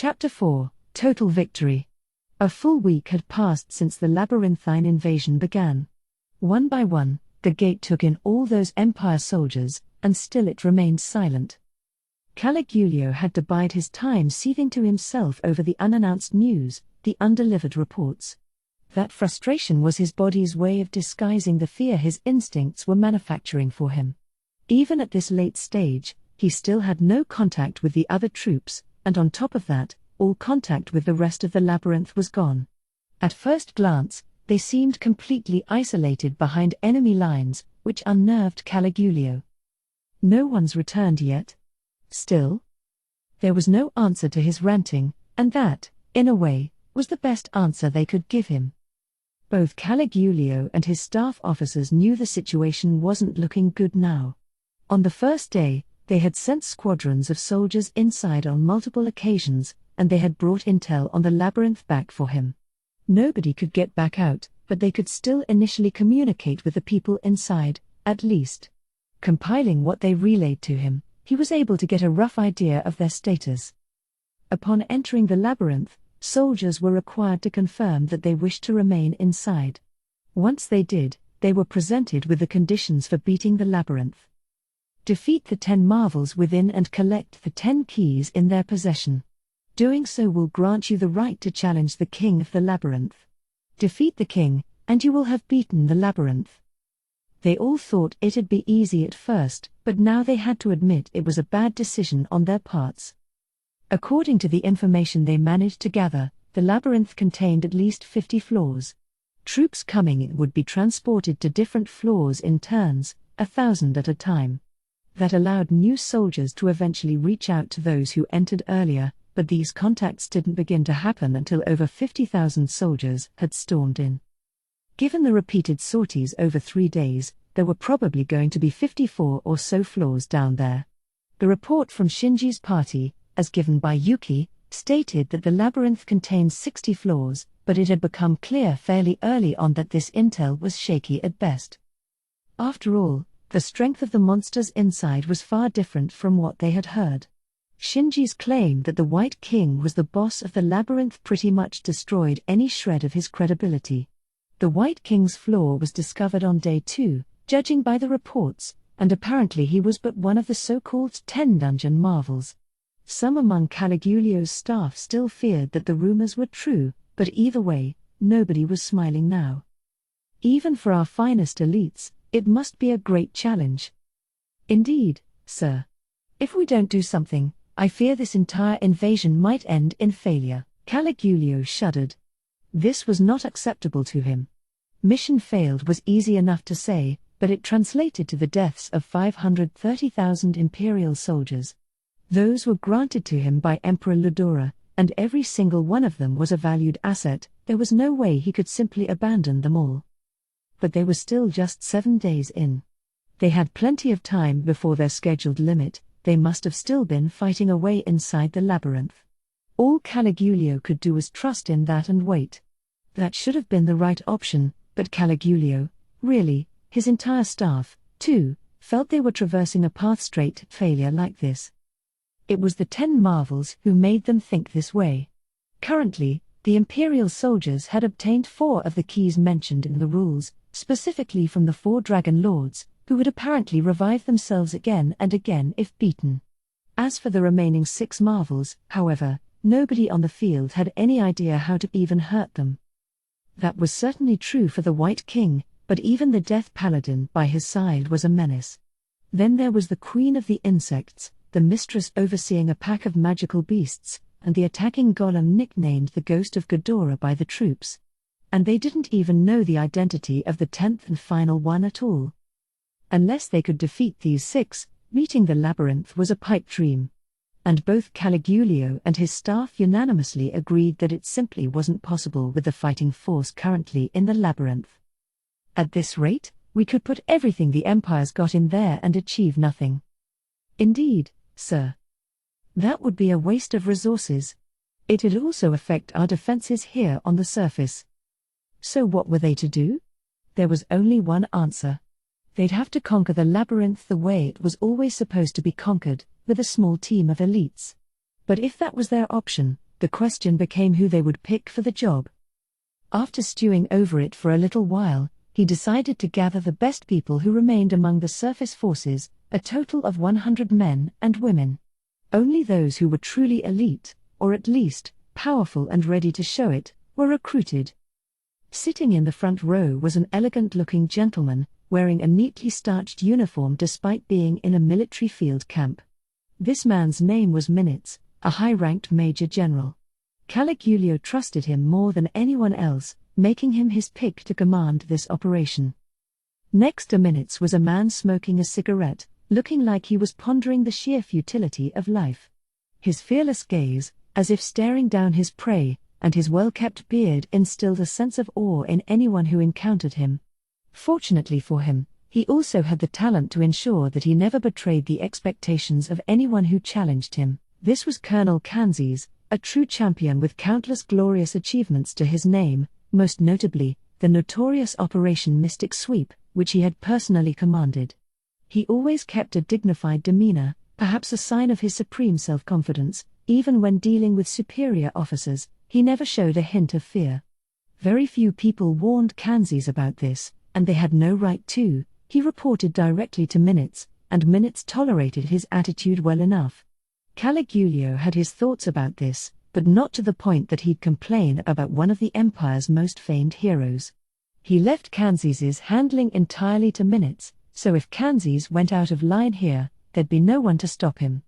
Chapter 4, Total Victory. A full week had passed since the labyrinthine invasion began. One by one, the gate took in all those Empire soldiers, and still it remained silent. Caligulio had to bide his time seething to himself over the unannounced news, the undelivered reports. That frustration was his body's way of disguising the fear his instincts were manufacturing for him. Even at this late stage, he still had no contact with the other troops, and on top of that, all contact with the rest of the labyrinth was gone. At first glance, they seemed completely isolated behind enemy lines, which unnerved Caligulio. No one's returned yet. Still? There was no answer to his ranting, and that, in a way, was the best answer they could give him. Both Caligulio and his staff officers knew the situation wasn't looking good now. On the first day, they had sent squadrons of soldiers inside on multiple occasions, and they had brought intel on the labyrinth back for him. Nobody could get back out, but they could still initially communicate with the people inside, at least. Compiling what they relayed to him, he was able to get a rough idea of their status. Upon entering the labyrinth, soldiers were required to confirm that they wished to remain inside. Once they did, they were presented with the conditions for beating the labyrinth. Defeat the 10 marvels within and collect the 10 keys in their possession. Doing so will grant you the right to challenge the king of the labyrinth. Defeat the king, and you will have beaten the labyrinth. They all thought it'd be easy at first, but now they had to admit it was a bad decision on their parts. According to the information they managed to gather, the labyrinth contained at least 50 floors. Troops coming in would be transported to different floors in turns, 1,000 at a time. That allowed new soldiers to eventually reach out to those who entered earlier, but these contacts didn't begin to happen until over 50,000 soldiers had stormed in. Given the repeated sorties over 3 days, there were probably going to be 54 or so floors down there. The report from Shinji's party, as given by Yuki, stated that the labyrinth contains 60 floors, but it had become clear fairly early on that this intel was shaky at best. After all, the strength of the monsters inside was far different from what they had heard. Shinji's claim that the White King was the boss of the labyrinth pretty much destroyed any shred of his credibility. The White King's floor was discovered on day 2, judging by the reports, and apparently he was but one of the so-called 10 dungeon marvels. Some among Caligulio's staff still feared that the rumors were true, but either way, nobody was smiling now. Even for our finest elites, it must be a great challenge. Indeed, sir. If we don't do something, I fear this entire invasion might end in failure. Caligulio shuddered. This was not acceptable to him. Mission failed was easy enough to say, but it translated to the deaths of 530,000 imperial soldiers. Those were granted to him by Emperor Ludora, and every single one of them was a valued asset. There was no way he could simply abandon them all. But they were still just 7 days in. They had plenty of time before their scheduled limit. They must have still been fighting away inside the labyrinth. All Caligulio could do was trust in that and wait. That should have been the right option, but Caligulio, really, his entire staff, too, felt they were traversing a path straight to failure like this. It was the 10 marvels who made them think this way. Currently, the Imperial soldiers had obtained 4 of the keys mentioned in the rules, specifically from the 4 Dragon Lords, who would apparently revive themselves again and again if beaten. As for the remaining 6 marvels, however, nobody on the field had any idea how to even hurt them. That was certainly true for the White King, but even the Death Paladin by his side was a menace. Then there was the Queen of the Insects, the mistress overseeing a pack of magical beasts, and the attacking golem nicknamed the Ghost of Ghidorah by the troops. And they didn't even know the identity of the 10th and final one at all. Unless they could defeat these 6, beating the labyrinth was a pipe dream. And both Caligulio and his staff unanimously agreed that it simply wasn't possible with the fighting force currently in the labyrinth. At this rate, we could put everything the Empire's got in there and achieve nothing. Indeed, sir. That would be a waste of resources. It'd also affect our defenses here on the surface. So what were they to do? There was only one answer. They'd have to conquer the labyrinth the way it was always supposed to be conquered, with a small team of elites. But if that was their option, The question became who they would pick for the job. After stewing over it for a little while, he decided to gather the best people who remained among the surface forces, a total of 100 men and women. Only those who were truly elite, or at least, powerful and ready to show it, were recruited. Sitting in the front row was an elegant-looking gentleman, wearing a neatly starched uniform despite being in a military field camp. This man's name was Minutes, a high-ranked major general. Caligulio trusted him more than anyone else, making him his pick to command this operation. Next to Minutes was a man smoking a cigarette, looking like he was pondering the sheer futility of life. His fearless gaze, as if staring down his prey, and his well-kept beard instilled a sense of awe in anyone who encountered him. Fortunately for him, he also had the talent to ensure that he never betrayed the expectations of anyone who challenged him. This was Colonel Kanzes, a true champion with countless glorious achievements to his name, most notably, the notorious Operation Mystic Sweep, which he had personally commanded. He always kept a dignified demeanor, perhaps a sign of his supreme self-confidence. Even when dealing with superior officers, he never showed a hint of fear. Very few people warned Kanzes about this, and they had no right to. He reported directly to Minutes, and Minutes tolerated his attitude well enough. Caligulio had his thoughts about this, but not to the point that he'd complain about one of the Empire's most famed heroes. He left Kanzes's handling entirely to Minutes, so if Kanzes went out of line here, there'd be no one to stop him.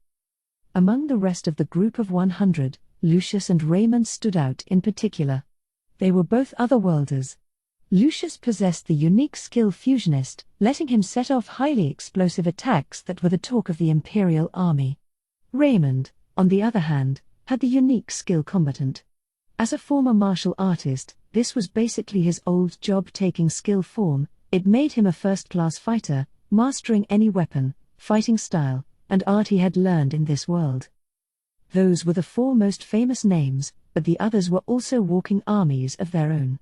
Among the rest of the group of 100, Lucius and Raymond stood out in particular. They were both otherworlders. Lucius possessed the unique skill fusionist, letting him set off highly explosive attacks that were the talk of the Imperial army. Raymond, on the other hand, had the unique skill combatant. As a former martial artist, this was basically his old job-taking skill form. It made him a first-class fighter, mastering any weapon, fighting style, and art he had learned in this world. Those were the four most famous names, but the others were also walking armies of their own.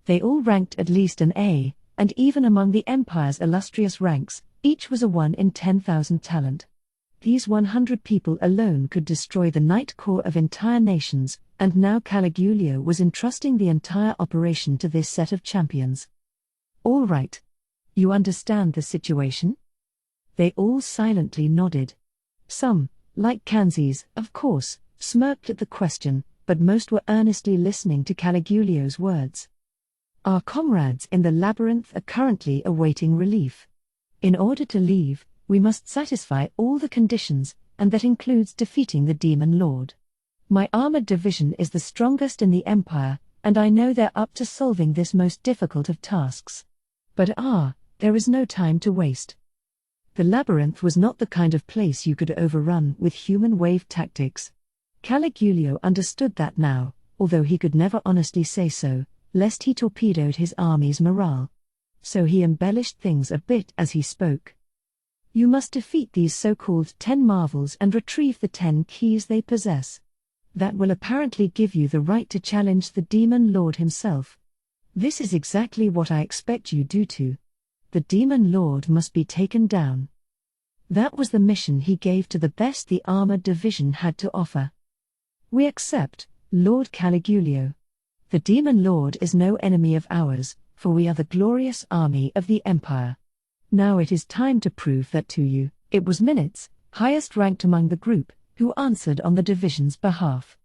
They all ranked at least an A, and even among the Empire's illustrious ranks, each was a 1 in 10,000 talent. These 100 people alone could destroy the Night Core of entire nations, and now Caligulio was entrusting the entire operation to this set of champions. All right. You understand the situation? They all silently nodded. Some, like Kanzes, of course, smirked at the question, but most were earnestly listening to Caligulio's words. Our comrades in the labyrinth are currently awaiting relief. In order to leave, we must satisfy all the conditions, and that includes defeating the Demon Lord. My armored division is the strongest in the Empire, and I know they're up to solving this most difficult of tasks. But there is no time to waste. The labyrinth was not the kind of place you could overrun with human wave tactics. Caligulio understood that now, although he could never honestly say so, lest he torpedoed his army's morale. So he embellished things a bit as he spoke. You must defeat these so-called 10 marvels and retrieve the 10 keys they possess. That will apparently give you the right to challenge the Demon Lord himself. This is exactly what I expect you do too. The Demon Lord must be taken down. That was the mission he gave to the best the armored division had to offer. We accept, Lord Caligulio. The Demon Lord is no enemy of ours, for we are the glorious army of the Empire. Now it is time to prove that to you. It was Minutes, highest ranked among the group, who answered on the division's behalf.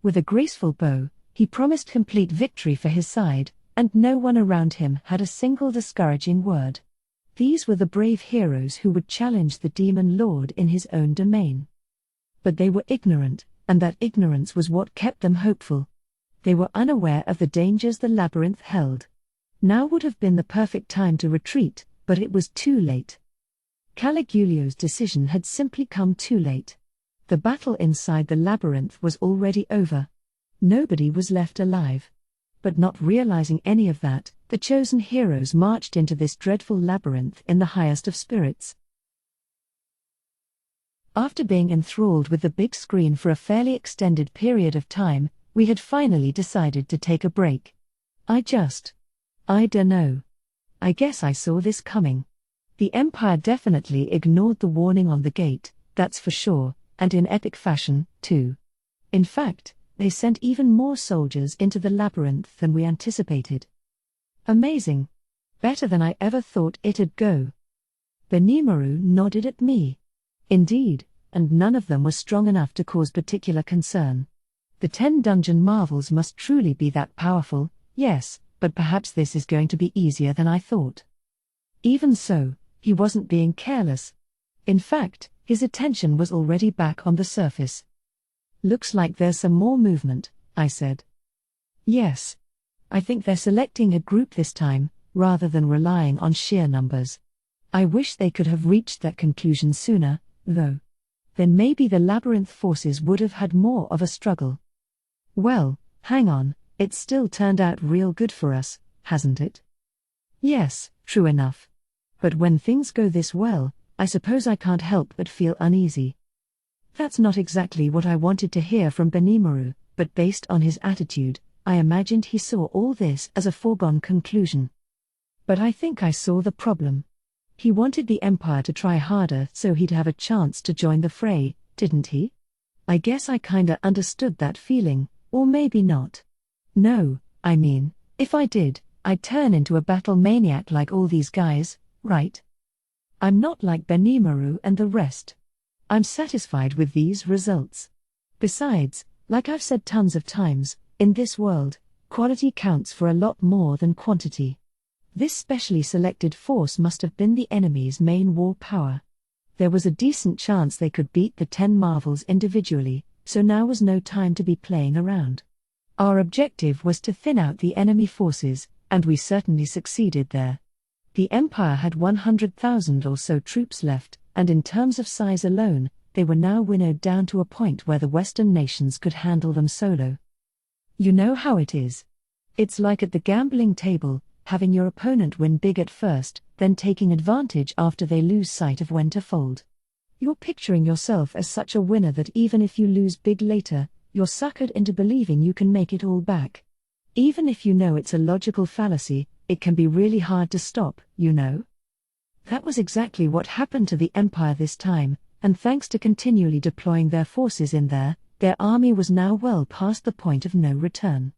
With a graceful bow, he promised complete victory for his side, and no one around him had a single discouraging word. These were the brave heroes who would challenge the Demon Lord in his own domain. But they were ignorant, and that ignorance was what kept them hopeful. They were unaware of the dangers the labyrinth held. Now would have been the perfect time to retreat, but it was too late. Caligulio's decision had simply come too late. The battle inside the labyrinth was already over. Nobody was left alive. But not realizing any of that, the chosen heroes marched into this dreadful labyrinth in the highest of spirits. After being enthralled with the big screen for a fairly extended period of time, we had finally decided to take a break. I dunno. I guess I saw this coming. The Empire definitely ignored the warning on the gate, that's for sure, and in epic fashion, too. In fact, They sent even more soldiers into the labyrinth than we anticipated. Amazing. Better than I ever thought it'd go. Benimaru nodded at me. Indeed, and none of them was strong enough to cause particular concern. The 10 dungeon marvels must truly be that powerful, yes, but perhaps this is going to be easier than I thought. Even so, he wasn't being careless. In fact, his attention was already back on the surface. Looks like there's some more movement, I said. Yes. I think they're selecting a group this time, rather than relying on sheer numbers. I wish they could have reached that conclusion sooner, though. Then maybe the labyrinth forces would have had more of a struggle. Well, hang on, it's still turned out real good for us, hasn't it? Yes, true enough. But when things go this well, I suppose I can't help but feel uneasy. That's not exactly what I wanted to hear from Benimaru, but based on his attitude, I imagined he saw all this as a foregone conclusion. But I think I saw the problem. He wanted the Empire to try harder so he'd have a chance to join the fray, didn't he? I guess I kinda understood that feeling, or maybe not. No, I mean, if I did, I'd turn into a battle maniac like all these guys, right? I'm not like Benimaru and the rest. I'm satisfied with these results. Besides, like I've said tons of times, in this world, quality counts for a lot more than quantity. This specially selected force must have been the enemy's main war power. There was a decent chance they could beat the 10 marvels individually, so now was no time to be playing around. Our objective was to thin out the enemy forces, and we certainly succeeded there. The Empire had 100,000 or so troops left, and in terms of size alone, they were now winnowed down to a point where the Western nations could handle them solo. You know how it is. It's like at the gambling table, having your opponent win big at first, then taking advantage after they lose sight of when to fold. You're picturing yourself as such a winner that even if you lose big later, you're suckered into believing you can make it all back. Even if you know it's a logical fallacy, it can be really hard to stop, you know? That was exactly what happened to the Empire this time, and thanks to continually deploying their forces in there, their army was now well past the point of no return.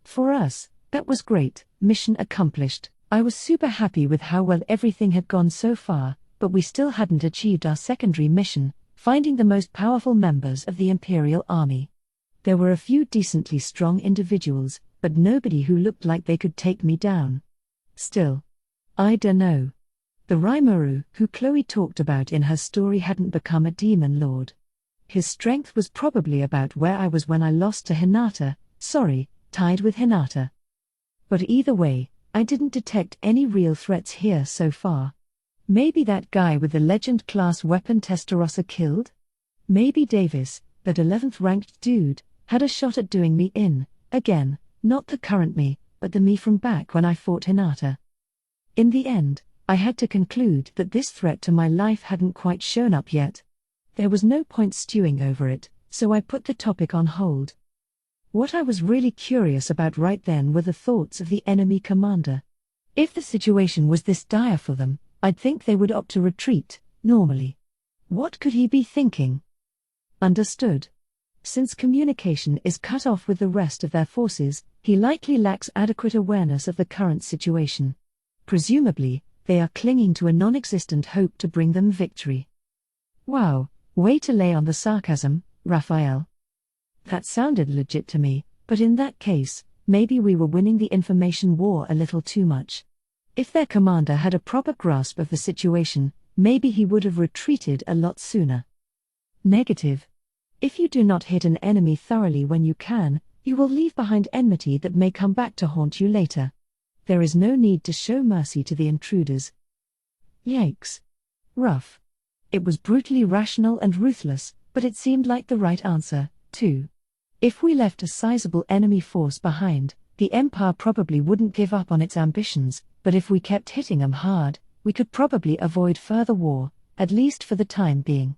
For us, that was great, mission accomplished. I was super happy with how well everything had gone so far, but we still hadn't achieved our secondary mission, finding the most powerful members of the Imperial Army. There were a few decently strong individuals, but nobody who looked like they could take me down. Still, I dunno. The Rimuru who Chloe talked about in her story hadn't become a demon lord. His strength was probably about where I was when I lost to Hinata, tied with Hinata. But either way, I didn't detect any real threats here so far. Maybe that guy with the legend-class weapon Testarossa killed? Maybe Davis, that 11th ranked dude, had a shot at doing me in, again, not the current me, but the me from back when I fought Hinata. In the end, I had to conclude that this threat to my life hadn't quite shown up yet. There was no point stewing over it, so I put the topic on hold. What I was really curious about right then were the thoughts of the enemy commander. If the situation was this dire for them, I'd think they would opt to retreat, normally. What could he be thinking? Understood. Since communication is cut off with the rest of their forces, he likely lacks adequate awareness of the current situation. Presumably, they are clinging to a non-existent hope to bring them victory. Wow, way to lay on the sarcasm, Raphael. That sounded legit to me, but in that case, maybe we were winning the information war a little too much. If their commander had a proper grasp of the situation, maybe he would have retreated a lot sooner. Negative. If you do not hit an enemy thoroughly when you can, you will leave behind enmity that may come back to haunt you later. There is no need to show mercy to the intruders. Yikes. Rough. It was brutally rational and ruthless, but it seemed like the right answer, too. If we left a sizable enemy force behind, the Empire probably wouldn't give up on its ambitions, but if we kept hitting them hard, we could probably avoid further war, at least for the time being.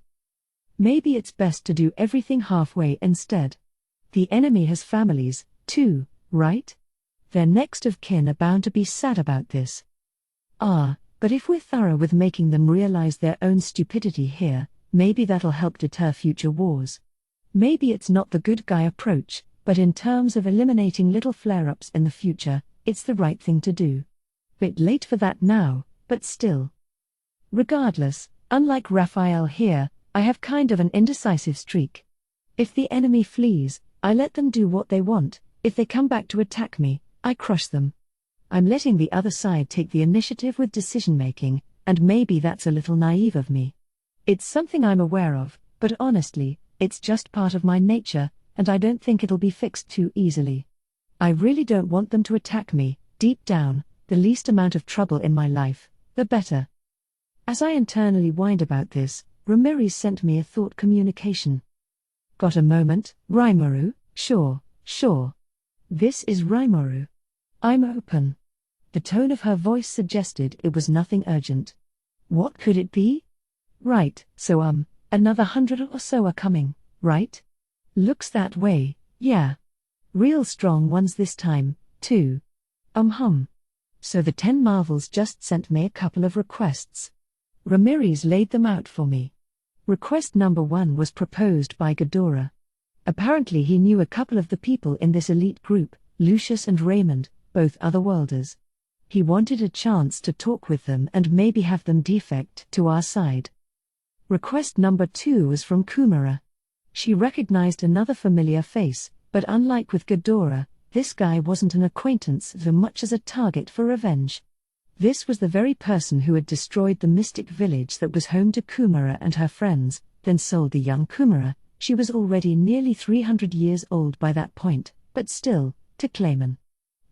Maybe it's best to do everything halfway instead. The enemy has families, too, right? Their next of kin are bound to be sad about this. But if we're thorough with making them realize their own stupidity here, maybe that'll help deter future wars. Maybe it's not the good guy approach, but in terms of eliminating little flare-ups in the future, it's the right thing to do. Bit late for that now, but still. Regardless, unlike Raphael here, I have kind of an indecisive streak. If the enemy flees, I let them do what they want. If they come back to attack me, I crush them. I'm letting the other side take the initiative with decision-making, and maybe that's a little naive of me. It's something I'm aware of, but honestly, it's just part of my nature, and I don't think it'll be fixed too easily. I really don't want them to attack me. Deep down, the least amount of trouble in my life, the better. As I internally whined about this, Ramirez sent me a thought communication. Got a moment, Rimuru? Sure. This is Rimuru. I'm open. The tone of her voice suggested it was nothing urgent. What could it be? Right, so another 100 or so are coming, right? Looks that way, yeah. Real strong ones this time, too. So the 10 Marvels just sent me a couple of requests. Ramirez laid them out for me. Request number 1 was proposed by Ghidorah. Apparently he knew a couple of the people in this elite group, Lucius and Raymond, both otherworlders. He wanted a chance to talk with them and maybe have them defect to our side. Request number 2 was from Kumara. She recognized another familiar face, but unlike with Ghidorah, this guy wasn't an acquaintance so much as a target for revenge. This was the very person who had destroyed the mystic village that was home to Kumara and her friends, then sold the young Kumara. She was already nearly 300 years old by that point, but still, to Clayman.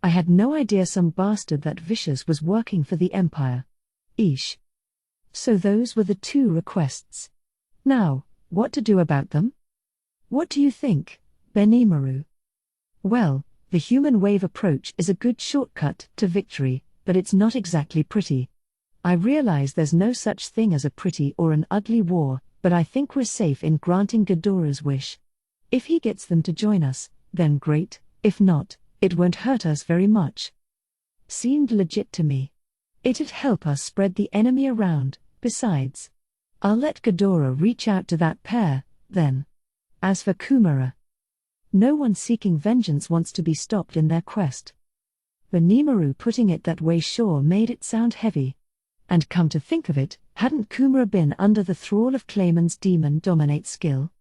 I had no idea some bastard that vicious was working for the Empire. Eesh. So those were the 2 requests. Now, what to do about them? What do you think, Benimaru? Well, the human wave approach is a good shortcut to victory, but it's not exactly pretty. I realize there's no such thing as a pretty or an ugly war, but I think we're safe in granting Ghidorah's wish. If he gets them to join us, then great, if not, it won't hurt us very much. Seemed legit to me. It'd help us spread the enemy around. Besides, I'll let Ghidorah reach out to that pair, then. As for Kumara, no one seeking vengeance wants to be stopped in their quest. Benimaru putting it that way sure made it sound heavy. And come to think of it, hadn't Kumara been under the thrall of Clayman's demon dominate skill?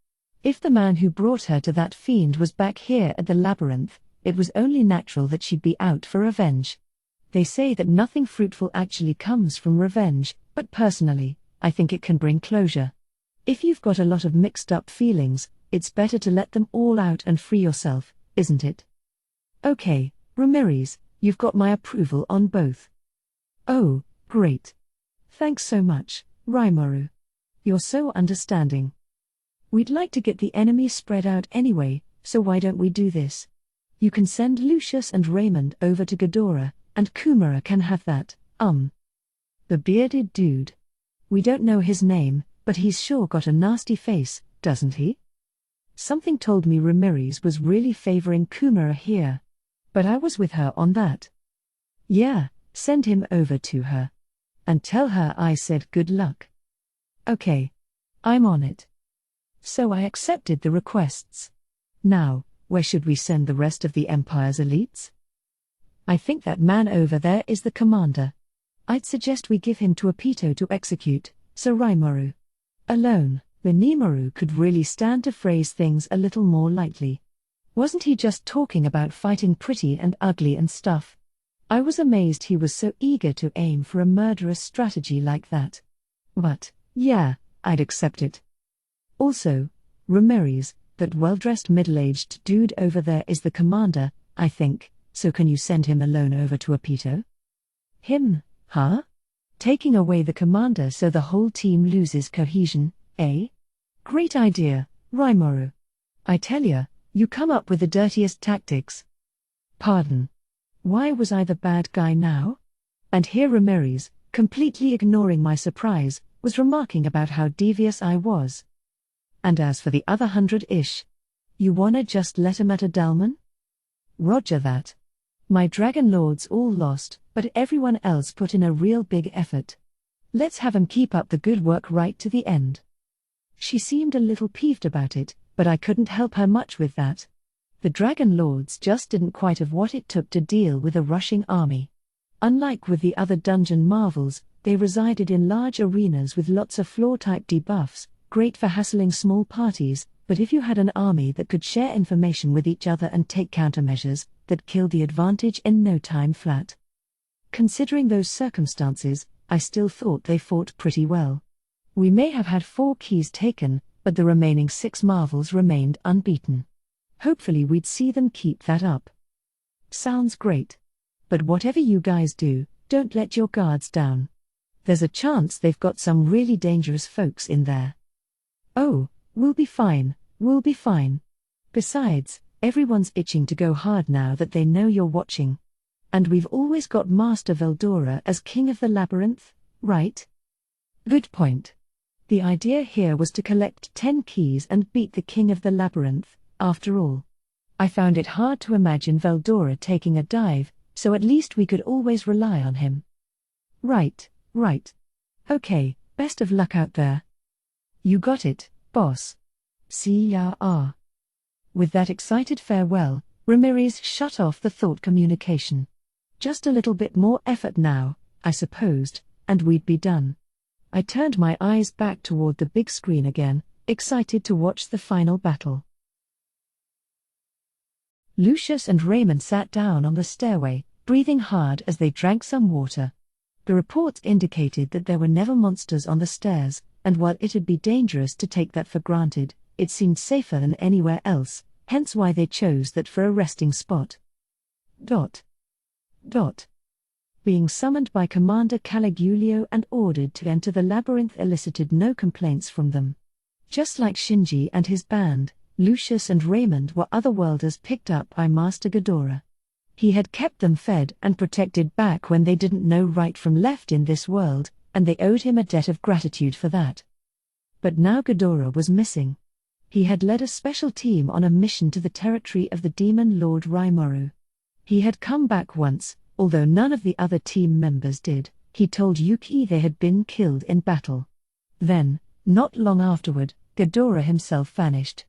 If the man who brought her to that fiend was back here at the labyrinth, it was only natural that she'd be out for revenge. They say that nothing fruitful actually comes from revenge, but personally, I think it can bring closure. If you've got a lot of mixed up feelings, it's better to let them all out and free yourself, isn't it? Okay, Ramirez, you've got my approval on both. Oh, great. Thanks so much, Rimuru. You're so understanding. We'd like to get the enemy spread out anyway, so why don't we do this? You can send Lucius and Raymond over to Ghidorah, and Kumara can have that, the bearded dude. We don't know his name, but he's sure got a nasty face, doesn't he? Something told me Ramirez was really favoring Kumara here. But I was with her on that. Yeah, send him over to her. And tell her I said good luck. Okay. I'm on it. So I accepted the requests. Now, where should we send the rest of the Empire's elites? I think that man over there is the commander. I'd suggest we give him to Apito to execute, so Rimuru. Alone, Benimaru could really stand to phrase things a little more lightly. Wasn't he just talking about fighting pretty and ugly and stuff? I was amazed he was so eager to aim for a murderous strategy like that. But, yeah, I'd accept it. Also, Ramirez, that well-dressed middle-aged dude over there is the commander, I think, so can you send him alone over to Apito? Him, huh? Taking away the commander so the whole team loses cohesion, eh? Great idea, Rimuru. I tell ya, you come up with the dirtiest tactics. Pardon. Why was I the bad guy now? And here Ramirez, completely ignoring my surprise, was remarking about how devious I was. And as for the other 100-ish, you wanna just let 'em at a Dalman? Roger that. My Dragon Lords all lost, but everyone else put in a real big effort. Let's have 'em keep up the good work right to the end. She seemed a little peeved about it, but I couldn't help her much with that. The Dragon Lords just didn't quite have what it took to deal with a rushing army. Unlike with the other dungeon marvels, they resided in large arenas with lots of floor-type debuffs, great for hassling small parties, but if you had an army that could share information with each other and take countermeasures, that killed the advantage in no time flat. Considering those circumstances, I still thought they fought pretty well. We may have had 4 keys taken, but the remaining 6 marvels remained unbeaten. Hopefully we'd see them keep that up. Sounds great. But whatever you guys do, don't let your guards down. There's a chance they've got some really dangerous folks in there. Oh, we'll be fine, we'll be fine. Besides, everyone's itching to go hard now that they know you're watching. And we've always got Master Veldora as King of the Labyrinth, right? Good point. The idea here was to collect 10 keys and beat the King of the Labyrinth, after all. I found it hard to imagine Veldora taking a dive, so at least we could always rely on him. Right. Okay, best of luck out there. You got it, boss. See ya. With that excited farewell, Ramirez shut off the thought communication. Just a little bit more effort now, I supposed, and we'd be done. I turned my eyes back toward the big screen again, excited to watch the final battle. Lucius and Raymond sat down on the stairway, breathing hard as they drank some water. The reports indicated that there were never monsters on the stairs, and while it'd be dangerous to take that for granted, it seemed safer than anywhere else, hence why they chose that for a resting spot. Being summoned by Commander Caligulio and ordered to enter the labyrinth elicited no complaints from them. Just like Shinji and his band, Lucius and Raymond were otherworlders picked up by Master Ghidorah. He had kept them fed and protected back when they didn't know right from left in this world, and they owed him a debt of gratitude for that. But now Ghidorah was missing. He had led a special team on a mission to the territory of the demon lord Rimuru. He had come back once, although none of the other team members did. He told Yuki they had been killed in battle. Then, not long afterward, Ghidorah himself vanished.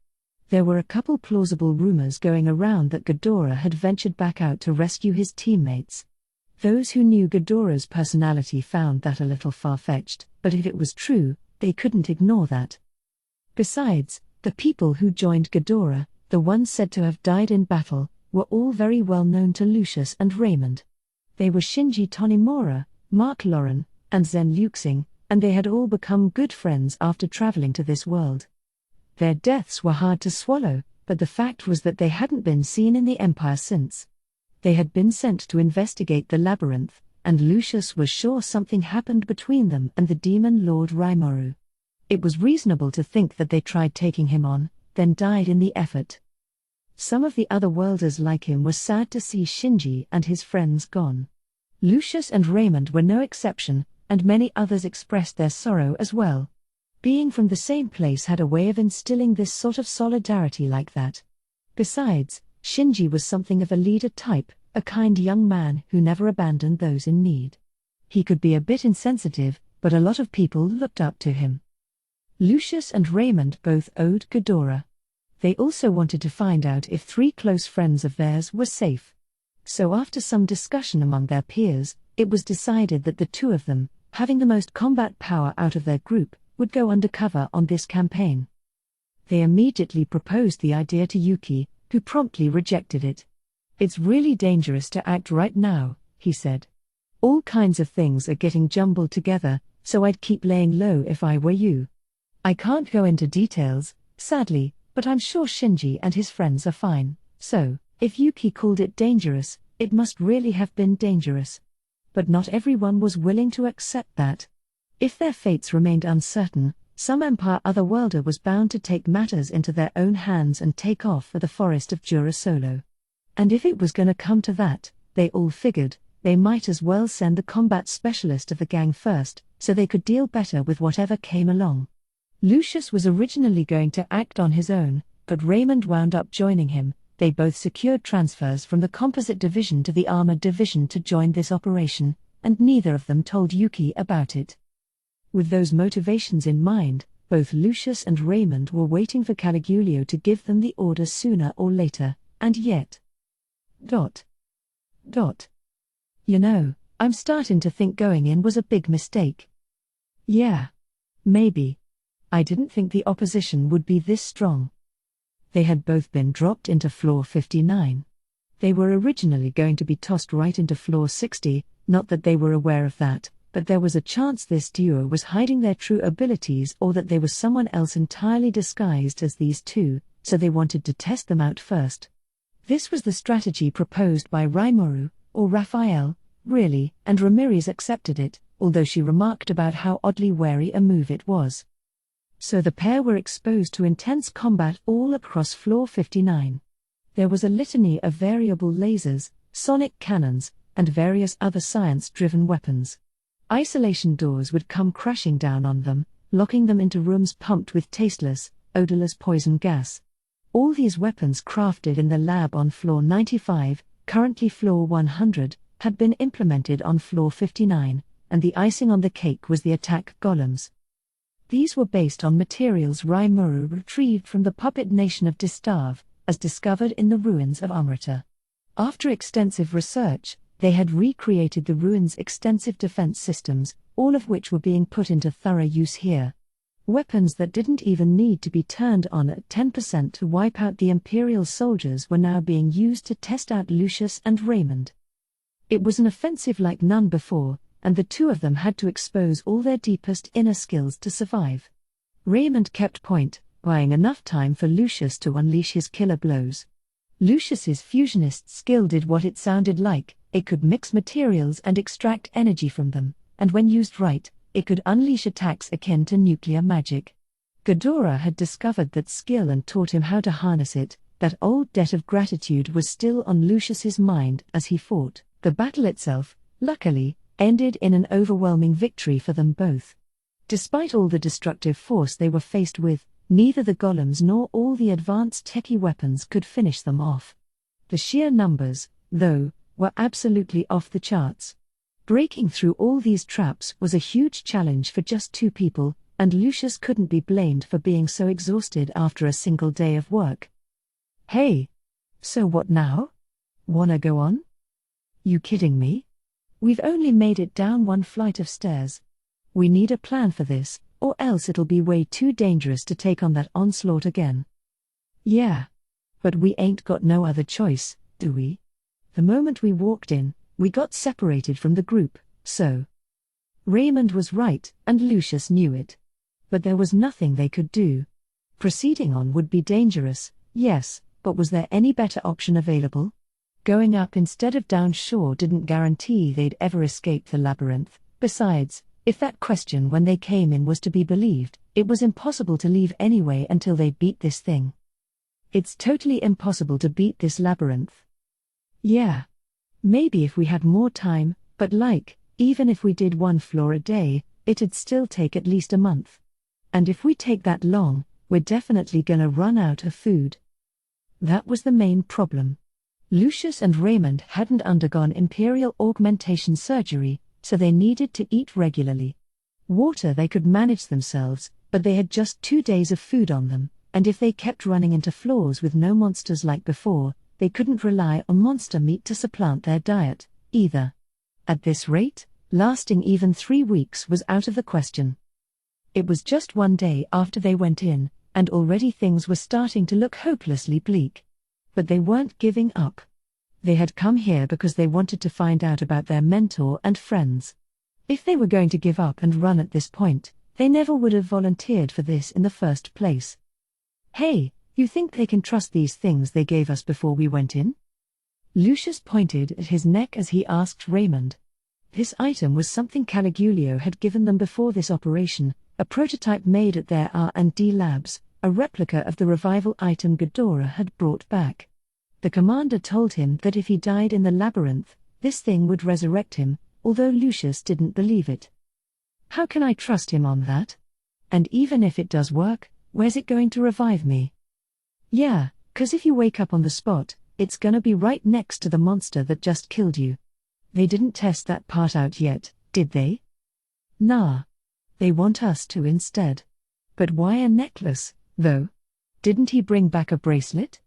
There were a couple plausible rumors going around that Ghidorah had ventured back out to rescue his teammates. Those who knew Ghidorah's personality found that a little far-fetched, but if it was true, they couldn't ignore that. Besides, the people who joined Ghidorah, the ones said to have died in battle, were all very well known to Lucius and Raymond. They were Shinji Tonemura, Mark Lauren, and Zen Luxing, and they had all become good friends after traveling to this world. Their deaths were hard to swallow, but the fact was that they hadn't been seen in the Empire since. They had been sent to investigate the labyrinth, and Lucius was sure something happened between them and the demon lord Rimuru. It was reasonable to think that they tried taking him on, then died in the effort. Some of the other worlders like him were sad to see Shinji and his friends gone. Lucius and Raymond were no exception, and many others expressed their sorrow as well. Being from the same place had a way of instilling this sort of solidarity like that. Besides, Shinji was something of a leader type, a kind young man who never abandoned those in need. He could be a bit insensitive, but a lot of people looked up to him. Lucius and Raymond both owed Ghidorah. They also wanted to find out if 3 close friends of theirs were safe. So after some discussion among their peers, it was decided that the 2 of them, having the most combat power out of their group, would go undercover on this campaign. They immediately proposed the idea to Yuki, who promptly rejected it. "It's really dangerous to act right now," he said. "All kinds of things are getting jumbled together, so I'd keep laying low if I were you. I can't go into details, sadly, but I'm sure Shinji and his friends are fine, so, if Yuki called it dangerous, it must really have been dangerous." But not everyone was willing to accept that. If their fates remained uncertain, some Empire Otherworlder was bound to take matters into their own hands and take off for the forest of Jura solo. And if it was gonna come to that, they all figured, they might as well send the combat specialist of the gang first, so they could deal better with whatever came along. Lucius was originally going to act on his own, but Raymond wound up joining him. They both secured transfers from the Composite Division to the Armored Division to join this operation, and neither of them told Yuki about it. With those motivations in mind, both Lucius and Raymond were waiting for Caligulio to give them the order sooner or later, and yet... Dot. Dot. You know, I'm starting to think going in was a big mistake. Yeah. Maybe. I didn't think the opposition would be this strong. They had both been dropped into floor 59. They were originally going to be tossed right into floor 60, not that they were aware of that, but there was a chance this duo was hiding their true abilities or that they were someone else entirely disguised as these two, so they wanted to test them out first. This was the strategy proposed by Rimuru, or Raphael, really, and Ramirez accepted it, although she remarked about how oddly wary a move it was. So the pair were exposed to intense combat all across floor 59. There was a litany of variable lasers, sonic cannons, and various other science-driven weapons. Isolation doors would come crashing down on them, locking them into rooms pumped with tasteless, odorless poison gas. All these weapons crafted in the lab on floor 95, currently floor 100, had been implemented on floor 59, and the icing on the cake was the attack golems. These were based on materials Rimuru retrieved from the puppet nation of Distav, as discovered in the ruins of Amrita. After extensive research, they had recreated the ruins' extensive defense systems, all of which were being put into thorough use here. Weapons that didn't even need to be turned on at 10% to wipe out the Imperial soldiers were now being used to test out Lucius and Raymond. It was an offensive like none before, and the two of them had to expose all their deepest inner skills to survive. Raymond kept point, buying enough time for Lucius to unleash his killer blows. Lucius's fusionist skill did what it sounded like: it could mix materials and extract energy from them, and when used right, it could unleash attacks akin to nuclear magic. Ghidorah had discovered that skill and taught him how to harness it. That old debt of gratitude was still on Lucius's mind as he fought. The battle itself, luckily, ended in an overwhelming victory for them both. Despite all the destructive force they were faced with, neither the golems nor all the advanced techie weapons could finish them off. The sheer numbers, though, were absolutely off the charts. Breaking through all these traps was a huge challenge for just two people, and Lucius couldn't be blamed for being so exhausted after a single day of work. Hey! So what now? Wanna go on? You kidding me? We've only made it down one flight of stairs. We need a plan for this, or else it'll be way too dangerous to take on that onslaught again. Yeah. But we ain't got no other choice, do we? The moment we walked in, we got separated from the group, so... Raymond was right, and Lucius knew it. But there was nothing they could do. Proceeding on would be dangerous, yes, but was there any better option available? Going up instead of down sure didn't guarantee they'd ever escape the labyrinth. Besides, if that question when they came in was to be believed, it was impossible to leave anyway until they beat this thing. It's totally impossible to beat this labyrinth. Yeah. Maybe if we had more time, but even if we did one floor a day, it'd still take at least a month. And if we take that long, we're definitely gonna run out of food. That was the main problem. Lucius and Raymond hadn't undergone Imperial augmentation surgery, so they needed to eat regularly. Water they could manage themselves, but they had just 2 days of food on them, and if they kept running into floors with no monsters like before, they couldn't rely on monster meat to supplant their diet, either. At this rate, lasting even 3 weeks was out of the question. It was just 1 day after they went in, and already things were starting to look hopelessly bleak. But they weren't giving up. They had come here because they wanted to find out about their mentor and friends. If they were going to give up and run at this point, they never would have volunteered for this in the first place. Hey, you think they can trust these things they gave us before we went in? Lucius pointed at his neck as he asked Raymond. This item was something Caligulio had given them before this operation, a prototype made at their R&D labs, a replica of the revival item Ghidorah had brought back. The commander told him that if he died in the labyrinth, this thing would resurrect him, although Lucius didn't believe it. How can I trust him on that? And even if it does work, where's it going to revive me? Yeah, 'cause if you wake up on the spot, it's gonna be right next to the monster that just killed you. They didn't test that part out yet, did they? Nah. They want us to instead. But why a necklace, though? Didn't he bring back a bracelet?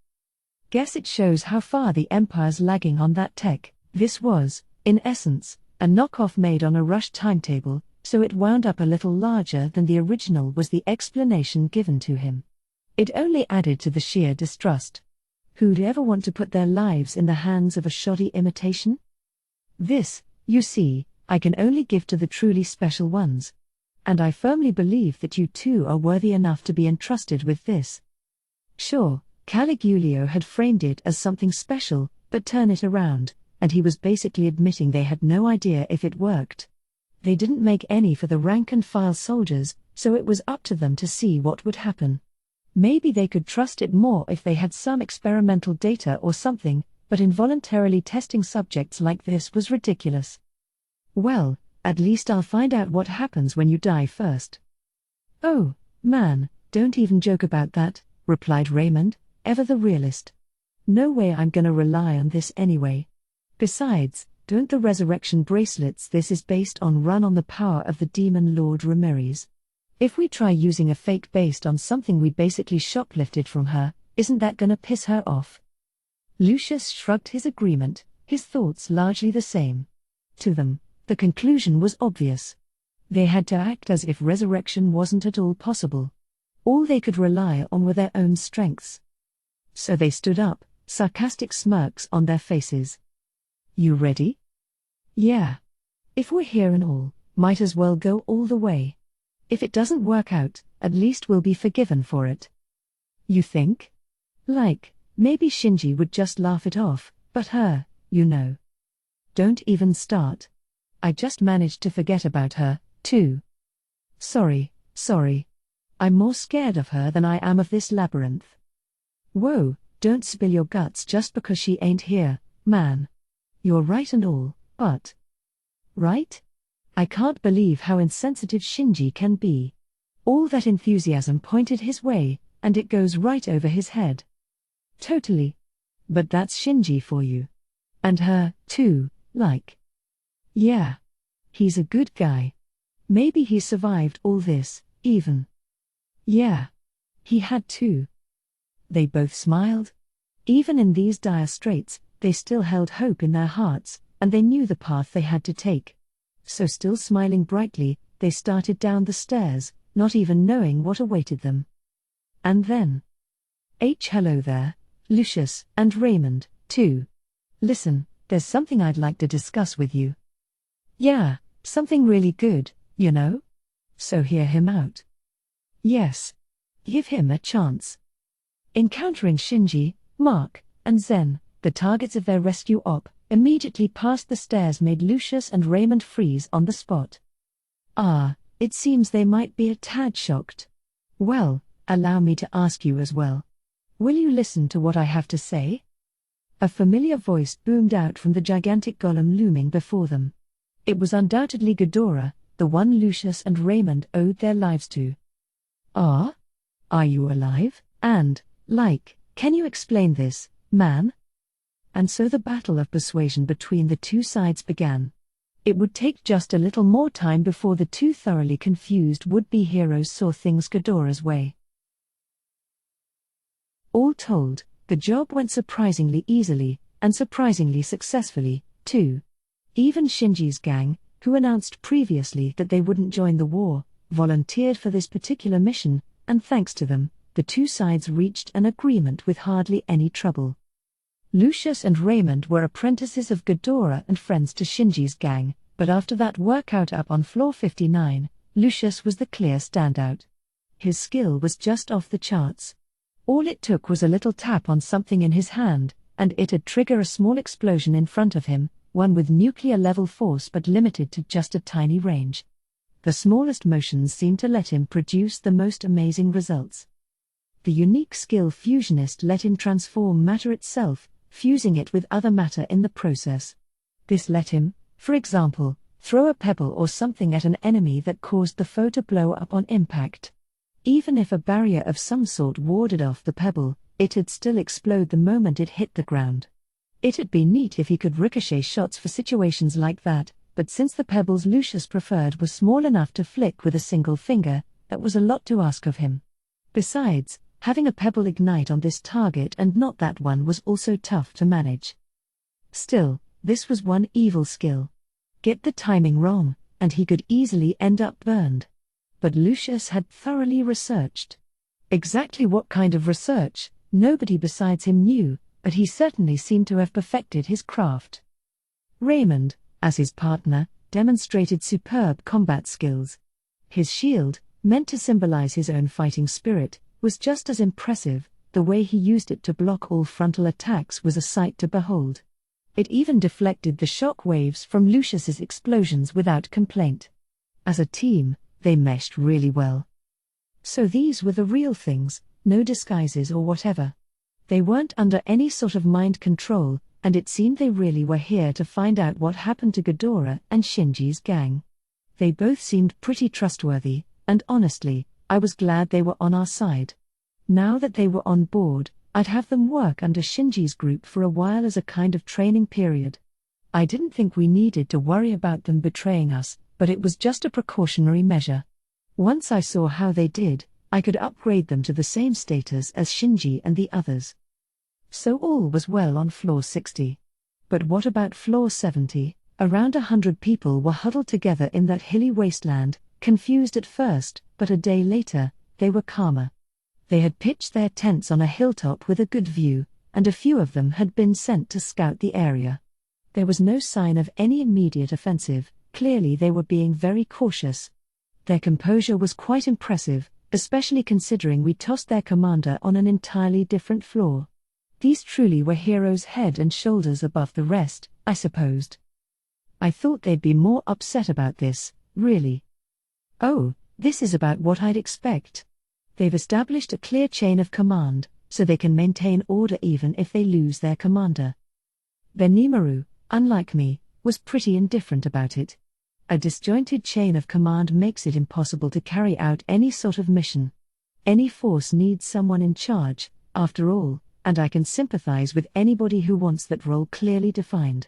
Guess it shows how far the Empire's lagging on that tech. This was, in essence, a knockoff made on a rushed timetable, so it wound up a little larger than the original was the explanation given to him. It only added to the sheer distrust. Who'd ever want to put their lives in the hands of a shoddy imitation? This, you see, I can only give to the truly special ones. And I firmly believe that you too are worthy enough to be entrusted with this. Sure, Caligulio had framed it as something special, but turn it around, and he was basically admitting they had no idea if it worked. They didn't make any for the rank-and-file soldiers, so it was up to them to see what would happen. Maybe they could trust it more if they had some experimental data or something, but involuntarily testing subjects like this was ridiculous. Well, at least I'll find out what happens when you die first. Oh, man, don't even joke about that, replied Raymond, ever the realist. No way I'm gonna rely on this anyway. Besides, don't the resurrection bracelets this is based on run on the power of the demon Lord Ramirez? If we try using a fake based on something we basically shoplifted from her, isn't that gonna piss her off? Lucius shrugged his agreement, his thoughts largely the same. To them, the conclusion was obvious. They had to act as if resurrection wasn't at all possible. All they could rely on were their own strengths. So they stood up, sarcastic smirks on their faces. You ready? Yeah. If we're here and all, might as well go all the way. If it doesn't work out, at least we'll be forgiven for it. You think? Like, maybe Shinji would just laugh it off, but her, you know. Don't even start. I just managed to forget about her, too. Sorry. I'm more scared of her than I am of this labyrinth. Whoa, don't spill your guts just because she ain't here, man. You're right and all, but... Right? I can't believe how insensitive Shinji can be. All that enthusiasm pointed his way, and it goes right over his head. Totally. But that's Shinji for you. And her, too, like. Yeah. He's a good guy. Maybe he survived all this, even. Yeah. He had to. They both smiled. Even in these dire straits, they still held hope in their hearts, and they knew the path they had to take. So still smiling brightly, they started down the stairs, not even knowing what awaited them. And then... Hello there, Lucius, and Raymond, too. Listen, there's something I'd like to discuss with you. Yeah, something really good, you know? So hear him out. Yes. Give him a chance. Encountering Shinji, Mark, and Zen, the targets of their rescue op, immediately past the stairs made Lucius and Raymond freeze on the spot. It seems they might be a tad shocked. Well, allow me to ask you as well. Will you listen to what I have to say? A familiar voice boomed out from the gigantic golem looming before them. It was undoubtedly Ghidorah, the one Lucius and Raymond owed their lives to. Are you alive? And, can you explain this, man? And so the battle of persuasion between the two sides began. It would take just a little more time before the two thoroughly confused would-be heroes saw things Ghidorah's way. All told, the job went surprisingly easily, and surprisingly successfully, too. Even Shinji's gang, who announced previously that they wouldn't join the war, volunteered for this particular mission, and thanks to them, the two sides reached an agreement with hardly any trouble. Lucius and Raymond were apprentices of Ghidorah and friends to Shinji's gang, but after that workout up on floor 59, Lucius was the clear standout. His skill was just off the charts. All it took was a little tap on something in his hand, and it'd trigger a small explosion in front of him, one with nuclear-level force but limited to just a tiny range. The smallest motions seemed to let him produce the most amazing results. The unique skill fusionist let him transform matter itself, fusing it with other matter in the process. This let him, for example, throw a pebble or something at an enemy that caused the foe to blow up on impact. Even if a barrier of some sort warded off the pebble, it'd still explode the moment it hit the ground. It'd be neat if he could ricochet shots for situations like that, but since the pebbles Lucius preferred were small enough to flick with a single finger, that was a lot to ask of him. Besides, Having a pebble ignite on this target and not that one was also tough to manage. Still, this was one evil skill. Get the timing wrong, and he could easily end up burned. But Lucius had thoroughly researched. Exactly what kind of research, nobody besides him knew, but he certainly seemed to have perfected his craft. Raymond, as his partner, demonstrated superb combat skills. His shield, meant to symbolize his own fighting spirit, was just as impressive. The way he used it to block all frontal attacks was a sight to behold. It even deflected the shock waves from Lucius's explosions without complaint. As a team, they meshed really well. So these were the real things, no disguises or whatever. They weren't under any sort of mind control, and it seemed they really were here to find out what happened to Ghidorah and Shinji's gang. They both seemed pretty trustworthy, and honestly, I was glad they were on our side. Now that they were on board, I'd have them work under Shinji's group for a while as a kind of training period. I didn't think we needed to worry about them betraying us, but it was just a precautionary measure. Once I saw how they did, I could upgrade them to the same status as Shinji and the others. So all was well on floor 60. But what about floor 70? Around 100 people were huddled together in that hilly wasteland, confused at first, but a day later, they were calmer. They had pitched their tents on a hilltop with a good view, and a few of them had been sent to scout the area. There was no sign of any immediate offensive, clearly they were being very cautious. Their composure was quite impressive, especially considering we tossed their commander on an entirely different floor. These truly were heroes head and shoulders above the rest, I supposed. I thought they'd be more upset about this, really. Oh, this is about what I'd expect. They've established a clear chain of command, so they can maintain order even if they lose their commander. Benimaru, unlike me, was pretty indifferent about it. A disjointed chain of command makes it impossible to carry out any sort of mission. Any force needs someone in charge, after all, and I can sympathize with anybody who wants that role clearly defined.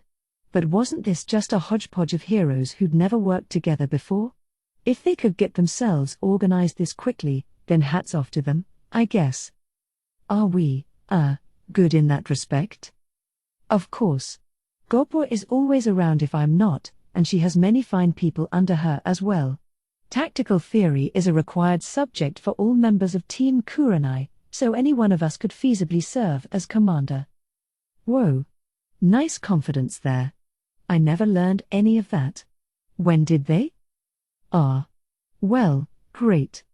But wasn't this just a hodgepodge of heroes who'd never worked together before? If they could get themselves organized this quickly, then hats off to them, I guess. Are we, good in that respect? Of course. Gobwa is always around if I'm not, and she has many fine people under her as well. Tactical theory is a required subject for all members of Team Kurenai, so any one of us could feasibly serve as commander. Whoa. Nice confidence there. I never learned any of that. When did they? Well, great.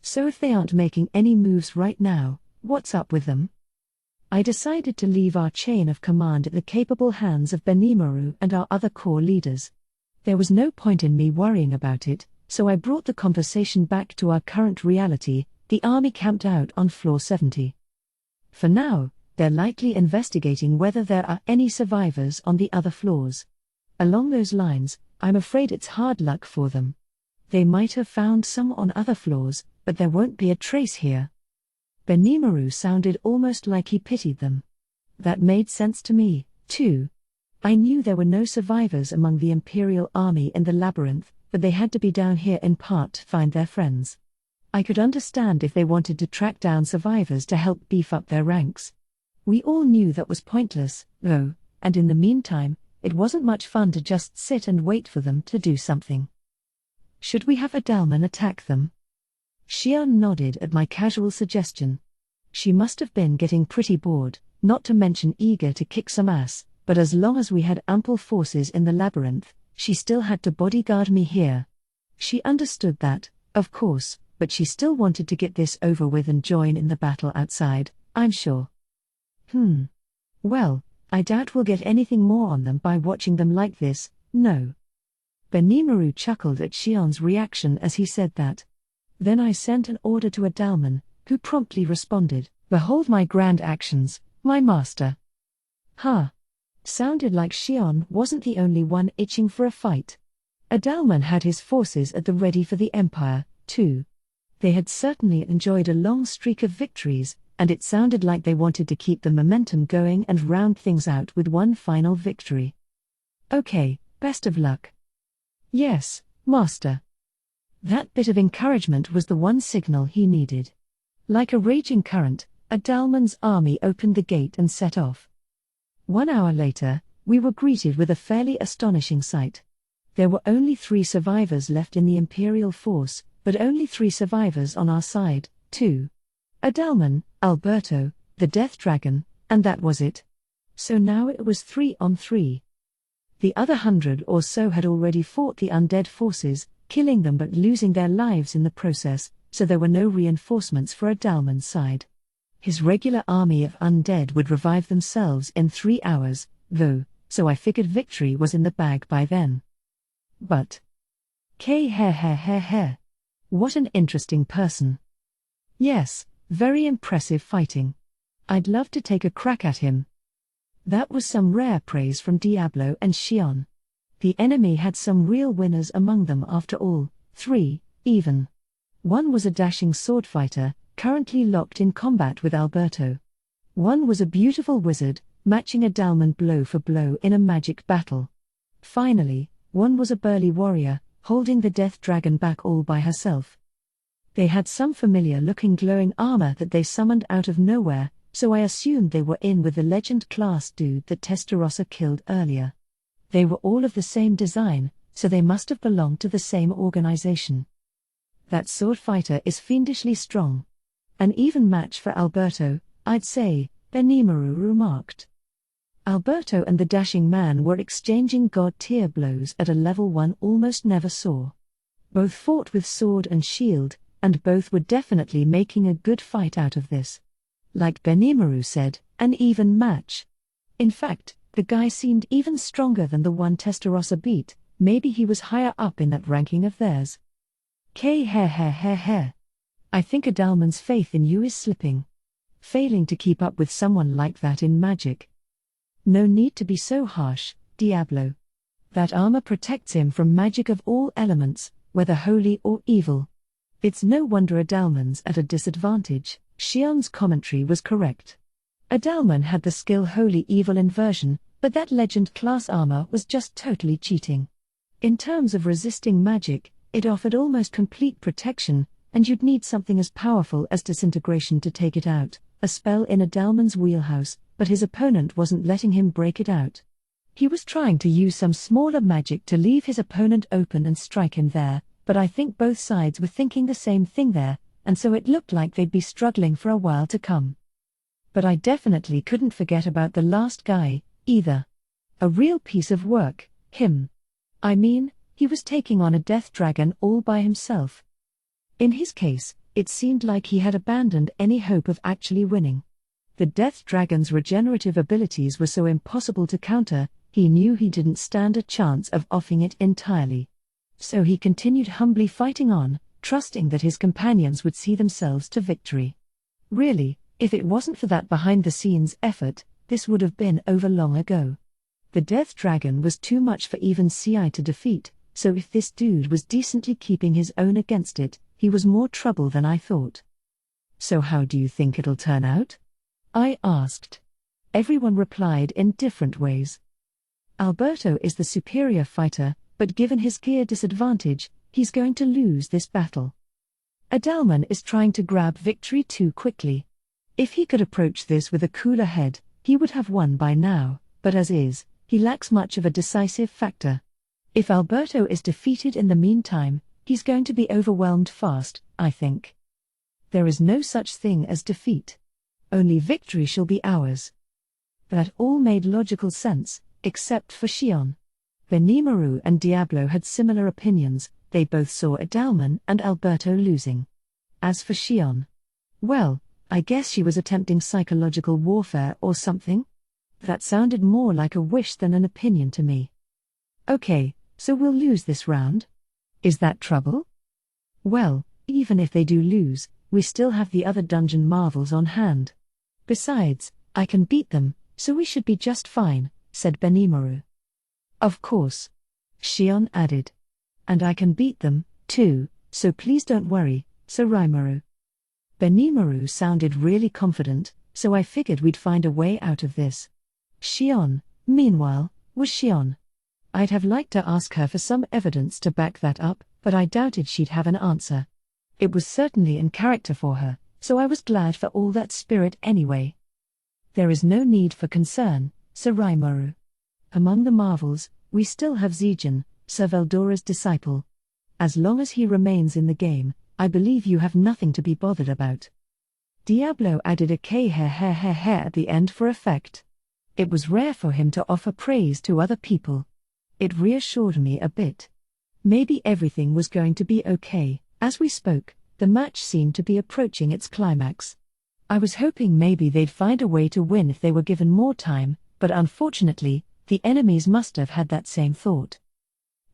So if they aren't making any moves right now, what's up with them? I decided to leave our chain of command at the capable hands of Benimaru and our other core leaders. There was no point in me worrying about it, so I brought the conversation back to our current reality, the army camped out on floor 70. For now, they're likely investigating whether there are any survivors on the other floors. Along those lines, I'm afraid it's hard luck for them. They might have found some on other floors, but there won't be a trace here. Benimaru sounded almost like he pitied them. That made sense to me, too. I knew there were no survivors among the Imperial army in the labyrinth, but they had to be down here in part to find their friends. I could understand if they wanted to track down survivors to help beef up their ranks. We all knew that was pointless, though, and in the meantime, it wasn't much fun to just sit and wait for them to do something. Should we have Adalman attack them? Xian nodded at my casual suggestion. She must have been getting pretty bored, not to mention eager to kick some ass, but as long as we had ample forces in the labyrinth, she still had to bodyguard me here. She understood that, of course, but she still wanted to get this over with and join in the battle outside, I'm sure. Well, I doubt we'll get anything more on them by watching them like this, no. Benimaru chuckled at Xian's reaction as he said that. Then I sent an order to Adalman, who promptly responded, "Behold my grand actions, my master." Sounded like Xian wasn't the only one itching for a fight. Adalman had his forces at the ready for the Empire, too. They had certainly enjoyed a long streak of victories, and it sounded like they wanted to keep the momentum going and round things out with one final victory. Okay, best of luck. Yes, master. That bit of encouragement was the one signal he needed. Like a raging current, Adalman's army opened the gate and set off. 1 hour later, we were greeted with a fairly astonishing sight. There were only 3 survivors left in the Imperial force, but only 3 survivors on our side, too. Adalman, Alberto, the Death Dragon, and that was it. So now it was 3 on 3. The other 100 or so had already fought the undead forces, killing them but losing their lives in the process, so there were no reinforcements for Adalman's side. His regular army of undead would revive themselves in 3 hours, though, so I figured victory was in the bag by then. But what an interesting person. Yes, very impressive fighting. I'd love to take a crack at him. That was some rare praise from Diablo and Xion. The enemy had some real winners among them after all, 3, even. One was a dashing sword fighter, currently locked in combat with Alberto. One was a beautiful wizard, matching Adalman blow for blow in a magic battle. Finally, one was a burly warrior, holding the Death Dragon back all by herself. They had some familiar-looking glowing armor that they summoned out of nowhere, so I assumed they were in with the legend-class dude that Testarossa killed earlier. They were all of the same design, so they must have belonged to the same organization. That sword fighter is fiendishly strong. An even match for Alberto, I'd say, Benimaru remarked. Alberto and the dashing man were exchanging god-tier blows at a level one almost never saw. Both fought with sword and shield, and both were definitely making a good fight out of this. Like Benimaru said, an even match. In fact, the guy seemed even stronger than the one Testarossa beat. Maybe he was higher up in that ranking of theirs. I think Adalman's faith in you is slipping. Failing to keep up with someone like that in magic. No need to be so harsh, Diablo. That armor protects him from magic of all elements, whether holy or evil. It's no wonder Adalman's at a disadvantage. Xion's commentary was correct. Adalman had the skill Holy Evil Inversion, but that legend-class armor was just totally cheating. In terms of resisting magic, it offered almost complete protection, and you'd need something as powerful as Disintegration to take it out, a spell in Adalman's wheelhouse, but his opponent wasn't letting him break it out. He was trying to use some smaller magic to leave his opponent open and strike him there, but I think both sides were thinking the same thing there, and so it looked like they'd be struggling for a while to come. But I definitely couldn't forget about the last guy, either. A real piece of work, him. I mean, he was taking on a Death Dragon all by himself. In his case, it seemed like he had abandoned any hope of actually winning. The Death Dragon's regenerative abilities were so impossible to counter, he knew he didn't stand a chance of offing it entirely. So he continued humbly fighting on, trusting that his companions would see themselves to victory. Really, if it wasn't for that behind-the-scenes effort, this would have been over long ago. The Death Dragon was too much for even CI to defeat, so if this dude was decently keeping his own against it, he was more trouble than I thought. So how do you think it'll turn out? I asked. Everyone replied in different ways. Alberto is the superior fighter, but given his gear disadvantage, he's going to lose this battle. Adalman is trying to grab victory too quickly. If he could approach this with a cooler head, he would have won by now, but as is, he lacks much of a decisive factor. If Alberto is defeated in the meantime, he's going to be overwhelmed fast, I think. There is no such thing as defeat. Only victory shall be ours. That all made logical sense, except for Xion. Benimaru and Diablo had similar opinions, they both saw Adalman and Alberto losing. As for Xion, well, I guess she was attempting psychological warfare or something? That sounded more like a wish than an opinion to me. Okay, so we'll lose this round? Is that trouble? Well, even if they do lose, we still have the other dungeon marvels on hand. Besides, I can beat them, so we should be just fine, said Benimaru. Of course. Xion added. And I can beat them, too, so please don't worry, Sir Raimaru. Benimaru sounded really confident, so I figured we'd find a way out of this. Xion, meanwhile, was Xion. I'd have liked to ask her for some evidence to back that up, but I doubted she'd have an answer. It was certainly in character for her, so I was glad for all that spirit anyway. There is no need for concern, Sir Rimuru. Among the marvels, we still have Zijin, Sir Veldora's disciple. As long as he remains in the game, I believe you have nothing to be bothered about. Diablo added a K hair at the end for effect. It was rare for him to offer praise to other people. It reassured me a bit. Maybe everything was going to be okay. As we spoke, the match seemed to be approaching its climax. I was hoping maybe they'd find a way to win if they were given more time, but unfortunately, the enemies must have had that same thought.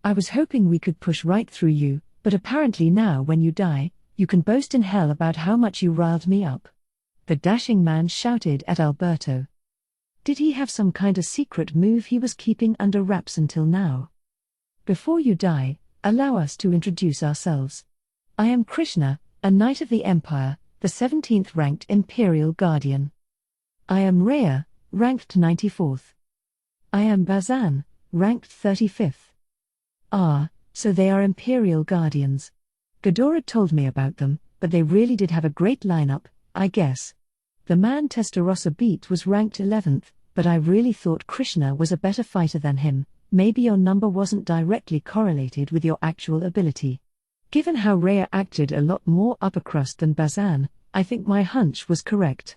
I was hoping we could push right through you, but apparently now when you die, you can boast in hell about how much you riled me up. The dashing man shouted at Alberto. Did he have some kind of secret move he was keeping under wraps until now? Before you die, allow us to introduce ourselves. I am Krishna, a Knight of the Empire, the 17th ranked Imperial Guardian. I am Rhea, ranked 94th. I am Bazan, ranked 35th. Ah, so they are Imperial Guardians. Ghidorah told me about them, but they really did have a great lineup, I guess. The man Testarossa beat was ranked 11th, but I really thought Krishna was a better fighter than him. Maybe your number wasn't directly correlated with your actual ability. Given how Rhea acted a lot more upper crust than Bazan, I think my hunch was correct.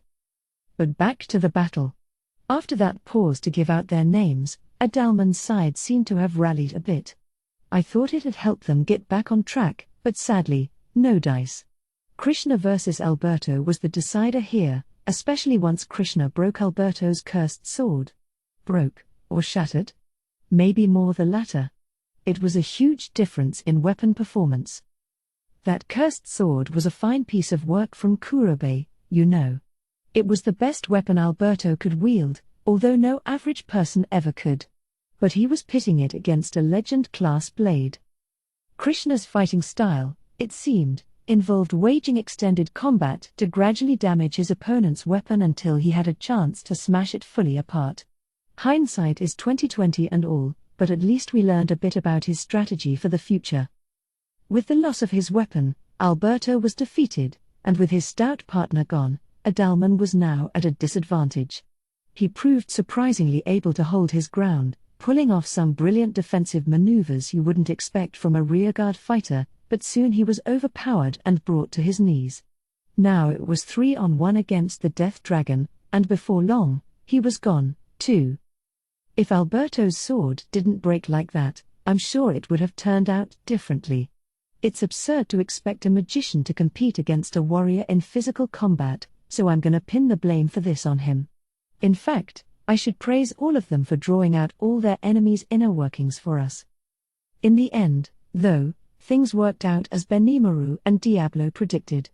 But back to the battle. After that pause to give out their names, Adalman's side seemed to have rallied a bit. I thought it had helped them get back on track, but sadly, no dice. Krishna versus Alberto was the decider here, especially once Krishna broke Alberto's cursed sword. Broke, or shattered? Maybe more the latter. It was a huge difference in weapon performance. That cursed sword was a fine piece of work from Kurobe, you know. It was the best weapon Alberto could wield, although no average person ever could. But he was pitting it against a legend-class blade. Krishna's fighting style, it seemed, involved waging extended combat to gradually damage his opponent's weapon until he had a chance to smash it fully apart. Hindsight is 20/20 and all, but at least we learned a bit about his strategy for the future. With the loss of his weapon, Alberto was defeated, and with his stout partner gone, Adalman was now at a disadvantage. He proved surprisingly able to hold his ground, pulling off some brilliant defensive maneuvers you wouldn't expect from a rearguard fighter, but soon he was overpowered and brought to his knees. Now it was 3-on-1 against the Death Dragon, and before long, he was gone, too. If Alberto's sword didn't break like that, I'm sure it would have turned out differently. It's absurd to expect a magician to compete against a warrior in physical combat, so I'm gonna pin the blame for this on him. In fact, I should praise all of them for drawing out all their enemies' inner workings for us. In the end, though, things worked out as Benimaru and Diablo predicted.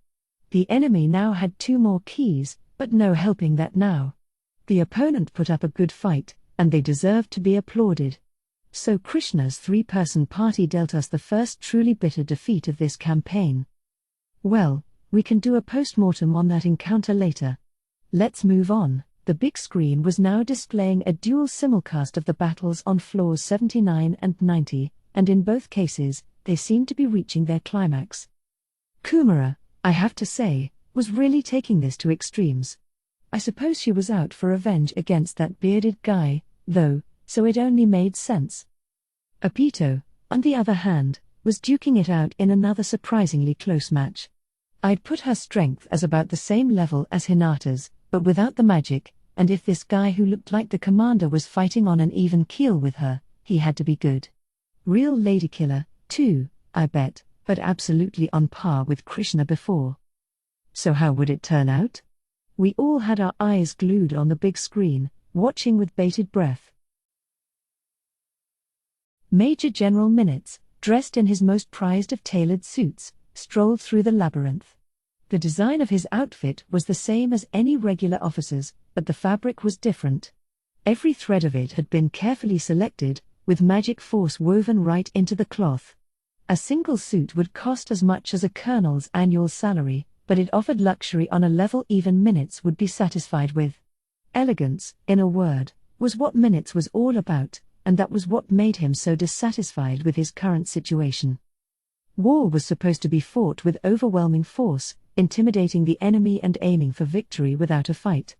The enemy now had 2 more keys, but no helping that now. The opponent put up a good fight, and they deserved to be applauded. So Krishna's 3-person party dealt us the first truly bitter defeat of this campaign. Well, we can do a post-mortem on that encounter later. Let's move on. The big screen was now displaying a dual simulcast of the battles on floors 79 and 90, and in both cases, they seemed to be reaching their climax. Kumara, I have to say, was really taking this to extremes. I suppose she was out for revenge against that bearded guy, though, so it only made sense. Apito, on the other hand, was duking it out in another surprisingly close match. I'd put her strength as about the same level as Hinata's, but without the magic, and if this guy who looked like the commander was fighting on an even keel with her, he had to be good. Real ladykiller, too, I bet, but absolutely on par with Krishna before. So how would it turn out? We all had our eyes glued on the big screen, watching with bated breath. Major General Minutes, dressed in his most prized of tailored suits, strolled through the labyrinth. The design of his outfit was the same as any regular officer's, but the fabric was different. Every thread of it had been carefully selected, with magic force woven right into the cloth. A single suit would cost as much as a colonel's annual salary, but it offered luxury on a level even Minutes would be satisfied with. Elegance, in a word, was what Minutes was all about, and that was what made him so dissatisfied with his current situation. War was supposed to be fought with overwhelming force, intimidating the enemy and aiming for victory without a fight.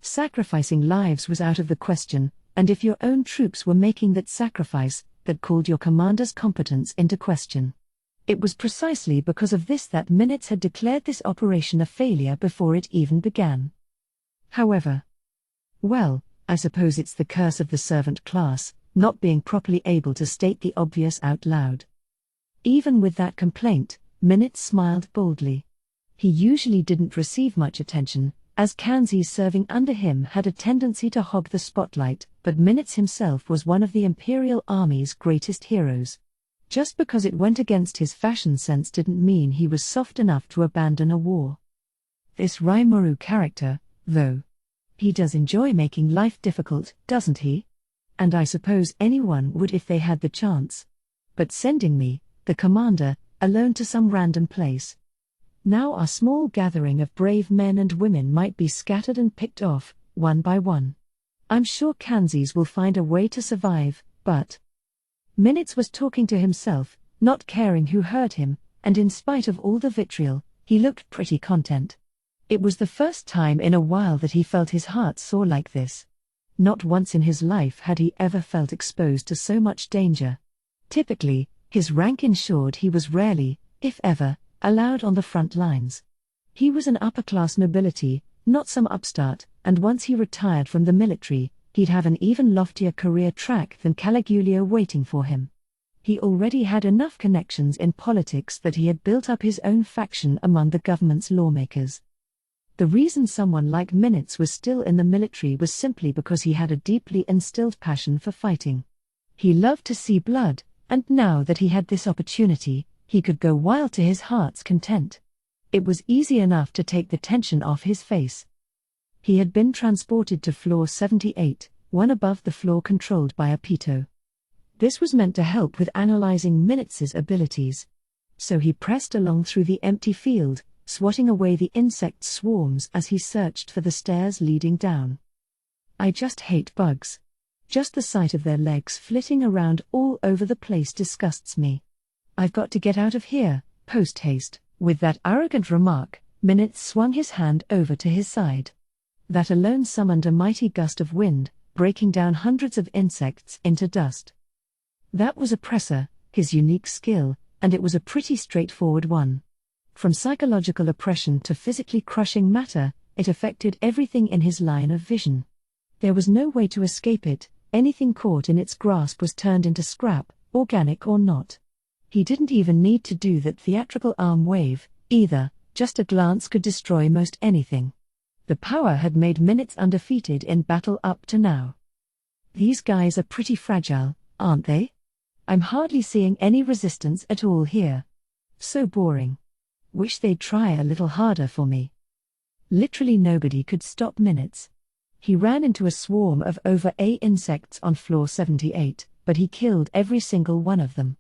Sacrificing lives was out of the question, and if your own troops were making that sacrifice, that called your commander's competence into question. It was precisely because of this that Minutes had declared this operation a failure before it even began. However, well, I suppose it's the curse of the servant class, not being properly able to state the obvious out loud. Even with that complaint, Minutes smiled boldly. He usually didn't receive much attention, as Kanzis serving under him had a tendency to hog the spotlight, but Minutes himself was one of the Imperial Army's greatest heroes. Just because it went against his fashion sense didn't mean he was soft enough to abandon a war. This Rimuru character, though. He does enjoy making life difficult, doesn't he? And I suppose anyone would if they had the chance. But sending me, the commander, alone to some random place. Now our small gathering of brave men and women might be scattered and picked off, one by one. I'm sure Kanzis will find a way to survive, but... Minutes was talking to himself, not caring who heard him, and in spite of all the vitriol, he looked pretty content. It was the first time in a while that he felt his heart soar like this. Not once in his life had he ever felt exposed to so much danger. Typically, his rank ensured he was rarely, if ever, allowed on the front lines. He was an upper-class nobility, not some upstart, and once he retired from the military, he'd have an even loftier career track than Caligula waiting for him. He already had enough connections in politics that he had built up his own faction among the government's lawmakers. The reason someone like Minutes was still in the military was simply because he had a deeply instilled passion for fighting. He loved to see blood, and now that he had this opportunity, he could go wild to his heart's content. It was easy enough to take the tension off his face. He had been transported to floor 78, one above the floor controlled by a Pito. This was meant to help with analyzing Minutes' abilities. So he pressed along through the empty field, swatting away the insect swarms as he searched for the stairs leading down. I just hate bugs. Just the sight of their legs flitting around all over the place disgusts me. I've got to get out of here, post-haste. With that arrogant remark, Minutes swung his hand over to his side. That alone summoned a mighty gust of wind, breaking down hundreds of insects into dust. That was Oppressor, his unique skill, and it was a pretty straightforward one. From psychological oppression to physically crushing matter, it affected everything in his line of vision. There was no way to escape it, anything caught in its grasp was turned into scrap, organic or not. He didn't even need to do that theatrical arm wave, either, just a glance could destroy most anything. The power had made Minutes undefeated in battle up to now. These guys are pretty fragile, aren't they? I'm hardly seeing any resistance at all here. So boring. Wish they'd try a little harder for me. Literally nobody could stop Minutes. He ran into a swarm of over A insects on floor 78, but he killed every single one of them.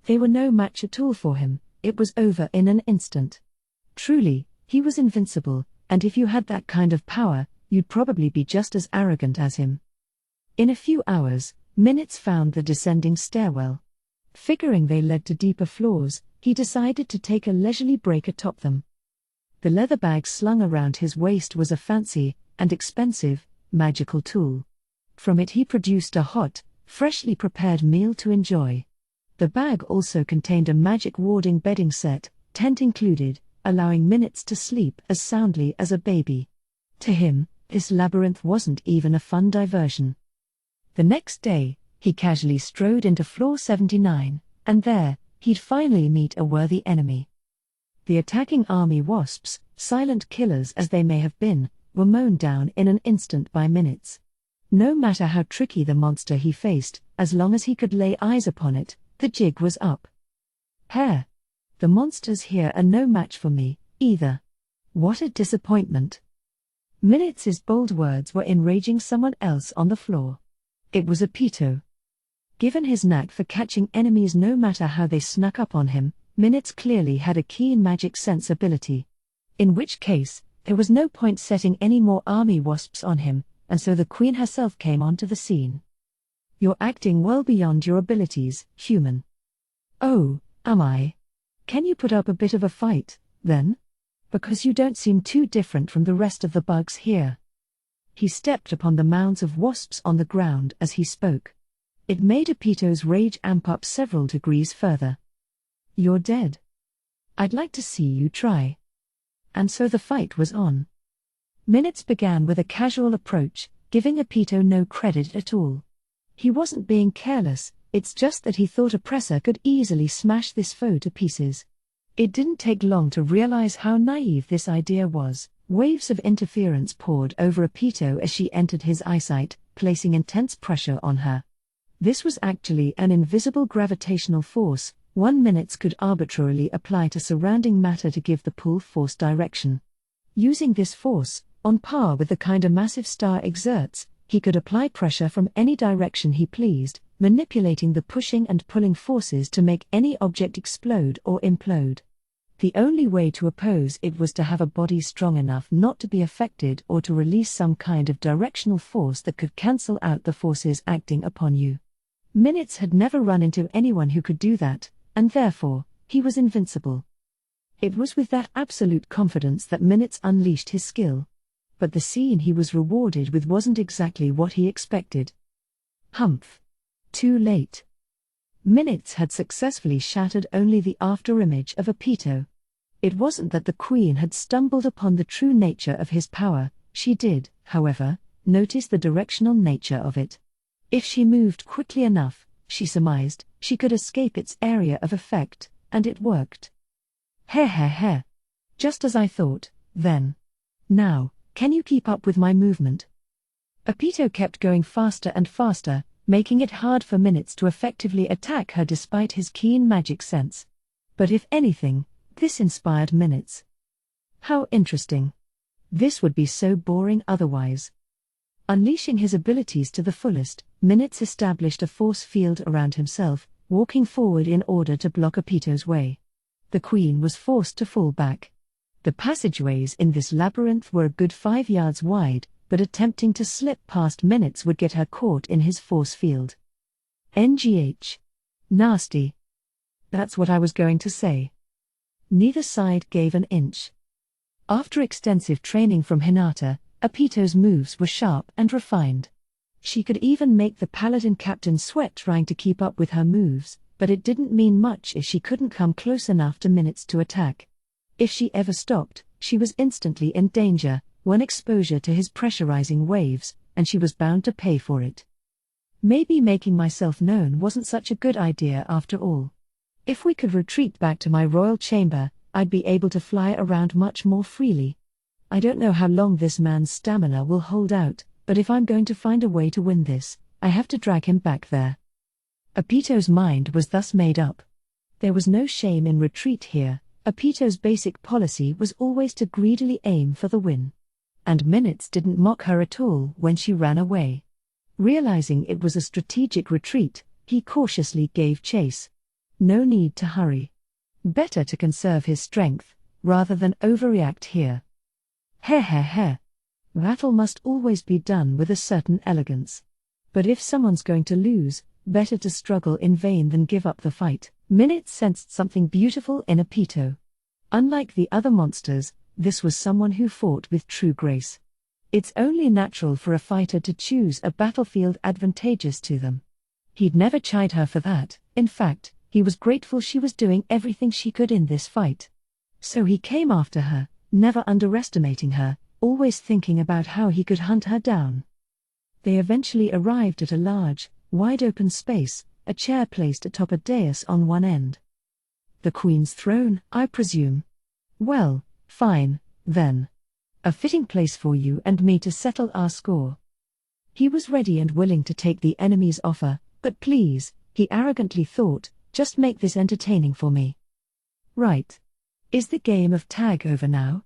They were no match at all for him, it was over in an instant. Truly, he was invincible, and if you had that kind of power, you'd probably be just as arrogant as him. In a few hours, Minutes found the descending stairwell. Figuring they led to deeper floors, he decided to take a leisurely break atop them. The leather bag slung around his waist was a fancy, and expensive, magical tool. From it he produced a hot, freshly prepared meal to enjoy. The bag also contained a magic warding bedding set, tent included, allowing Minutes to sleep as soundly as a baby. To him, this labyrinth wasn't even a fun diversion. The next day, he casually strode into floor 79, and there, he'd finally meet a worthy enemy. The attacking army wasps, silent killers as they may have been, were mown down in an instant by Minutes. No matter how tricky the monster he faced, as long as he could lay eyes upon it, the jig was up. Hare. The monsters here are no match for me, either. What a disappointment. Minutes' bold words were enraging someone else on the floor. It was a Pito. Given his knack for catching enemies no matter how they snuck up on him, Minutes clearly had a keen magic sense ability. In which case, there was no point setting any more army wasps on him, and so the queen herself came onto the scene. You're acting well beyond your abilities, human. Oh, am I? Can you put up a bit of a fight, then? Because you don't seem too different from the rest of the bugs here. He stepped upon the mounds of wasps on the ground as he spoke. It made Epito's rage amp up several degrees further. You're dead. I'd like to see you try. And so the fight was on. Minutes began with a casual approach, giving Epito no credit at all. He wasn't being careless, it's just that he thought Oppressor could easily smash this foe to pieces. It didn't take long to realize how naive this idea was. Waves of interference poured over Epito as she entered his eyesight, placing intense pressure on her. This was actually an invisible gravitational force, Minutes could arbitrarily apply to surrounding matter to give the pull force direction. Using this force, on par with the kind a massive star exerts, he could apply pressure from any direction he pleased, manipulating the pushing and pulling forces to make any object explode or implode. The only way to oppose it was to have a body strong enough not to be affected or to release some kind of directional force that could cancel out the forces acting upon you. Minutes had never run into anyone who could do that, and therefore, he was invincible. It was with that absolute confidence that Minutes unleashed his skill. But the scene he was rewarded with wasn't exactly what he expected. Humph. Too late. Minutes had successfully shattered only the afterimage of Epito. It wasn't that the Queen had stumbled upon the true nature of his power, she did, however, notice the directional nature of it. If she moved quickly enough, she surmised, she could escape its area of effect, and it worked. Heh. Just as I thought, then. Now, can you keep up with my movement? Epito kept going faster and faster, making it hard for Minutes to effectively attack her despite his keen magic sense. But if anything, this inspired Minutes. How interesting. This would be so boring otherwise. Unleashing his abilities to the fullest, Minutes established a force field around himself, walking forward in order to block Epito's way. The Queen was forced to fall back. The passageways in this labyrinth were a good 5 yards wide, but attempting to slip past Minutes would get her caught in his force field. NGH. Nasty. That's what I was going to say. Neither side gave an inch. After extensive training from Hinata, Epito's moves were sharp and refined. She could even make the paladin captain sweat trying to keep up with her moves, but it didn't mean much if she couldn't come close enough to Minutes to attack. If she ever stopped, she was instantly in danger, one exposure to his pressurizing waves, and she was bound to pay for it. Maybe making myself known wasn't such a good idea after all. If we could retreat back to my royal chamber, I'd be able to fly around much more freely. I don't know how long this man's stamina will hold out, but if I'm going to find a way to win this, I have to drag him back there. Epito's mind was thus made up. There was no shame in retreat here. Epito's basic policy was always to greedily aim for the win. And Minutes didn't mock her at all when she ran away. Realizing it was a strategic retreat, he cautiously gave chase. No need to hurry. Better to conserve his strength, rather than overreact here. Heh. Battle must always be done with a certain elegance. But if someone's going to lose, better to struggle in vain than give up the fight. Minutes sensed something beautiful in Epito. Unlike the other monsters, this was someone who fought with true grace. It's only natural for a fighter to choose a battlefield advantageous to them. He'd never chide her for that. In fact, he was grateful she was doing everything she could in this fight. So he came after her, never underestimating her, always thinking about how he could hunt her down. They eventually arrived at a large, wide-open space, a chair placed atop a dais on one end. The Queen's throne, I presume. Well, fine, then. A fitting place for you and me to settle our score. He was ready and willing to take the enemy's offer, but please, he arrogantly thought, just make this entertaining for me. Right. Is the game of tag over now?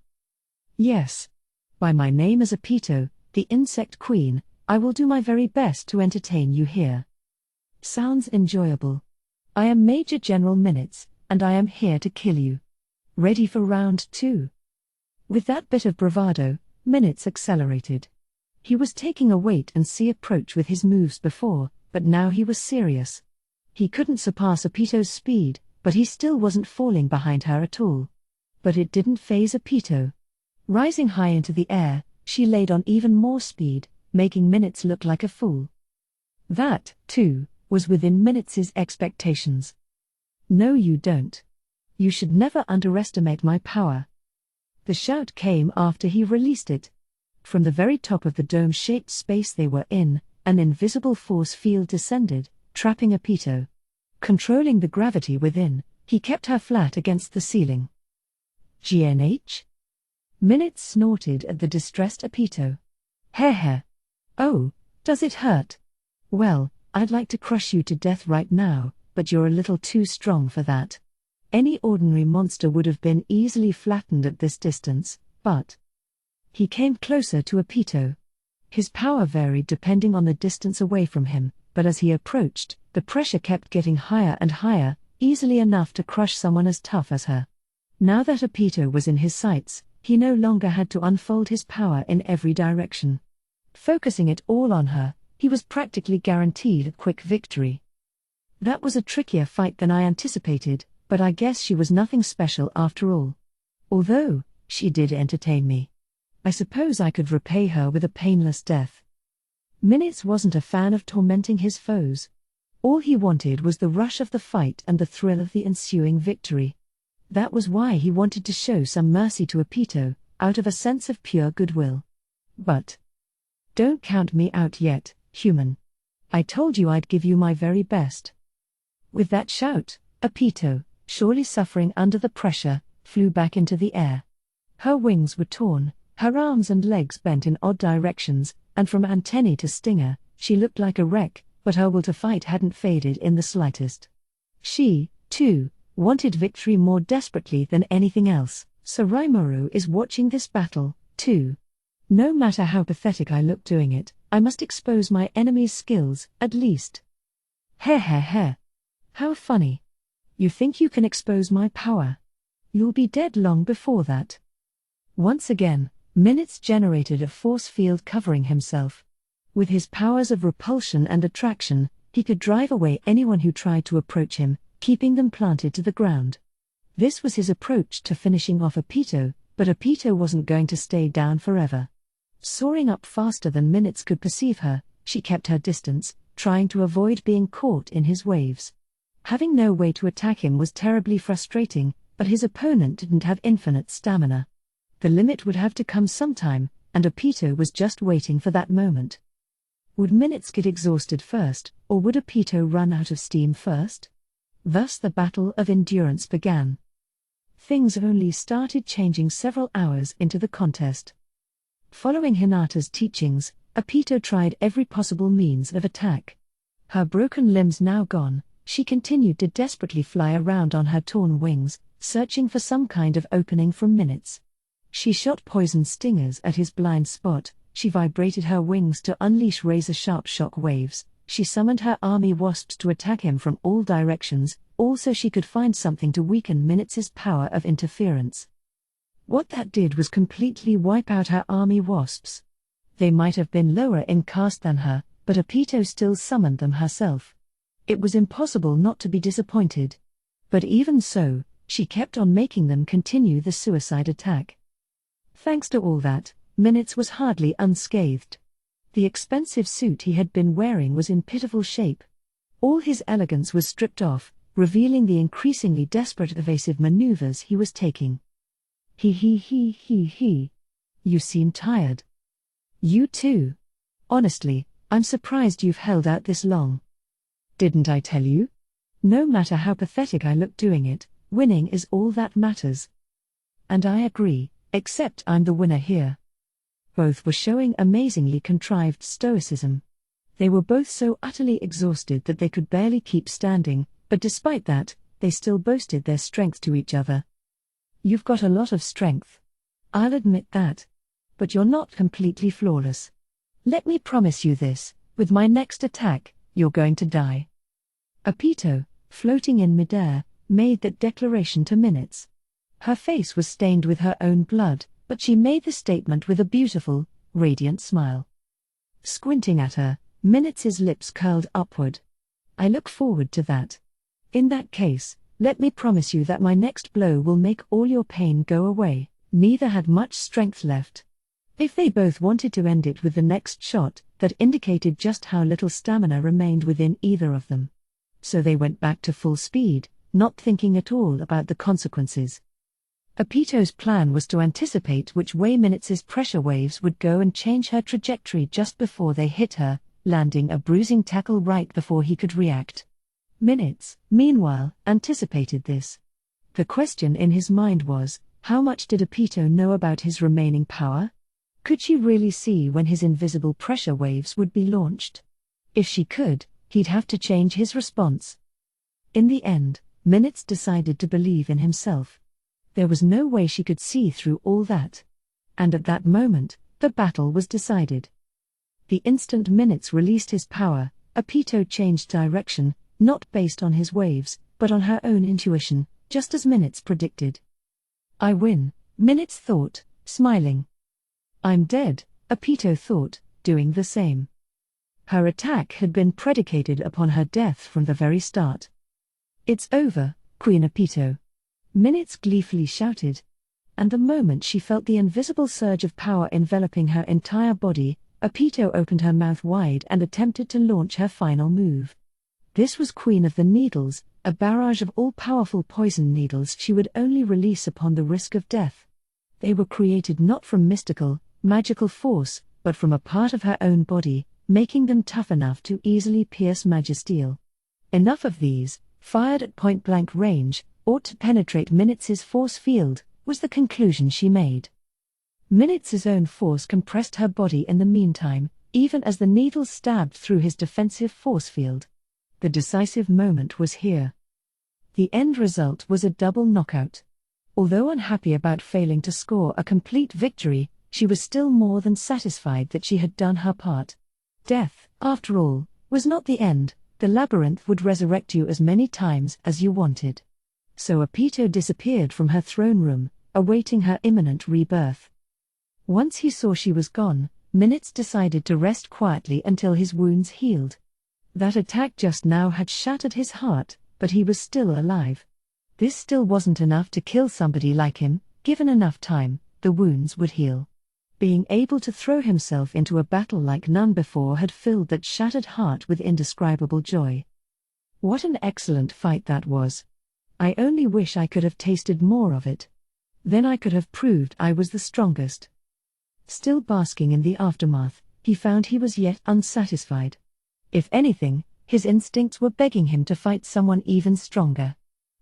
Yes. By my name as Epito, the Insect Queen, I will do my very best to entertain you here. Sounds enjoyable. I am Major General Minutes, and I am here to kill you. Ready for round 2? With that bit of bravado, Minutes accelerated. He was taking a wait-and-see approach with his moves before, but now he was serious. He couldn't surpass Epito's speed, but he still wasn't falling behind her at all. But it didn't faze Epito. Rising high into the air, she laid on even more speed, making Minutes look like a fool. That, too, was within Minutes' expectations. "No, you don't. You should never underestimate my power." The shout came after he released it. From the very top of the dome-shaped space they were in, an invisible force field descended, trapping Epito. Controlling the gravity within, he kept her flat against the ceiling. "GNH?" Minutes snorted at the distressed Epito. "Heh. Oh, does it hurt? Well, I'd like to crush you to death right now, but you're a little too strong for that. Any ordinary monster would have been easily flattened at this distance, but..." He came closer to Epito. His power varied depending on the distance away from him, but as he approached, the pressure kept getting higher and higher, easily enough to crush someone as tough as her. Now that Epito was in his sights, he no longer had to unfold his power in every direction. Focusing it all on her, he was practically guaranteed a quick victory. That was a trickier fight than I anticipated, but I guess she was nothing special after all. Although, she did entertain me. I suppose I could repay her with a painless death. Minutes wasn't a fan of tormenting his foes. All he wanted was the rush of the fight and the thrill of the ensuing victory. That was why he wanted to show some mercy to Epito, out of a sense of pure goodwill. But don't count me out yet, human. I told you I'd give you my very best. With that shout, Epito, surely suffering under the pressure, flew back into the air. Her wings were torn, her arms and legs bent in odd directions, and from antennae to stinger, she looked like a wreck, but her will to fight hadn't faded in the slightest. She, too, wanted victory more desperately than anything else, so Rimuru is watching this battle, too. No matter how pathetic I look doing it, I must expose my enemy's skills, at least. Heh. How funny. You think you can expose my power? You'll be dead long before that. Once again, Minutes generated a force field covering himself. With his powers of repulsion and attraction, he could drive away anyone who tried to approach him, keeping them planted to the ground. This was his approach to finishing off Epito, but Epito wasn't going to stay down forever. Soaring up faster than Minutes could perceive her, she kept her distance, trying to avoid being caught in his waves. Having no way to attack him was terribly frustrating, but his opponent didn't have infinite stamina. The limit would have to come sometime, and Epito was just waiting for that moment. Would Minutes get exhausted first, or would Epito run out of steam first? Thus the battle of endurance began. Things only started changing several hours into the contest. Following Hinata's teachings, Epito tried every possible means of attack. Her broken limbs now gone, she continued to desperately fly around on her torn wings, searching for some kind of opening from Minutes. She shot poison stingers at his blind spot, she vibrated her wings to unleash razor-sharp shock waves, she summoned her army wasps to attack him from all directions, all so she could find something to weaken Minutes' power of interference. What that did was completely wipe out her army wasps. They might have been lower in caste than her, but Epito still summoned them herself. It was impossible not to be disappointed. But even so, she kept on making them continue the suicide attack. Thanks to all that, Minutes was hardly unscathed. The expensive suit he had been wearing was in pitiful shape. All his elegance was stripped off, revealing the increasingly desperate evasive maneuvers he was taking. He. You seem tired. You too. Honestly, I'm surprised you've held out this long. Didn't I tell you? No matter how pathetic I look doing it, winning is all that matters. And I agree, except I'm the winner here. Both were showing amazingly contrived stoicism. They were both so utterly exhausted that they could barely keep standing, but despite that, they still boasted their strength to each other. You've got a lot of strength. I'll admit that. But you're not completely flawless. Let me promise you this, with my next attack, you're going to die. Epito, floating in midair, made that declaration to Minutes. Her face was stained with her own blood, but she made the statement with a beautiful, radiant smile. Squinting at her, Minutes' lips curled upward. I look forward to that. In that case, Let me promise you that my next blow will make all your pain go away." Neither had much strength left. If they both wanted to end it with the next shot, that indicated just how little stamina remained within either of them. So they went back to full speed, not thinking at all about the consequences. Apito's plan was to anticipate which way Minutes' pressure waves would go and change her trajectory just before they hit her, landing a bruising tackle right before he could react. Minutes, meanwhile, anticipated this. The question in his mind was, how much did Apito know about his remaining power? Could she really see when his invisible pressure waves would be launched? If she could, he'd have to change his response. In the end, Minutes decided to believe in himself. There was no way she could see through all that. And at that moment, the battle was decided. The instant Minutes released his power, Apito changed direction, not based on his waves, but on her own intuition, just as Minutes predicted. "I win," Minutes thought, smiling. "I'm dead," Apito thought, doing the same. Her attack had been predicated upon her death from the very start. "It's over, Queen Apito," Minutes gleefully shouted. And the moment she felt the invisible surge of power enveloping her entire body, Apito opened her mouth wide and attempted to launch her final move. This was Queen of the Needles, a barrage of all-powerful poison needles she would only release upon the risk of death. They were created not from mystical, magical force, but from a part of her own body, making them tough enough to easily pierce magisteel. Enough of these, fired at point-blank range, ought to penetrate Minutes' force field, was the conclusion she made. Minutes' own force compressed her body in the meantime, even as the needles stabbed through his defensive force field. The decisive moment was here. The end result was a double knockout. Although unhappy about failing to score a complete victory, she was still more than satisfied that she had done her part. Death, after all, was not the end. The labyrinth would resurrect you as many times as you wanted. So Apito disappeared from her throne room, awaiting her imminent rebirth. Once he saw she was gone, Minutes decided to rest quietly until his wounds healed. That attack just now had shattered his heart, but he was still alive. This still wasn't enough to kill somebody like him. Given enough time, the wounds would heal. Being able to throw himself into a battle like none before had filled that shattered heart with indescribable joy. What an excellent fight that was. I only wish I could have tasted more of it. Then I could have proved I was the strongest. Still basking in the aftermath, he found he was yet unsatisfied. If anything, his instincts were begging him to fight someone even stronger.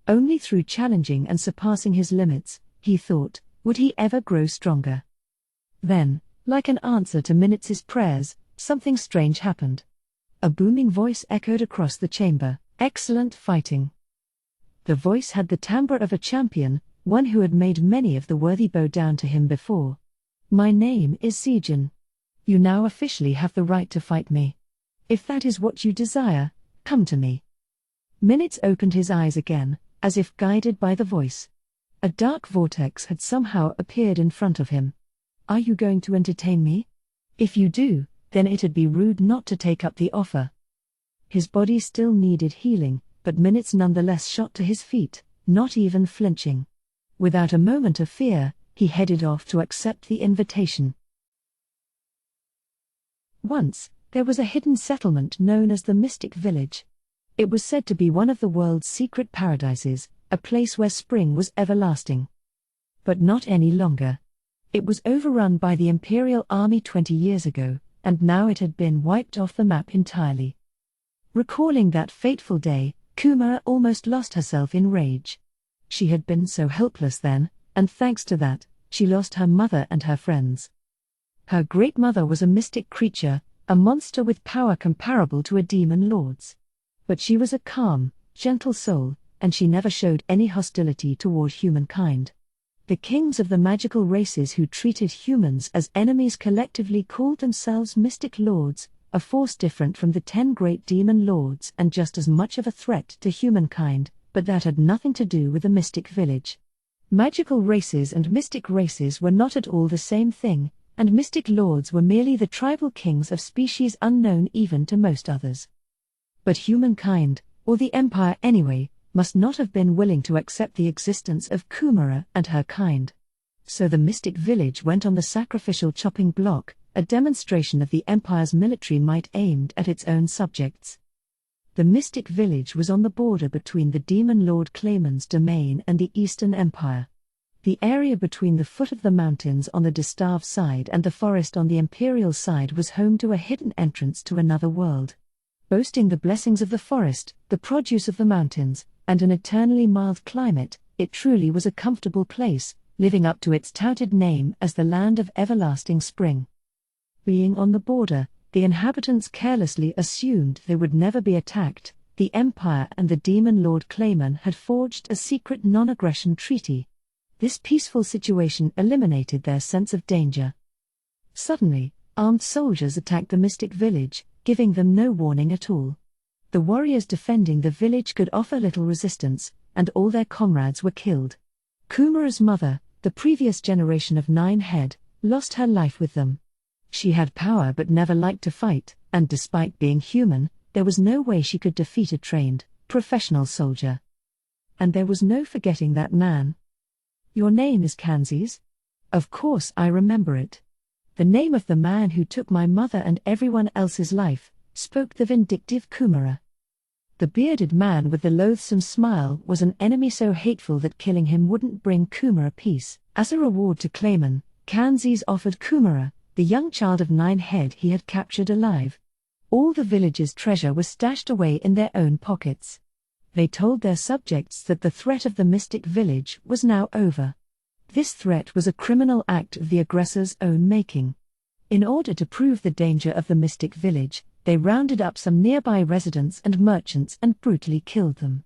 Only through challenging and surpassing his limits, he thought, would he ever grow stronger. Then, like an answer to Minutes' prayers, something strange happened. A booming voice echoed across the chamber, "Excellent fighting." The voice had the timbre of a champion, one who had made many of the worthy bow down to him before. "My name is Sejin. You now officially have the right to fight me. If that is what you desire, come to me." Minutes opened his eyes again, as if guided by the voice. A dark vortex had somehow appeared in front of him. "Are you going to entertain me? If you do, then it'd be rude not to take up the offer." His body still needed healing, but Minutes nonetheless shot to his feet, not even flinching. Without a moment of fear, he headed off to accept the invitation. Once, there was a hidden settlement known as the Mystic Village. It was said to be one of the world's secret paradises, a place where spring was everlasting. But not any longer. It was overrun by the Imperial Army 20 years ago, and now it had been wiped off the map entirely. Recalling that fateful day, Kumara almost lost herself in rage. She had been so helpless then, and thanks to that, she lost her mother and her friends. Her great mother was a mystic creature, a monster with power comparable to a demon lord's. But she was a calm, gentle soul, and she never showed any hostility toward humankind. The kings of the magical races who treated humans as enemies collectively called themselves mystic lords, a force different from the 10 great demon lords and just as much of a threat to humankind, but that had nothing to do with the mystic village. Magical races and mystic races were not at all the same thing, and mystic lords were merely the tribal kings of species unknown even to most others. But humankind, or the Empire anyway, must not have been willing to accept the existence of Kumara and her kind. So the mystic village went on the sacrificial chopping block, a demonstration of the Empire's military might aimed at its own subjects. The mystic village was on the border between the demon lord Clayman's domain and the Eastern Empire. The area between the foot of the mountains on the Distav side and the forest on the Imperial side was home to a hidden entrance to another world. Boasting the blessings of the forest, the produce of the mountains, and an eternally mild climate, it truly was a comfortable place, living up to its touted name as the land of everlasting spring. Being on the border, the inhabitants carelessly assumed they would never be attacked. The Empire and the demon lord Clayman had forged a secret non-aggression treaty. This peaceful situation eliminated their sense of danger. Suddenly, armed soldiers attacked the mystic village, giving them no warning at all. The warriors defending the village could offer little resistance, and all their comrades were killed. Kumara's mother, the previous generation of Nine-Head, lost her life with them. She had power but never liked to fight, and despite being human, there was no way she could defeat a trained, professional soldier. And there was no forgetting that man. "Your name is Kanzis?" "Of course I remember it. The name of the man who took my mother and everyone else's life," spoke the vindictive Kumara. The bearded man with the loathsome smile was an enemy so hateful that killing him wouldn't bring Kumara peace. As a reward to Clayman, Kanzis offered Kumara, the young child of Nine-Head he had captured alive. All the village's treasure was stashed away in their own pockets. They told their subjects that the threat of the mystic village was now over. This threat was a criminal act of the aggressor's own making. In order to prove the danger of the mystic village, they rounded up some nearby residents and merchants and brutally killed them.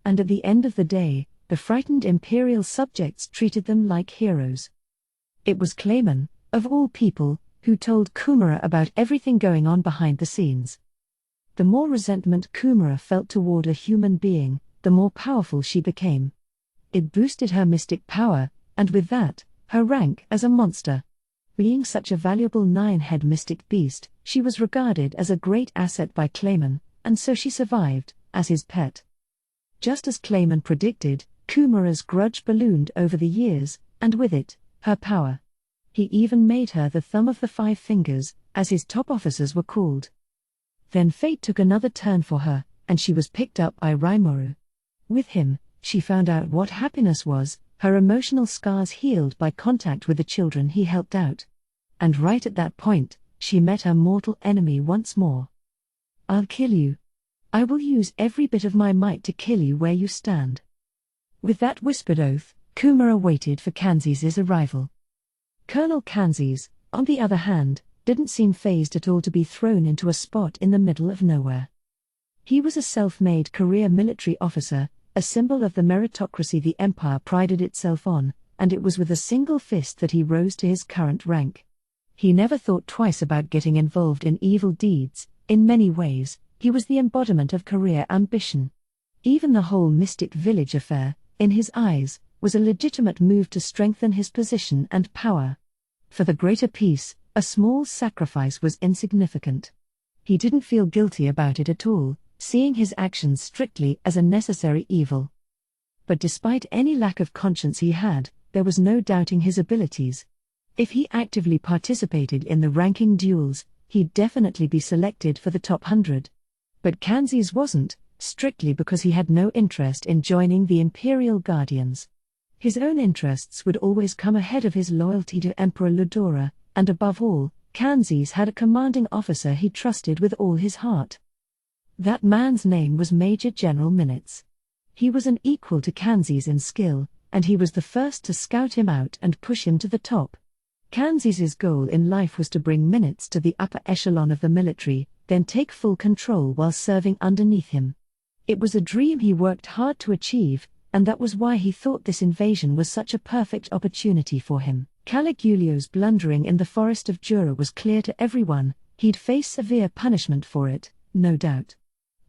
And at the end of the day, the frightened imperial subjects treated them like heroes. It was Clayman, of all people, who told Kumara about everything going on behind the scenes. The more resentment Kumara felt toward a human being, the more powerful she became. It boosted her mystic power, and with that, her rank as a monster. Being such a valuable Nine-Head mystic beast, she was regarded as a great asset by Clayman, and so she survived, as his pet. Just as Clayman predicted, Kumara's grudge ballooned over the years, and with it, her power. He even made her the Thumb of the Five Fingers, as his top officers were called. Then fate took another turn for her, and she was picked up by Rimuru. With him, she found out what happiness was, her emotional scars healed by contact with the children he helped out. And right at that point, she met her mortal enemy once more. "I'll kill you. I will use every bit of my might to kill you where you stand." With that whispered oath, Kumara waited for Kanzis' arrival. Colonel Kanzis, on the other hand, didn't seem fazed at all to be thrown into a spot in the middle of nowhere. He was a self-made career military officer, a symbol of the meritocracy the Empire prided itself on, and it was with a single fist that he rose to his current rank. He never thought twice about getting involved in evil deeds. In many ways, he was the embodiment of career ambition. Even the whole Mystic Village affair, in his eyes, was a legitimate move to strengthen his position and power. For the greater peace, a small sacrifice was insignificant. He didn't feel guilty about it at all, seeing his actions strictly as a necessary evil. But despite any lack of conscience he had, there was no doubting his abilities. If he actively participated in the ranking duels, he'd definitely be selected for the top 100. But Kanzis wasn't, strictly because he had no interest in joining the Imperial Guardians. His own interests would always come ahead of his loyalty to Emperor Ludora, and above all, Kanzis had a commanding officer he trusted with all his heart. That man's name was Major General Minutes. He was an equal to Kanzis in skill, and he was the first to scout him out and push him to the top. Kanzis' goal in life was to bring Minutes to the upper echelon of the military, then take full control while serving underneath him. It was a dream he worked hard to achieve, and that was why he thought this invasion was such a perfect opportunity for him. Caligulio's blundering in the forest of Jura was clear to everyone. He'd face severe punishment for it, no doubt.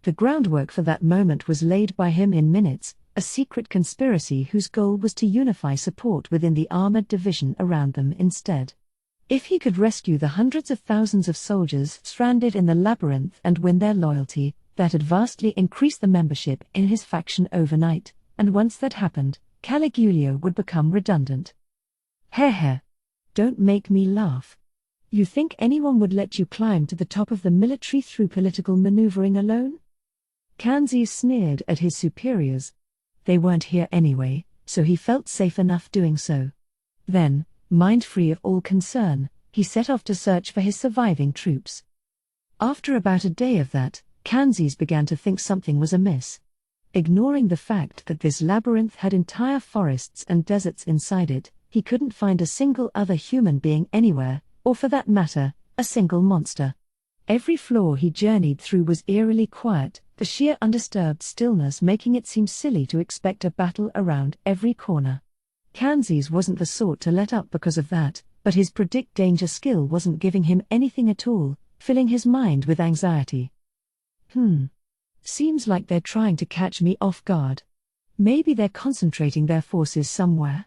The groundwork for that moment was laid by him in Minutes, a secret conspiracy whose goal was to unify support within the armored division around them instead. If he could rescue the hundreds of thousands of soldiers stranded in the labyrinth and win their loyalty, That had vastly increased the membership in his faction overnight, and once that happened, Caligula would become redundant. Heh. Don't make me laugh. You think anyone would let you climb to the top of the military through political maneuvering alone? Kanzi sneered at his superiors. They weren't here anyway, so he felt safe enough doing so. Then, mind-free of all concern, he set off to search for his surviving troops. After about a day of that, Kanzis began to think something was amiss. Ignoring the fact that this labyrinth had entire forests and deserts inside it, he couldn't find a single other human being anywhere, or for that matter, a single monster. Every floor he journeyed through was eerily quiet, the sheer undisturbed stillness making it seem silly to expect a battle around every corner. Kanzis wasn't the sort to let up because of that, but his predict danger skill wasn't giving him anything at all, filling his mind with anxiety. Seems like they're trying to catch me off guard. Maybe they're concentrating their forces somewhere.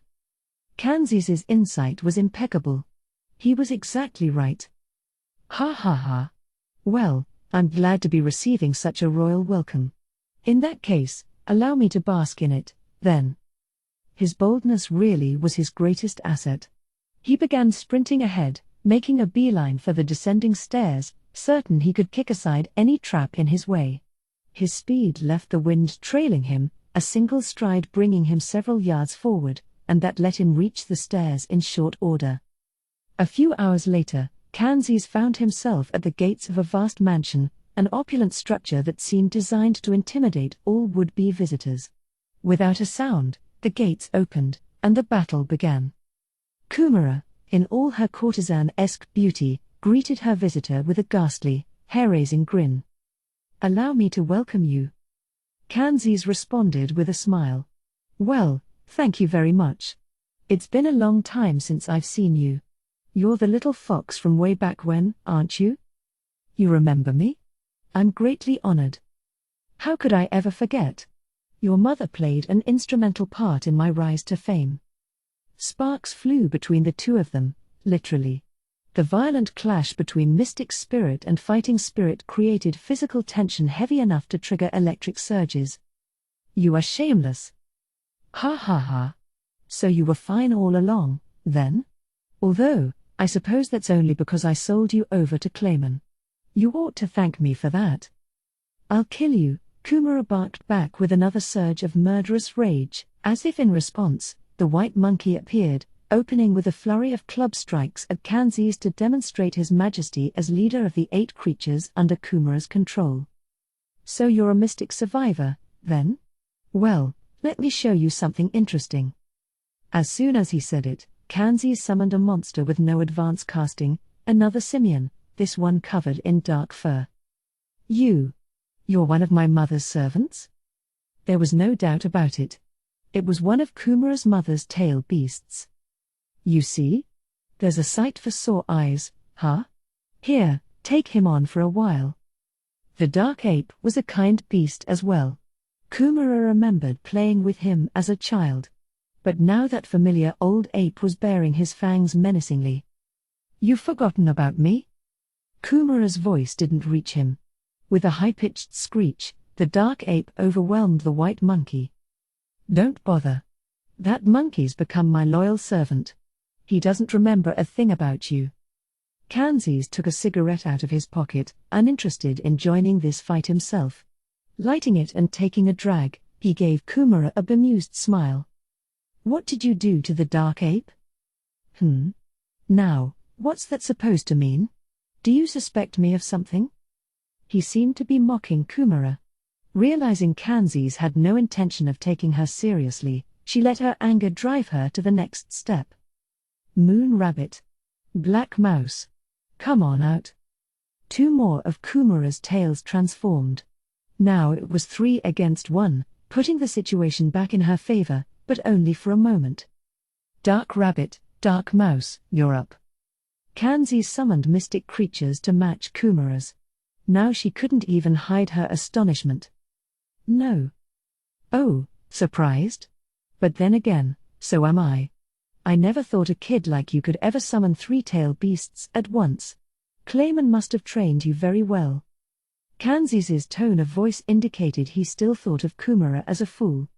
Kanzis' insight was impeccable. He was exactly right. Ha. Well, I'm glad to be receiving such a royal welcome. In that case, allow me to bask in it, then. His boldness really was his greatest asset. He began sprinting ahead, making a beeline for the descending stairs, certain he could kick aside any trap in his way. His speed left the wind trailing him, a single stride bringing him several yards forward, and that let him reach the stairs in short order. A few hours later, Kanzis found himself at the gates of a vast mansion, an opulent structure that seemed designed to intimidate all would-be visitors. Without a sound, the gates opened, and the battle began. Kumara, in all her courtesan-esque beauty, greeted her visitor with a ghastly, hair-raising grin. "Allow me to welcome you." Kanzis responded with a smile. "Well, thank you very much. It's been a long time since I've seen you. You're the little fox from way back when, aren't you? You remember me? I'm greatly honored. How could I ever forget? Your mother played an instrumental part in my rise to fame." Sparks flew between the two of them, literally. The violent clash between mystic spirit and fighting spirit created physical tension heavy enough to trigger electric surges. "You are shameless." Ha. So you were fine all along, then? Although, I suppose that's only because I sold you over to Clayman. You ought to thank me for that. "I'll kill you," Kumara barked back with another surge of murderous rage. As if in response, the white monkey appeared, opening with a flurry of club strikes at Kanzis to demonstrate his majesty as leader of the 8 creatures under Kumara's control. "So you're a mystic survivor, then? Well, let me show you something interesting." As soon as he said it, Kanzis summoned a monster with no advance casting, another simian, this one covered in dark fur. You're one of my mother's servants?" There was no doubt about it. It was one of Kumara's mother's tail beasts. "You see? There's a sight for sore eyes, huh? Here, take him on for a while." The dark ape was a kind beast as well. Kumara remembered playing with him as a child. But now that familiar old ape was baring his fangs menacingly. "You've forgotten about me?" Kumara's voice didn't reach him. With a high-pitched screech, the dark ape overwhelmed the white monkey. "Don't bother. That monkey's become my loyal servant. He doesn't remember a thing about you." Kanzis took a cigarette out of his pocket, uninterested in joining this fight himself. Lighting it and taking a drag, he gave Kumara a bemused smile. "What did you do to the dark ape?" Now, what's that supposed to mean? Do you suspect me of something?" He seemed to be mocking Kumara. Realizing Kanzis had no intention of taking her seriously, she let her anger drive her to the next step. "Moon rabbit. Black mouse. Come on out." 2 more of Kumara's tails transformed. Now it was 3 against 1, putting the situation back in her favor, but only for a moment. "Dark rabbit, dark mouse, you're up." Kanzis summoned mystic creatures to match Kumara's. Now she couldn't even hide her astonishment. "No." "Oh, surprised? But then again, so am I. I never thought a kid like you could ever summon 3 tail beasts at once. Clayman must have trained you very well." Kanzis's tone of voice indicated he still thought of Kumara as a fool.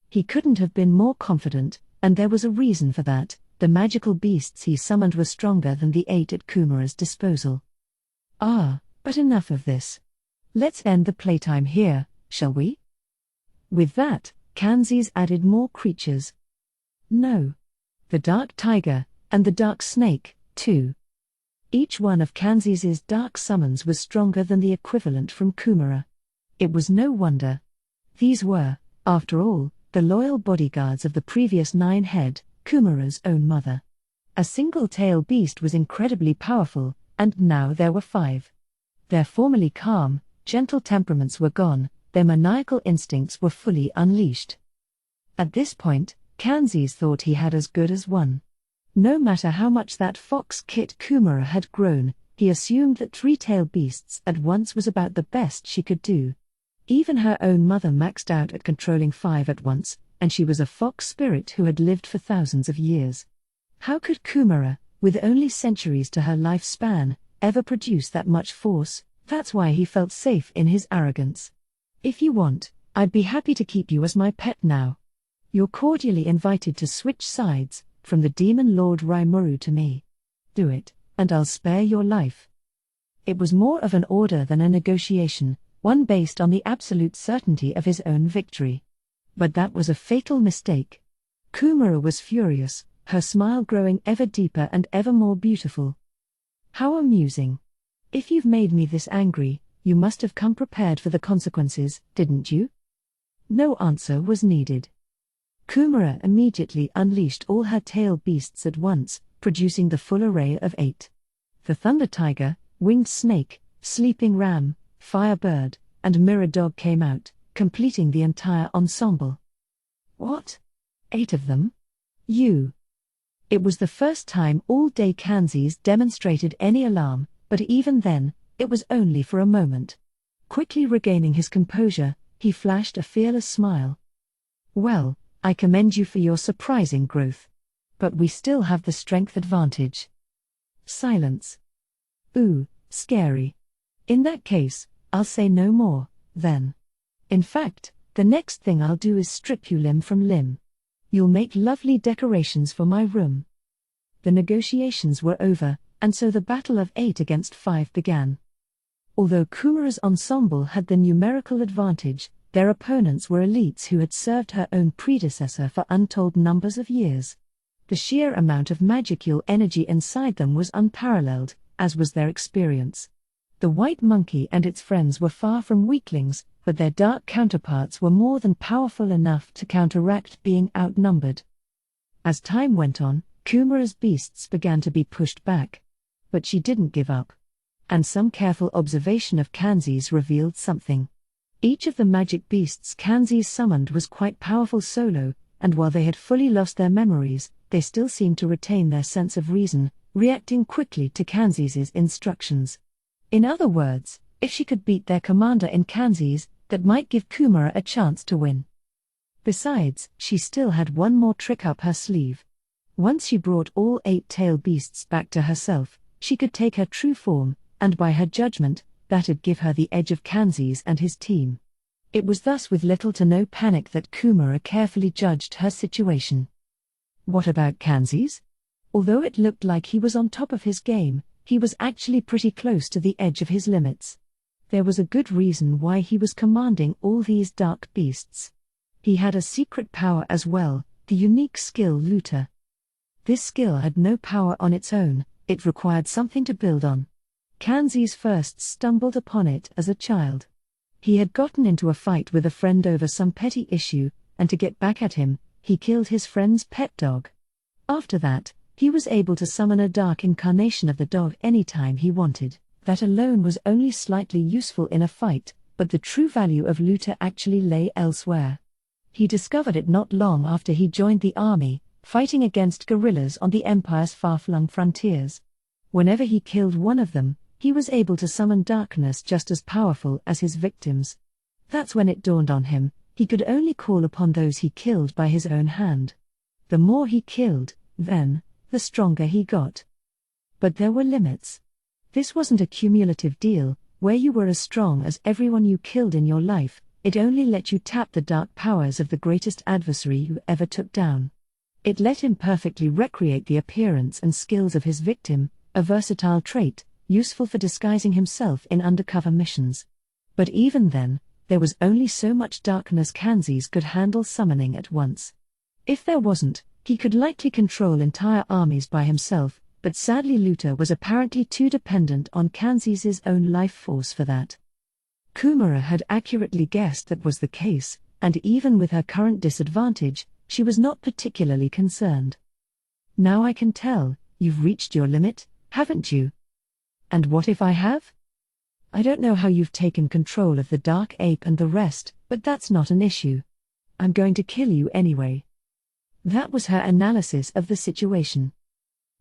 He couldn't have been more confident, and there was a reason for that. The magical beasts he summoned were stronger than the 8 at Kumara's disposal. But enough of this. Let's end the playtime here, shall we? With that, Kanzis added more creatures. No. The dark tiger, and the dark snake, too. Each one of Kanzis's dark summons was stronger than the equivalent from Kumara. It was no wonder. These were, after all, the loyal bodyguards of the previous 9-head, Kumara's own mother. A single-tail beast was incredibly powerful, and now there were 5. Their formerly calm, gentle temperaments were gone, their maniacal instincts were fully unleashed. At this point, Kanzis thought he had as good as won. No matter how much that fox kit Kumara had grown, he assumed that 3-tail beasts at once was about the best she could do. Even her own mother maxed out at controlling 5 at once, and she was a fox spirit who had lived for thousands of years. How could Kumara, with only centuries to her lifespan, ever produce that much force? That's why he felt safe in his arrogance. If you want, I'd be happy to keep you as my pet now. You're cordially invited to switch sides, from the demon lord Raimuru to me. Do it, and I'll spare your life. It was more of an order than a negotiation, one based on the absolute certainty of his own victory. But that was a fatal mistake. Kumara was furious, her smile growing ever deeper and ever more beautiful. How amusing. If you've made me this angry, you must have come prepared for the consequences, didn't you? No answer was needed. Kumara immediately unleashed all her tail beasts at once, producing the full array of 8. The thunder tiger, winged snake, sleeping ram, firebird, and mirror dog came out, completing the entire ensemble. What? 8 of them? It was the first time all day Kanzis demonstrated any alarm, but even then, it was only for a moment. Quickly regaining his composure, he flashed a fearless smile. Well, I commend you for your surprising growth. But we still have the strength advantage. Silence. Ooh, scary. In that case, I'll say no more, then. In fact, the next thing I'll do is strip you limb from limb. You'll make lovely decorations for my room. The negotiations were over, and so the battle of 8 against 5 began. Although Kumara's ensemble had the numerical advantage, their opponents were elites who had served her own predecessor for untold numbers of years. The sheer amount of magical energy inside them was unparalleled, as was their experience. The white monkey and its friends were far from weaklings, but their dark counterparts were more than powerful enough to counteract being outnumbered. As time went on, Kumara's beasts began to be pushed back. But she didn't give up. And some careful observation of Kanzis revealed something. Each of the magic beasts Kanzis summoned was quite powerful solo, and while they had fully lost their memories, they still seemed to retain their sense of reason, reacting quickly to Kanzis's instructions. In other words, if she could beat their commander in Kanzis, that might give Kumara a chance to win. Besides, she still had one more trick up her sleeve. Once she brought all 8 tail beasts back to herself, she could take her true form, and by her judgment, that'd give her the edge of Kanzis and his team. It was thus with little to no panic that Kumara carefully judged her situation. What about Kanzis? Although it looked like he was on top of his game, he was actually pretty close to the edge of his limits. There was a good reason why he was commanding all these dark beasts. He had a secret power as well, the unique skill Looter. This skill had no power on its own, it required something to build on. Kanzis first stumbled upon it as a child. He had gotten into a fight with a friend over some petty issue, and to get back at him, he killed his friend's pet dog. After that, he was able to summon a dark incarnation of the dog anytime he wanted. That alone was only slightly useful in a fight, but the true value of Looter actually lay elsewhere. He discovered it not long after he joined the army, fighting against guerrillas on the Empire's far-flung frontiers. Whenever he killed one of them, he was able to summon darkness just as powerful as his victims. That's when it dawned on him, he could only call upon those he killed by his own hand. The more he killed, then, the stronger he got. But there were limits. This wasn't a cumulative deal, where you were as strong as everyone you killed in your life, it only let you tap the dark powers of the greatest adversary you ever took down. It let him perfectly recreate the appearance and skills of his victim, a versatile trait, useful for disguising himself in undercover missions. But even then, there was only so much darkness Kanzis could handle summoning at once. If there wasn't, he could likely control entire armies by himself, but sadly Luther was apparently too dependent on Kanzis' own life force for that. Kumara had accurately guessed that was the case, and even with her current disadvantage, she was not particularly concerned. Now I can tell, you've reached your limit, haven't you? And what if I have? I don't know how you've taken control of the Dark Ape and the rest, but that's not an issue. I'm going to kill you anyway. That was her analysis of the situation.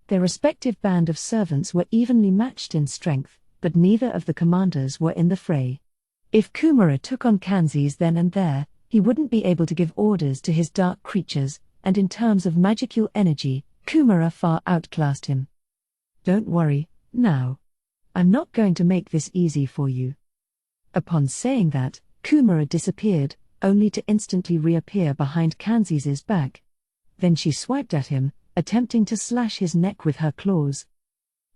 Their respective band of servants were evenly matched in strength, but neither of the commanders were in the fray. If Kumara took on Kanzis then and there, he wouldn't be able to give orders to his dark creatures, and in terms of magical energy, Kumara far outclassed him. Don't worry, now. I'm not going to make this easy for you. Upon saying that, Kumara disappeared, only to instantly reappear behind Kanzis' back. Then she swiped at him, attempting to slash his neck with her claws.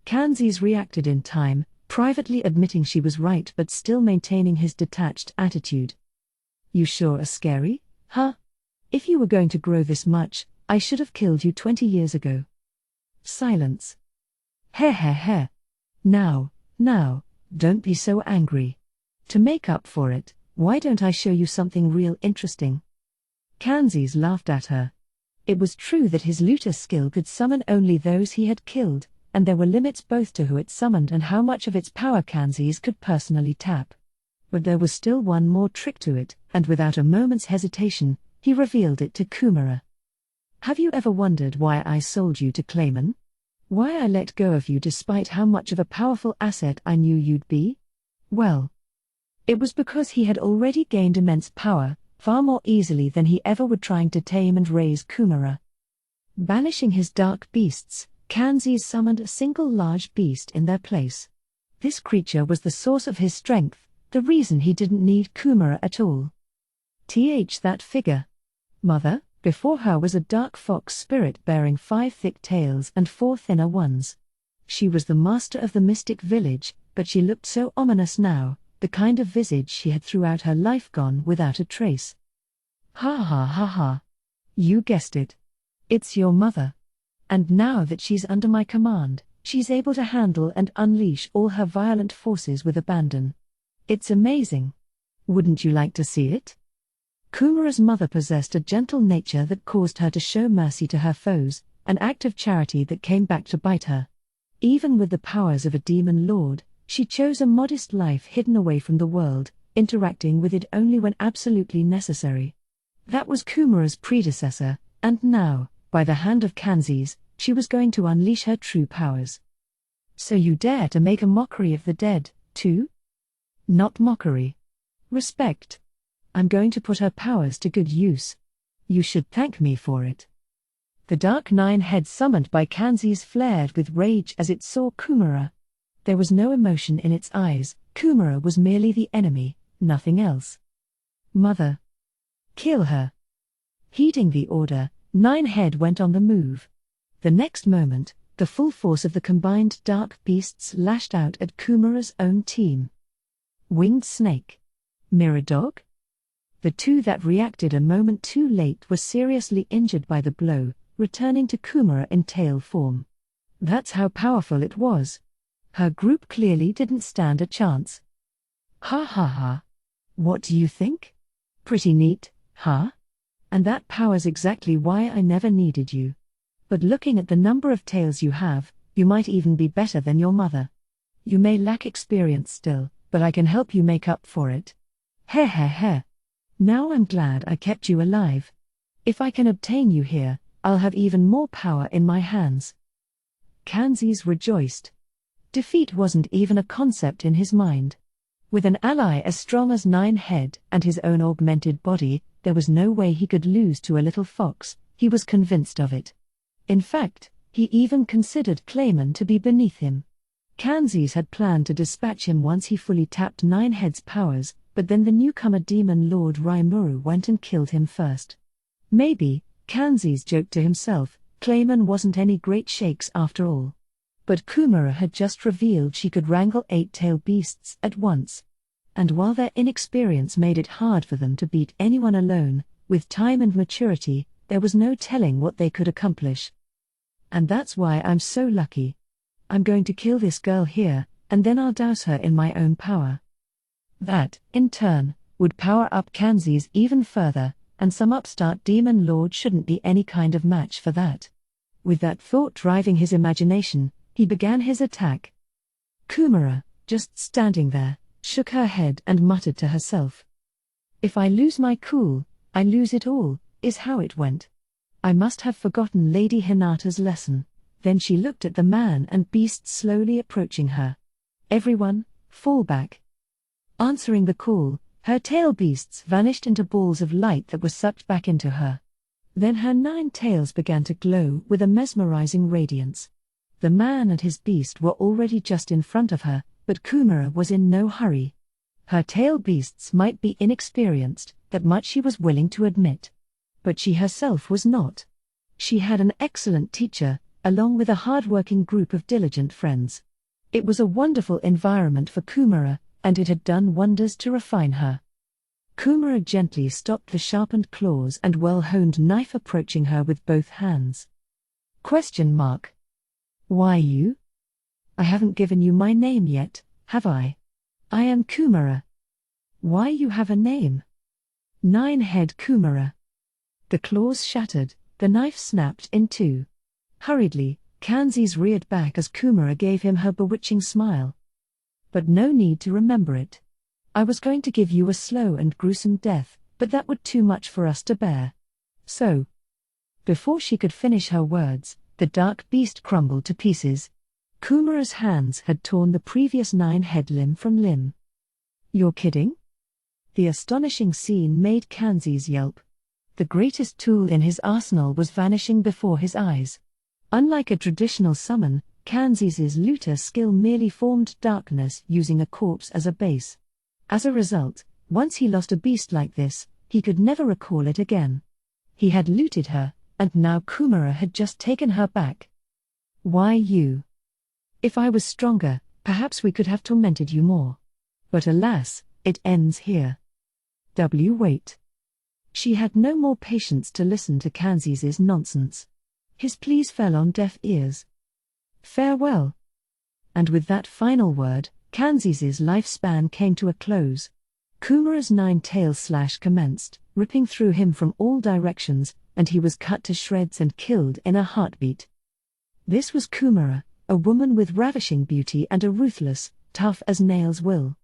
Kanzis reacted in time, privately admitting she was right but still maintaining his detached attitude. You sure are scary, huh? If you were going to grow this much, I should have killed you 20 years ago. Silence. Heh. Now, don't be so angry. To make up for it, why don't I show you something real interesting? Kanzis laughed at her. It was true that his looter skill could summon only those he had killed, and there were limits both to who it summoned and how much of its power Kanzis could personally tap. But there was still one more trick to it, and without a moment's hesitation, he revealed it to Kumara. Have you ever wondered why I sold you to Clayman? Why I let go of you despite how much of a powerful asset I knew you'd be? Well, it was because he had already gained immense power, far more easily than he ever would trying to tame and raise Kumara. Banishing his dark beasts, Kanzis summoned a single large beast in their place. This creature was the source of his strength, the reason he didn't need Kumara at all. That figure. Mother, before her was a dark fox spirit bearing 5 thick tails and 4 thinner ones. She was the master of the mystic village, but she looked so ominous now, the kind of visage she had throughout her life gone without a trace. Ha. You guessed it. It's your mother. And now that she's under my command, she's able to handle and unleash all her violent forces with abandon. It's amazing. Wouldn't you like to see it? Kumara's mother possessed a gentle nature that caused her to show mercy to her foes, an act of charity that came back to bite her. Even with the powers of a demon lord, she chose a modest life hidden away from the world, interacting with it only when absolutely necessary. That was Kumara's predecessor, and now, by the hand of Kanzis, she was going to unleash her true powers. So you dare to make a mockery of the dead, too? Not mockery. Respect. I'm going to put her powers to good use. You should thank me for it. The dark 9 head summoned by Kanzis flared with rage as it saw Kumara. There was no emotion in its eyes, Kumara was merely the enemy, nothing else. Mother. Kill her. Heeding the order, 9 head went on the move. The next moment, the full force of the combined dark beasts lashed out at Kumara's own team. Winged snake. Mirror dog? The two that reacted a moment too late were seriously injured by the blow, returning to Kumara in tail form. That's how powerful it was. Her group clearly didn't stand a chance. Ha. What do you think? Pretty neat, huh? And that power's exactly why I never needed you. But looking at the number of tails you have, you might even be better than your mother. You may lack experience still, but I can help you make up for it. Heh. Now I'm glad I kept you alive. If I can obtain you here, I'll have even more power in my hands. Kanzis rejoiced. Defeat wasn't even a concept in his mind. With an ally as strong as 9 head and his own augmented body, there was no way he could lose to a little fox, he was convinced of it. In fact, he even considered Clayman to be beneath him. Kanzis had planned to dispatch him once he fully tapped Nine Heads' powers, but then the newcomer Demon Lord Raimuru went and killed him first. Maybe, Kanzis joked to himself, Clayman wasn't any great shakes after all. But Kumara had just revealed she could wrangle 8-tailed beasts at once. And while their inexperience made it hard for them to beat anyone alone, with time and maturity, there was no telling what they could accomplish. And that's why I'm so lucky. I'm going to kill this girl here, and then I'll douse her in my own power. That, in turn, would power up Kanzis even further, and some upstart demon lord shouldn't be any kind of match for that. With that thought driving his imagination, he began his attack. Kumara, just standing there, shook her head and muttered to herself. If I lose my cool, I lose it all, is how it went. I must have forgotten Lady Hinata's lesson. Then she looked at the man and beast slowly approaching her. Everyone, fall back. Answering the call, her tail beasts vanished into balls of light that were sucked back into her. Then her 9 tails began to glow with a mesmerizing radiance. The man and his beast were already just in front of her, but Kumara was in no hurry. Her tail beasts might be inexperienced, that much she was willing to admit. But she herself was not. She had an excellent teacher, along with a hard-working group of diligent friends. It was a wonderful environment for Kumara, and it had done wonders to refine her. Kumara gently stopped the sharpened claws and well-honed knife approaching her with both hands. Question mark. Why you? I haven't given you my name yet, have I? I am Kumara. Why you have a name? Nine-Head Kumara. The claws shattered, the knife snapped in two. Hurriedly, Kanzis reared back as Kumara gave him her bewitching smile. But no need to remember it. I was going to give you a slow and gruesome death, but that would too much for us to bear. So. Before she could finish her words, the dark beast crumbled to pieces. Kumara's hands had torn the previous 9-head limb from limb. You're kidding? The astonishing scene made Kanzis yelp. The greatest tool in his arsenal was vanishing before his eyes. Unlike a traditional summon, Kanzis' looter skill merely formed darkness using a corpse as a base. As a result, once he lost a beast like this, he could never recall it again. He had looted her, and now Kumara had just taken her back. Why you? If I was stronger, perhaps we could have tormented you more. But alas, it ends here. Wait. She had no more patience to listen to Kanzis' nonsense. His pleas fell on deaf ears. Farewell. And with that final word, Kanzis' lifespan came to a close. Kumara's 9-tail slash commenced, ripping through him from all directions, and he was cut to shreds and killed in a heartbeat. This was Kumara, a woman with ravishing beauty and a ruthless, tough-as-nails will.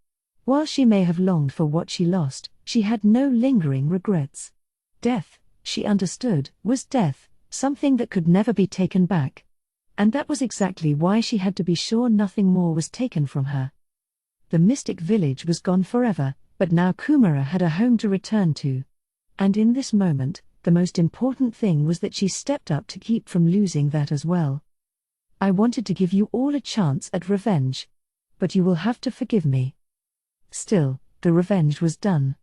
While she may have longed for what she lost, she had no lingering regrets. Death, she understood, was death, something that could never be taken back. And that was exactly why she had to be sure nothing more was taken from her. The mystic village was gone forever, but now Kumara had a home to return to. And in this moment, the most important thing was that she stepped up to keep from losing that as well. I wanted to give you all a chance at revenge. But you will have to forgive me. Still, the revenge was done.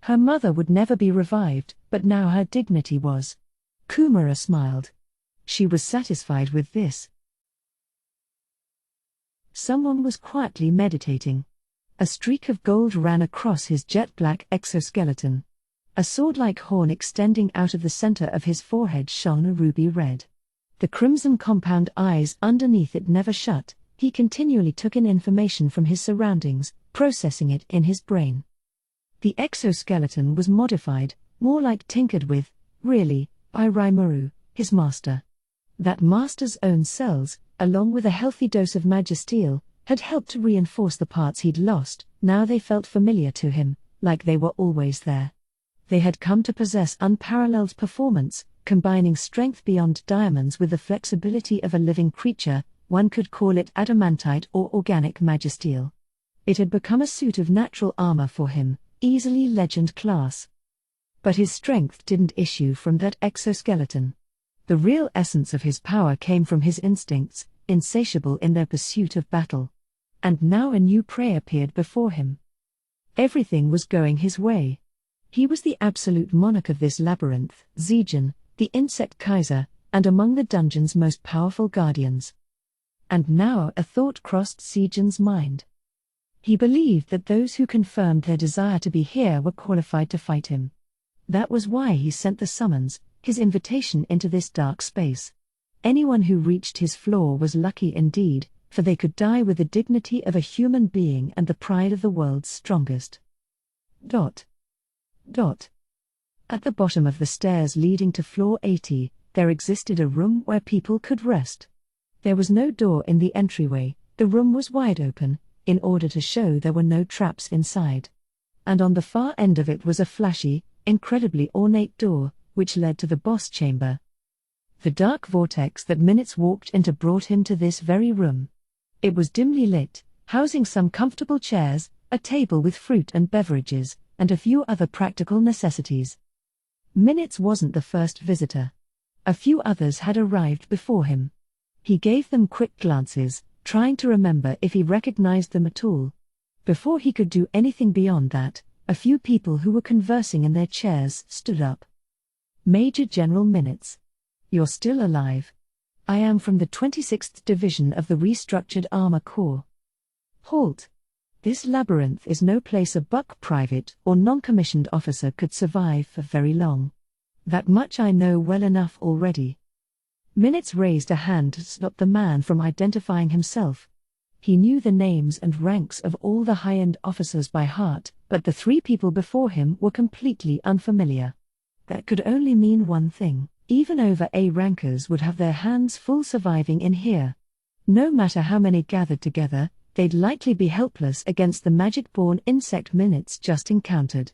Her mother would never be revived, but now her dignity was. Kumara smiled. She was satisfied with this. Someone was quietly meditating. A streak of gold ran across his jet-black exoskeleton. A sword-like horn extending out of the center of his forehead shone a ruby red. The crimson compound eyes underneath it never shut. He continually took in information from his surroundings, processing it in his brain. The exoskeleton was modified, more like tinkered with, really, by Raimuru, his master. That master's own cells, along with a healthy dose of magisteel, had helped to reinforce the parts he'd lost. Now they felt familiar to him, like they were always there. They had come to possess unparalleled performance, combining strength beyond diamonds with the flexibility of a living creature. One could call it adamantite or organic magisteel. It had become a suit of natural armor for him, easily legend class. But his strength didn't issue from that exoskeleton. The real essence of his power came from his instincts, insatiable in their pursuit of battle. And now a new prey appeared before him. Everything was going his way. He was the absolute monarch of this labyrinth, Zijan, the insect Kaiser, and among the dungeon's most powerful guardians. And now a thought crossed Zijan's mind. He believed that those who confirmed their desire to be here were qualified to fight him. That was why he sent the summons, his invitation into this dark space. Anyone who reached his floor was lucky indeed, for they could die with the dignity of a human being and the pride of the world's strongest. At the bottom of the stairs leading to floor 80, there existed a room where people could rest. There was no door in the entryway, the room was wide open, in order to show there were no traps inside. And on the far end of it was a flashy, incredibly ornate door, which led to the boss chamber. The dark vortex that Minutes walked into brought him to this very room. It was dimly lit, housing some comfortable chairs, a table with fruit and beverages, and a few other practical necessities. Minutes wasn't the first visitor. A few others had arrived before him. He gave them quick glances, trying to remember if he recognized them at all. Before he could do anything beyond that, a few people who were conversing in their chairs stood up. Major General Minutes. You're still alive. I am from the 26th Division of the Restructured Armor Corps. Halt. This labyrinth is no place a buck private or non-commissioned officer could survive for very long. That much I know well enough already. Minutes raised a hand to stop the man from identifying himself. He knew the names and ranks of all the high-end officers by heart, but the three people before him were completely unfamiliar. That could only mean one thing: even over A rankers would have their hands full surviving in here. No matter how many gathered together, they'd likely be helpless against the magic-born insect Minutes just encountered.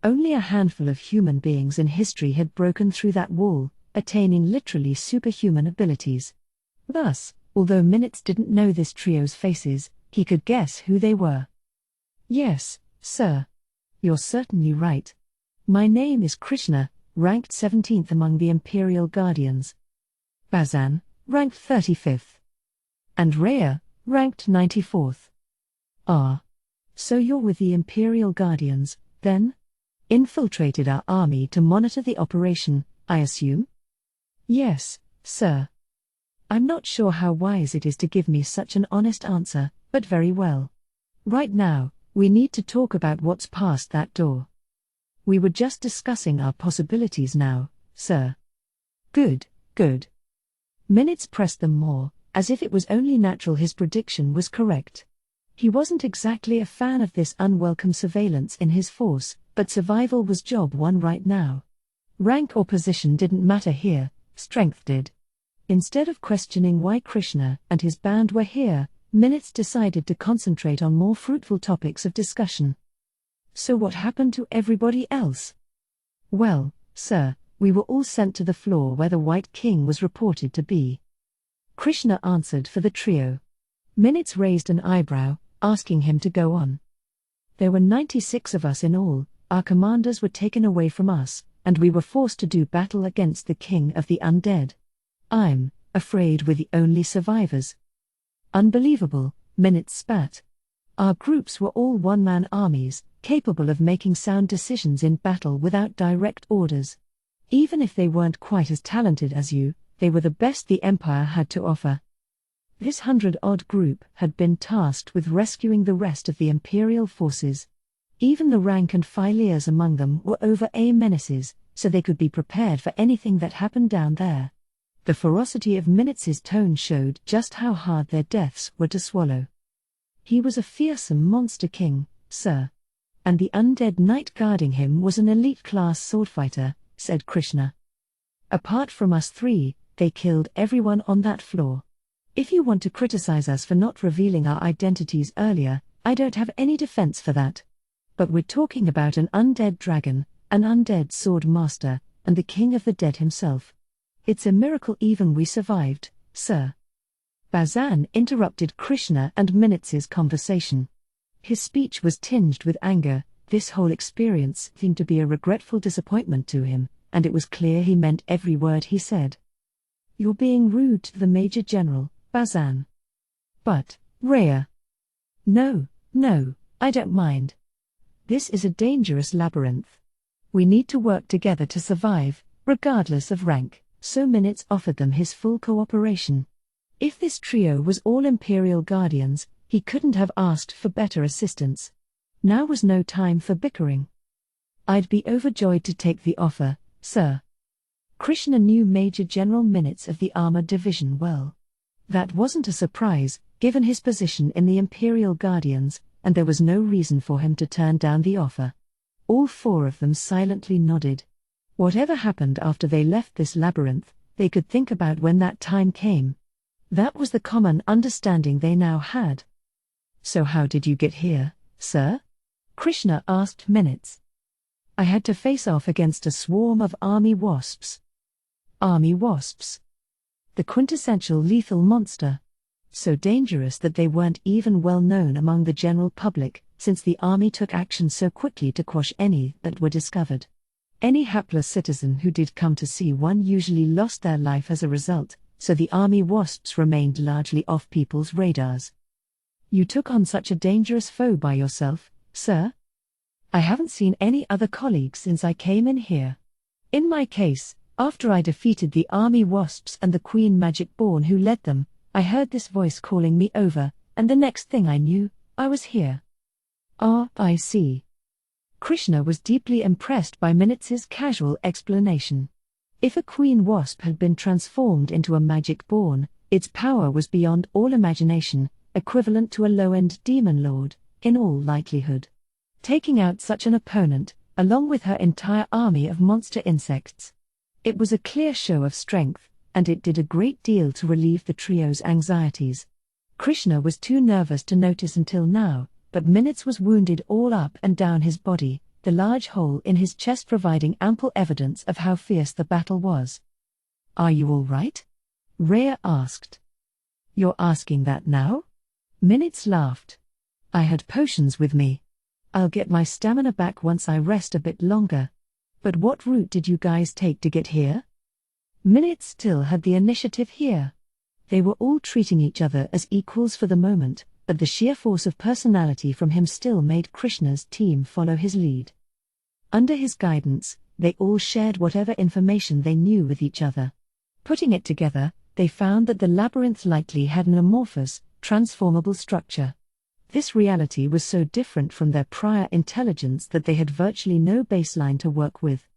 Only a handful of human beings in history had broken through that wall, attaining literally superhuman abilities. Thus, although Minutes didn't know this trio's faces, he could guess who they were. Yes, sir. You're certainly right. My name is Krishna, ranked 17th among the Imperial Guardians. Bazan, ranked 35th. And Rhea, ranked 94th. Ah. So you're with the Imperial Guardians, then? Infiltrated our army to monitor the operation, I assume? Yes, sir. I'm not sure how wise it is to give me such an honest answer, but very well. Right now, we need to talk about what's past that door. We were just discussing our possibilities now, sir. Good. Minutes pressed them more, as if it was only natural his prediction was correct. He wasn't exactly a fan of this unwelcome surveillance in his force, but survival was job one right now. Rank or position didn't matter here, strength did. Instead of questioning why Krishna and his band were here, Minutes decided to concentrate on more fruitful topics of discussion. So what happened to everybody else? Well, sir, we were all sent to the floor where the White King was reported to be. Krishna answered for the trio. Minutes raised an eyebrow, asking him to go on. There were 96 of us in all, our commanders were taken away from us, and we were forced to do battle against the King of the Undead. I'm afraid we're the only survivors. Unbelievable, Minutes spat. Our groups were all one-man armies, capable of making sound decisions in battle without direct orders. Even if they weren't quite as talented as you, they were the best the Empire had to offer. This 100-odd group had been tasked with rescuing the rest of the Imperial forces. Even the rank and file among them were over A menaces, so they could be prepared for anything that happened down there. The ferocity of Minutes' tone showed just how hard their deaths were to swallow. He was a fearsome monster king, sir. And the undead knight guarding him was an elite-class swordfighter, said Krishna. Apart from us three, they killed everyone on that floor. If you want to criticize us for not revealing our identities earlier, I don't have any defense for that. But we're talking about an undead dragon, an undead sword master, and the king of the dead himself. It's a miracle even we survived, sir. Bazan interrupted Krishna and Minutes' conversation. His speech was tinged with anger. This whole experience seemed to be a regretful disappointment to him, and it was clear he meant every word he said. You're being rude to the Major General, Bazan. But, Rhea. No, no, I don't mind. This is a dangerous labyrinth. We need to work together to survive, regardless of rank, so Minutes offered them his full cooperation. If this trio was all Imperial Guardians, he couldn't have asked for better assistance. Now was no time for bickering. I'd be overjoyed to take the offer, sir. Krishna knew Major General Minutes of the Armored Division well. That wasn't a surprise, given his position in the Imperial Guardians, and there was no reason for him to turn down the offer. All four of them silently nodded. Whatever happened after they left this labyrinth, they could think about when that time came. That was the common understanding they now had. So how did you get here, sir? Krishna asked Minutes. I had to face off against a swarm of army wasps. Army wasps. The quintessential lethal monster. So dangerous that they weren't even well known among the general public, since the army took action so quickly to quash any that were discovered. Any hapless citizen who did come to see one usually lost their life as a result, so the army wasps remained largely off people's radars. You took on such a dangerous foe by yourself, sir? I haven't seen any other colleagues since I came in here. In my case, after I defeated the army wasps and the Queen Magic-Born who led them, I heard this voice calling me over, and the next thing I knew, I was here. Ah, I see. Krishna was deeply impressed by Minutes' casual explanation. If a queen wasp had been transformed into a magic-born, its power was beyond all imagination, equivalent to a low-end demon lord, in all likelihood. Taking out such an opponent, along with her entire army of monster insects. It was a clear show of strength, and it did a great deal to relieve the trio's anxieties. Krishna was too nervous to notice until now, but Minutes was wounded all up and down his body, the large hole in his chest providing ample evidence of how fierce the battle was. Are you all right? Rhea asked. You're asking that now? Minutes laughed. I had potions with me. I'll get my stamina back once I rest a bit longer. But what route did you guys take to get here? Minutes still had the initiative here. They were all treating each other as equals for the moment, but the sheer force of personality from him still made Krishna's team follow his lead. Under his guidance, they all shared whatever information they knew with each other. Putting it together, they found that the labyrinth likely had an amorphous, transformable structure. This reality was so different from their prior intelligence that they had virtually no baseline to work with.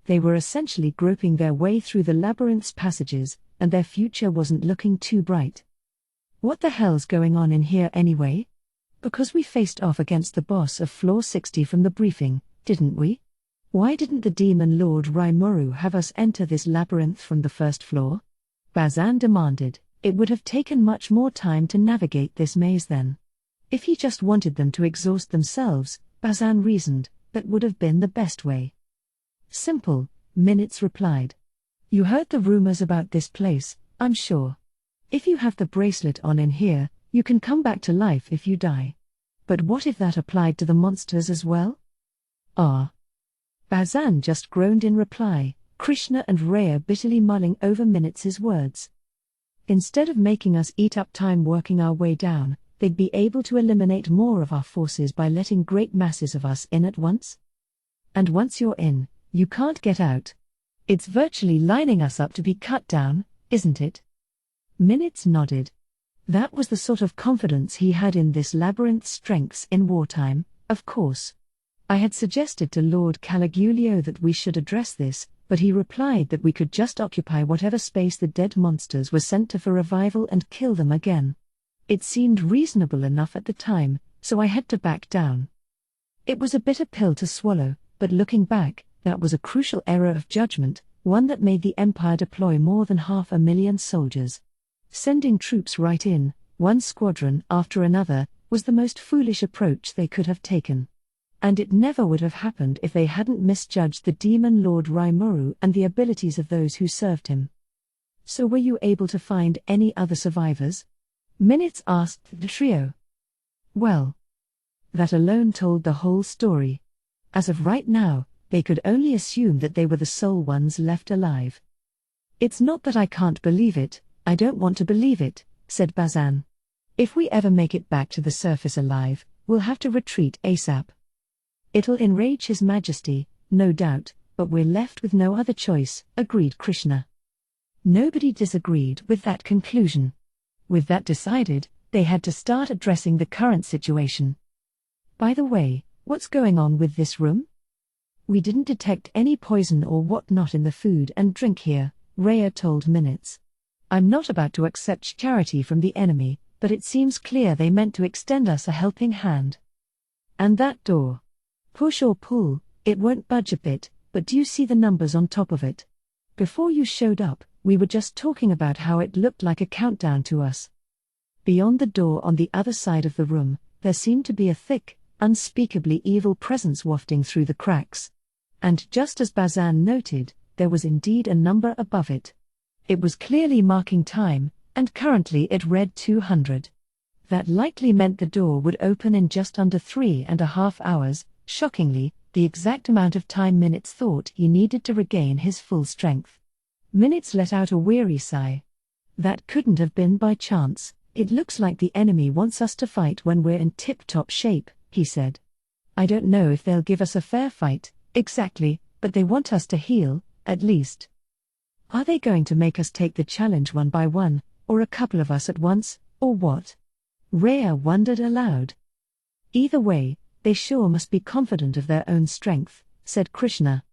They were essentially groping their way through the labyrinth's passages, and their future wasn't looking too bright. What the hell's going on in here anyway? Because we faced off against the boss of Floor 60 from the briefing, didn't we? Why didn't the Demon Lord Rimuru have us enter this labyrinth from the first floor? Bazan demanded. It would have taken much more time to navigate this maze then. If he just wanted them to exhaust themselves, Bazan reasoned, that would have been the best way. Simple, Minutes replied. You heard the rumors about this place, I'm sure. If you have the bracelet on in here, you can come back to life if you die. But what if that applied to the monsters as well? Ah. Bazan just groaned in reply, Krishna and Rhea bitterly mulling over Minutes' words. Instead of making us eat up time working our way down, they'd be able to eliminate more of our forces by letting great masses of us in at once. And once you're in, you can't get out. It's virtually lining us up to be cut down, isn't it? Minutes nodded. That was the sort of confidence he had in this labyrinth's strengths in wartime, of course. I had suggested to Lord Caligulio that we should address this, but he replied that we could just occupy whatever space the dead monsters were sent to for revival and kill them again. It seemed reasonable enough at the time, so I had to back down. It was a bitter pill to swallow, but looking back, that was a crucial error of judgment, one that made the Empire deploy more than 500,000 soldiers. Sending troops right in, one squadron after another, was the most foolish approach they could have taken. And it never would have happened if they hadn't misjudged the Demon Lord Rimuru and the abilities of those who served him. So were you able to find any other survivors? Minutes asked the trio. Well, that alone told the whole story. As of right now, they could only assume that they were the sole ones left alive. It's not that I can't believe it, I don't want to believe it, said Bazan. If we ever make it back to the surface alive, we'll have to retreat ASAP. It'll enrage His Majesty, no doubt, but we're left with no other choice, agreed Krishna. Nobody disagreed with that conclusion. With that decided, they had to start addressing the current situation. By the way, what's going on with this room? We didn't detect any poison or whatnot in the food and drink here, Rhea told Minutes. I'm not about to accept charity from the enemy, but it seems clear they meant to extend us a helping hand. And that door. Push or pull, it won't budge a bit, but do you see the numbers on top of it? Before you showed up, we were just talking about how it looked like a countdown to us. Beyond the door on the other side of the room, there seemed to be a thick, unspeakably evil presence wafting through the cracks. And just as Bazan noted, there was indeed a number above it. It was clearly marking time, and currently it read 200. That likely meant the door would open in just under 3.5 hours, shockingly, the exact amount of time Minutes thought he needed to regain his full strength. Minutes let out a weary sigh. That couldn't have been by chance. It looks like the enemy wants us to fight when we're in tip-top shape, he said. I don't know if they'll give us a fair fight, exactly, but they want us to heal, at least. Are they going to make us take the challenge one by one, or a couple of us at once, or what? Rhea wondered aloud. Either way, they sure must be confident of their own strength, said Krishna.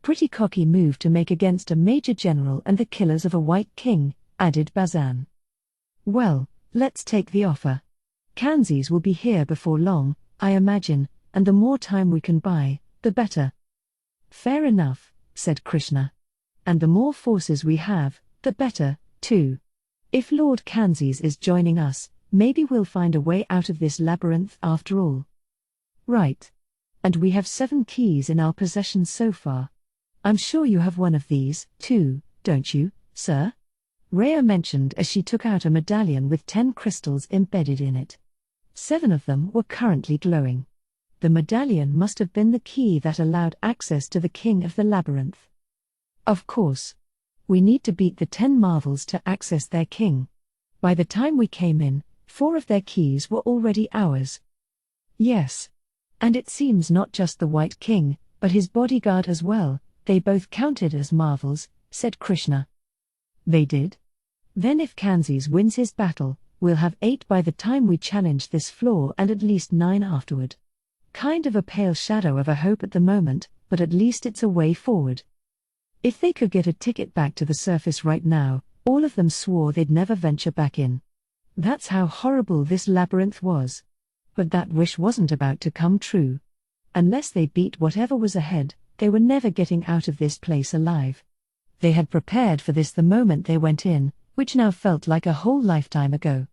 Pretty cocky move to make against a major general and the killers of a white king, added Bazan. Well, let's take the offer. Kanzis will be here before long, I imagine, and the more time we can buy, the better. Fair enough, said Krishna. And the more forces we have, the better, too. If Lord Kanzis is joining us, maybe we'll find a way out of this labyrinth after all. Right. And we have 7 keys in our possession so far. I'm sure you have one of these, too, don't you, sir? Rhea mentioned as she took out a medallion with 10 crystals embedded in it. 7 of them were currently glowing. The medallion must have been the key that allowed access to the king of the labyrinth. Of course. We need to beat the 10 marvels to access their king. By the time we came in, 4 of their keys were already ours. Yes. And it seems not just the White King, but his bodyguard as well, they both counted as marvels, said Krishna. They did? Then if Kanzis wins his battle, we'll have 8 by the time we challenge this floor and at least 9 afterward. Kind of a pale shadow of a hope at the moment, but at least it's a way forward. If they could get a ticket back to the surface right now, all of them swore they'd never venture back in. That's how horrible this labyrinth was. But that wish wasn't about to come true. Unless they beat whatever was ahead, they were never getting out of this place alive. They had prepared for this the moment they went in, which now felt like a whole lifetime ago.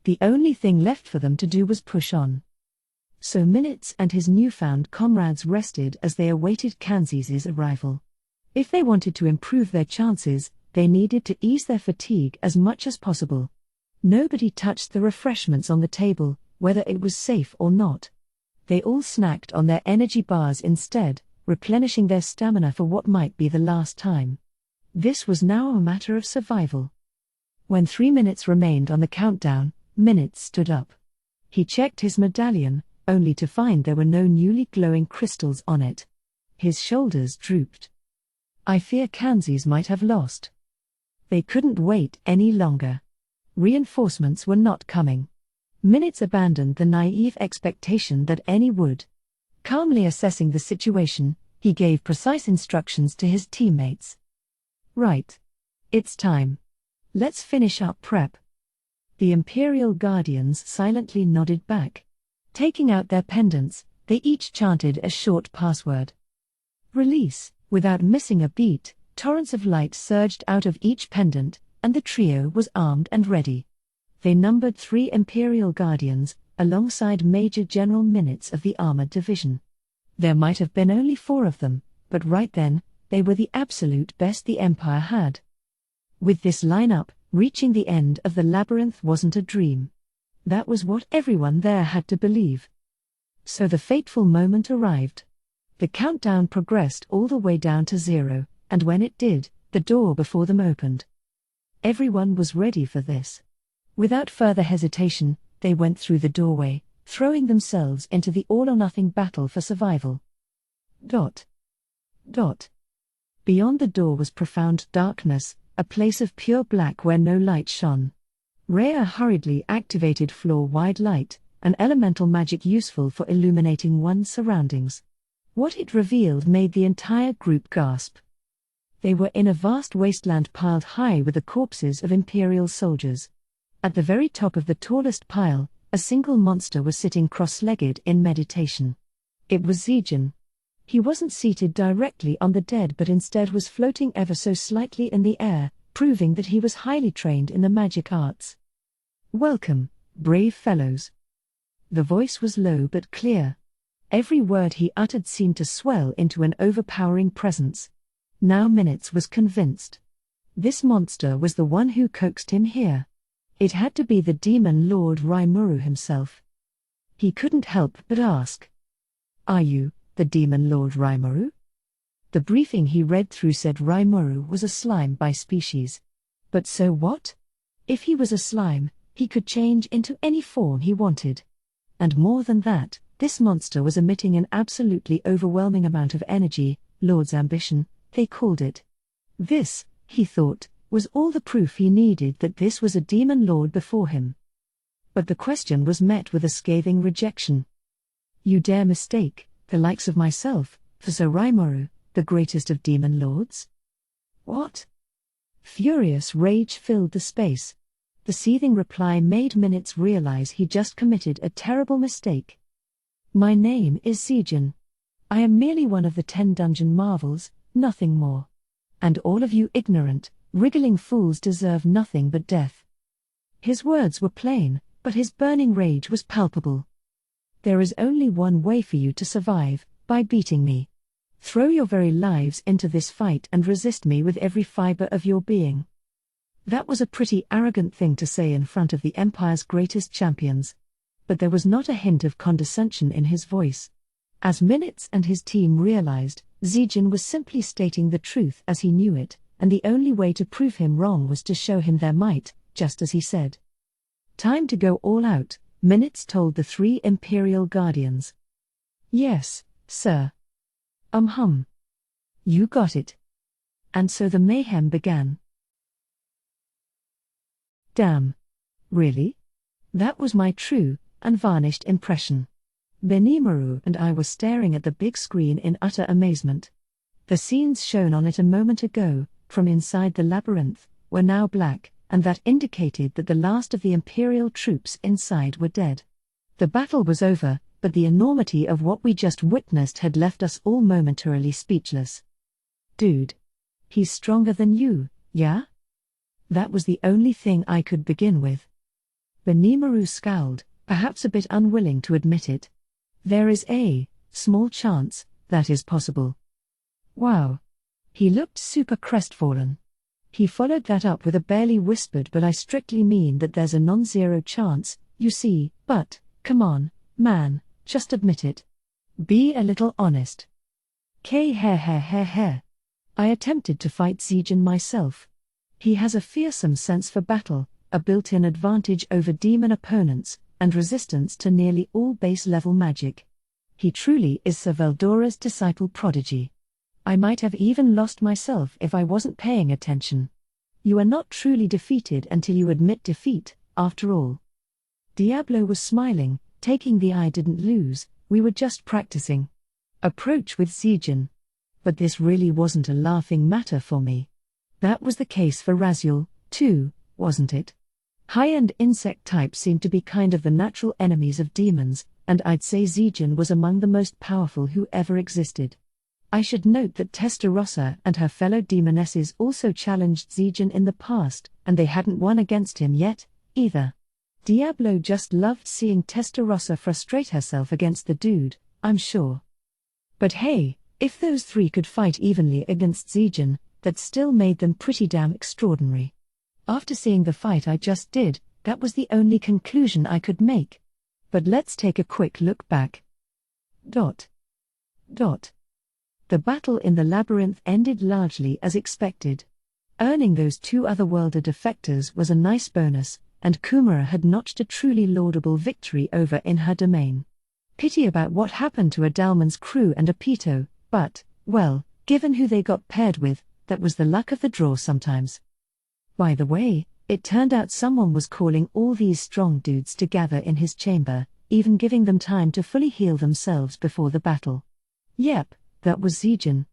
The only thing left for them to do was push on. So Minutes and his newfound comrades rested as they awaited Kanzis' arrival. If they wanted to improve their chances, they needed to ease their fatigue as much as possible. Nobody touched the refreshments on the table, whether it was safe or not. They all snacked on their energy bars instead, replenishing their stamina for what might be the last time. This was now a matter of survival. When 3 minutes remained on the countdown, Minutes stood up. He checked his medallion, only to find there were no newly glowing crystals on it. His shoulders drooped. I fear Kanzis might have lost. They couldn't wait any longer. Reinforcements were not coming. Minutes abandoned the naive expectation that any would. Calmly assessing the situation, he gave precise instructions to his teammates. Right. It's time. Let's finish up prep. The Imperial Guardians silently nodded back. Taking out their pendants, they each chanted a short password. Release. Without missing a beat, torrents of light surged out of each pendant, and the trio was armed and ready. They numbered 3 Imperial Guardians, alongside Major General Minutes of the Armored Division. There might have been only 4 of them, but right then, they were the absolute best the Empire had. With this lineup, reaching the end of the labyrinth wasn't a dream. That was what everyone there had to believe. So the fateful moment arrived. The countdown progressed all the way down to 0, and when it did, the door before them opened. Everyone was ready for this. Without further hesitation, they went through the doorway, throwing themselves into the all-or-nothing battle for survival. Dot. Dot. Beyond the door was profound darkness, a place of pure black where no light shone. Rhea hurriedly activated floor-wide light, an elemental magic useful for illuminating one's surroundings. What it revealed made the entire group gasp. They were in a vast wasteland piled high with the corpses of Imperial soldiers. At the very top of the tallest pile, a single monster was sitting cross-legged in meditation. It was Zijin. He wasn't seated directly on the dead but instead was floating ever so slightly in the air, proving that he was highly trained in the magic arts. "Welcome, brave fellows." The voice was low but clear. Every word he uttered seemed to swell into an overpowering presence. Now Minutes was convinced. This monster was the one who coaxed him here. It had to be the demon Lord Raimuru himself. He couldn't help but ask, "Are you the demon Lord Raimuru?" The briefing he read through said Raimuru was a slime by species. But so what? If he was a slime, he could change into any form he wanted. And more than that, this monster was emitting an absolutely overwhelming amount of energy, Lord's ambition, they called it. This, he thought, was all the proof he needed that this was a demon lord before him. But the question was met with a scathing rejection. "You dare mistake the likes of myself for Sir Raimuru, the greatest of demon lords?" "What?" Furious rage filled the space. The seething reply made Minutes realize he just committed a terrible mistake. "My name is Zijin. I am merely one of the 10 dungeon marvels, nothing more. And all of you ignorant, wriggling fools deserve nothing but death." His words were plain, but his burning rage was palpable. "There is only one way for you to survive, by beating me. Throw your very lives into this fight and resist me with every fiber of your being." That was a pretty arrogant thing to say in front of the Empire's greatest champions. But there was not a hint of condescension in his voice. As Minutes and his team realized, Zijin was simply stating the truth as he knew it, and the only way to prove him wrong was to show him their might, just as he said. "Time to go all out," Minutes told the 3 Imperial Guardians. "Yes, sir." You got it." And so the mayhem began. Damn. Really? That was my true, unvarnished impression. Benimaru and I were staring at the big screen in utter amazement. The scenes shown on it a moment ago, from inside the labyrinth, were now black, and that indicated that the last of the Imperial troops inside were dead. The battle was over, but the enormity of what we just witnessed had left us all momentarily speechless. "Dude. He's stronger than you, yeah?" That was the only thing I could begin with. Benimaru scowled, perhaps a bit unwilling to admit it. "There is a small chance that is possible." "Wow." He looked super crestfallen. He followed that up with a barely whispered, "But I strictly mean that there's a non-zero chance, you see, but, come on, man, just admit it. Be a little honest." I attempted to fight Zijin myself. He has a fearsome sense for battle, a built-in advantage over demon opponents, and resistance to nearly all base-level magic. He truly is Sir Veldora's disciple prodigy. I might have even lost myself if I wasn't paying attention. You are not truly defeated until you admit defeat, after all. Diablo was smiling, taking the "I didn't lose, we were just practicing" approach with Zijin. But this really wasn't a laughing matter for me. That was the case for Raziel, too, wasn't it? High-end insect types seemed to be kind of the natural enemies of demons, and I'd say Zijin was among the most powerful who ever existed. I should note that Testarossa and her fellow demonesses also challenged Zijin in the past, and they hadn't won against him yet, either. Diablo just loved seeing Testarossa frustrate herself against the dude, I'm sure. But hey, if those 3 could fight evenly against Zijin, that still made them pretty damn extraordinary. After seeing the fight I just did, that was the only conclusion I could make. But let's take a quick look back. The battle in the labyrinth ended largely as expected. Earning those 2 otherworlder defectors was a nice bonus, and Kumara had notched a truly laudable victory over in her domain. Pity about what happened to Adalman's crew and Apito, but, well, given who they got paired with, that was the luck of the draw sometimes. By the way, it turned out someone was calling all these strong dudes to gather in his chamber, even giving them time to fully heal themselves before the battle. Yep, that was Zijin.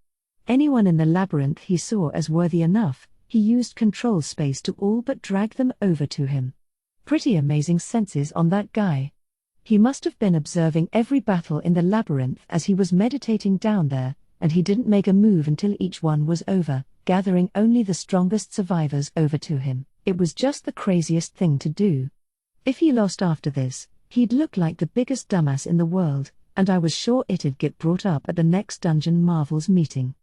Anyone in the labyrinth he saw as worthy enough, he used control space to all but drag them over to him. Pretty amazing senses on that guy. He must have been observing every battle in the labyrinth as he was meditating down there, and he didn't make a move until each one was over, gathering only the strongest survivors over to him. It was just the craziest thing to do. If he lost after this, he'd look like the biggest dumbass in the world, and I was sure it'd get brought up at the next Dungeon Marvels meeting.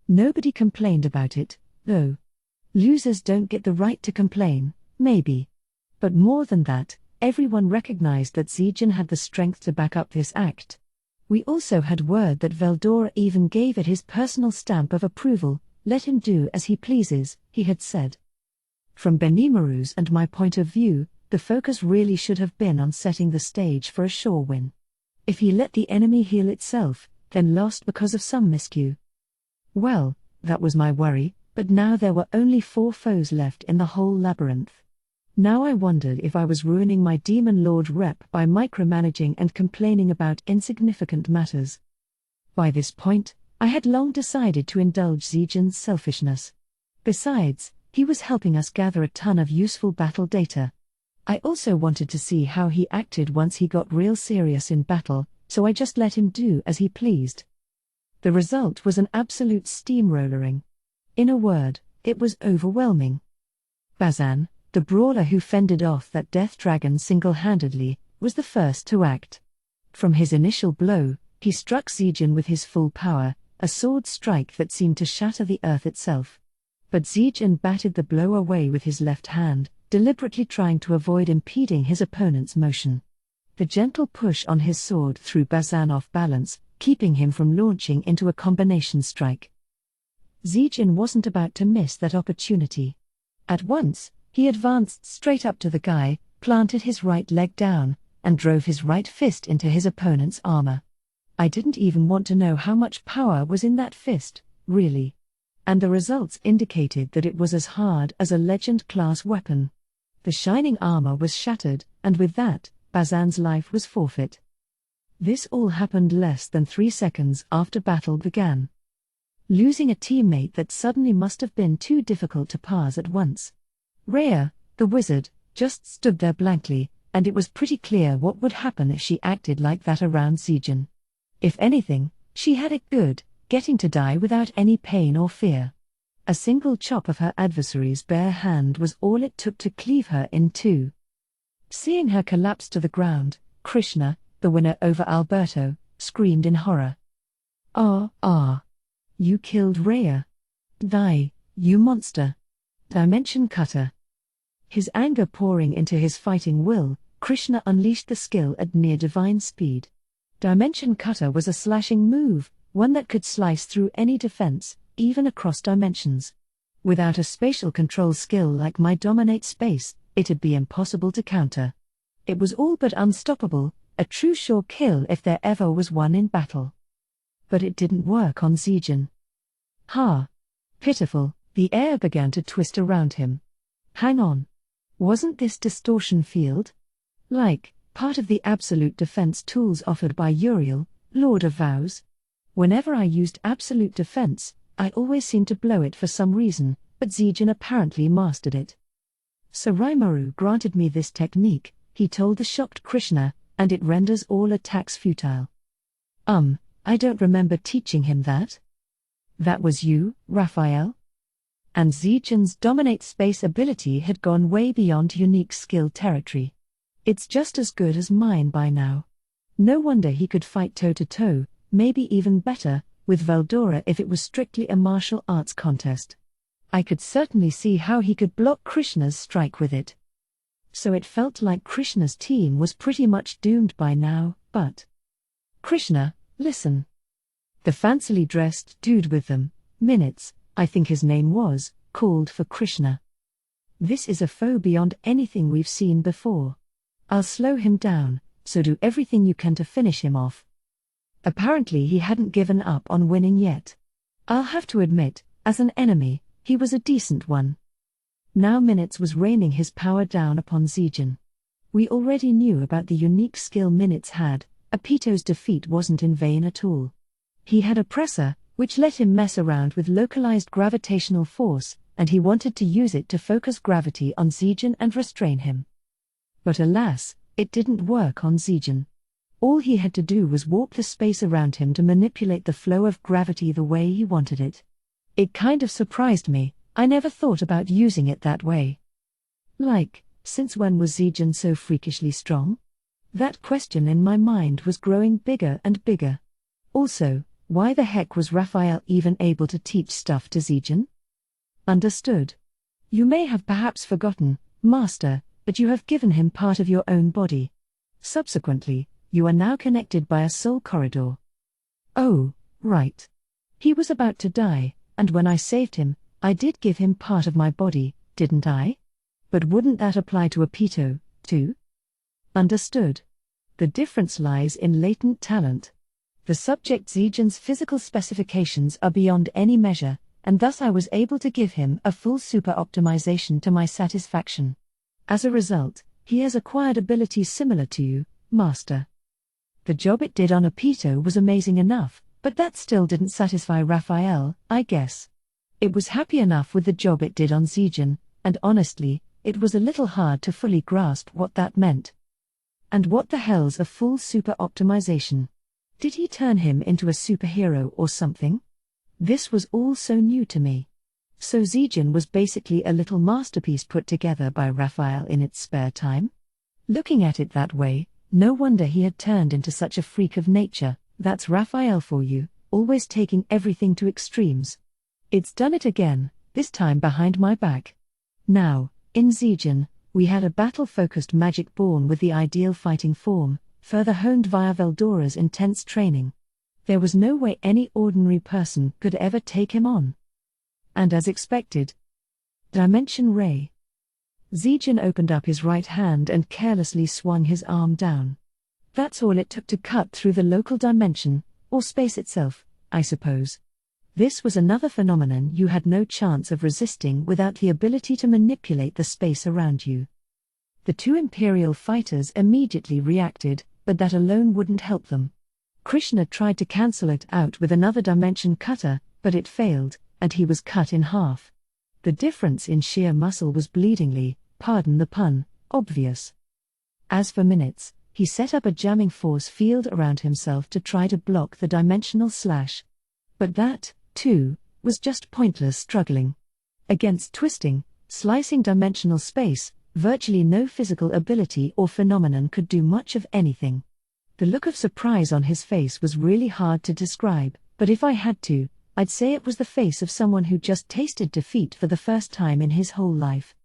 Nobody complained about it, though. Losers don't get the right to complain, maybe. But more than that, everyone recognized that Zijin had the strength to back up this act. We also had word that Veldora even gave it his personal stamp of approval. Let him do as he pleases, he had said. From Benimaru's and my point of view, the focus really should have been on setting the stage for a sure win. If he let the enemy heal itself, then lost because of some miscue. Well, that was my worry, but now there were only 4 foes left in the whole labyrinth. Now I wondered if I was ruining my Demon Lord rep by micromanaging and complaining about insignificant matters. By this point, I had long decided to indulge Zijin's selfishness. Besides, he was helping us gather a ton of useful battle data. I also wanted to see how he acted once he got real serious in battle, so I just let him do as he pleased. The result was an absolute steamrollering. In a word, it was overwhelming. Bazan, the brawler who fended off that death dragon single-handedly, was the first to act. From his initial blow, he struck Zijin with his full power, a sword strike that seemed to shatter the earth itself. But Zijin batted the blow away with his left hand, deliberately trying to avoid impeding his opponent's motion. The gentle push on his sword threw Bazan off balance, keeping him from launching into a combination strike. Zijin wasn't about to miss that opportunity. At once, he advanced straight up to the guy, planted his right leg down, and drove his right fist into his opponent's armor. I didn't even want to know how much power was in that fist, really. And the results indicated that it was as hard as a legend-class weapon. The shining armor was shattered, and with that, Bazan's life was forfeit. This all happened less than 3 seconds after battle began. Losing a teammate that suddenly must have been too difficult to pass at once. Rhea, the wizard, just stood there blankly, and it was pretty clear what would happen if she acted like that around Zijin. If anything, she had it good, getting to die without any pain or fear. A single chop of her adversary's bare hand was all it took to cleave her in two. Seeing her collapse to the ground, Krishna, the winner over Alberto, screamed in horror. Ah! You killed Rhea. Die, you monster. Dimension Cutter. His anger pouring into his fighting will, Krishna unleashed the skill at near divine speed. Dimension Cutter was a slashing move, one that could slice through any defense, even across dimensions. Without a spatial control skill like my Dominate Space, it'd be impossible to counter. It was all but unstoppable, a true sure kill if there ever was one in battle. But it didn't work on Zijin. Ha! Pitiful, the air began to twist around him. Hang on. Wasn't this distortion field? Like, part of the absolute defense tools offered by Uriel, Lord of Vows? Whenever I used absolute defense, I always seemed to blow it for some reason, but Zijin apparently mastered it. Surimaru granted me this technique, he told the shocked Krishna, and it renders all attacks futile. I don't remember teaching him that. That was you, Raphael? And Zijin's Dominate Space ability had gone way beyond unique skill territory. It's just as good as mine by now. No wonder he could fight toe-to-toe, maybe even better, with Veldora if it was strictly a martial arts contest. I could certainly see how he could block Krishna's strike with it. So it felt like Krishna's team was pretty much doomed by now, but... Krishna, listen. The fancily dressed dude with them, Minutes, I think his name was, called for Krishna. This is a foe beyond anything we've seen before. I'll slow him down, so do everything you can to finish him off. Apparently he hadn't given up on winning yet. I'll have to admit, as an enemy, he was a decent one. Now Minutes was raining his power down upon Zijin. We already knew about the unique skill Minutes had. Apito's defeat wasn't in vain at all. He had a pressor, which let him mess around with localized gravitational force, and he wanted to use it to focus gravity on Zijin and restrain him. But alas, it didn't work on Zijin. All he had to do was warp the space around him to manipulate the flow of gravity the way he wanted it. It kind of surprised me. I never thought about using it that way. Since when was Zijin so freakishly strong? That question in my mind was growing bigger and bigger. Also, why the heck was Raphael even able to teach stuff to Zijin? Understood. You may have perhaps forgotten, Master, but you have given him part of your own body. Subsequently, you are now connected by a soul corridor. Oh, right. He was about to die, and when I saved him, I did give him part of my body, didn't I? But wouldn't that apply to Apito, too? Understood. The difference lies in latent talent. The subject Zijin's physical specifications are beyond any measure, and thus I was able to give him a full super-optimization to my satisfaction. As a result, he has acquired abilities similar to you, Master. The job it did on Apito was amazing enough, but that still didn't satisfy Raphael, I guess. It was happy enough with the job it did on Zijin, and honestly, it was a little hard to fully grasp what that meant. And what the hell's a full super-optimization? Did he turn him into a superhero or something? This was all so new to me. So Zijin was basically a little masterpiece put together by Raphael in its spare time? Looking at it that way, no wonder he had turned into such a freak of nature. That's Raphael for you, always taking everything to extremes. It's done it again, this time behind my back. Now, in Zijin, we had a battle-focused magic born with the ideal fighting form, further honed via Veldora's intense training. There was no way any ordinary person could ever take him on. And as expected, Dimension Ray. Zijin opened up his right hand and carelessly swung his arm down. That's all it took to cut through the local dimension, or space itself, I suppose. This was another phenomenon you had no chance of resisting without the ability to manipulate the space around you. The two Imperial fighters immediately reacted, but that alone wouldn't help them. Krishna tried to cancel it out with another dimension cutter, but it failed, and he was cut in half. The difference in sheer muscle was bleedingly, pardon the pun, obvious. As for Minutes, he set up a jamming force field around himself to try to block the dimensional slash. But that, too, was just pointless struggling. Against twisting, slicing dimensional space, virtually no physical ability or phenomenon could do much of anything. The look of surprise on his face was really hard to describe, but if I had to, I'd say it was the face of someone who just tasted defeat for the first time in his whole life.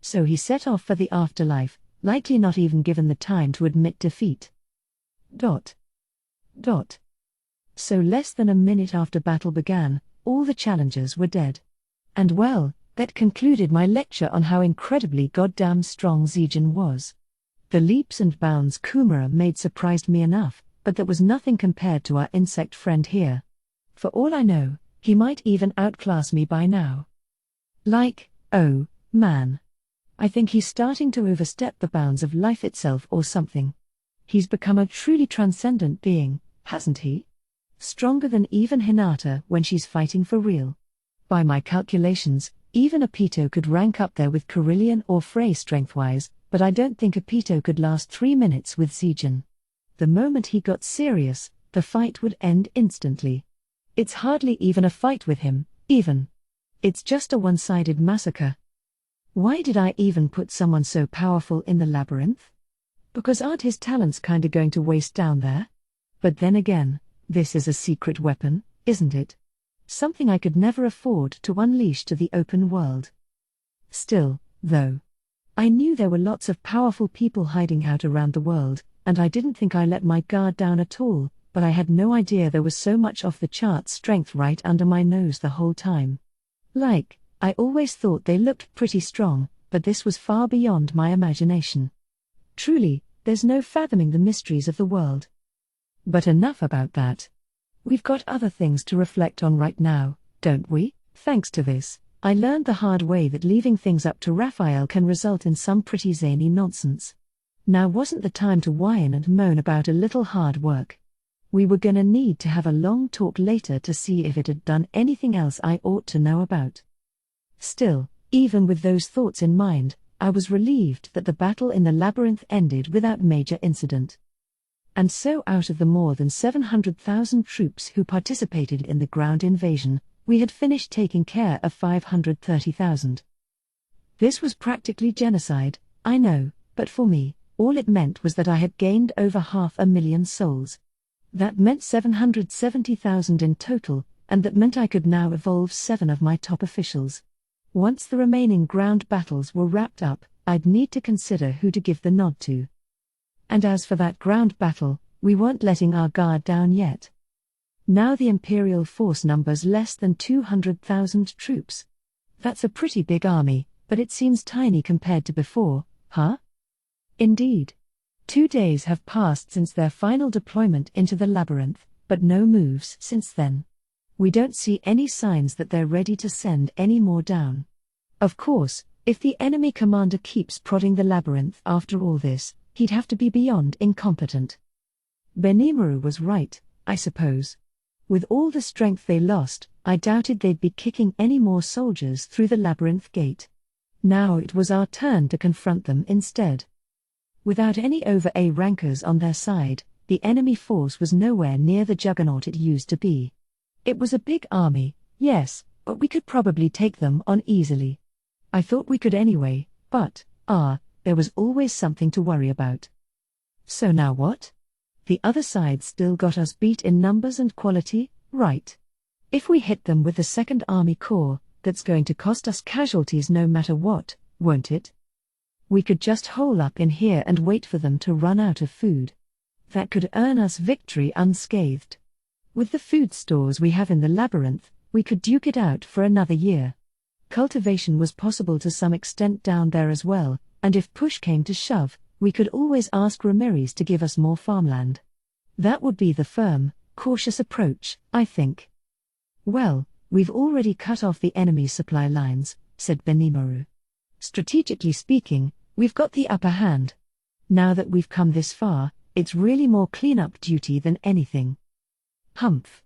So he set off for the afterlife, likely not even given the time to admit defeat. So less than a minute after battle began, all the challengers were dead. And well, that concluded my lecture on how incredibly goddamn strong Zijin was. The leaps and bounds Kumara made surprised me enough, but that was nothing compared to our insect friend here. For all I know, he might even outclass me by now. Oh, man. I think he's starting to overstep the bounds of life itself or something. He's become a truly transcendent being, hasn't he? Stronger than even Hinata when she's fighting for real. By my calculations, even Apito could rank up there with Carillion or Frey strength-wise, but I don't think Apito could last 3 minutes with Zijin. The moment he got serious, the fight would end instantly. It's hardly even a fight with him, even. It's just a one-sided massacre. Why did I even put someone so powerful in the labyrinth? Because aren't his talents kinda going to waste down there? But then again, this is a secret weapon, isn't it? Something I could never afford to unleash to the open world. Still, though, I knew there were lots of powerful people hiding out around the world, and I didn't think I let my guard down at all, but I had no idea there was so much off-the-charts strength right under my nose the whole time. I always thought they looked pretty strong, but this was far beyond my imagination. Truly, there's no fathoming the mysteries of the world. But enough about that. We've got other things to reflect on right now, don't we? Thanks to this, I learned the hard way that leaving things up to Raphael can result in some pretty zany nonsense. Now wasn't the time to whine and moan about a little hard work. We were gonna need to have a long talk later to see if it had done anything else I ought to know about. Still, even with those thoughts in mind, I was relieved that the battle in the labyrinth ended without major incident. And so out of the more than 700,000 troops who participated in the ground invasion, we had finished taking care of 530,000. This was practically genocide, I know, but for me, all it meant was that I had gained over 500,000 souls. That meant 770,000 in total, and that meant I could now evolve 7 of my top officials. Once the remaining ground battles were wrapped up, I'd need to consider who to give the nod to. And as for that ground battle, we weren't letting our guard down yet. Now the Imperial force numbers less than 200,000 troops. That's a pretty big army, but it seems tiny compared to before, huh? Indeed. 2 days have passed since their final deployment into the labyrinth, but no moves since then. We don't see any signs that they're ready to send any more down. Of course, if the enemy commander keeps prodding the labyrinth after all this, he'd have to be beyond incompetent. Benimaru was right, I suppose. With all the strength they lost, I doubted they'd be kicking any more soldiers through the labyrinth gate. Now it was our turn to confront them instead. Without any over-A rankers on their side, the enemy force was nowhere near the juggernaut it used to be. It was a big army, yes, but we could probably take them on easily. I thought we could anyway, but, there was always something to worry about. So now what? The other side still got us beat in numbers and quality, right? If we hit them with the Second Army Corps, that's going to cost us casualties no matter what, won't it? We could just hole up in here and wait for them to run out of food. That could earn us victory unscathed. With the food stores we have in the labyrinth, we could duke it out for another year. Cultivation was possible to some extent down there as well, and if push came to shove, we could always ask Ramirez to give us more farmland. That would be the firm, cautious approach, I think. Well, we've already cut off the enemy's supply lines, said Benimaru. Strategically speaking, we've got the upper hand. Now that we've come this far, it's really more cleanup duty than anything. Humph.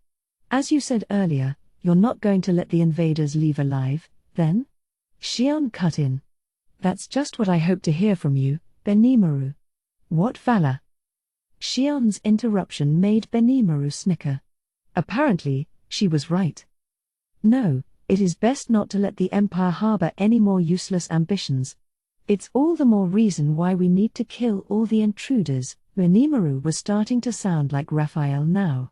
As you said earlier, you're not going to let the invaders leave alive, then? Shion cut in. That's just what I hope to hear from you, Benimaru. What valor? Shion's interruption made Benimaru snicker. Apparently, she was right. No, it is best not to let the Empire harbor any more useless ambitions. It's all the more reason why we need to kill all the intruders. Benimaru was starting to sound like Raphael now.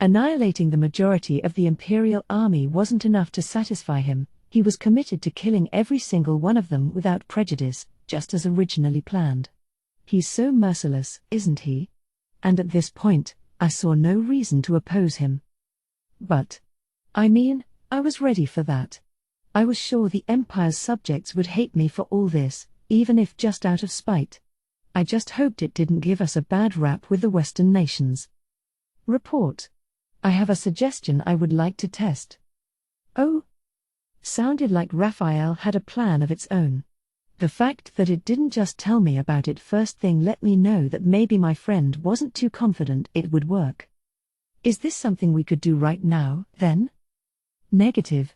Annihilating the majority of the Imperial army wasn't enough to satisfy him. He was committed to killing every single one of them without prejudice, just as originally planned. He's so merciless, isn't he? And at this point, I saw no reason to oppose him. But, I was ready for that. I was sure the Empire's subjects would hate me for all this, even if just out of spite. I just hoped it didn't give us a bad rap with the Western nations. Report. I have a suggestion I would like to test. Oh? Sounded like Raphael had a plan of its own. The fact that it didn't just tell me about it first thing let me know that maybe my friend wasn't too confident it would work. Is this something we could do right now, then? Negative.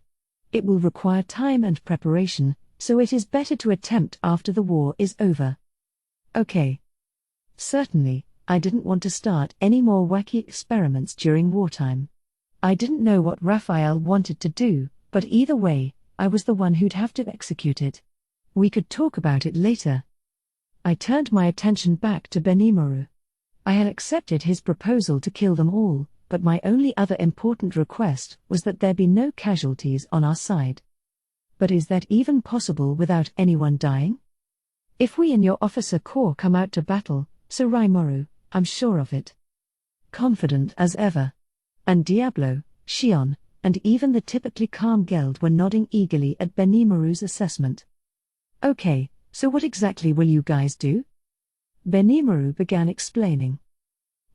It will require time and preparation, so it is better to attempt after the war is over. Okay. Certainly, I didn't want to start any more wacky experiments during wartime. I didn't know what Raphael wanted to do, but either way, I was the one who'd have to execute it. We could talk about it later. I turned my attention back to Benimaru. I had accepted his proposal to kill them all, but my only other important request was that there be no casualties on our side. But is that even possible without anyone dying? If we and your officer corps come out to battle, Sir Rimuru, I'm sure of it. Confident as ever. And Diablo, Shion, and even the typically calm Geld were nodding eagerly at Benimaru's assessment. Okay, so what exactly will you guys do? Benimaru began explaining.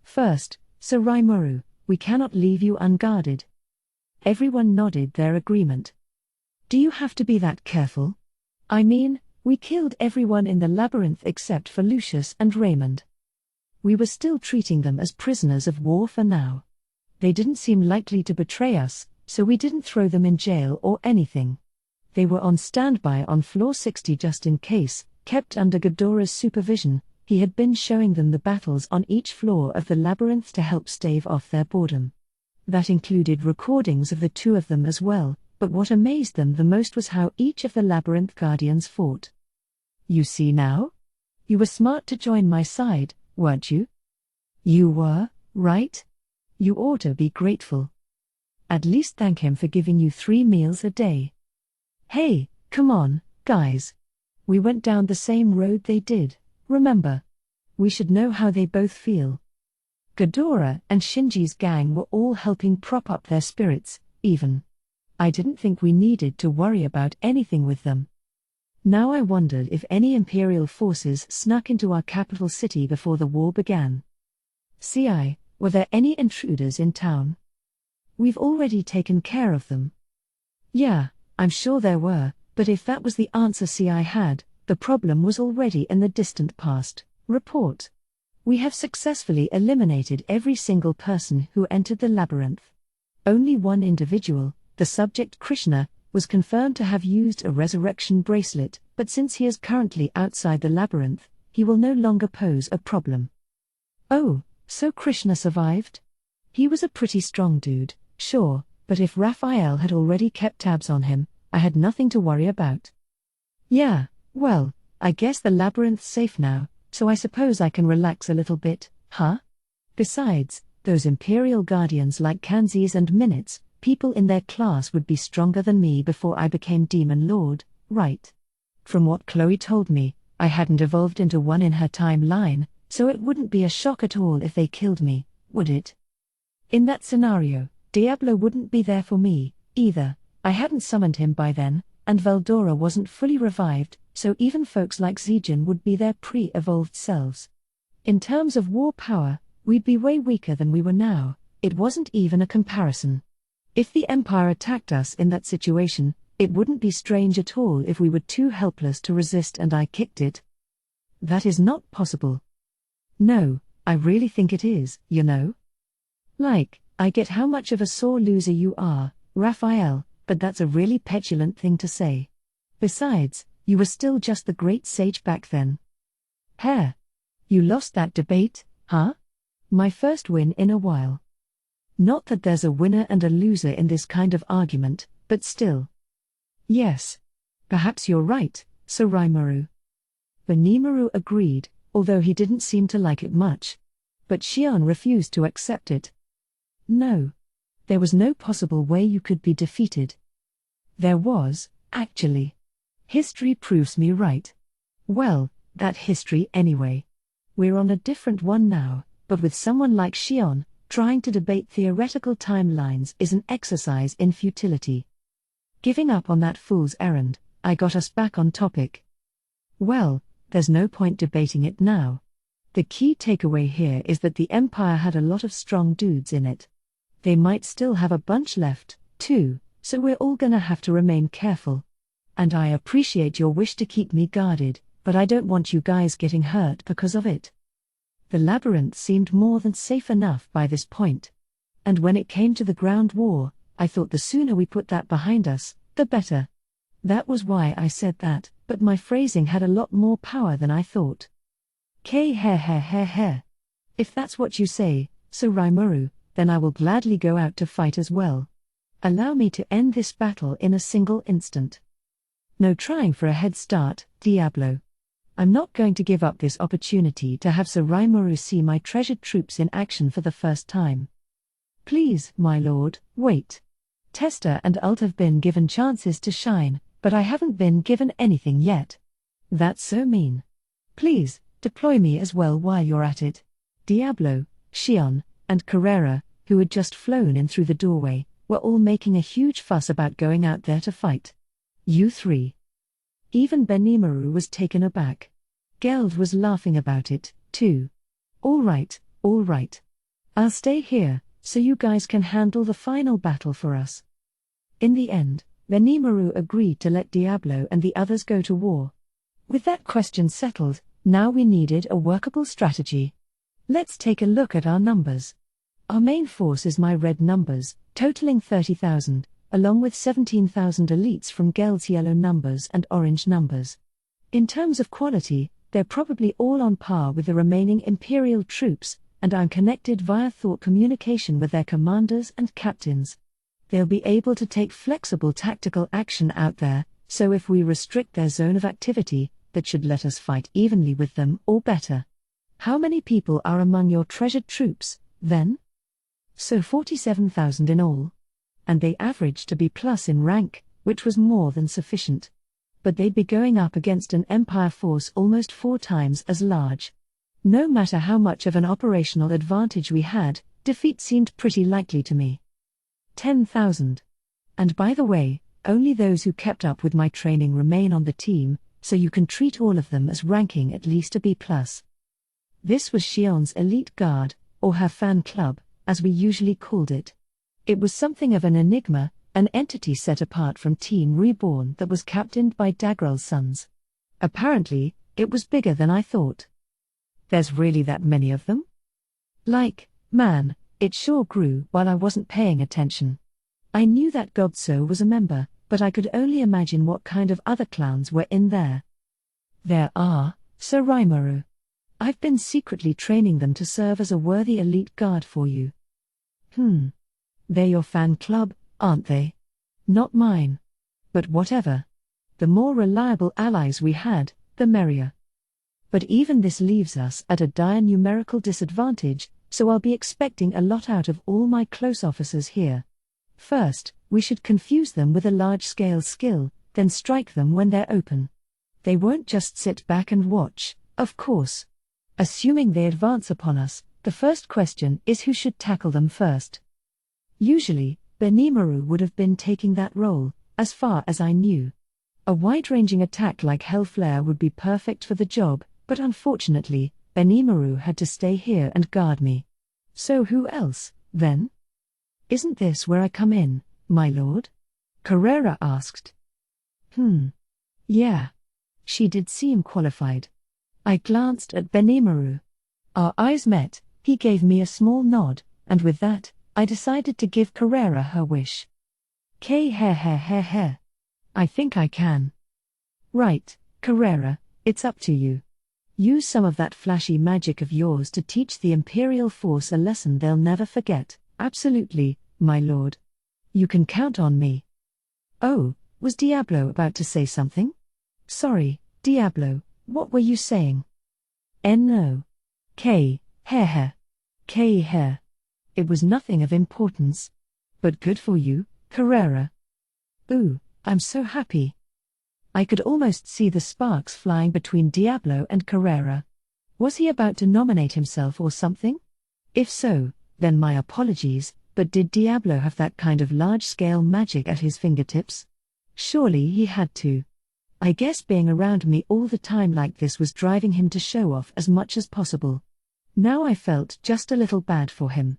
First, Sir Rimuru, we cannot leave you unguarded. Everyone nodded their agreement. Do you have to be that careful? I mean, we killed everyone in the labyrinth except for Lucius and Raymond. We were still treating them as prisoners of war for now. They didn't seem likely to betray us, so we didn't throw them in jail or anything. They were on standby on floor 60 just in case, kept under Ghidorah's supervision. He had been showing them the battles on each floor of the labyrinth to help stave off their boredom. That included recordings of the two of them as well, but what amazed them the most was how each of the labyrinth guardians fought. You see now? You were smart to join my side, weren't you? You were, right? You ought to be grateful. At least thank him for giving you 3 meals a day. Hey, come on, guys. We went down the same road they did, remember? We should know how they both feel. Ghidorah and Shinji's gang were all helping prop up their spirits, even. I didn't think we needed to worry about anything with them. Now I wondered if any Imperial forces snuck into our capital city before the war began. CI, were there any intruders in town? We've already taken care of them. Yeah, I'm sure there were, but if that was the answer CI had, the problem was already in the distant past. Report. We have successfully eliminated every single person who entered the labyrinth. Only one individual, the subject Krishna, was confirmed to have used a resurrection bracelet, but since he is currently outside the labyrinth, he will no longer pose a problem. Oh, so Krishna survived? He was a pretty strong dude, sure, but if Raphael had already kept tabs on him, I had nothing to worry about. Yeah, well, I guess the labyrinth's safe now, so I suppose I can relax a little bit, huh? Besides, those Imperial Guardians like Kanzis and Minutes, people in their class would be stronger than me before I became Demon Lord, right? From what Chloe told me, I hadn't evolved into one in her timeline, so it wouldn't be a shock at all if they killed me, would it? In that scenario, Diablo wouldn't be there for me, either. I hadn't summoned him by then, and Veldora wasn't fully revived, so even folks like Zijin would be their pre-evolved selves. In terms of war power, we'd be way weaker than we were now. It wasn't even a comparison. If the Empire attacked us in that situation, it wouldn't be strange at all if we were too helpless to resist and I kicked it. That is not possible. No, I really think it is, you know? Like, I get how much of a sore loser you are, Raphael, but that's a really petulant thing to say. Besides, you were still just the great sage back then. Heh. You lost that debate, huh? My first win in a while. Not that there's a winner and a loser in this kind of argument, but still. Yes. Perhaps you're right, Sir Rimuru. Benimaru agreed, although he didn't seem to like it much. But Xion refused to accept it. No. There was no possible way you could be defeated. There was, actually. History proves me right. Well, that history anyway. We're on a different one now, but with someone like Xion, trying to debate theoretical timelines is an exercise in futility. Giving up on that fool's errand, I got us back on topic. Well, there's no point debating it now. The key takeaway here is that the Empire had a lot of strong dudes in it. They might still have a bunch left, too, so we're all gonna have to remain careful. And I appreciate your wish to keep me guarded, but I don't want you guys getting hurt because of it. The labyrinth seemed more than safe enough by this point. And when it came to the ground war, I thought the sooner we put that behind us, the better. That was why I said that, but my phrasing had a lot more power than I thought. If that's what you say, Sir Rimuru, then I will gladly go out to fight as well. Allow me to end this battle in a single instant. No trying for a head start, Diablo. I'm not going to give up this opportunity to have Sir Rimuru see my treasured troops in action for the first time. Please, my lord, wait. Tester and Ult have been given chances to shine, but I haven't been given anything yet. That's so mean. Please, deploy me as well while you're at it. Diablo, Xion, and Carrera, who had just flown in through the doorway, were all making a huge fuss about going out there to fight. You three. Even Benimaru was taken aback. Geld was laughing about it, too. All right. I'll stay here, so you guys can handle the final battle for us. In the end, Benimaru agreed to let Diablo and the others go to war. With that question settled, now we needed a workable strategy. Let's take a look at our numbers. Our main force is my red numbers, totaling 30,000, along with 17,000 elites from Geld's yellow numbers and orange numbers. In terms of quality, they're probably all on par with the remaining Imperial troops, and I'm connected via thought communication with their commanders and captains. They'll be able to take flexible tactical action out there, so if we restrict their zone of activity, that should let us fight evenly with them or better. How many people are among your treasured troops, then? So 47,000 in all. And they averaged to be plus in rank, which was more than sufficient. But they'd be going up against an Empire force almost 4 times as large. No matter how much of an operational advantage we had, defeat seemed pretty likely to me. 10,000. And by the way, only those who kept up with my training remain on the team, so you can treat all of them as ranking at least a B+. This was Xion's elite guard, or her fan club, as we usually called it. It was something of an enigma, an entity set apart from Team Reborn that was captained by Dagrel's sons. Apparently, it was bigger than I thought. There's really that many of them? Man, it sure grew while I wasn't paying attention. I knew that Gobso was a member, but I could only imagine what kind of other clowns were in there. There are, Sir Raimaru. I've been secretly training them to serve as a worthy elite guard for you. They're your fan club, aren't they? Not mine. But whatever. The more reliable allies we had, the merrier. But even this leaves us at a dire numerical disadvantage, so I'll be expecting a lot out of all my close officers here. First, we should confuse them with a large-scale skill, then strike them when they're open. They won't just sit back and watch, of course. Assuming they advance upon us, the first question is who should tackle them first. Usually, Benimaru would have been taking that role, as far as I knew. A wide-ranging attack like Hellflare would be perfect for the job, but unfortunately, Benimaru had to stay here and guard me. So who else, then? Isn't this where I come in, my lord? Carrera asked. Yeah. She did seem qualified. I glanced at Benimaru. Our eyes met, he gave me a small nod, and with that, I decided to give Carrera her wish. I think I can. Right, Carrera, it's up to you. Use some of that flashy magic of yours to teach the Imperial force a lesson they'll never forget. Absolutely, my lord. You can count on me. Oh, was Diablo about to say something? Sorry, Diablo, what were you saying? No. It was nothing of importance. But good for you, Carrera. Ooh, I'm so happy. I could almost see the sparks flying between Diablo and Carrera. Was he about to nominate himself or something? If so, then my apologies, but did Diablo have that kind of large-scale magic at his fingertips? Surely he had to. I guess being around me all the time like this was driving him to show off as much as possible. Now I felt just a little bad for him.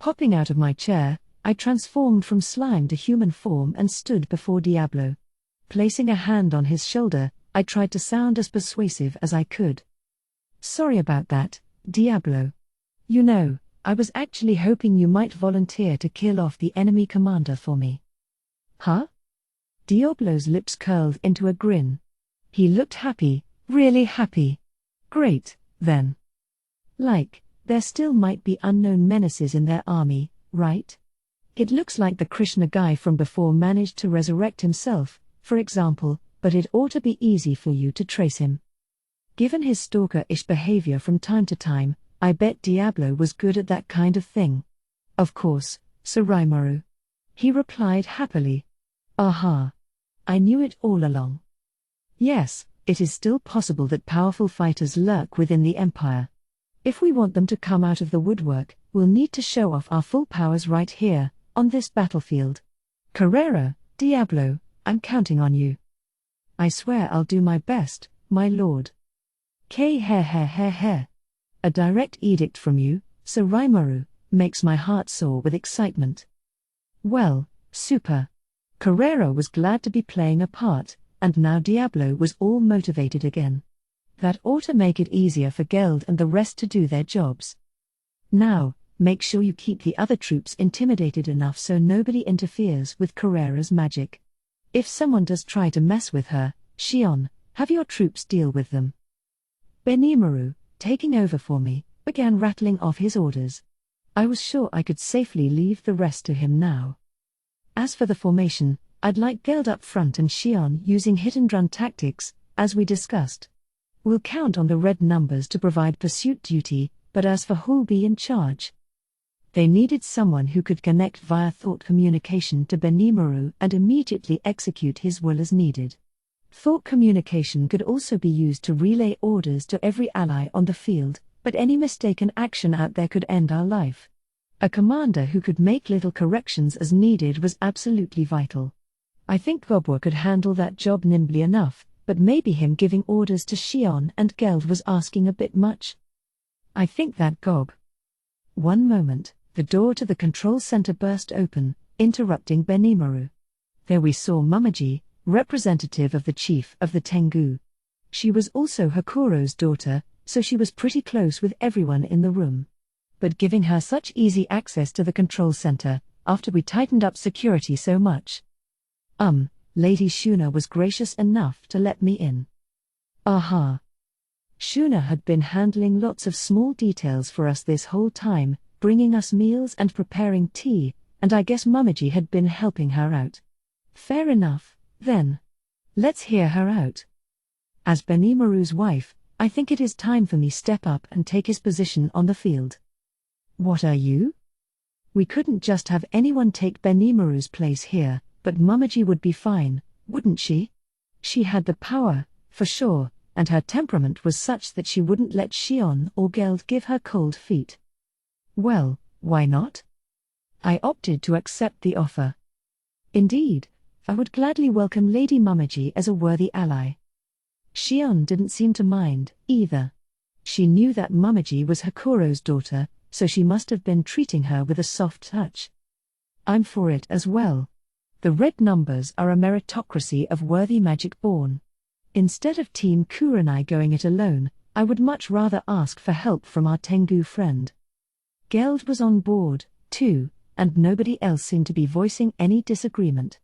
Popping out of my chair, I transformed from slime to human form and stood before Diablo. Placing a hand on his shoulder, I tried to sound as persuasive as I could. Sorry about that, Diablo. You know, I was actually hoping you might volunteer to kill off the enemy commander for me. Huh? Diablo's lips curled into a grin. He looked happy, really happy. Great, then. There still might be unknown menaces in their army, right? It looks like the Krishna guy from before managed to resurrect himself, for example, but it ought to be easy for you to trace him. Given his stalker-ish behavior from time to time, I bet Diablo was good at that kind of thing. Of course, Sir Raimaru. He replied happily. Aha. I knew it all along. Yes, it is still possible that powerful fighters lurk within the Empire. If we want them to come out of the woodwork, we'll need to show off our full powers right here, on this battlefield. Carrera, Diablo, I'm counting on you. I swear I'll do my best, my lord. A direct edict from you, Sir Rimuru, makes my heart soar with excitement. Well, super. Carrera was glad to be playing a part, and now Diablo was all motivated again. That ought to make it easier for Geld and the rest to do their jobs. Now, make sure you keep the other troops intimidated enough so nobody interferes with Carrera's magic. If someone does try to mess with her, Shion, have your troops deal with them. Benimaru, taking over for me, began rattling off his orders. I was sure I could safely leave the rest to him now. As for the formation, I'd like Geld up front and Shion using hit-and-run tactics, as we discussed. We'll count on the red numbers to provide pursuit duty, but as for who'll be in charge? They needed someone who could connect via thought communication to Benimaru and immediately execute his will as needed. Thought communication could also be used to relay orders to every ally on the field, but any mistaken action out there could end our life. A commander who could make little corrections as needed was absolutely vital. I think Gobwa could handle that job nimbly enough, but maybe him giving orders to Shion and Geld was asking a bit much. I think that Gob. One moment, the door to the control center burst open, interrupting Benimaru. There we saw Mamaji, representative of the chief of the Tengu. She was also Hakuro's daughter, so she was pretty close with everyone in the room. But giving her such easy access to the control center, after we tightened up security so much. Lady Shuna was gracious enough to let me in. Aha. Shuna had been handling lots of small details for us this whole time, bringing us meals and preparing tea, and I guess Mamaji had been helping her out. Fair enough, then. Let's hear her out. As Benimaru's wife, I think it is time for me step up and take his position on the field. What are you? We couldn't just have anyone take Benimaru's place here, but Mamaji would be fine, wouldn't she? She had the power, for sure, and her temperament was such that she wouldn't let Shion or Geld give her cold feet. Well, why not? I opted to accept the offer. Indeed, I would gladly welcome Lady Mamaji as a worthy ally. Shion didn't seem to mind, either. She knew that Mamaji was Hakuro's daughter, so she must have been treating her with a soft touch. I'm for it as well. The red numbers are a meritocracy of worthy magic born. Instead of Team Kurenai going it alone, I would much rather ask for help from our Tengu friend. Geld was on board, too, and nobody else seemed to be voicing any disagreement.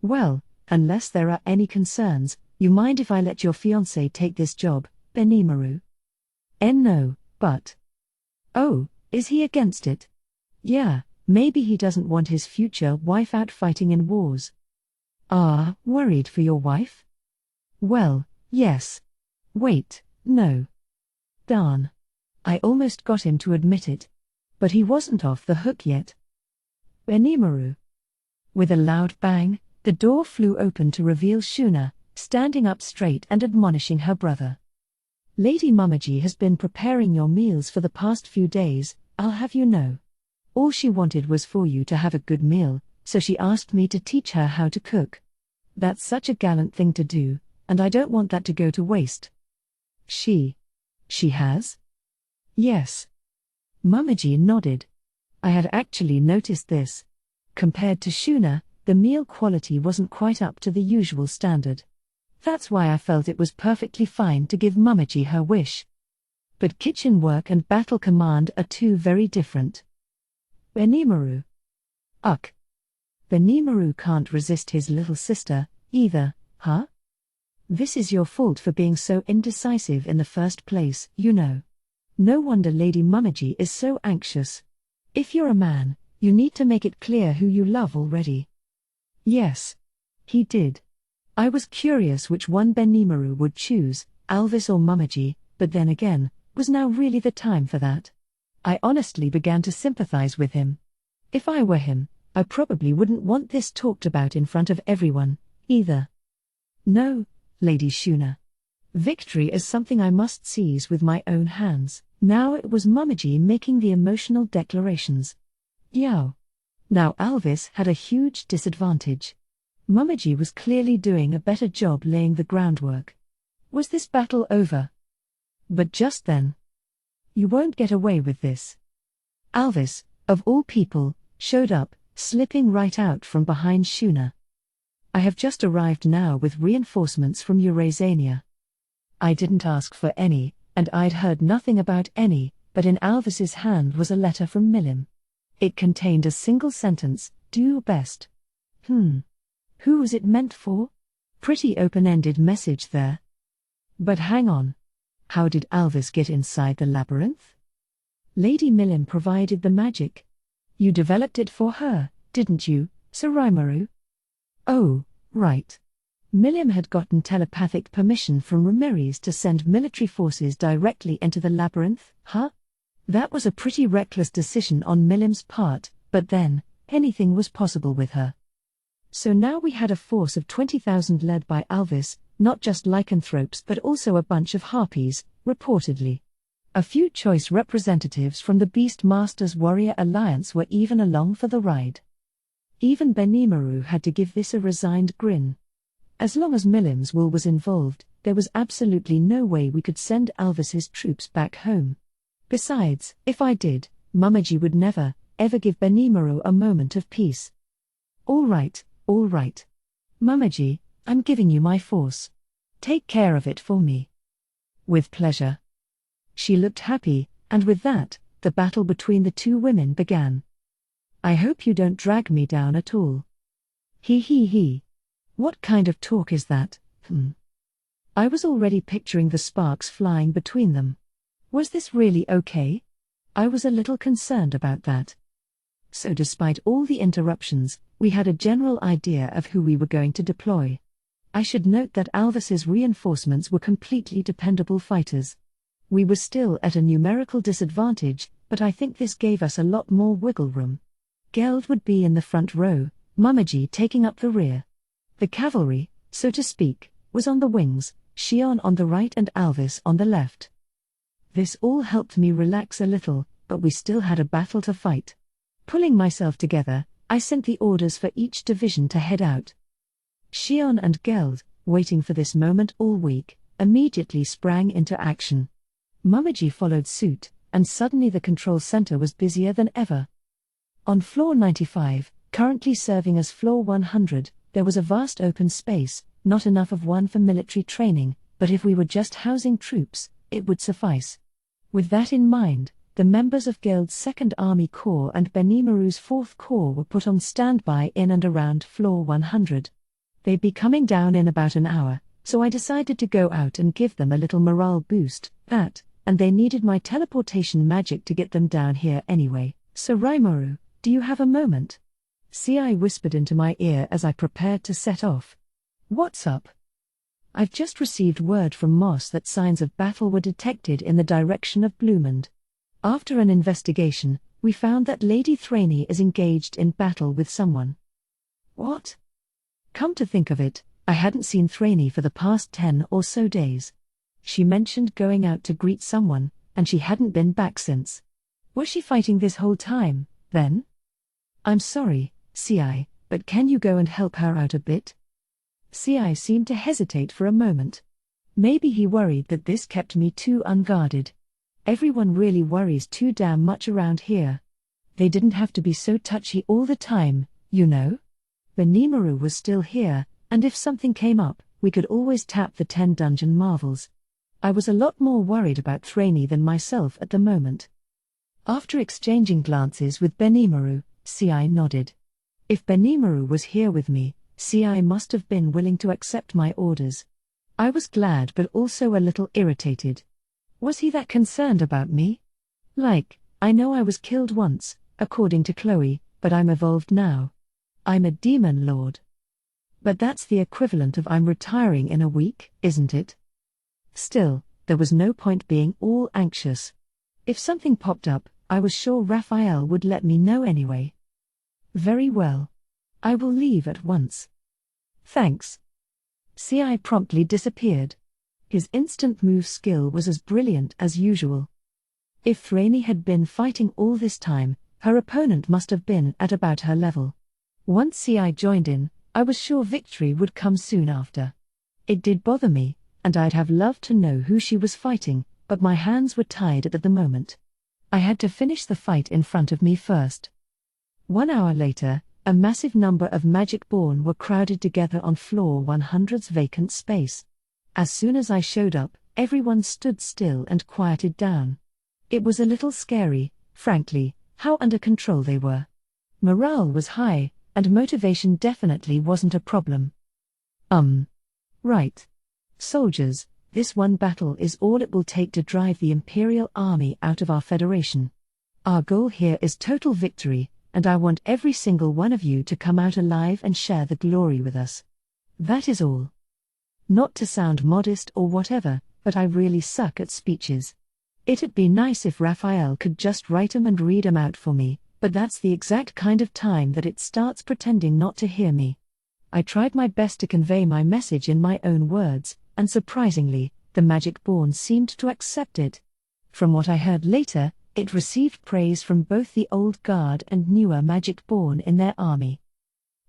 Well, unless there are any concerns, you mind if I let your fiancé take this job, Benimaru? No, but... Oh, is he against it? Yeah, maybe he doesn't want his future wife out fighting in wars. Worried for your wife? Well, yes. Wait, no. Darn. I almost got him to admit it. But he wasn't off the hook yet. Benimaru. With a loud bang, the door flew open to reveal Shuna, standing up straight and admonishing her brother. Lady Mamaji has been preparing your meals for the past few days, I'll have you know. All she wanted was for you to have a good meal, so she asked me to teach her how to cook. That's such a gallant thing to do, and I don't want that to go to waste. She has? Yes. Mamaji nodded. I had actually noticed this. Compared to Shuna, the meal quality wasn't quite up to the usual standard. That's why I felt it was perfectly fine to give Mamaji her wish. But kitchen work and battle command are two very different. Benimaru. Benimaru can't resist his little sister, either, huh? This is your fault for being so indecisive in the first place, you know. No wonder Lady Mamaji is so anxious. If you're a man, you need to make it clear who you love already. Yes. He did. I was curious which one Benimaru would choose, Alvis or Mamaji, but then again, was now really the time for that? I honestly began to sympathize with him. If I were him, I probably wouldn't want this talked about in front of everyone, either. No, Lady Shuna. Victory is something I must seize with my own hands. Now it was Mamaji making the emotional declarations. Yow. Now Alvis had a huge disadvantage. Mummaji was clearly doing a better job laying the groundwork. Was this battle over? But just then, "You won't get away with this." Alvis, of all people, showed up, slipping right out from behind Shuna. "I have just arrived now with reinforcements from Eurasania." I didn't ask for any, and I'd heard nothing about any, but in Alvis's hand was a letter from Milim. It contained a single sentence, "Do your best." Who was it meant for? Pretty open-ended message there. But hang on. How did Alvis get inside the labyrinth? Lady Milim provided the magic. You developed it for her, didn't you, Sir Rimuru? Oh, right. Milim had gotten telepathic permission from Ramirez to send military forces directly into the labyrinth, huh? That was a pretty reckless decision on Milim's part, but then, anything was possible with her. So now we had a force of 20,000 led by Alvis, not just lycanthropes but also a bunch of harpies, reportedly. A few choice representatives from the Beastmasters Warrior Alliance were even along for the ride. Even Benimaru had to give this a resigned grin. As long as Milim's will was involved, there was absolutely no way we could send Alvis's troops back home. Besides, if I did, Mummaji would never, ever give Benimaru a moment of peace. All right. Mummaji, I'm giving you my force. Take care of it for me." "With pleasure." She looked happy, and with that, the battle between the two women began. "I hope you don't drag me down at all." He. What kind of talk is that? I was already picturing the sparks flying between them. Was this really okay? I was a little concerned about that. So despite all the interruptions, we had a general idea of who we were going to deploy. I should note that Alvis's reinforcements were completely dependable fighters. We were still at a numerical disadvantage, but I think this gave us a lot more wiggle room. Geld would be in the front row, Mummaji taking up the rear. The cavalry, so to speak, was on the wings, Shion on the right and Alvis on the left. This all helped me relax a little, but we still had a battle to fight. Pulling myself together, I sent the orders for each division to head out. Shion and Geld, waiting for this moment all week, immediately sprang into action. Mummaji followed suit, and suddenly the control center was busier than ever. On floor 95, currently serving as floor 100, there was a vast open space, not enough of one for military training, but if we were just housing troops, it would suffice. With that in mind, the members of Geld's 2nd Army Corps and Benimaru's 4th Corps were put on standby in and around floor 100. They'd be coming down in about an hour, so I decided to go out and give them a little morale boost, and they needed my teleportation magic to get them down here anyway. "So Rimuru, do you have a moment?" Ci whispered into my ear as I prepared to set off. "What's up?" "I've just received word from Moss that signs of battle were detected in the direction of Bloomond. After an investigation, we found that Lady Thraney is engaged in battle with someone." "What?" Come to think of it, I hadn't seen Thraney for the past 10 or so days. She mentioned going out to greet someone, and she hadn't been back since. Was she fighting this whole time, then? "I'm sorry, Ci, but can you go and help her out a bit?" Ci seemed to hesitate for a moment. Maybe he worried that this kept me too unguarded. Everyone really worries too damn much around here. They didn't have to be so touchy all the time, you know? Benimaru was still here, and if something came up, we could always tap the 10 dungeon marvels. I was a lot more worried about Thraney than myself at the moment. After exchanging glances with Benimaru, Ci nodded. If Benimaru was here with me, Ci must have been willing to accept my orders. I was glad but also a little irritated. Was he that concerned about me? Like, I know I was killed once, according to Chloe, but I'm evolved now. I'm a demon lord. But that's the equivalent of I'm retiring in a week, isn't it? Still, there was no point being all anxious. If something popped up, I was sure Raphael would let me know anyway. Very well. I will leave at once. Thanks. Ci promptly disappeared. His instant move skill was as brilliant as usual. If Thraney had been fighting all this time, her opponent must have been at about her level. Once Ci joined in, I was sure victory would come soon after. It did bother me, and I'd have loved to know who she was fighting, but my hands were tied at the moment. I had to finish the fight in front of me first. 1 hour later, a massive number of Magic-Born were crowded together on floor 100's vacant space. As soon as I showed up, everyone stood still and quieted down. It was a little scary, frankly, how under control they were. Morale was high, and motivation definitely wasn't a problem. Right. Soldiers, this one battle is all it will take to drive the Imperial Army out of our Federation. Our goal here is total victory, and I want every single one of you to come out alive and share the glory with us. That is all. Not to sound modest or whatever, but I really suck at speeches. It'd be nice if Raphael could just write 'em and read 'em out for me, but that's the exact kind of time that it starts pretending not to hear me. I tried my best to convey my message in my own words, and surprisingly, the Magic-Born seemed to accept it. From what I heard later, it received praise from both the old guard and newer Magic-Born in their army.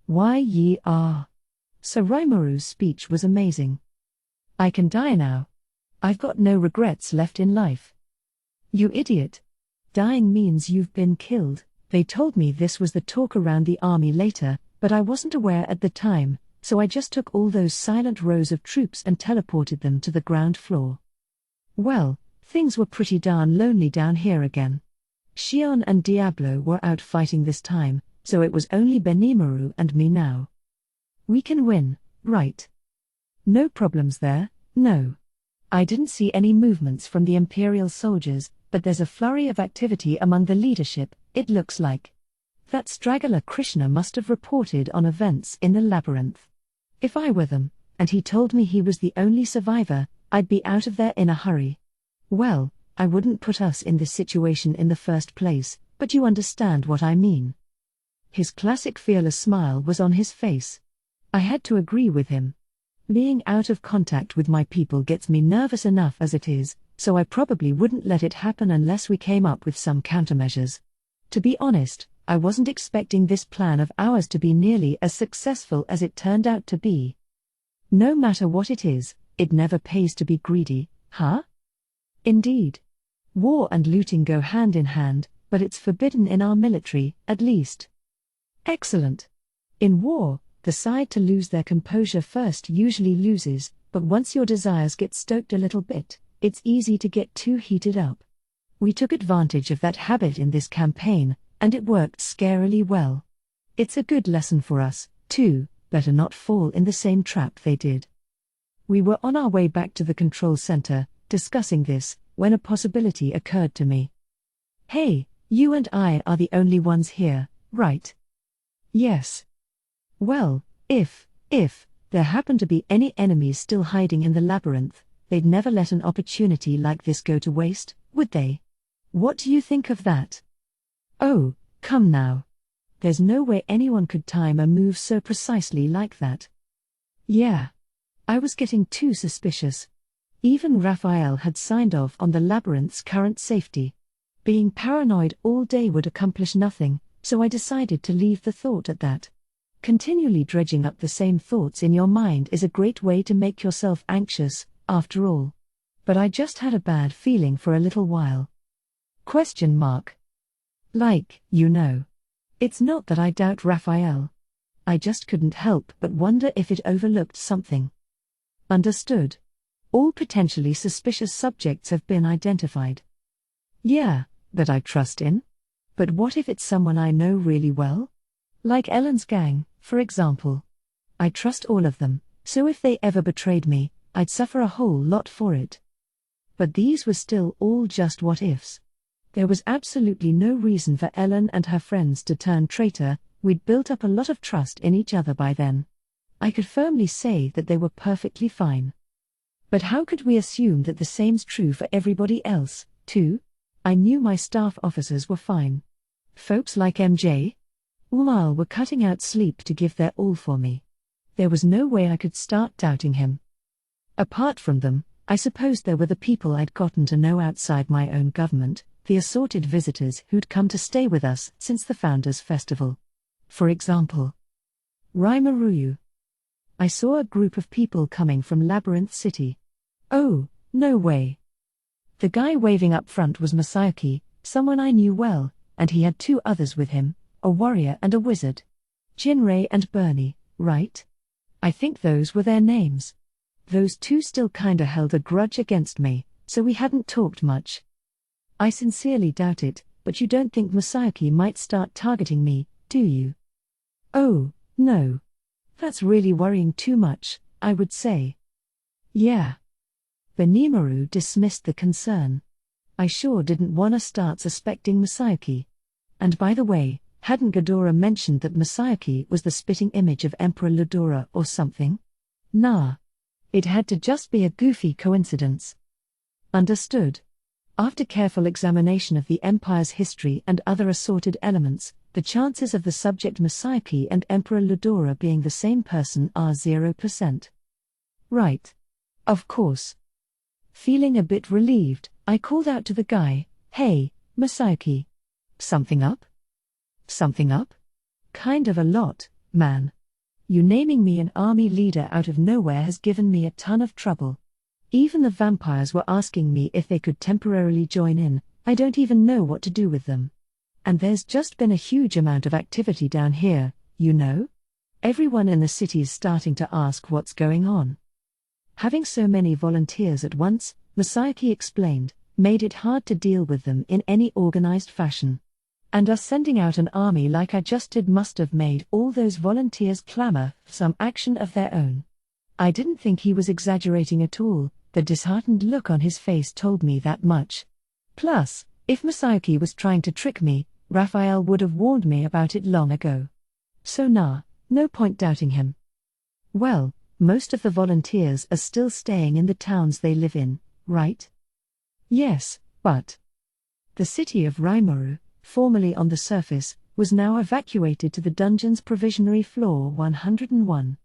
Why ye are. Sir Rimuru speech was amazing. I can die now. I've got no regrets left in life. You idiot. Dying means you've been killed. They told me this was the talk around the army later, but I wasn't aware at the time, so I just took all those silent rows of troops and teleported them to the ground floor. Well, things were pretty darn lonely down here again. Xion and Diablo were out fighting this time, so it was only Benimaru and me now. We can win, right? No problems there, no. I didn't see any movements from the Imperial soldiers, but there's a flurry of activity among the leadership, it looks like. That straggler Krishna must have reported on events in the labyrinth. If I were them, and he told me he was the only survivor, I'd be out of there in a hurry. Well, I wouldn't put us in this situation in the first place, but you understand what I mean. His classic fearless smile was on his face. I had to agree with him. Being out of contact with my people gets me nervous enough as it is, so I probably wouldn't let it happen unless we came up with some countermeasures. To be honest, I wasn't expecting this plan of ours to be nearly as successful as it turned out to be. No matter what it is, it never pays to be greedy, huh? Indeed. War and looting go hand in hand, but it's forbidden in our military, at least. Excellent. In war, the side to lose their composure first usually loses, but once your desires get stoked a little bit, it's easy to get too heated up. We took advantage of that habit in this campaign, and it worked scarily well. It's a good lesson for us, too, better not fall in the same trap they did. We were on our way back to the control center, discussing this, when a possibility occurred to me. Hey, you and I are the only ones here, right? Yes. Well, if there happened to be any enemies still hiding in the labyrinth, they'd never let an opportunity like this go to waste, would they? What do you think of that? Oh, come now. There's no way anyone could time a move so precisely like that. Yeah. I was getting too suspicious. Even Raphael had signed off on the labyrinth's current safety. Being paranoid all day would accomplish nothing, so I decided to leave the thought at that. Continually dredging up the same thoughts in your mind is a great way to make yourself anxious, after all. But I just had a bad feeling for a little while. Question mark. Like, you know. It's not that I doubt Raphael. I just couldn't help but wonder if it overlooked something. Understood. All potentially suspicious subjects have been identified. Yeah, that I trust in. But what if it's someone I know really well? Like Ellen's gang, for example. I trust all of them, so if they ever betrayed me, I'd suffer a whole lot for it. But these were still all just what-ifs. There was absolutely no reason for Ellen and her friends to turn traitor. We'd built up a lot of trust in each other by then. I could firmly say that they were perfectly fine. But how could we assume that the same's true for everybody else, too? I knew my staff officers were fine. Folks like MJ? Umal were cutting out sleep to give their all for me. There was no way I could start doubting him. Apart from them, I suppose there were the people I'd gotten to know outside my own government, the assorted visitors who'd come to stay with us since the Founders' Festival. For example. Rimuru. I saw a group of people coming from Labyrinth City. Oh, no way. The guy waving up front was Masayuki, someone I knew well, and he had two others with him, a warrior and a wizard. Jinrei and Bernie, right? I think those were their names. Those two still kinda held a grudge against me, so we hadn't talked much. I sincerely doubt it, but you don't think Masayuki might start targeting me, do you? Oh, no. That's really worrying too much, I would say. Yeah. Benimaru dismissed the concern. I sure didn't wanna start suspecting Masayuki. And by the way, hadn't Ghidorah mentioned that Masayuki was the spitting image of Emperor Ludora or something? Nah. It had to just be a goofy coincidence. Understood. After careful examination of the Empire's history and other assorted elements, the chances of the subject Masayuki and Emperor Ludora being the same person are 0%. Right. Of course. Feeling a bit relieved, I called out to the guy, "Hey, Masayuki. Something up?" "Something up? Kind of a lot, man. You naming me an army leader out of nowhere has given me a ton of trouble. Even the vampires were asking me if they could temporarily join in. I don't even know what to do with them. And there's just been a huge amount of activity down here, you know? Everyone in the city's starting to ask what's going on." Having so many volunteers at once, Masayuki explained, made it hard to deal with them in any organized fashion. And us sending out an army like I just did must have made all those volunteers clamor for some action of their own. I didn't think he was exaggerating at all. The disheartened look on his face told me that much. Plus, if Masayuki was trying to trick me, Raphael would have warned me about it long ago. So no point doubting him. Well, most of the volunteers are still staying in the towns they live in, right? Yes, but the city of Rimuru, formerly on the surface, was now evacuated to the dungeon's provisionary floor 101.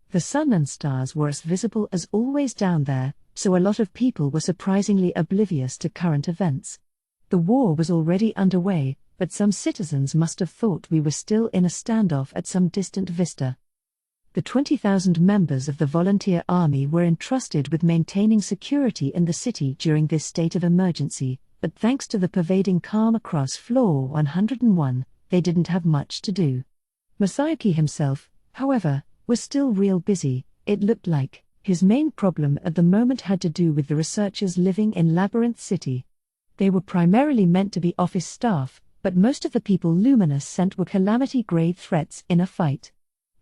The sun and stars were as visible as always down there, so a lot of people were surprisingly oblivious to current events. The war was already underway, but some citizens must have thought we were still in a standoff at some distant vista. The 20,000 members of the volunteer army were entrusted with maintaining security in the city during this state of emergency, but thanks to the pervading calm across floor 101, they didn't have much to do. Masayuki himself, however, was still real busy. It looked like his main problem at the moment had to do with the researchers living in Labyrinth City. They were primarily meant to be office staff, but most of the people Luminous sent were calamity-grade threats in a fight.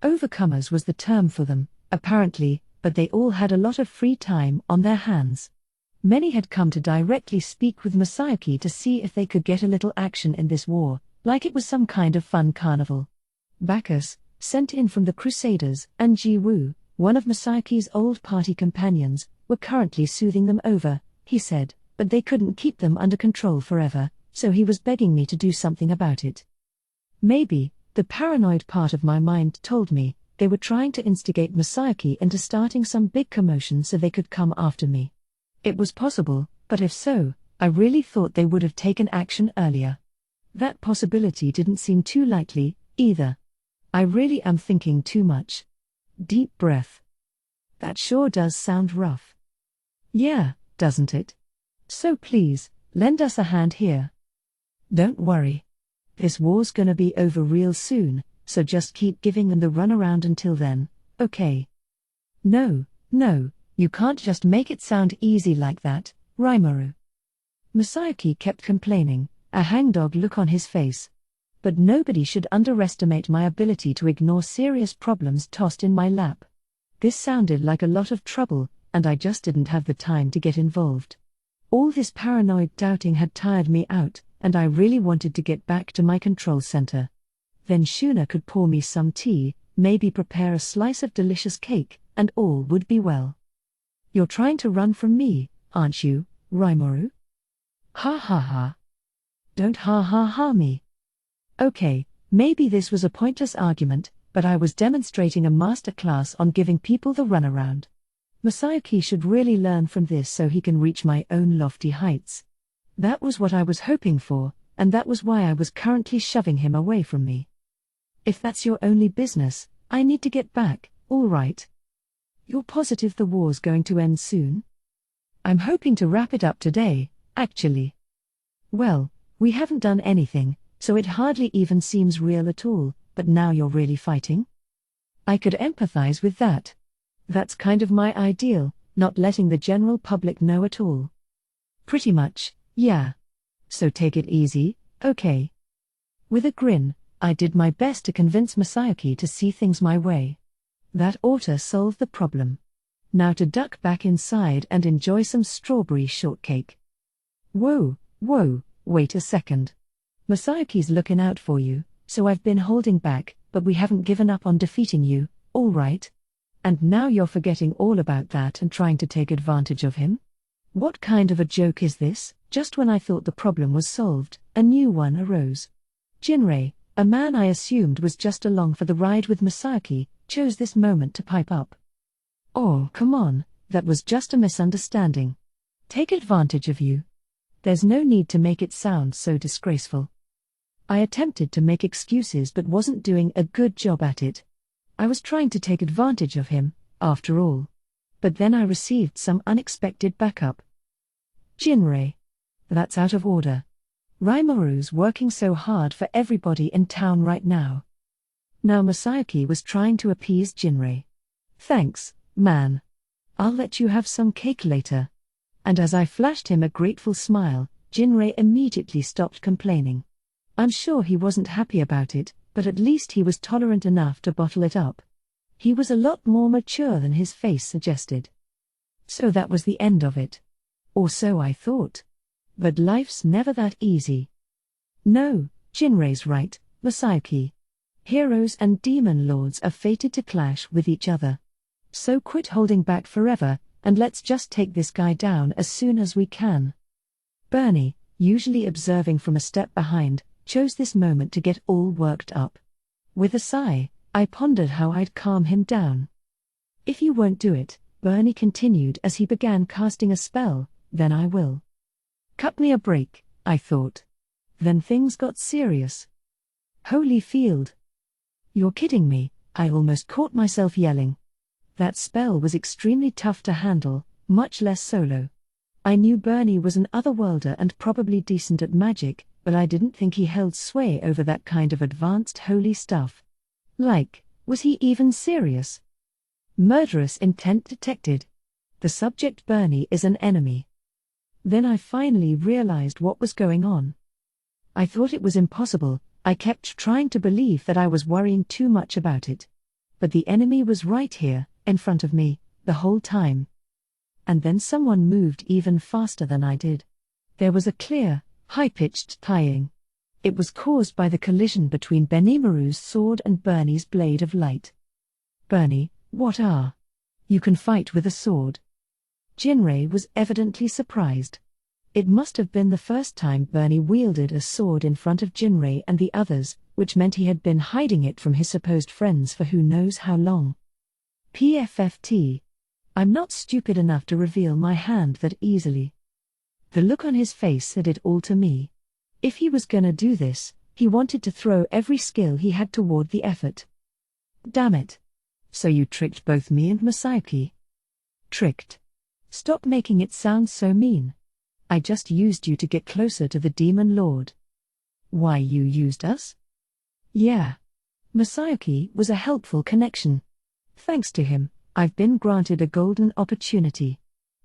Overcomers was the term for them, apparently, but they all had a lot of free time on their hands. Many had come to directly speak with Masayuki to see if they could get a little action in this war, like it was some kind of fun carnival. Bacchus, sent in from the Crusaders, and Ji-Woo, one of Masayuki's old party companions, were currently soothing them over, he said, but they couldn't keep them under control forever, so he was begging me to do something about it. Maybe, the paranoid part of my mind told me, they were trying to instigate Masayuki into starting some big commotion so they could come after me. It was possible, but if so, I really thought they would have taken action earlier. That possibility didn't seem too likely, either. I really am thinking too much. Deep breath. That sure does sound rough. Yeah, doesn't it? So please, lend us a hand here. Don't worry. This war's gonna be over real soon, so just keep giving them the runaround until then, okay? No, you can't just make it sound easy like that, Rimuru. Masayuki kept complaining, a hangdog look on his face. But nobody should underestimate my ability to ignore serious problems tossed in my lap. This sounded like a lot of trouble, and I just didn't have the time to get involved. All this paranoid doubting had tired me out, and I really wanted to get back to my control center. Then Shuna could pour me some tea, maybe prepare a slice of delicious cake, and all would be well. You're trying to run from me, aren't you, Rimuru? Ha ha ha. Don't ha ha ha me. Okay, maybe this was a pointless argument, but I was demonstrating a masterclass on giving people the runaround. Masayuki should really learn from this so he can reach my own lofty heights. That was what I was hoping for, and that was why I was currently shoving him away from me. If that's your only business, I need to get back, all right. You're positive the war's going to end soon? I'm hoping to wrap it up today, actually. Well, we haven't done anything, so it hardly even seems real at all, but now you're really fighting? I could empathize with that. That's kind of my ideal, not letting the general public know at all. Pretty much, yeah. So take it easy, okay? With a grin, I did my best to convince Masayuki to see things my way. That oughta solve the problem. Now to duck back inside and enjoy some strawberry shortcake. Whoa, wait a second. Masayuki's looking out for you, so I've been holding back, but we haven't given up on defeating you, all right? And now you're forgetting all about that and trying to take advantage of him? What kind of a joke is this? Just when I thought the problem was solved, a new one arose. Jinrei, a man I assumed was just along for the ride with Masayuki, chose this moment to pipe up. Oh, come on, that was just a misunderstanding. Take advantage of you. There's no need to make it sound so disgraceful. I attempted to make excuses but wasn't doing a good job at it. I was trying to take advantage of him, after all. But then I received some unexpected backup. Jinrei. That's out of order. Rimauru's working so hard for everybody in town right now. Now Masayuki was trying to appease Jinrei. Thanks, man. I'll let you have some cake later. And as I flashed him a grateful smile, Jinrei immediately stopped complaining. I'm sure he wasn't happy about it, but at least he was tolerant enough to bottle it up. He was a lot more mature than his face suggested. So that was the end of it. Or so I thought. But life's never that easy. No, Jinrei's right, Masayuki. Heroes and demon lords are fated to clash with each other. So quit holding back forever, and let's just take this guy down as soon as we can. Bernie, usually observing from a step behind, chose this moment to get all worked up. With a sigh, I pondered how I'd calm him down. If you won't do it, Bernie continued as he began casting a spell, then I will. Cut me a break, I thought. Then things got serious. Holy field. You're kidding me, I almost caught myself yelling. That spell was extremely tough to handle, much less solo. I knew Bernie was an otherworlder and probably decent at magic, but I didn't think he held sway over that kind of advanced holy stuff. Like, was he even serious? Murderous intent detected. The subject Bernie is an enemy. Then I finally realized what was going on. I thought it was impossible, I kept trying to believe that I was worrying too much about it. But the enemy was right here, in front of me, the whole time. And then someone moved even faster than I did. There was a clear, high-pitched tying. It was caused by the collision between Benimaru's sword and Bernie's blade of light. Bernie, what are? You can fight with a sword. Jinrei was evidently surprised. It must have been the first time Bernie wielded a sword in front of Jinrei and the others, which meant he had been hiding it from his supposed friends for who knows how long. PFFT. I'm not stupid enough to reveal my hand that easily. The look on his face said it all to me. If he was gonna do this, he wanted to throw every skill he had toward the effort. Damn it. So you tricked both me and Masayuki. Tricked. Stop making it sound so mean. I just used you to get closer to the Demon Lord. Why you used us? Yeah. Masayuki was a helpful connection. Thanks to him, I've been granted a golden opportunity.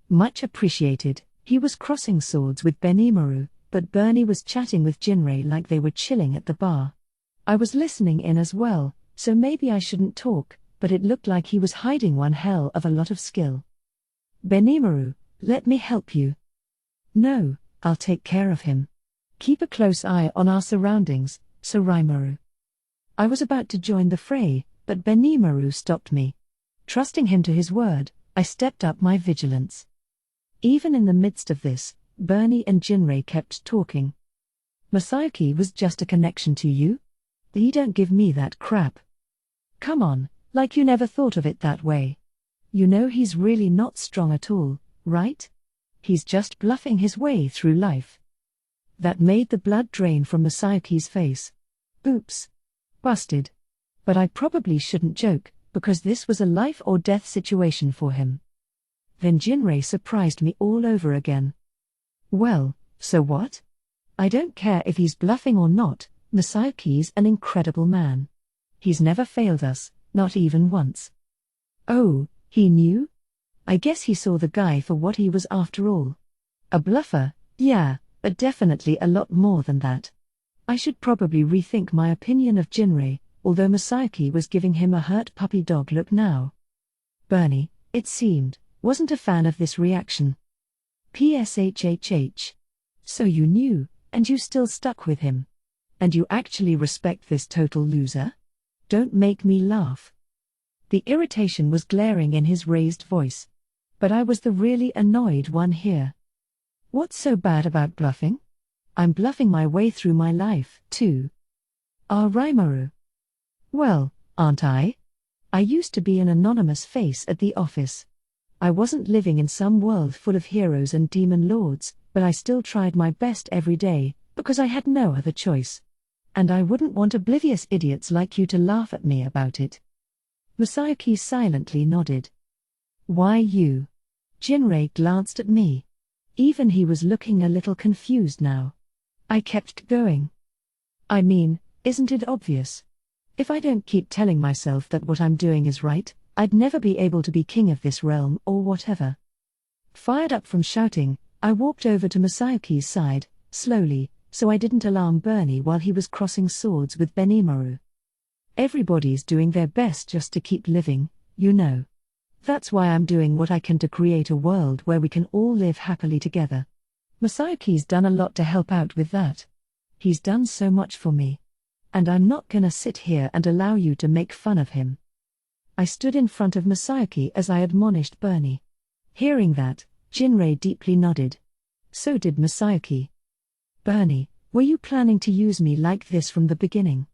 Much appreciated. He was crossing swords with Benimaru, but Bernie was chatting with Jinrei like they were chilling at the bar. I was listening in as well, so maybe I shouldn't talk, but it looked like he was hiding one hell of a lot of skill. Benimaru, let me help you. No, I'll take care of him. Keep a close eye on our surroundings, Sir Rimauru. I was about to join the fray, but Benimaru stopped me. Trusting him to his word, I stepped up my vigilance. Even in the midst of this, Bernie and Jinrei kept talking. Masayuki was just a connection to you? You don't give me that crap. Come on, like you never thought of it that way. You know he's really not strong at all, right? He's just bluffing his way through life. That made the blood drain from Masayuki's face. Oops. Busted. But I probably shouldn't joke, because this was a life or death situation for him. Then Jinrei surprised me all over again. Well, so what? I don't care if he's bluffing or not, Masayuki's an incredible man. He's never failed us, not even once. Oh, he knew? I guess he saw the guy for what he was after all. A bluffer, yeah, but definitely a lot more than that. I should probably rethink my opinion of Jinrei, although Masayuki was giving him a hurt puppy dog look now. Bernie, it seemed, wasn't a fan of this reaction. PSHHH. So you knew, and you still stuck with him. And you actually respect this total loser? Don't make me laugh. The irritation was glaring in his raised voice. But I was the really annoyed one here. What's so bad about bluffing? I'm bluffing my way through my life, too. Raimaru. Well, aren't I? I used to be an anonymous face at the office. I wasn't living in some world full of heroes and demon lords, but I still tried my best every day, because I had no other choice. And I wouldn't want oblivious idiots like you to laugh at me about it. Masayuki silently nodded. Why you? Jinrei glanced at me. Even he was looking a little confused now. I kept going. I mean, isn't it obvious? If I don't keep telling myself that what I'm doing is right, I'd never be able to be king of this realm or whatever. Fired up from shouting, I walked over to Masayuki's side, slowly, so I didn't alarm Bernie while he was crossing swords with Benimaru. Everybody's doing their best just to keep living, you know. That's why I'm doing what I can to create a world where we can all live happily together. Masayuki's done a lot to help out with that. He's done so much for me. And I'm not gonna sit here and allow you to make fun of him. I stood in front of Masayuki as I admonished Bernie. Hearing that, Jinrei deeply nodded. So did Masayuki. Bernie, were you planning to use me like this from the beginning?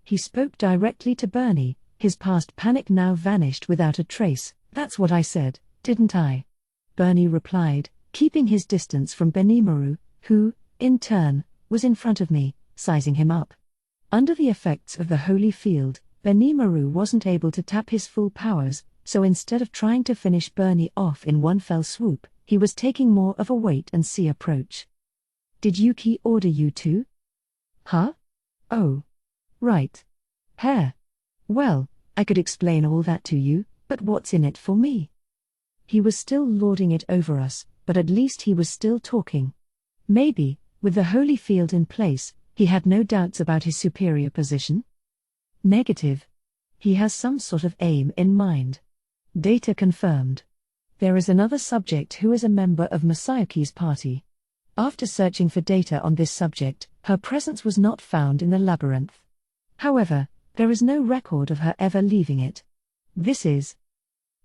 He spoke directly to Bernie, his past panic now vanished without a trace. That's what I said, didn't I? Bernie replied, keeping his distance from Benimaru, who, in turn, was in front of me, sizing him up. Under the effects of the holy field, Benimaru wasn't able to tap his full powers, so instead of trying to finish Bernie off in one fell swoop, he was taking more of a wait-and-see approach. Did Yuki order you to? Huh? Oh. Right. Hair. Well, I could explain all that to you, but what's in it for me? He was still lording it over us, but at least he was still talking. Maybe, with the holy field in place, he had no doubts about his superior position? Negative. He has some sort of aim in mind. Data confirmed. There is another subject who is a member of Masayuki's party. After searching for data on this subject, her presence was not found in the labyrinth. However, there is no record of her ever leaving it. This is.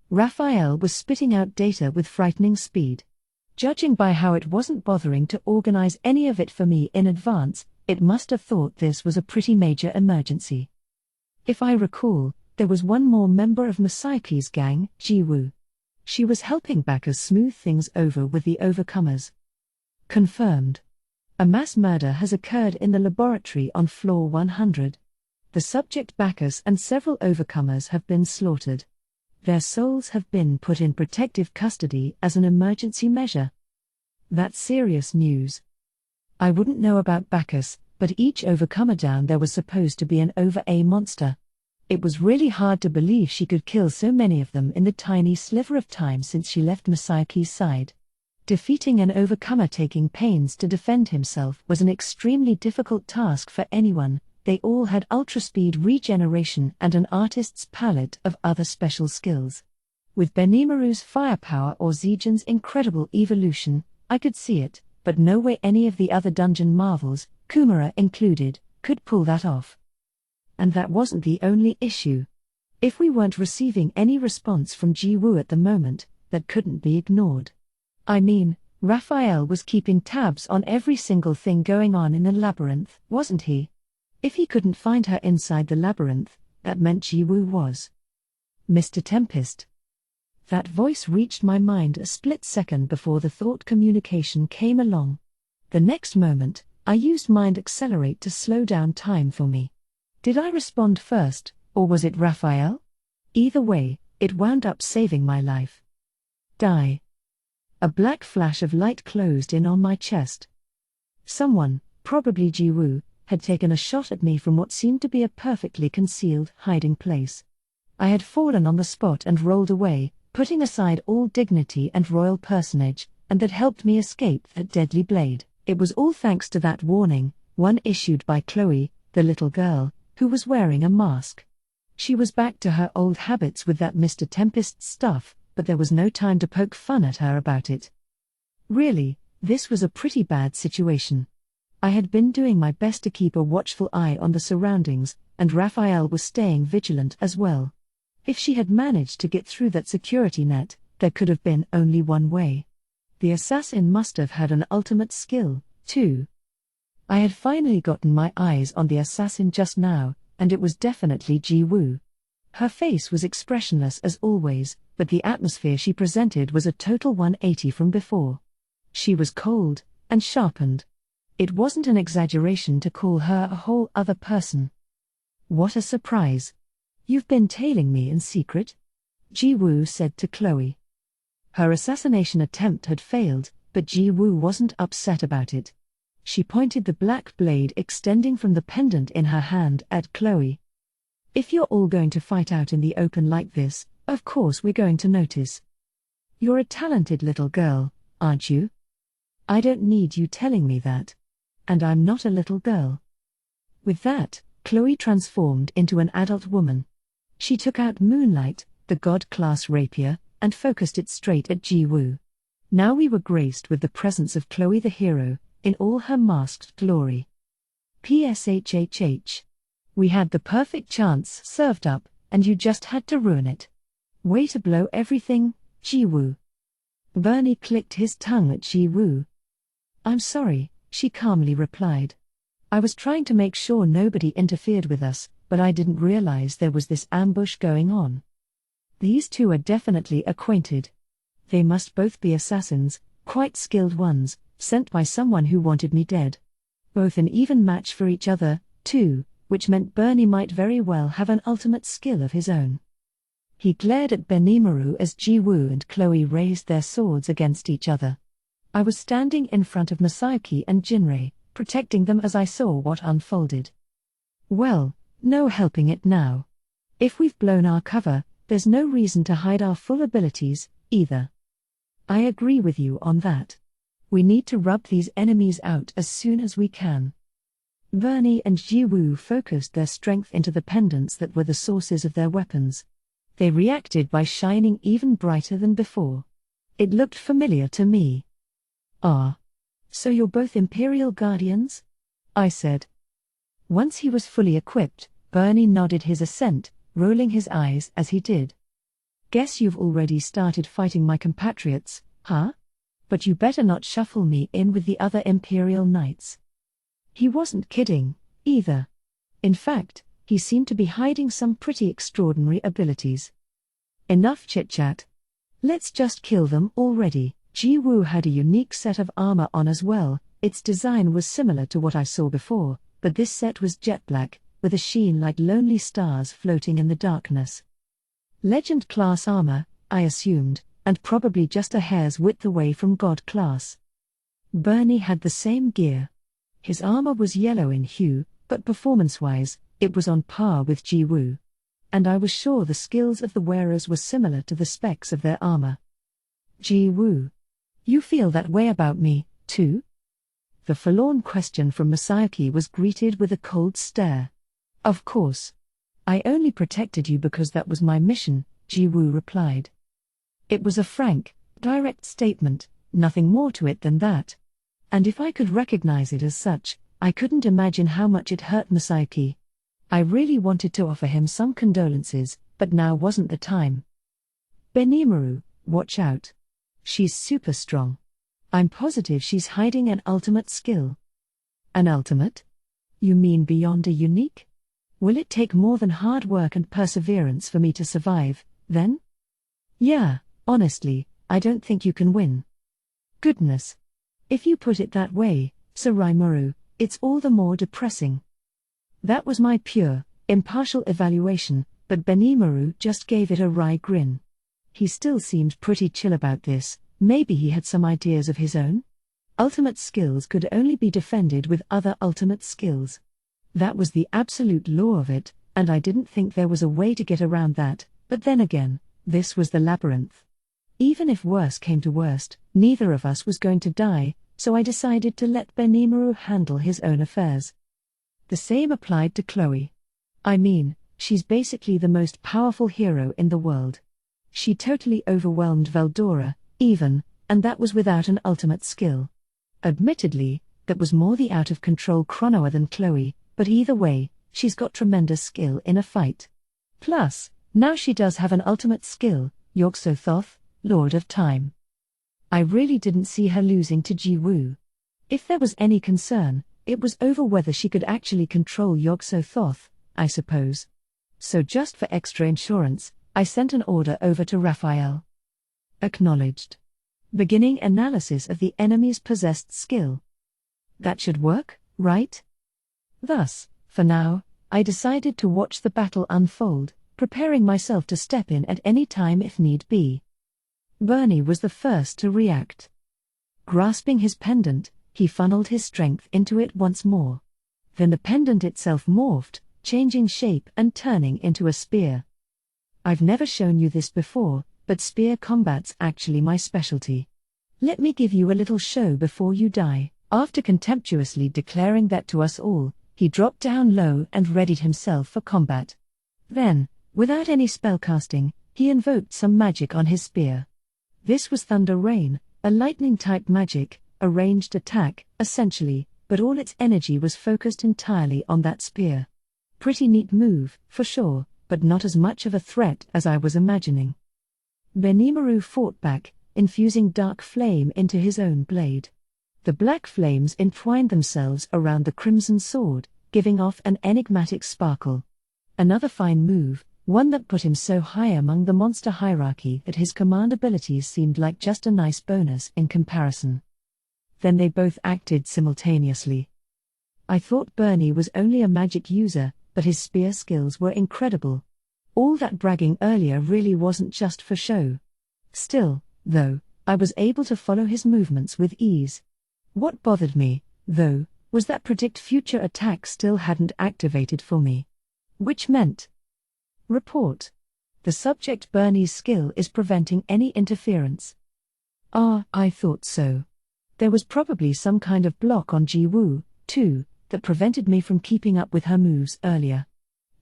Raphael was spitting out data with frightening speed. Judging by how it wasn't bothering to organize any of it for me in advance, it must have thought this was a pretty major emergency. If I recall, there was one more member of Masayuki's gang, Jiwoo. She was helping backers smooth things over with the overcomers. Confirmed. A mass murder has occurred in the laboratory on floor 100. The subject backers and several overcomers have been slaughtered. Their souls have been put in protective custody as an emergency measure. That's serious news. I wouldn't know about Bacchus, but each overcomer down there was supposed to be an over-A monster. It was really hard to believe she could kill so many of them in the tiny sliver of time since she left Masayuki's side. Defeating an overcomer taking pains to defend himself was an extremely difficult task for anyone. They all had ultra-speed regeneration and an artist's palette of other special skills. With Benimaru's firepower or Zijin's incredible evolution, I could see it, but no way any of the other dungeon marvels, Kumara included, could pull that off. And that wasn't the only issue. If we weren't receiving any response from Jiwoo at the moment, that couldn't be ignored. I mean, Raphael was keeping tabs on every single thing going on in the labyrinth, wasn't he? If he couldn't find her inside the labyrinth, that meant Jiwoo was. Mr. Tempest. That voice reached my mind a split second before the thought communication came along. The next moment, I used Mind Accelerate to slow down time for me. Did I respond first, Or was it Raphael? Either way, it wound up saving my life. Die. A black flash of light closed in on my chest. Someone, probably Jiwoo, had taken a shot at me from what seemed to be a perfectly concealed hiding place. I had fallen on the spot and rolled away, putting aside all dignity and royal personage, and that helped me escape that deadly blade. It was all thanks to that warning, one issued by Chloe, the little girl, who was wearing a mask. She was back to her old habits with that Mr. Tempest stuff, but there was no time to poke fun at her about it. Really, this was a pretty bad situation. I had been doing my best to keep a watchful eye on the surroundings, and Raphael was staying vigilant as well. If she had managed to get through that security net, there could have been only one way. The assassin must have had an ultimate skill, too. I had finally gotten my eyes on the assassin just now, and it was definitely Jiwoo. Her face was expressionless as always, but the atmosphere she presented was a total 180 from before. She was cold, and sharpened. It wasn't an exaggeration to call her a whole other person. What a surprise. You've been tailing me in secret? Jiwoo said to Chloe. Her assassination attempt had failed, but Jiwoo wasn't upset about it. She pointed the black blade extending from the pendant in her hand at Chloe. If you're all going to fight out in the open like this, of course we're going to notice. You're a talented little girl, aren't you? I don't need you telling me that. And I'm not a little girl. With that, Chloe transformed into an adult woman. She took out Moonlight, the god-class rapier, and focused it straight at Jiwoo. Now we were graced with the presence of Chloe the hero, in all her masked glory. PSHHH. We had the perfect chance served up, and you just had to ruin it. Way to blow everything, Jiwoo. Bernie clicked his tongue at Jiwoo. I'm sorry, she calmly replied. I was trying to make sure nobody interfered with us, but I didn't realize there was this ambush going on. These two are definitely acquainted. They must both be assassins, quite skilled ones, sent by someone who wanted me dead. Both an even match for each other, too, which meant Bernie might very well have an ultimate skill of his own. He glared at Benimaru as Jiwoo and Chloe raised their swords against each other. I was standing in front of Masayuki and Jinrei, protecting them as I saw what unfolded. Well, no helping it now. If we've blown our cover, there's no reason to hide our full abilities, either. I agree with you on that. We need to rub these enemies out as soon as we can. Bernie and Jiwoo focused their strength into the pendants that were the sources of their weapons. They reacted by shining even brighter than before. It looked familiar to me. Ah. So you're both Imperial Guardians? I said. Once he was fully equipped, Bernie nodded his assent, rolling his eyes as he did. Guess you've already started fighting my compatriots, huh? But you better not shuffle me in with the other Imperial Knights. He wasn't kidding, either. In fact, he seemed to be hiding some pretty extraordinary abilities. Enough chit-chat. Let's just kill them already. Jiwoo had a unique set of armor on as well. Its design was similar to what I saw before, but this set was jet black, with a sheen like lonely stars floating in the darkness. Legend-class armor, I assumed, and probably just a hair's width away from God class. Bernie had the same gear. His armor was yellow in hue, but performance-wise, it was on par with Jiwoo. And I was sure the skills of the wearers were similar to the specs of their armor. Jiwoo. You feel that way about me, too? The forlorn question from Masayuki was greeted with a cold stare. Of course. I only protected you because that was my mission, Jiwoo replied. It was a frank, direct statement, nothing more to it than that. And if I could recognize it as such, I couldn't imagine how much it hurt Masayuki. I really wanted to offer him some condolences, but now wasn't the time. Benimaru, watch out. She's super strong. I'm positive she's hiding an ultimate skill. An ultimate? You mean beyond a unique? Will it take more than hard work and perseverance for me to survive, then? Yeah, honestly, I don't think you can win. Goodness. If you put it that way, Sir Rimuru, it's all the more depressing. That was my pure, impartial evaluation, but Benimaru just gave it a wry grin. He still seemed pretty chill about this. Maybe he had some ideas of his own? Ultimate skills could only be defended with other ultimate skills. That was the absolute law of it, and I didn't think there was a way to get around that, but then again, this was the labyrinth. Even if worse came to worst, neither of us was going to die, so I decided to let Benimaru handle his own affairs. The same applied to Chloe. I mean, she's basically the most powerful hero in the world. She totally overwhelmed Veldora, even, and that was without an ultimate skill. Admittedly, that was more the out-of-control Chronoa than Chloe, but either way, she's got tremendous skill in a fight. Plus, now she does have an ultimate skill, Yog-Sothoth, Lord of Time. I really didn't see her losing to Ji-Woo. If there was any concern, it was over whether she could actually control Yog-Sothoth, I suppose. So just for extra insurance, I sent an order over to Raphael. Acknowledged. Beginning analysis of the enemy's possessed skill. That should work, right? Thus, for now, I decided to watch the battle unfold, preparing myself to step in at any time if need be. Bernie was the first to react. Grasping his pendant, he funneled his strength into it once more. Then the pendant itself morphed, changing shape and turning into a spear. I've never shown you this before, but spear combat's actually my specialty. Let me give you a little show before you die. After contemptuously declaring that to us all, he dropped down low and readied himself for combat. Then, without any spellcasting, he invoked some magic on his spear. This was Thunder Rain, a lightning-type magic, a ranged attack, essentially, but all its energy was focused entirely on that spear. Pretty neat move, for sure, but not as much of a threat as I was imagining. Benimaru fought back, infusing dark flame into his own blade. The black flames entwined themselves around the crimson sword, giving off an enigmatic sparkle. Another fine move, one that put him so high among the monster hierarchy that his command abilities seemed like just a nice bonus in comparison. Then they both acted simultaneously. I thought Bernie was only a magic user, but his spear skills were incredible. All that bragging earlier really wasn't just for show. Still, though, I was able to follow his movements with ease. What bothered me, though, was that predict future attacks still hadn't activated for me. Which meant... Report. The subject Bernie's skill is preventing any interference. I thought so. There was probably some kind of block on Ji-Woo, too, that prevented me from keeping up with her moves earlier.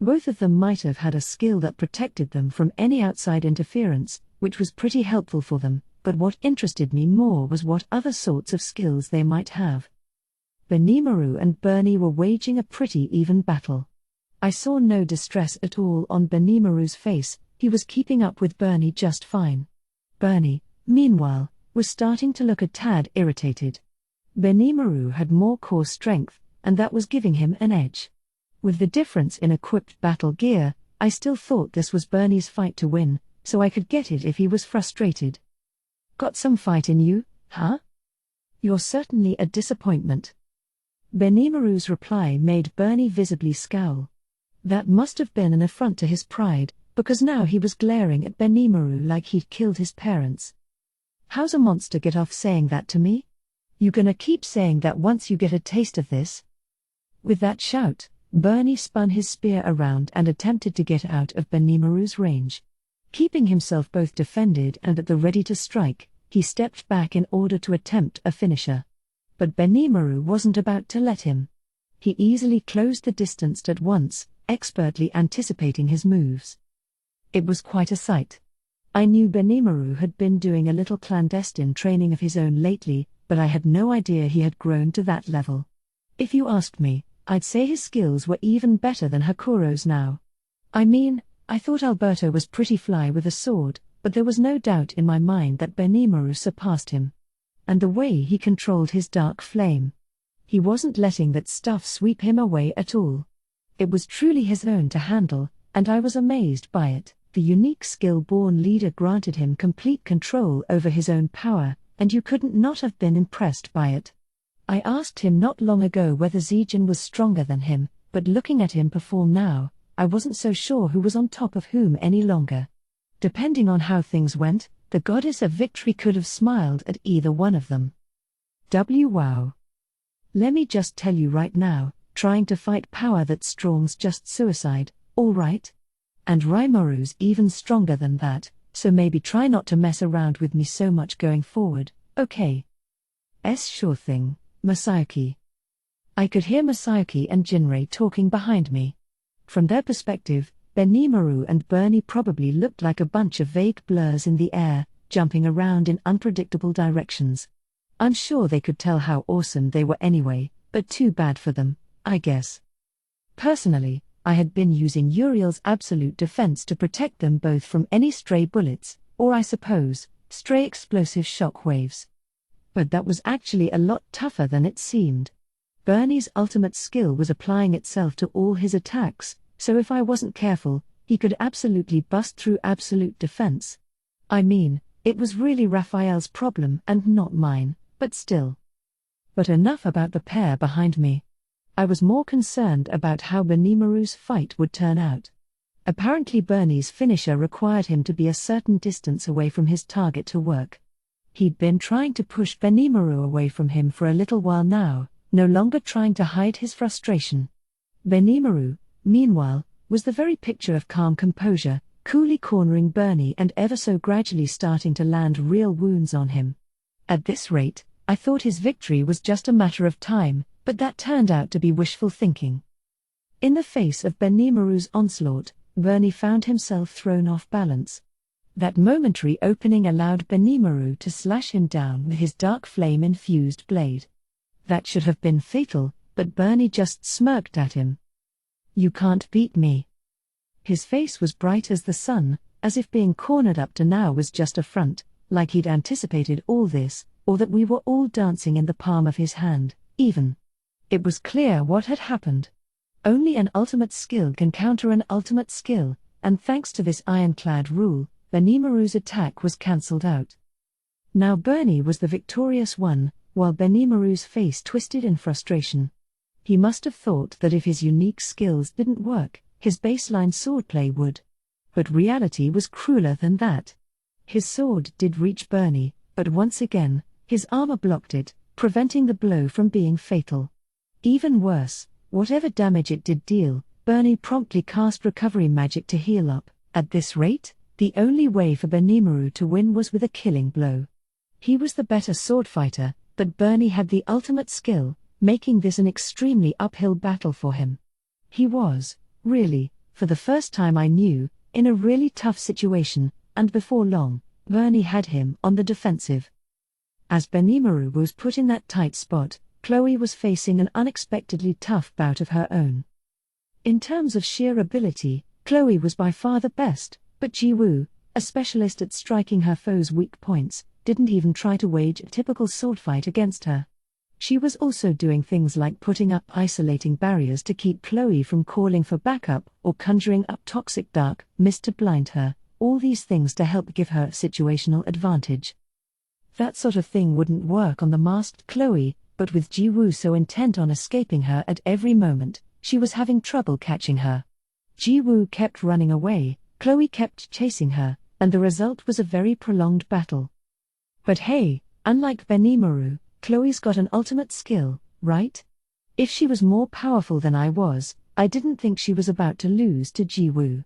Both of them might have had a skill that protected them from any outside interference, which was pretty helpful for them, but what interested me more was what other sorts of skills they might have. Benimaru and Bernie were waging a pretty even battle. I saw no distress at all on Benimaru's face, he was keeping up with Bernie just fine. Bernie, meanwhile, was starting to look a tad irritated. Benimaru had more core strength, and that was giving him an edge. With the difference in equipped battle gear, I still thought this was Bernie's fight to win, so I could get it if he was frustrated. Got some fight in you, huh? You're certainly a disappointment. Benimaru's reply made Bernie visibly scowl. That must have been an affront to his pride, because now he was glaring at Benimaru like he'd killed his parents. How's a monster get off saying that to me? You gonna keep saying that once you get a taste of this? With that shout, Bernie spun his spear around and attempted to get out of Benimaru's range. Keeping himself both defended and at the ready to strike, he stepped back in order to attempt a finisher. But Benimaru wasn't about to let him. He easily closed the distance at once, expertly anticipating his moves. It was quite a sight. I knew Benimaru had been doing a little clandestine training of his own lately, but I had no idea he had grown to that level. If you asked me, I'd say his skills were even better than Hakuro's now. I mean, I thought Alberto was pretty fly with a sword, but there was no doubt in my mind that Benimaru surpassed him. And the way he controlled his dark flame. He wasn't letting that stuff sweep him away at all. It was truly his own to handle, and I was amazed by it. The unique skill-born leader granted him complete control over his own power, and you couldn't not have been impressed by it. I asked him not long ago whether Zijin was stronger than him, but looking at him perform now, I wasn't so sure who was on top of whom any longer. Depending on how things went, the goddess of victory could have smiled at either one of them. Wow. Let me just tell you right now, trying to fight power that's strong's just suicide, alright? And Rimourou's even stronger than that, so maybe try not to mess around with me so much going forward, okay? Sure thing, Masayuki. I could hear Masayuki and Jinrei talking behind me. From their perspective, Benimaru and Bernie probably looked like a bunch of vague blurs in the air, jumping around in unpredictable directions. I'm sure they could tell how awesome they were anyway, but too bad for them, I guess. Personally, I had been using Uriel's absolute defense to protect them both from any stray bullets, or I suppose, stray explosive shock waves. But that was actually a lot tougher than it seemed. Bernie's ultimate skill was applying itself to all his attacks, so if I wasn't careful, he could absolutely bust through absolute defense. I mean, it was really Raphael's problem and not mine, but still. But enough about the pair behind me. I was more concerned about how Benimaru's fight would turn out. Apparently Bernie's finisher required him to be a certain distance away from his target to work. He'd been trying to push Benimaru away from him for a little while now, no longer trying to hide his frustration. Benimaru, meanwhile, was the very picture of calm composure, coolly cornering Bernie and ever so gradually starting to land real wounds on him. At this rate, I thought his victory was just a matter of time, but that turned out to be wishful thinking. In the face of Benimaru's onslaught, Bernie found himself thrown off balance. That momentary opening allowed Benimaru to slash him down with his dark flame-infused blade. That should have been fatal, but Bernie just smirked at him. "You can't beat me." His face was bright as the sun, as if being cornered up to now was just a front, like he'd anticipated all this, or that we were all dancing in the palm of his hand, even. It was clear what had happened. Only an ultimate skill can counter an ultimate skill, and thanks to this ironclad rule, Benimaru's attack was cancelled out. Now Bernie was the victorious one, while Benimaru's face twisted in frustration. He must have thought that if his unique skills didn't work, his baseline swordplay would. But reality was crueler than that. His sword did reach Bernie, but once again, his armor blocked it, preventing the blow from being fatal. Even worse, whatever damage it did deal, Bernie promptly cast recovery magic to heal up. At this rate, the only way for Benimaru to win was with a killing blow. He was the better sword fighter, but Bernie had the ultimate skill, making this an extremely uphill battle for him. He was, really, for the first time I knew, in a really tough situation, and before long, Bernie had him on the defensive. As Benimaru was put in that tight spot, Chloe was facing an unexpectedly tough bout of her own. In terms of sheer ability, Chloe was by far the best, but Jiwoo, a specialist at striking her foes' weak points, didn't even try to wage a typical sword fight against her. She was also doing things like putting up isolating barriers to keep Chloe from calling for backup or conjuring up toxic dark mist to blind her, all these things to help give her a situational advantage. That sort of thing wouldn't work on the masked Chloe, but with Jiwoo so intent on escaping her at every moment, she was having trouble catching her. Jiwoo kept running away, Chloe kept chasing her, and the result was a very prolonged battle. But hey, unlike Benimaru, Chloe's got an ultimate skill, right? If she was more powerful than I was, I didn't think she was about to lose to Jiwoo.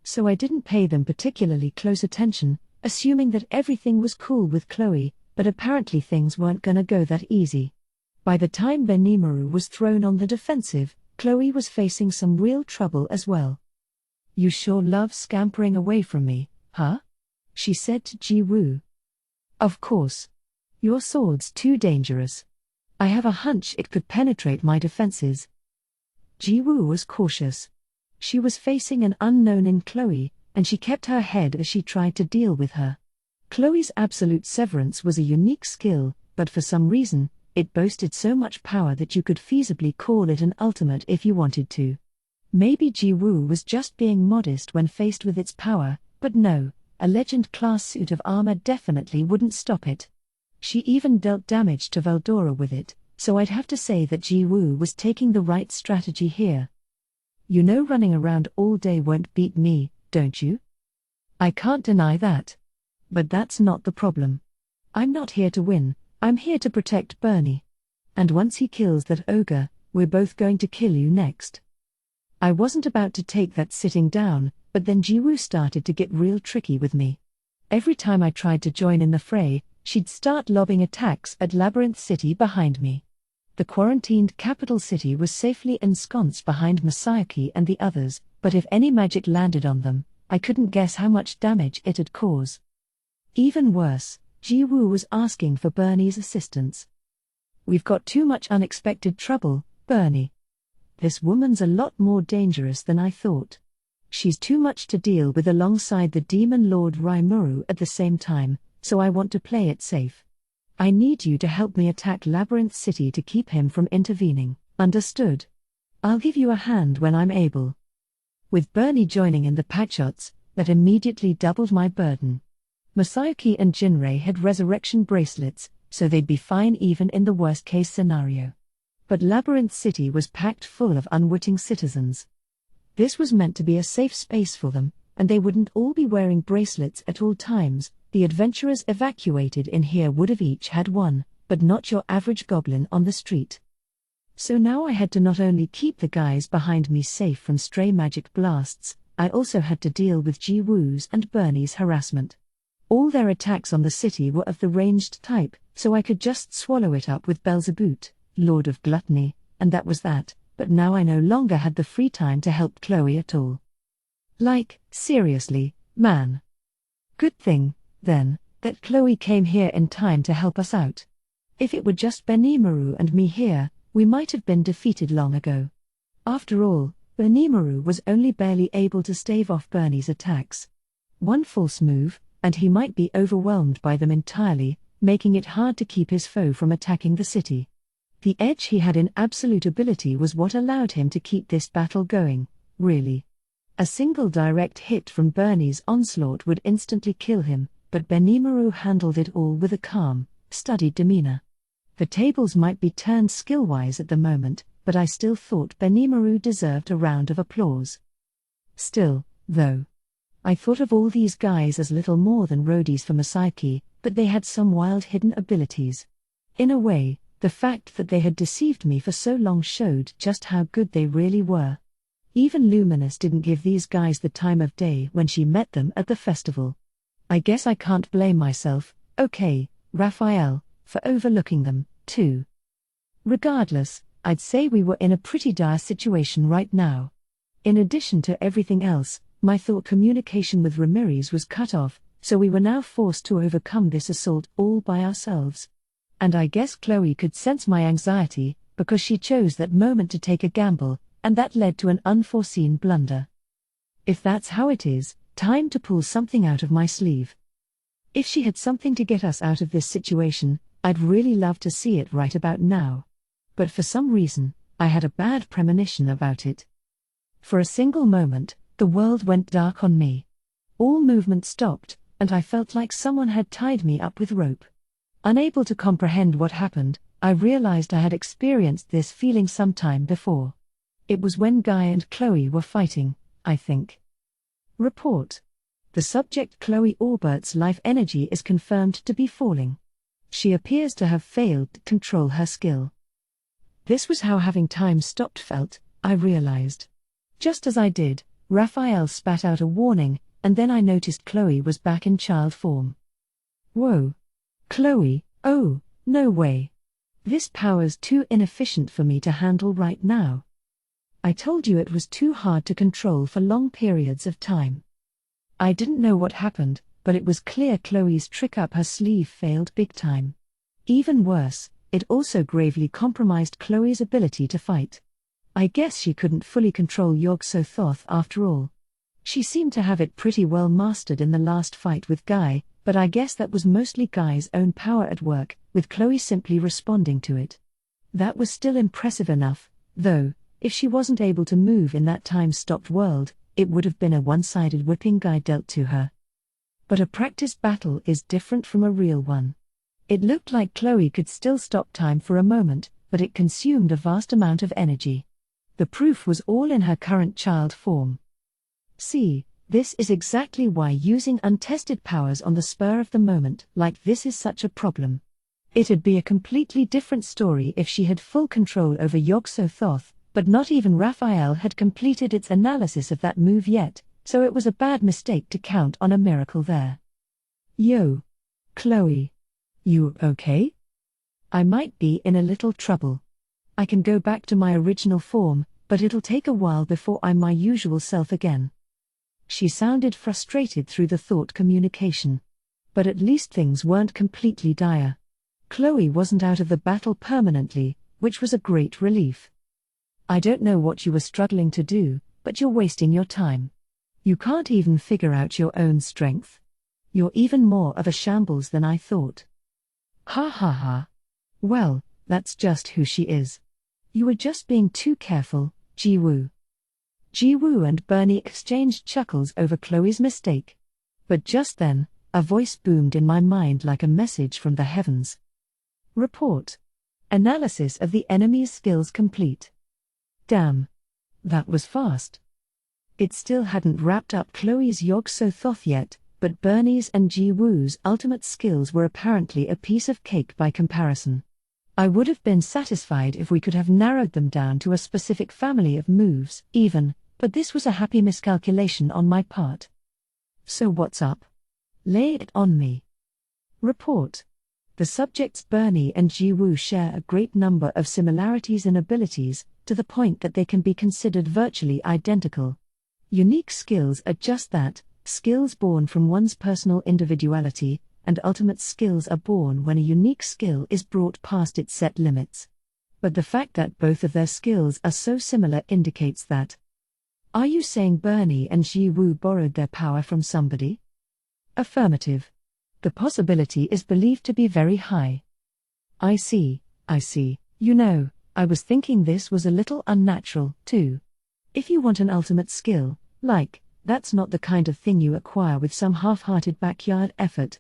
So I didn't pay them particularly close attention, assuming that everything was cool with Chloe, but apparently things weren't gonna go that easy. By the time Benimaru was thrown on the defensive, Chloe was facing some real trouble as well. "You sure love scampering away from me, huh?" she said to Jiwoo. "Of course. Your sword's too dangerous. I have a hunch it could penetrate my defenses." Jiwoo was cautious. She was facing an unknown in Chloe, and she kept her head as she tried to deal with her. Chloe's absolute severance was a unique skill, but for some reason, it boasted so much power that you could feasibly call it an ultimate if you wanted to. Maybe Jiwoo was just being modest when faced with its power, but no, a legend-class suit of armor definitely wouldn't stop it. She even dealt damage to Veldora with it, so I'd have to say that Jiwoo was taking the right strategy here. You know running around all day won't beat me, don't you? I can't deny that. But that's not the problem. I'm not here to win, I'm here to protect Bernie. And once he kills that ogre, we're both going to kill you next. I wasn't about to take that sitting down, but then Jiwoo started to get real tricky with me. Every time I tried to join in the fray, she'd start lobbing attacks at Labyrinth City behind me. The quarantined capital city was safely ensconced behind Masayaki and the others, but if any magic landed on them, I couldn't guess how much damage it'd cause. Even worse, Jiwoo was asking for Bernie's assistance. We've got too much unexpected trouble, Bernie. This woman's a lot more dangerous than I thought. She's too much to deal with alongside the demon lord Rimuru at the same time, so I want to play it safe. I need you to help me attack Labyrinth City to keep him from intervening, understood? I'll give you a hand when I'm able. With Bernie joining in the patshots, that immediately doubled my burden. Masayaki and Jinrei had resurrection bracelets, so they'd be fine even in the worst-case scenario. But Labyrinth City was packed full of unwitting citizens. This was meant to be a safe space for them, and they wouldn't all be wearing bracelets at all times. The adventurers evacuated in here would have each had one, but not your average goblin on the street. So now I had to not only keep the guys behind me safe from stray magic blasts, I also had to deal with Jiwoo's and Bernie's harassment. All their attacks on the city were of the ranged type, so I could just swallow it up with Belzebut, Lord of Gluttony, and that was that, but now I no longer had the free time to help Chloe at all. Like, seriously, man. Good thing, then, that Chloe came here in time to help us out. If it were just Benimaru and me here, we might have been defeated long ago. After all, Benimaru was only barely able to stave off Bernie's attacks. One false move, and he might be overwhelmed by them entirely, making it hard to keep his foe from attacking the city. The edge he had in absolute ability was what allowed him to keep this battle going, really. A single direct hit from Bernie's onslaught would instantly kill him, but Benimaru handled it all with a calm, studied demeanor. The tables might be turned skill-wise at the moment, but I still thought Benimaru deserved a round of applause. Still, though, I thought of all these guys as little more than roadies for Masayaki, but they had some wild hidden abilities. In a way, the fact that they had deceived me for so long showed just how good they really were. Even Luminous didn't give these guys the time of day when she met them at the festival. I guess I can't blame myself, okay, Raphael, for overlooking them, too. Regardless, I'd say we were in a pretty dire situation right now. In addition to everything else, my thought communication with Ramirez was cut off, so we were now forced to overcome this assault all by ourselves. And I guess Chloe could sense my anxiety, because she chose that moment to take a gamble, and that led to an unforeseen blunder. If that's how it is, time to pull something out of my sleeve. If she had something to get us out of this situation, I'd really love to see it right about now. But for some reason, I had a bad premonition about it. For a single moment, the world went dark on me. All movement stopped, and I felt like someone had tied me up with rope. Unable to comprehend what happened, I realized I had experienced this feeling some time before. It was when Guy and Chloe were fighting, I think. Report. The subject Chloe Orbert's life energy is confirmed to be falling. She appears to have failed to control her skill. This was how having time stopped felt, I realized. Just as I did, Raphael spat out a warning, and then I noticed Chloe was back in child form. Whoa. Chloe, oh, no way. This power's too inefficient for me to handle right now. I told you it was too hard to control for long periods of time. I didn't know what happened, but it was clear Chloe's trick up her sleeve failed big time. Even worse, it also gravely compromised Chloe's ability to fight. I guess she couldn't fully control Yog-Sothoth after all. She seemed to have it pretty well mastered in the last fight with Guy, but I guess that was mostly Guy's own power at work, with Chloe simply responding to it. That was still impressive enough, though. If she wasn't able to move in that time-stopped world, it would have been a one-sided whipping Guy dealt to her. But a practice battle is different from a real one. It looked like Chloe could still stop time for a moment, but it consumed a vast amount of energy. The proof was all in her current child form. See, this is exactly why using untested powers on the spur of the moment like this is such a problem. It'd be a completely different story if she had full control over Yog-Sothoth, but not even Raphael had completed its analysis of that move yet, so it was a bad mistake to count on a miracle there. Yo. Chloe. You okay? I might be in a little trouble. I can go back to my original form, but it'll take a while before I'm my usual self again. She sounded frustrated through the thought communication. But at least things weren't completely dire. Chloe wasn't out of the battle permanently, which was a great relief. I don't know what you were struggling to do, but you're wasting your time. You can't even figure out your own strength. You're even more of a shambles than I thought. Ha ha ha. Well, that's just who she is. You were just being too careful, Ji-woo. Ji-woo and Bernie exchanged chuckles over Chloe's mistake. But just then, a voice boomed in my mind like a message from the heavens. Report. Analysis of the enemy's skills complete. Damn. That was fast. It still hadn't wrapped up Chloe's Yog-Sothoth yet, but Bernie's and Ji-woo's ultimate skills were apparently a piece of cake by comparison. I would have been satisfied if we could have narrowed them down to a specific family of moves, even, but this was a happy miscalculation on my part. So what's up? Lay it on me. Report. The subjects Bernie and Ji-woo share a great number of similarities in abilities, to the point that they can be considered virtually identical. Unique skills are just that, skills born from one's personal individuality, and ultimate skills are born when a unique skill is brought past its set limits. But the fact that both of their skills are so similar indicates that. Are you saying Bernie and Ji-woo borrowed their power from somebody? Affirmative. The possibility is believed to be very high. I see. You know, I was thinking this was a little unnatural, too. If you want an ultimate skill, that's not the kind of thing you acquire with some half-hearted backyard effort.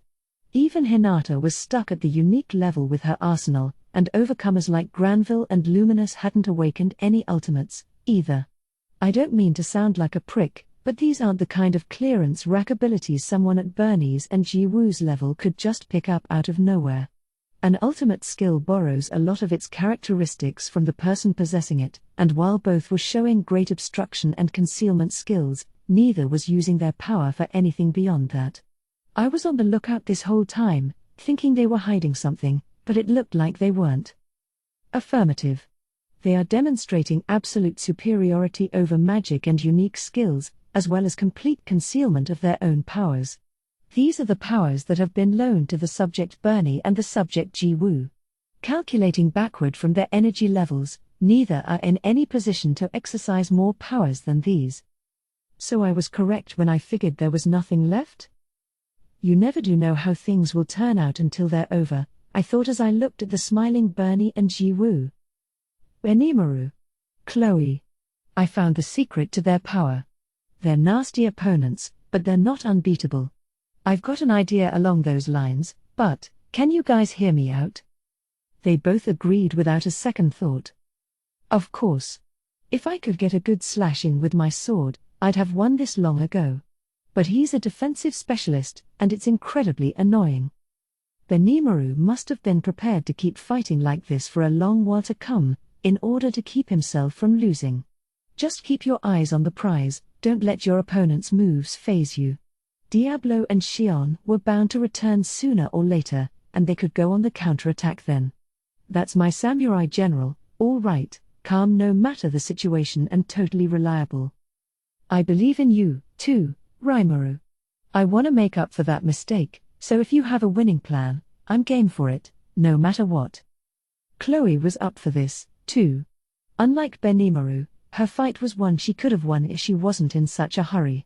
Even Hinata was stuck at the unique level with her arsenal, and overcomers like Granville and Luminous hadn't awakened any ultimates, either. I don't mean to sound like a prick, but these aren't the kind of clearance rack abilities someone at Bernie's and Ji-woo's level could just pick up out of nowhere. An ultimate skill borrows a lot of its characteristics from the person possessing it, and while both were showing great obstruction and concealment skills, neither was using their power for anything beyond that. I was on the lookout this whole time, thinking they were hiding something, but it looked like they weren't. Affirmative. They are demonstrating absolute superiority over magic and unique skills, as well as complete concealment of their own powers. These are the powers that have been loaned to the subject Bernie and the subject Ji-woo. Calculating backward from their energy levels, neither are in any position to exercise more powers than these. So I was correct when I figured there was nothing left? You never do know how things will turn out until they're over, I thought as I looked at the smiling Bernie and Ji-woo. Benimaru. Chloe. I found the secret to their power. They're nasty opponents, but they're not unbeatable. I've got an idea along those lines, but, can you guys hear me out? They both agreed without a second thought. Of course. If I could get a good slashing with my sword, I'd have won this long ago. But he's a defensive specialist, and it's incredibly annoying. Benimaru must have been prepared to keep fighting like this for a long while to come, in order to keep himself from losing. Just keep your eyes on the prize, don't let your opponent's moves faze you. Diablo and Xion were bound to return sooner or later, and they could go on the counterattack then. That's my samurai general, all right, calm no matter the situation and totally reliable. I believe in you, too, Rimuru. I want to make up for that mistake, so if you have a winning plan, I'm game for it, no matter what. Chloe was up for this, too. Unlike Benimaru, her fight was one she could have won if she wasn't in such a hurry.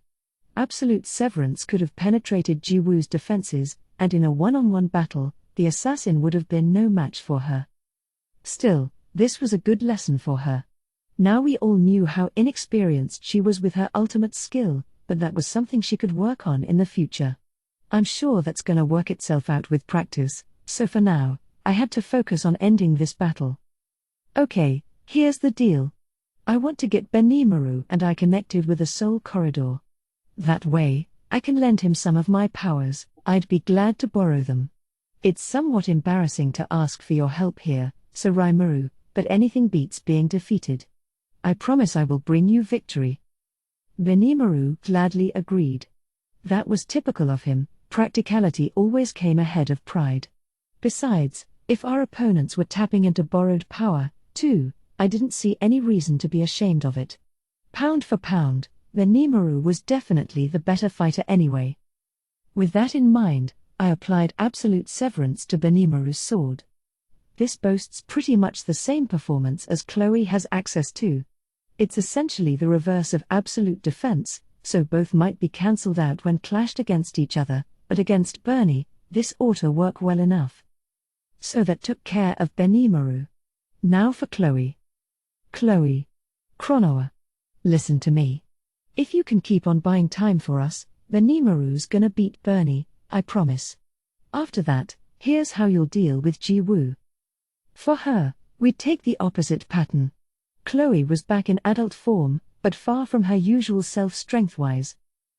Absolute Severance could have penetrated Ji-woo's defenses, and in a one-on-one battle, the assassin would have been no match for her. Still, this was a good lesson for her. Now we all knew how inexperienced she was with her ultimate skill, but that was something she could work on in the future. I'm sure that's gonna work itself out with practice, so for now, I had to focus on ending this battle. Okay, here's the deal. I want to get Benimaru and I connected with a soul corridor. That way, I can lend him some of my powers. I'd be glad to borrow them. It's somewhat embarrassing to ask for your help here, Sir Rimuru, but anything beats being defeated. I promise I will bring you victory. Benimaru gladly agreed. That was typical of him, practicality always came ahead of pride. Besides, if our opponents were tapping into borrowed power, too, I didn't see any reason to be ashamed of it. Pound for pound, Benimaru was definitely the better fighter anyway. With that in mind, I applied absolute severance to Benimaru's sword. This boasts pretty much the same performance as Chloe has access to. It's essentially the reverse of absolute defense, so both might be cancelled out when clashed against each other, but against Bernie, this ought to work well enough. So that took care of Benimaru. Now for Chloe. Chloe. Chronoa. Listen to me. If you can keep on buying time for us, Benimaru's gonna beat Bernie, I promise. After that, here's how you'll deal with Ji-woo. For her, we'd take the opposite pattern. Chloe was back in adult form, but far from her usual self strength-wise.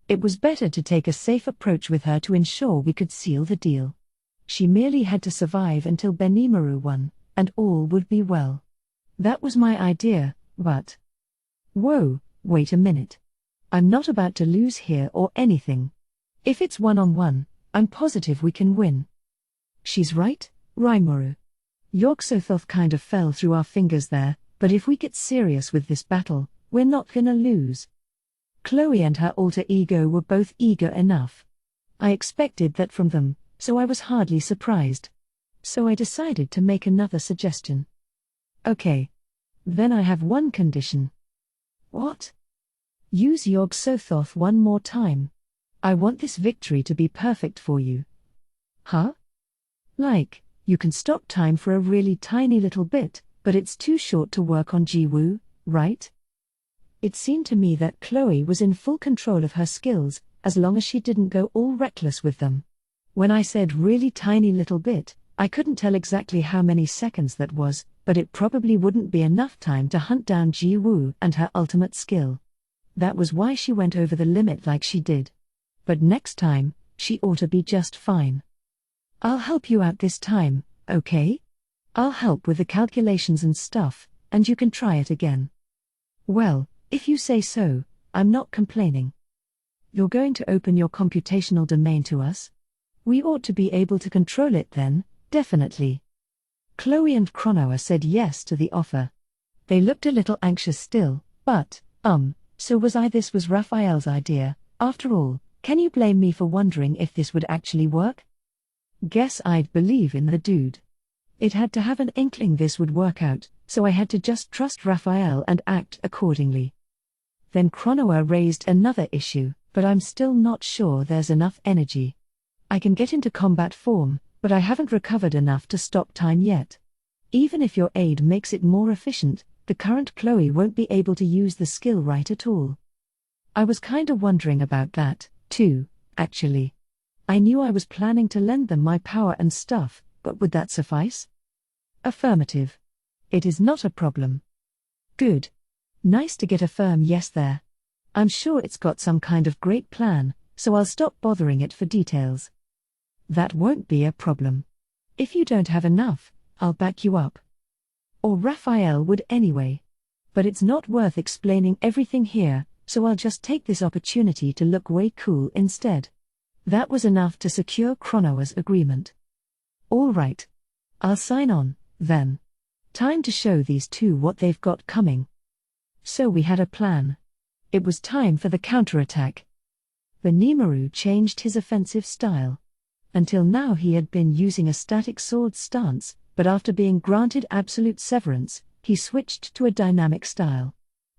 It was better to take a safe approach with her to ensure we could seal the deal. She merely had to survive until Benimaru won, and all would be well. That was my idea, but... Whoa, wait a minute. I'm not about to lose here or anything. If it's one-on-one, I'm positive we can win. She's right, Rimuru. Yog-Sothoth kind of fell through our fingers there, but if we get serious with this battle, we're not gonna lose. Chloe and her alter ego were both eager enough. I expected that from them, so I was hardly surprised. So I decided to make another suggestion. Okay. Then I have one condition. What? Use Yog-Sothoth one more time. I want this victory to be perfect for you. Huh? Like, you can stop time for a really tiny little bit, but it's too short to work on Ji-woo, right? It seemed to me that Chloe was in full control of her skills, as long as she didn't go all reckless with them. When I said really tiny little bit, I couldn't tell exactly how many seconds that was, but it probably wouldn't be enough time to hunt down Ji-woo and her ultimate skill. That was why she went over the limit like she did. But next time, she ought to be just fine. I'll help you out this time, okay? I'll help with the calculations and stuff, and you can try it again. Well, if you say so, I'm not complaining. You're going to open your computational domain to us? We ought to be able to control it then, definitely. Chloe and Chronoa said yes to the offer. They looked a little anxious still, but, so was I. This was Raphael's idea, after all. Can you blame me for wondering if this would actually work? Guess I'd believe in the dude. It had to have an inkling this would work out, so I had to just trust Raphael and act accordingly. Then Chronoa raised another issue, but I'm still not sure there's enough energy. I can get into combat form, but I haven't recovered enough to stop time yet. Even if your aid makes it more efficient, the current Chloe won't be able to use the skill right at all. I was kinda wondering about that, too, actually. I knew I was planning to lend them my power and stuff, but would that suffice? Affirmative. It is not a problem. Good. Nice to get a firm yes there. I'm sure it's got some kind of great plan, so I'll stop bothering it for details. That won't be a problem. If you don't have enough, I'll back you up. Or Raphael would anyway. But it's not worth explaining everything here, so I'll just take this opportunity to look way cool instead. That was enough to secure Chronoa's agreement. All right. I'll sign on, then. Time to show these two what they've got coming. So we had a plan. It was time for the counterattack. Benimaru changed his offensive style. Until now he had been using a static sword stance, but after being granted absolute severance, he switched to a dynamic style.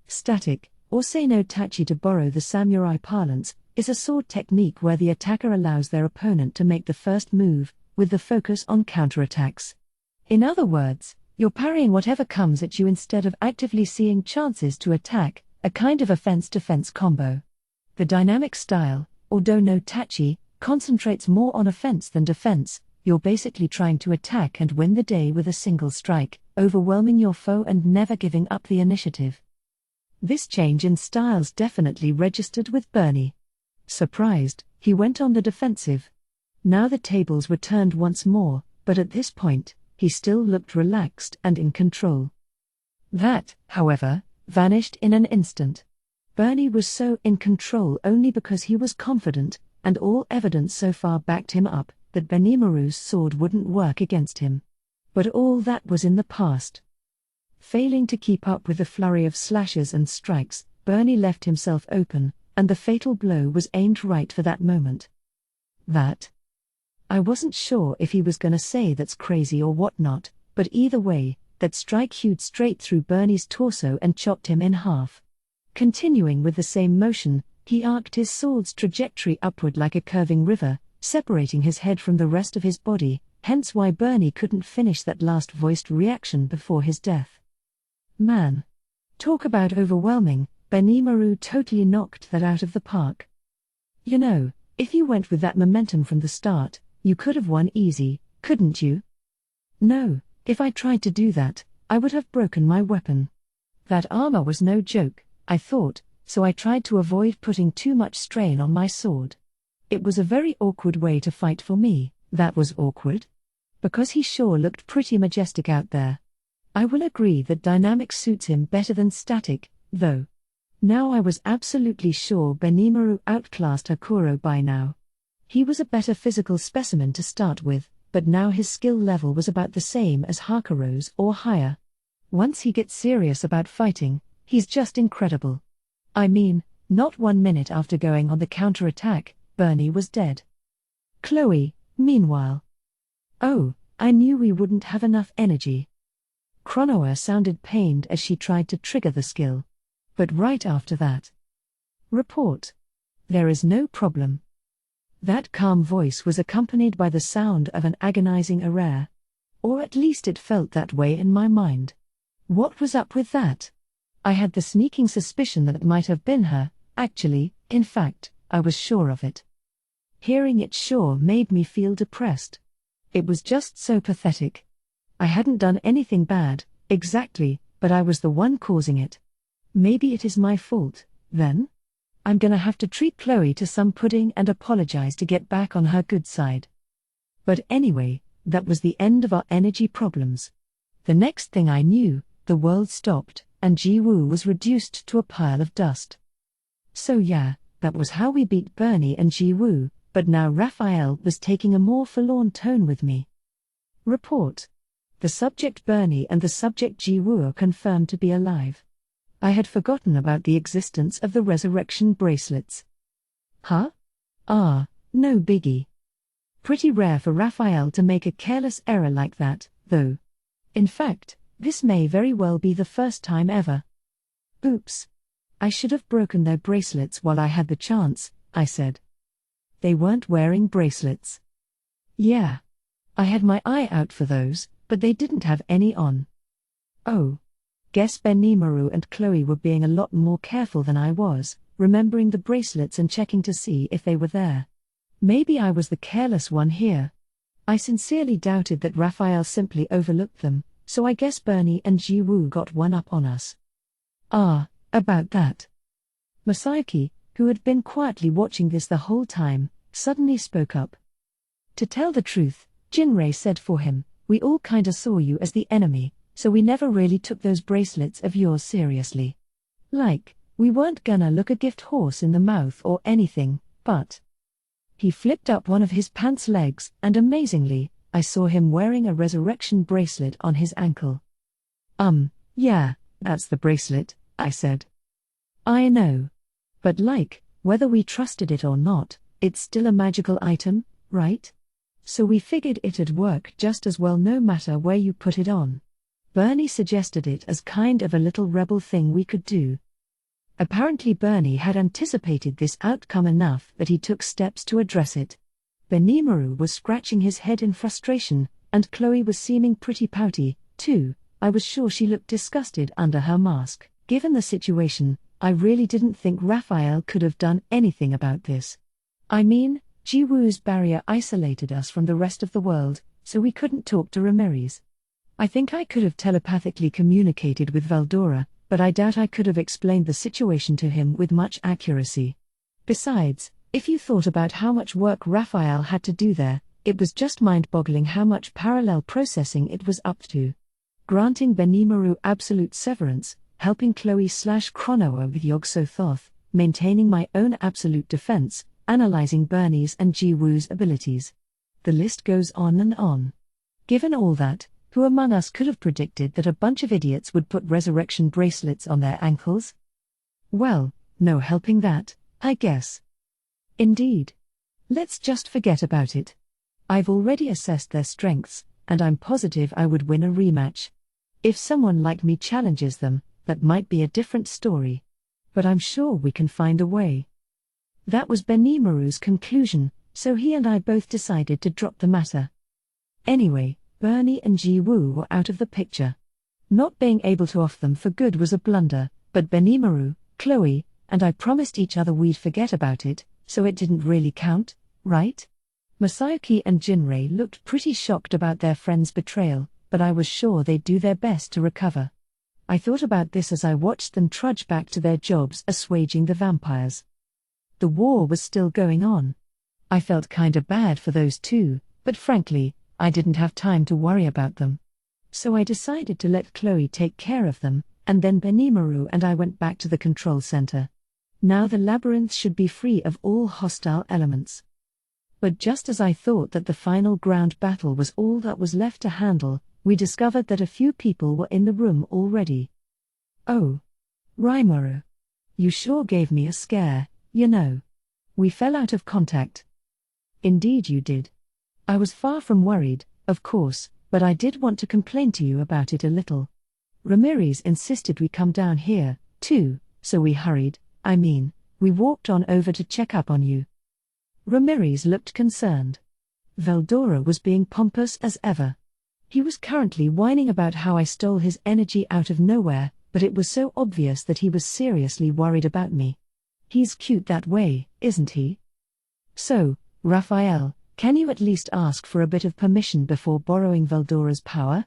Static, or say no tachi to borrow the samurai parlance, is a sword technique where the attacker allows their opponent to make the first move, with the focus on counterattacks. In other words, you're parrying whatever comes at you instead of actively seeing chances to attack, a kind of offense-defense combo. The dynamic style, or do no tachi, concentrates more on offense than defense. You're basically trying to attack and win the day with a single strike, overwhelming your foe and never giving up the initiative. This change in styles definitely registered with Bernie. Surprised, he went on the defensive. Now the tables were turned once more, but at this point, he still looked relaxed and in control. That, however, vanished in an instant. Bernie was so in control only because he was confident, and all evidence so far backed him up, that Benimaru's sword wouldn't work against him. But all that was in the past. Failing to keep up with the flurry of slashes and strikes, Bernie left himself open, and the fatal blow was aimed right for that moment. That? I wasn't sure if he was gonna say that's crazy or whatnot, but either way, that strike hewed straight through Bernie's torso and chopped him in half. Continuing with the same motion, he arced his sword's trajectory upward like a curving river, separating his head from the rest of his body, hence why Bernie couldn't finish that last voiced reaction before his death. Man. Talk about overwhelming, Benimaru totally knocked that out of the park. You know, if you went with that momentum from the start, you could have won easy, couldn't you? No, if I tried to do that, I would have broken my weapon. That armor was no joke, I thought, so I tried to avoid putting too much strain on my sword. It was a very awkward way to fight for me, that was awkward. Because he sure looked pretty majestic out there. I will agree that dynamic suits him better than static, though. Now I was absolutely sure Benimaru outclassed Hakuro by now. He was a better physical specimen to start with, but now his skill level was about the same as Hakuro's or higher. Once he gets serious about fighting, he's just incredible. I mean, not 1 minute after going on the counter-attack, Bernie was dead. Chloe, meanwhile. Oh, I knew we wouldn't have enough energy. Chronoa sounded pained as she tried to trigger the skill. But right after that. Report. There is no problem. That calm voice was accompanied by the sound of an agonizing arrare. Or at least it felt that way in my mind. What was up with that? I had the sneaking suspicion that it might have been her, actually, in fact, I was sure of it. Hearing it sure made me feel depressed. It was just so pathetic. I hadn't done anything bad, exactly, but I was the one causing it. Maybe it is my fault, then? I'm gonna have to treat Chloe to some pudding and apologize to get back on her good side. But anyway, that was the end of our energy problems. The next thing I knew, the world stopped, and Jiwoo was reduced to a pile of dust. So yeah, that was how we beat Bernie and Jiwoo, but now Raphael was taking a more forlorn tone with me. Report. The subject Bernie and the subject Jiwoo are confirmed to be alive. I had forgotten about the existence of the resurrection bracelets. Huh? Ah, no biggie. Pretty rare for Raphael to make a careless error like that, though. In fact, this may very well be the first time ever. Oops. I should have broken their bracelets while I had the chance, I said. They weren't wearing bracelets. Yeah. I had my eye out for those, but they didn't have any on. Oh. Guess Benimaru and Chloe were being a lot more careful than I was, remembering the bracelets and checking to see if they were there. Maybe I was the careless one here. I sincerely doubted that Raphael simply overlooked them, so I guess Bernie and Jiwoo got one up on us. Ah, about that. Masayuki, who had been quietly watching this the whole time, suddenly spoke up. To tell the truth, Jinrei said for him, we all kinda saw you as the enemy, so we never really took those bracelets of yours seriously. Like, we weren't gonna look a gift horse in the mouth or anything, but... He flipped up one of his pants legs, and amazingly, I saw him wearing a resurrection bracelet on his ankle. Yeah, that's the bracelet, I said. I know. But like, whether we trusted it or not, it's still a magical item, right? So we figured it'd work just as well no matter where you put it on. Bernie suggested it as kind of a little rebel thing we could do. Apparently Bernie had anticipated this outcome enough that he took steps to address it. Benimaru was scratching his head in frustration, and Chloe was seeming pretty pouty, too. I was sure she looked disgusted under her mask. Given the situation, I really didn't think Raphael could have done anything about this. I mean, Jiwoo's barrier isolated us from the rest of the world, so we couldn't talk to Ramirez. I think I could have telepathically communicated with Valdora, but I doubt I could have explained the situation to him with much accuracy. Besides, if you thought about how much work Raphael had to do there, it was just mind-boggling how much parallel processing it was up to. Granting Benimaru absolute severance, helping Chloe/Chronoa with Yog-Sothoth, maintaining my own absolute defense, analyzing Bernie's and Ji-Woo's abilities. The list goes on and on. Given all that, who among us could have predicted that a bunch of idiots would put resurrection bracelets on their ankles? Well, no helping that, I guess. Indeed. Let's just forget about it. I've already assessed their strengths, and I'm positive I would win a rematch. If someone like me challenges them, that might be a different story. But I'm sure we can find a way. That was Benimaru's conclusion, so he and I both decided to drop the matter. Anyway, Bernie and Ji-Woo were out of the picture. Not being able to off them for good was a blunder, but Benimaru, Chloe, and I promised each other we'd forget about it, so it didn't really count, right? Masayuki and Jinrei looked pretty shocked about their friend's betrayal, but I was sure they'd do their best to recover. I thought about this as I watched them trudge back to their jobs assuaging the vampires. The war was still going on. I felt kinda bad for those two, but frankly, I didn't have time to worry about them. So I decided to let Chloe take care of them, and then Benimaru and I went back to the control center. Now the labyrinth should be free of all hostile elements. But just as I thought that the final ground battle was all that was left to handle, we discovered that a few people were in the room already. Oh. Rimuru. You sure gave me a scare, you know. We fell out of contact. Indeed you did. I was far from worried, of course, but I did want to complain to you about it a little. Ramirez insisted we come down here, too, so we hurried, we walked on over to check up on you. Ramirez looked concerned. Veldora was being pompous as ever. He was currently whining about how I stole his energy out of nowhere, but it was so obvious that he was seriously worried about me. He's cute that way, isn't he? So, Raphael, can you at least ask for a bit of permission before borrowing Veldora's power? ?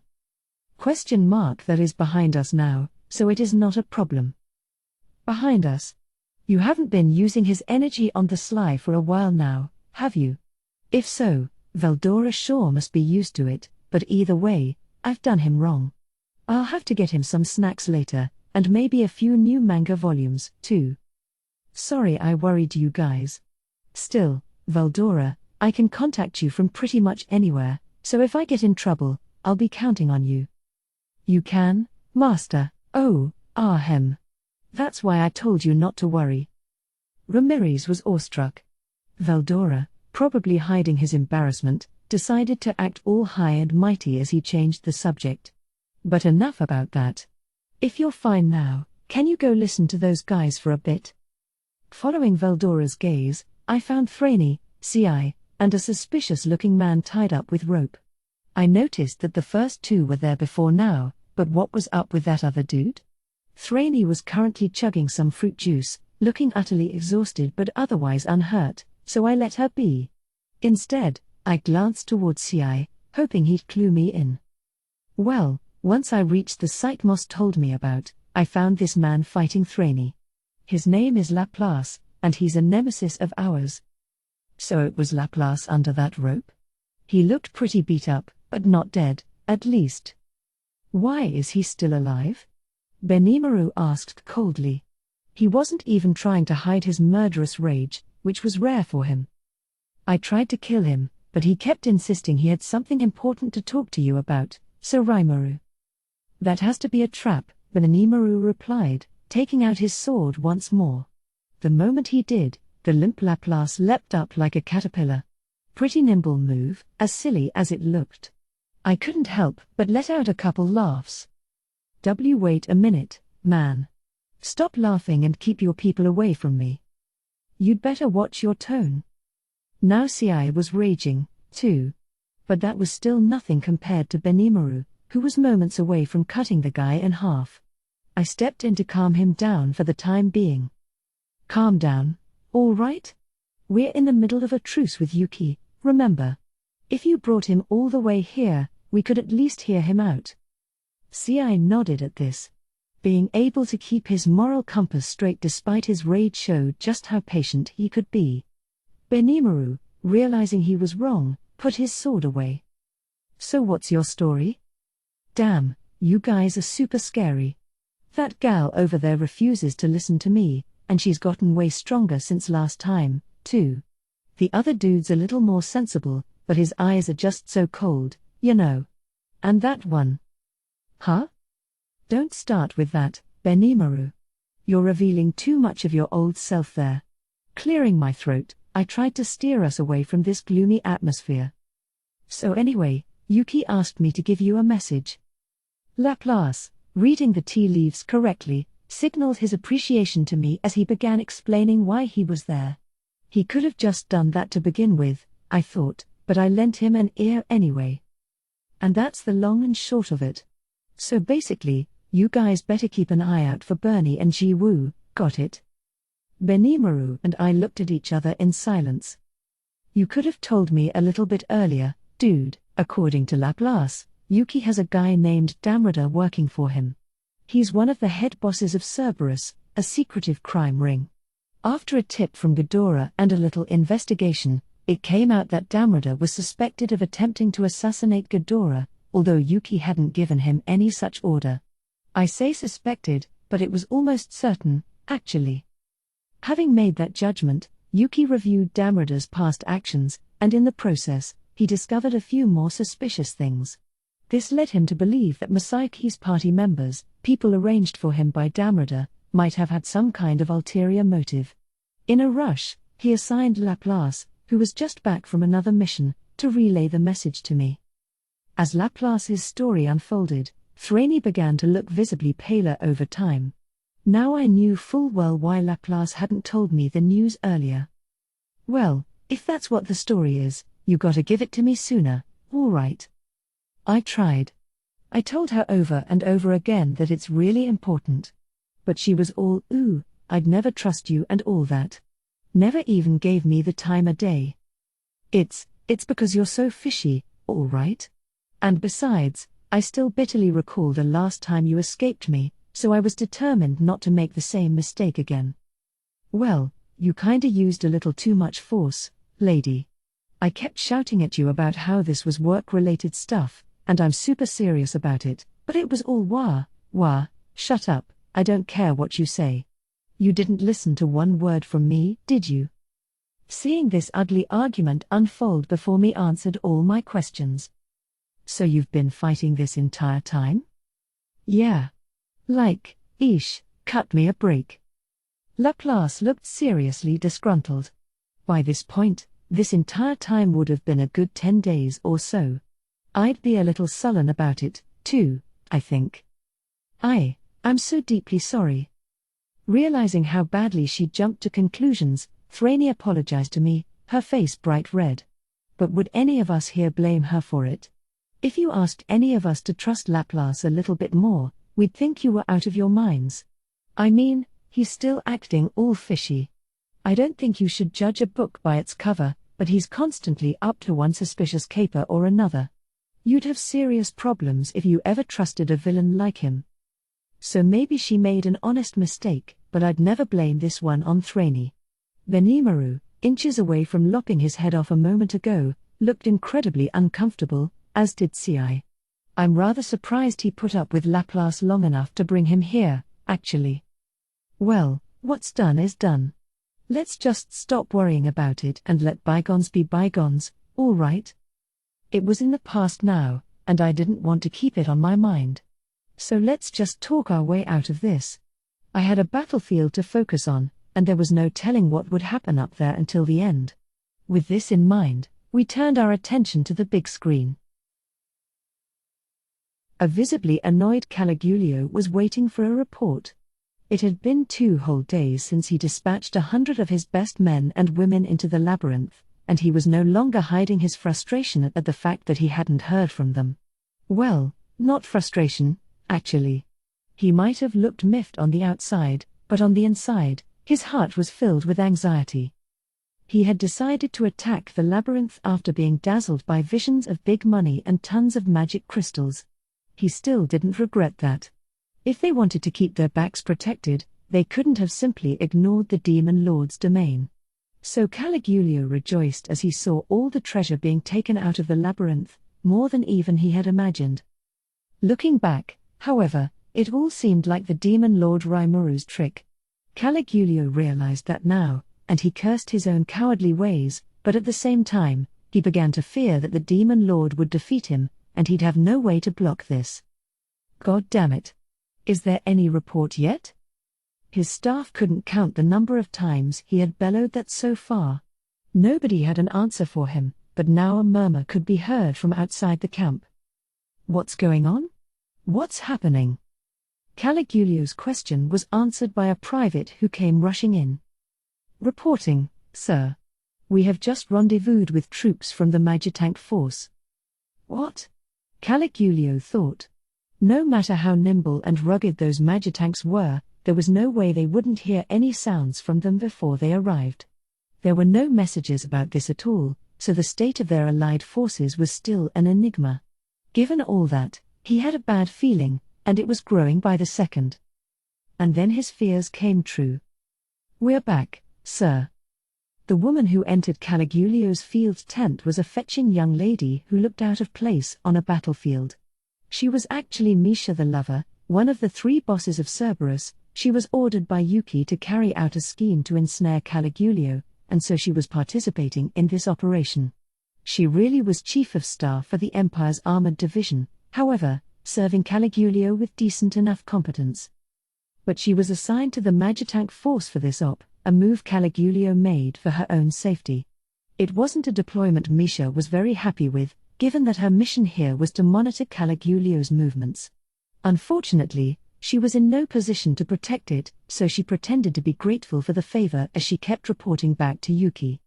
That is behind us now, so it is not a problem. Behind us? You haven't been using his energy on the sly for a while now, have you? If so, Veldora sure must be used to it, but either way, I've done him wrong. I'll have to get him some snacks later, and maybe a few new manga volumes, too. Sorry I worried you guys. Still, Veldora, I can contact you from pretty much anywhere, so if I get in trouble, I'll be counting on you. You can, Master? Oh, ahem. That's why I told you not to worry. Ramirez was awestruck. Veldora, probably hiding his embarrassment, decided to act all high and mighty as he changed the subject. But enough about that. If you're fine now, can you go listen to those guys for a bit? Following Veldora's gaze, I found Thraney, Ci, and a suspicious-looking man tied up with rope. I noticed that the first two were there before now, but what was up with that other dude? Thraney was currently chugging some fruit juice, looking utterly exhausted but otherwise unhurt, so I let her be. Instead, I glanced towards Ci, hoping he'd clue me in. Well, once I reached the site Moss told me about, I found this man fighting Thraney. His name is Laplace, and he's a nemesis of ours. So it was Laplace under that rope? He looked pretty beat up, but not dead, at least. Why is he still alive? Benimaru asked coldly. He wasn't even trying to hide his murderous rage, which was rare for him. I tried to kill him, but he kept insisting he had something important to talk to you about, so Rimuru. That has to be a trap, Benimaru replied, taking out his sword once more. The moment he did, the limp Laplace leapt up like a caterpillar. Pretty nimble move, as silly as it looked. I couldn't help but let out a couple laughs. Wait a minute, man. Stop laughing and keep your people away from me. You'd better watch your tone. Now Ci was raging, too. But that was still nothing compared to Benimaru, who was moments away from cutting the guy in half. I stepped in to calm him down for the time being. Calm down, all right? We're in the middle of a truce with Yuki, remember. If you brought him all the way here, we could at least hear him out. Ci nodded at this. Being able to keep his moral compass straight despite his rage showed just how patient he could be. Benimaru, realizing he was wrong, put his sword away. So what's your story? Damn, you guys are super scary. That gal over there refuses to listen to me, and she's gotten way stronger since last time, too. The other dude's a little more sensible, but his eyes are just so cold, you know. And that one. Huh? Don't start with that, Benimaru. You're revealing too much of your old self there. Clearing my throat, I tried to steer us away from this gloomy atmosphere. So anyway, Yuki asked me to give you a message. Laplace, reading the tea leaves correctly, signaled his appreciation to me as he began explaining why he was there. He could have just done that to begin with, I thought, but I lent him an ear anyway. And that's the long and short of it. So basically, you guys better keep an eye out for Bernie and Ji-woo, got it? Benimaru and I looked at each other in silence. You could have told me a little bit earlier, dude. According to Laplace, Yuki has a guy named Damrada working for him. He's one of the head bosses of Cerberus, a secretive crime ring. After a tip from Ghidorah and a little investigation, it came out that Damrada was suspected of attempting to assassinate Ghidorah, although Yuki hadn't given him any such order. I say suspected, but it was almost certain, actually. Having made that judgment, Yuki reviewed Damrada's past actions, and in the process, he discovered a few more suspicious things. This led him to believe that Masaiki's party members, people arranged for him by Damrada, might have had some kind of ulterior motive. In a rush, he assigned Laplace, who was just back from another mission, to relay the message to me. As Laplace's story unfolded, Thraney began to look visibly paler over time. Now I knew full well why Laplace hadn't told me the news earlier. Well, if that's what the story is, you gotta give it to me sooner, all right? I tried. I told her over and over again that it's really important. But she was all, ooh, I'd never trust you and all that. Never even gave me the time of day. It's because you're so fishy, all right? And besides, I still bitterly recall the last time you escaped me, so I was determined not to make the same mistake again. Well, you kinda used a little too much force, lady. I kept shouting at you about how this was work-related stuff, and I'm super serious about it, but it was all wah, shut up, I don't care what you say. You didn't listen to one word from me, did you? Seeing this ugly argument unfold before me answered all my questions. So you've been fighting this entire time? Yeah. Like, cut me a break. Laplace looked seriously disgruntled. By this point, this entire time would have been a good 10 days or so. I'd be a little sullen about it, too, I think. I'm so deeply sorry. Realizing how badly she jumped to conclusions, Thraney apologized to me, her face bright red. But would any of us here blame her for it? If you asked any of us to trust Laplace a little bit more, we'd think you were out of your minds. I mean, he's still acting all fishy. I don't think you should judge a book by its cover, but he's constantly up to one suspicious caper or another. You'd have serious problems if you ever trusted a villain like him. So maybe she made an honest mistake, but I'd never blame this one on Thraney. Benimaru, inches away from lopping his head off a moment ago, looked incredibly uncomfortable, as did Ci. I'm rather surprised he put up with Laplace long enough to bring him here, actually. Well, what's done is done. Let's just stop worrying about it and let bygones be bygones, all right? It was in the past now, and I didn't want to keep it on my mind. So let's just talk our way out of this. I had a battlefield to focus on, and there was no telling what would happen up there until the end. With this in mind, we turned our attention to the big screen. A visibly annoyed Caligulio was waiting for a report. It had been 2 whole days since he dispatched 100 of his best men and women into the labyrinth, and he was no longer hiding his frustration at the fact that he hadn't heard from them. Well, not frustration, actually. He might have looked miffed on the outside, but on the inside, his heart was filled with anxiety. He had decided to attack the labyrinth after being dazzled by visions of big money and tons of magic crystals. He still didn't regret that. If they wanted to keep their backs protected, they couldn't have simply ignored the Demon Lord's domain. So Caligulio rejoiced as he saw all the treasure being taken out of the labyrinth, more than even he had imagined. Looking back, however, it all seemed like the Demon Lord Rimuru's trick. Caligulio realized that now, and he cursed his own cowardly ways, but at the same time, he began to fear that the Demon Lord would defeat him, and he'd have no way to block this. God damn it! Is there any report yet? His staff couldn't count the number of times he had bellowed that so far. Nobody had an answer for him, but now a murmur could be heard from outside the camp. What's going on? What's happening? Caligulio's question was answered by a private who came rushing in. Reporting, sir. We have just rendezvoused with troops from the Magitank force. What? Caligulio thought. No matter how nimble and rugged those Magitanks were, there was no way they wouldn't hear any sounds from them before they arrived. There were no messages about this at all, so the state of their allied forces was still an enigma. Given all that, he had a bad feeling, and it was growing by the second. And then his fears came true. We're back, sir. The woman who entered Caligulio's field tent was a fetching young lady who looked out of place on a battlefield. She was actually Misha the Lover, one of the 3 bosses of Cerberus. She was ordered by Yuki to carry out a scheme to ensnare Caligulio, and so she was participating in this operation. She really was chief of staff for the Empire's armored division, however, serving Caligulio with decent enough competence. But she was assigned to the Magitank force for this op, a move Caligulio made for her own safety. It wasn't a deployment Misha was very happy with, given that her mission here was to monitor Caligulio's movements. Unfortunately, she was in no position to protect it, so she pretended to be grateful for the favor as she kept reporting back to Yuki.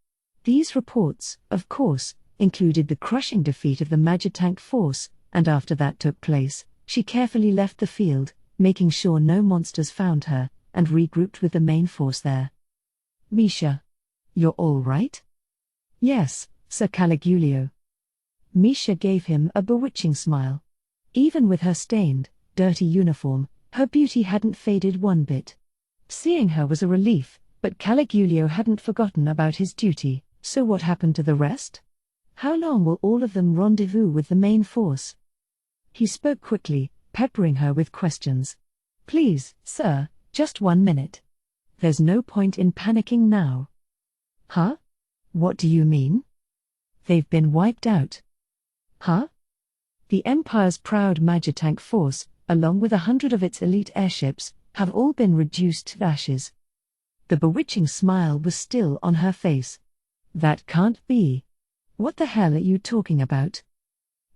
These reports, of course, included the crushing defeat of the Magitank force, and after that took place, she carefully left the field, making sure no monsters found her, and regrouped with the main force there. Misha. You're all right? Yes, Sir Caligulio. Misha gave him a bewitching smile. Even with her stained, dirty uniform, her beauty hadn't faded one bit. Seeing her was a relief, but Caligulio hadn't forgotten about his duty, so what happened to the rest? How long will all of them rendezvous with the main force? He spoke quickly, peppering her with questions. Please, sir, just 1 minute. There's no point in panicking now. Huh? What do you mean? They've been wiped out. Huh? The Empire's proud Magitank force, along with 100 of its elite airships, have all been reduced to ashes. The bewitching smile was still on her face. That can't be. What the hell are you talking about?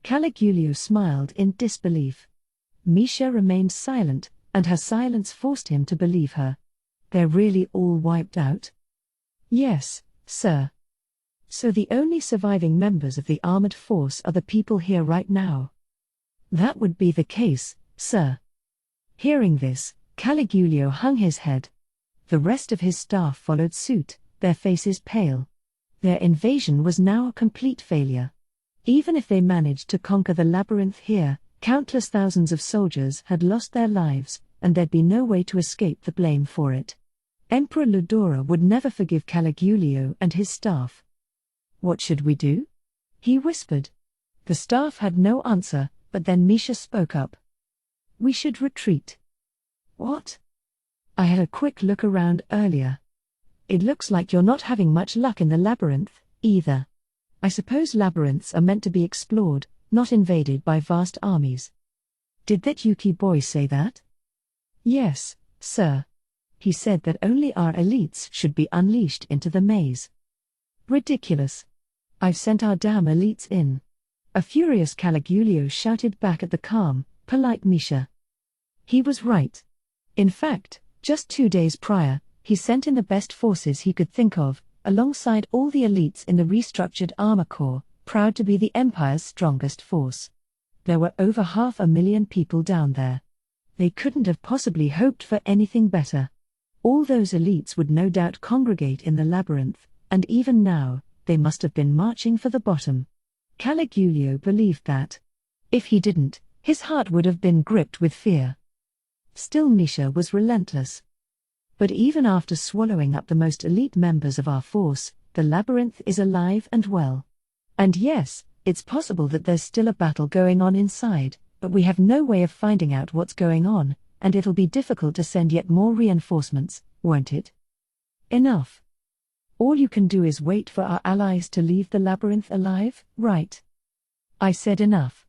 Caligulio smiled in disbelief. Misha remained silent, and her silence forced him to believe her. They're really all wiped out? Yes, sir. So the only surviving members of the armored force are the people here right now? That would be the case, sir. Hearing this, Caligulio hung his head. The rest of his staff followed suit, their faces pale. Their invasion was now a complete failure. Even if they managed to conquer the labyrinth here, countless thousands of soldiers had lost their lives, and there'd be no way to escape the blame for it. Emperor Ludora would never forgive Caligulio and his staff. What should we do? He whispered. The staff had no answer, but then Misha spoke up. We should retreat. What? I had a quick look around earlier. It looks like you're not having much luck in the labyrinth, either. I suppose labyrinths are meant to be explored, not invaded by vast armies. Did that Yuki boy say that? Yes, sir. He said that only our elites should be unleashed into the maze. Ridiculous. I've sent our damn elites in. A furious Caligulio shouted back at the calm, polite Misha. He was right. In fact, just 2 days prior, he sent in the best forces he could think of, alongside all the elites in the restructured Armor Corps, proud to be the Empire's strongest force. There were over 500,000 people down there. They couldn't have possibly hoped for anything better. All those elites would no doubt congregate in the labyrinth, and even now, they must have been marching for the bottom. Caligulio believed that. If he didn't, his heart would have been gripped with fear. Still Misha was relentless. But even after swallowing up the most elite members of our force, the labyrinth is alive and well. And yes, it's possible that there's still a battle going on inside, but we have no way of finding out what's going on, and it'll be difficult to send yet more reinforcements, won't it? Enough. All you can do is wait for our allies to leave the labyrinth alive, right? I said enough.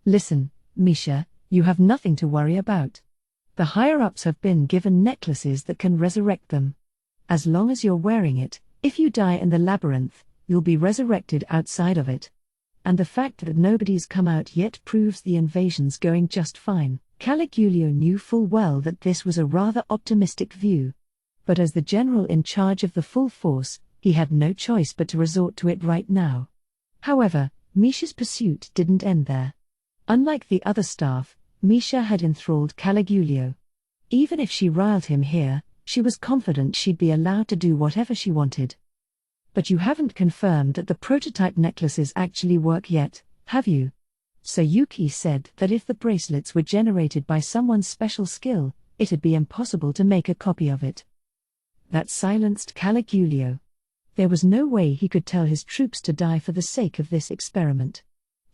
Listen, Misha, you have nothing to worry about. The higher-ups have been given necklaces that can resurrect them. As long as you're wearing it, if you die in the labyrinth, you'll be resurrected outside of it. And the fact that nobody's come out yet proves the invasion's going just fine. Caligulio knew full well that this was a rather optimistic view. But as the general in charge of the full force, he had no choice but to resort to it right now. However, Misha's pursuit didn't end there. Unlike the other staff, Misha had enthralled Caligulio. Even if she riled him here, she was confident she'd be allowed to do whatever she wanted. But you haven't confirmed that the prototype necklaces actually work yet, have you? Sayuki said that if the bracelets were generated by someone's special skill, it'd be impossible to make a copy of it. That silenced Caligulio. There was no way he could tell his troops to die for the sake of this experiment.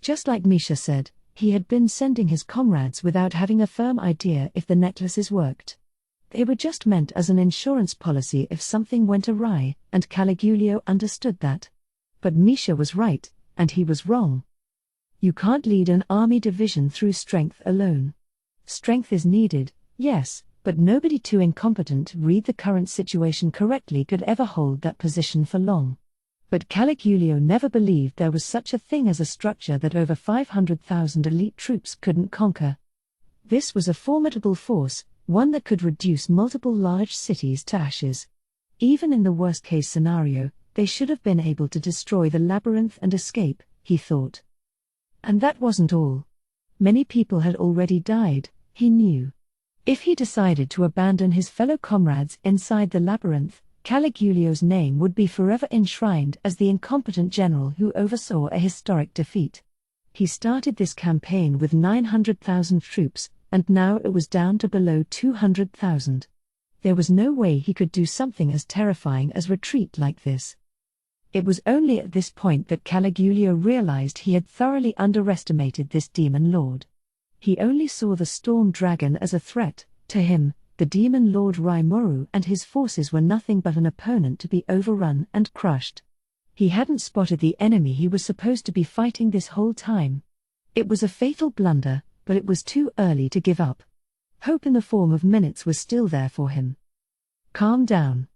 Just like Misha said, he had been sending his comrades without having a firm idea if the necklaces worked. They were just meant as an insurance policy if something went awry, and Caligulio understood that. But Misha was right, and he was wrong. You can't lead an army division through strength alone. Strength is needed, yes, but nobody too incompetent to read the current situation correctly could ever hold that position for long. But Caligulio never believed there was such a thing as a structure that over 500,000 elite troops couldn't conquer. This was a formidable force, one that could reduce multiple large cities to ashes. Even in the worst-case scenario, they should have been able to destroy the labyrinth and escape, he thought. And that wasn't all. Many people had already died, he knew. If he decided to abandon his fellow comrades inside the labyrinth, Caligulio's name would be forever enshrined as the incompetent general who oversaw a historic defeat. He started this campaign with 900,000 troops, and now it was down to below 200,000. There was no way he could do something as terrifying as retreat like this. It was only at this point that Caligulio realized he had thoroughly underestimated this demon lord. He only saw the storm dragon as a threat. To him, the demon lord Raimoru and his forces were nothing but an opponent to be overrun and crushed. He hadn't spotted the enemy he was supposed to be fighting this whole time. It was a fatal blunder, but it was too early to give up. Hope in the form of Minutes was still there for him. Calm down.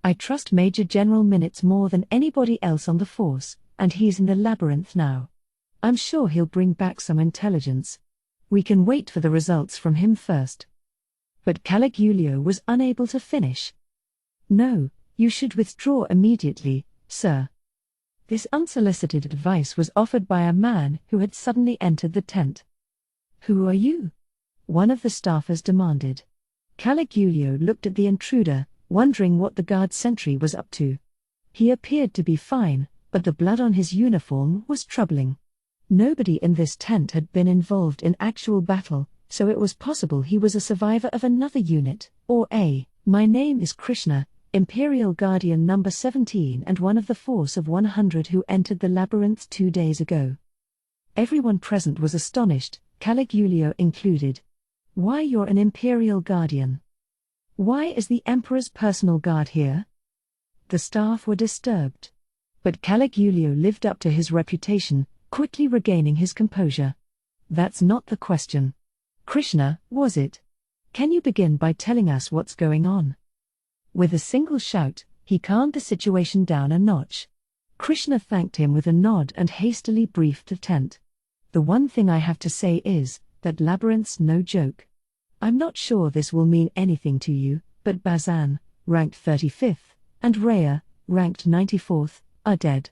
I trust Major General Minutes more than anybody else on the force, and he's in the labyrinth now. I'm sure he'll bring back some intelligence. We can wait for the results from him first. But Caligulio was unable to finish. No, you should withdraw immediately, sir. This unsolicited advice was offered by a man who had suddenly entered the tent. Who are you? One of the staffers demanded. Caligulio looked at the intruder, wondering what the guard sentry was up to. He appeared to be fine, but the blood on his uniform was troubling. Nobody in this tent had been involved in actual battle, so it was possible he was a survivor of another unit, or my name is Krishna, Imperial Guardian number 17 and one of the force of 100 who entered the labyrinth 2 days ago. Everyone present was astonished, Caligulio included. Why you're an Imperial Guardian? Why is the Emperor's personal guard here? The staff were disturbed. But Caligulio lived up to his reputation, quickly regaining his composure. That's not the question. Krishna, was it? Can you begin by telling us what's going on? With a single shout, he calmed the situation down a notch. Krishna thanked him with a nod and hastily briefed the tent. The one thing I have to say is, that labyrinth's no joke. I'm not sure this will mean anything to you, but Bazan, ranked 35th, and Rhea, ranked 94th, are dead.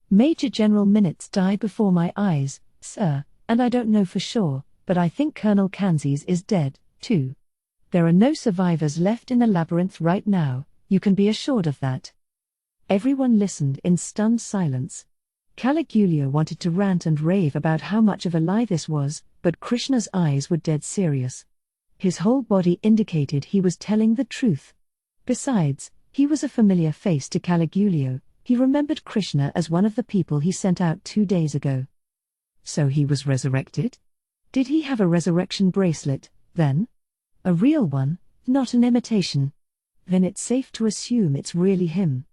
Major General Minutes died before my eyes, sir, and I don't know for sure, but I think Colonel Kanzis is dead, too. There are no survivors left in the labyrinth right now, you can be assured of that. Everyone listened in stunned silence. Caligulio wanted to rant and rave about how much of a lie this was, but Krishna's eyes were dead serious. His whole body indicated he was telling the truth. Besides, he was a familiar face to Caligulio. He remembered Krishna as one of the people he sent out 2 days ago. So he was resurrected? Did he have a resurrection bracelet, then? A real one, not an imitation? Then it's safe to assume it's really him.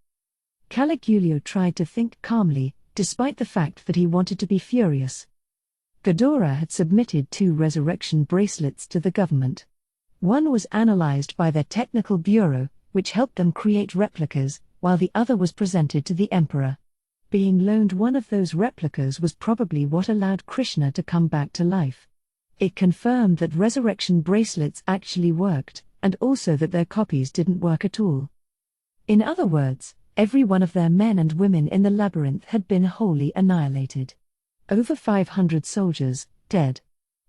Caligulio tried to think calmly, despite the fact that he wanted to be furious. Ghidorah had submitted 2 resurrection bracelets to the government. One was analyzed by their technical bureau, which helped them create replicas, while the other was presented to the emperor. Being loaned one of those replicas was probably what allowed Krishna to come back to life. It confirmed that resurrection bracelets actually worked, and also that their copies didn't work at all. In other words, every one of their men and women in the labyrinth had been wholly annihilated. Over 500 soldiers, dead.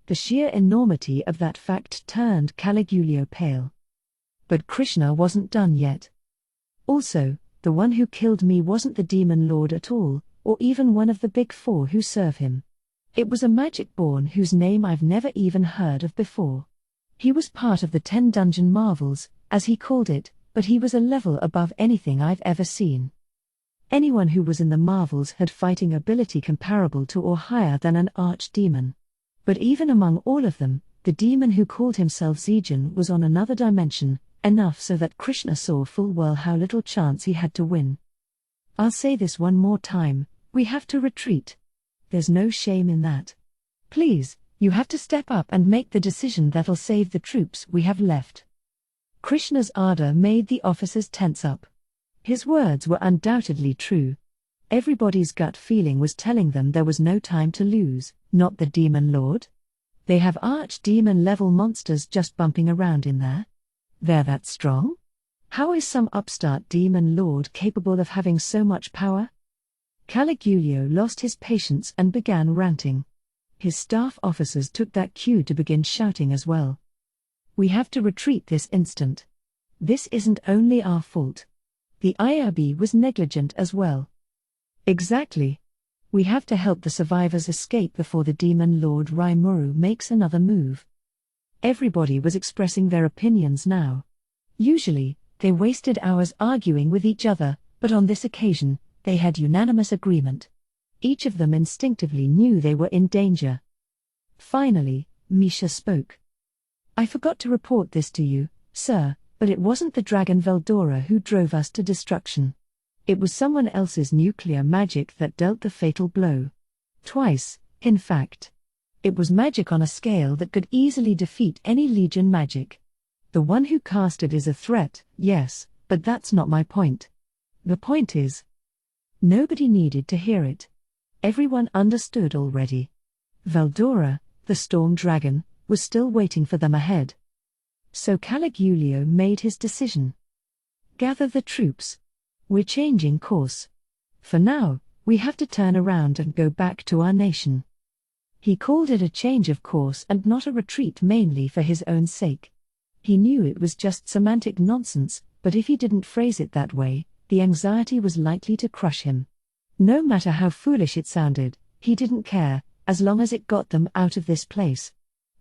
The sheer enormity of that fact turned Caligulio pale. But Krishna wasn't done yet. Also, the one who killed me wasn't the demon lord at all, or even one of the big 4 who serve him. It was a magic-born whose name I've never even heard of before. He was part of the 10 dungeon marvels, as he called it, but he was a level above anything I've ever seen. Anyone who was in the marvels had fighting ability comparable to or higher than an archdemon. But even among all of them, the demon who called himself Zijin was on another dimension, enough so that Krishna saw full well how little chance he had to win. I'll say this one more time, we have to retreat. There's no shame in that. Please, you have to step up and make the decision that'll save the troops we have left. Krishna's ardor made the officers tense up. His words were undoubtedly true. Everybody's gut feeling was telling them there was no time to lose, not the demon lord. They have archdemon-level monsters just bumping around in there. They're that strong? How is some upstart demon lord capable of having so much power? Caligulio lost his patience and began ranting. His staff officers took that cue to begin shouting as well. We have to retreat this instant. This isn't only our fault. The IRB was negligent as well. Exactly. We have to help the survivors escape before the demon lord Rimuru makes another move. Everybody was expressing their opinions now. Usually, they wasted hours arguing with each other, but on this occasion, they had unanimous agreement. Each of them instinctively knew they were in danger. Finally, Misha spoke. I forgot to report this to you, sir, but it wasn't the dragon Veldora who drove us to destruction. It was someone else's nuclear magic that dealt the fatal blow. Twice, in fact. It was magic on a scale that could easily defeat any Legion magic. The one who cast it is a threat, yes, but that's not my point. The point is, nobody needed to hear it. Everyone understood already. Veldora, the storm dragon, was still waiting for them ahead. So Caligulio made his decision. Gather the troops. We're changing course. For now, we have to turn around and go back to our nation. He called it a change of course and not a retreat mainly for his own sake. He knew it was just semantic nonsense, but if he didn't phrase it that way, the anxiety was likely to crush him. No matter how foolish it sounded, he didn't care, as long as it got them out of this place.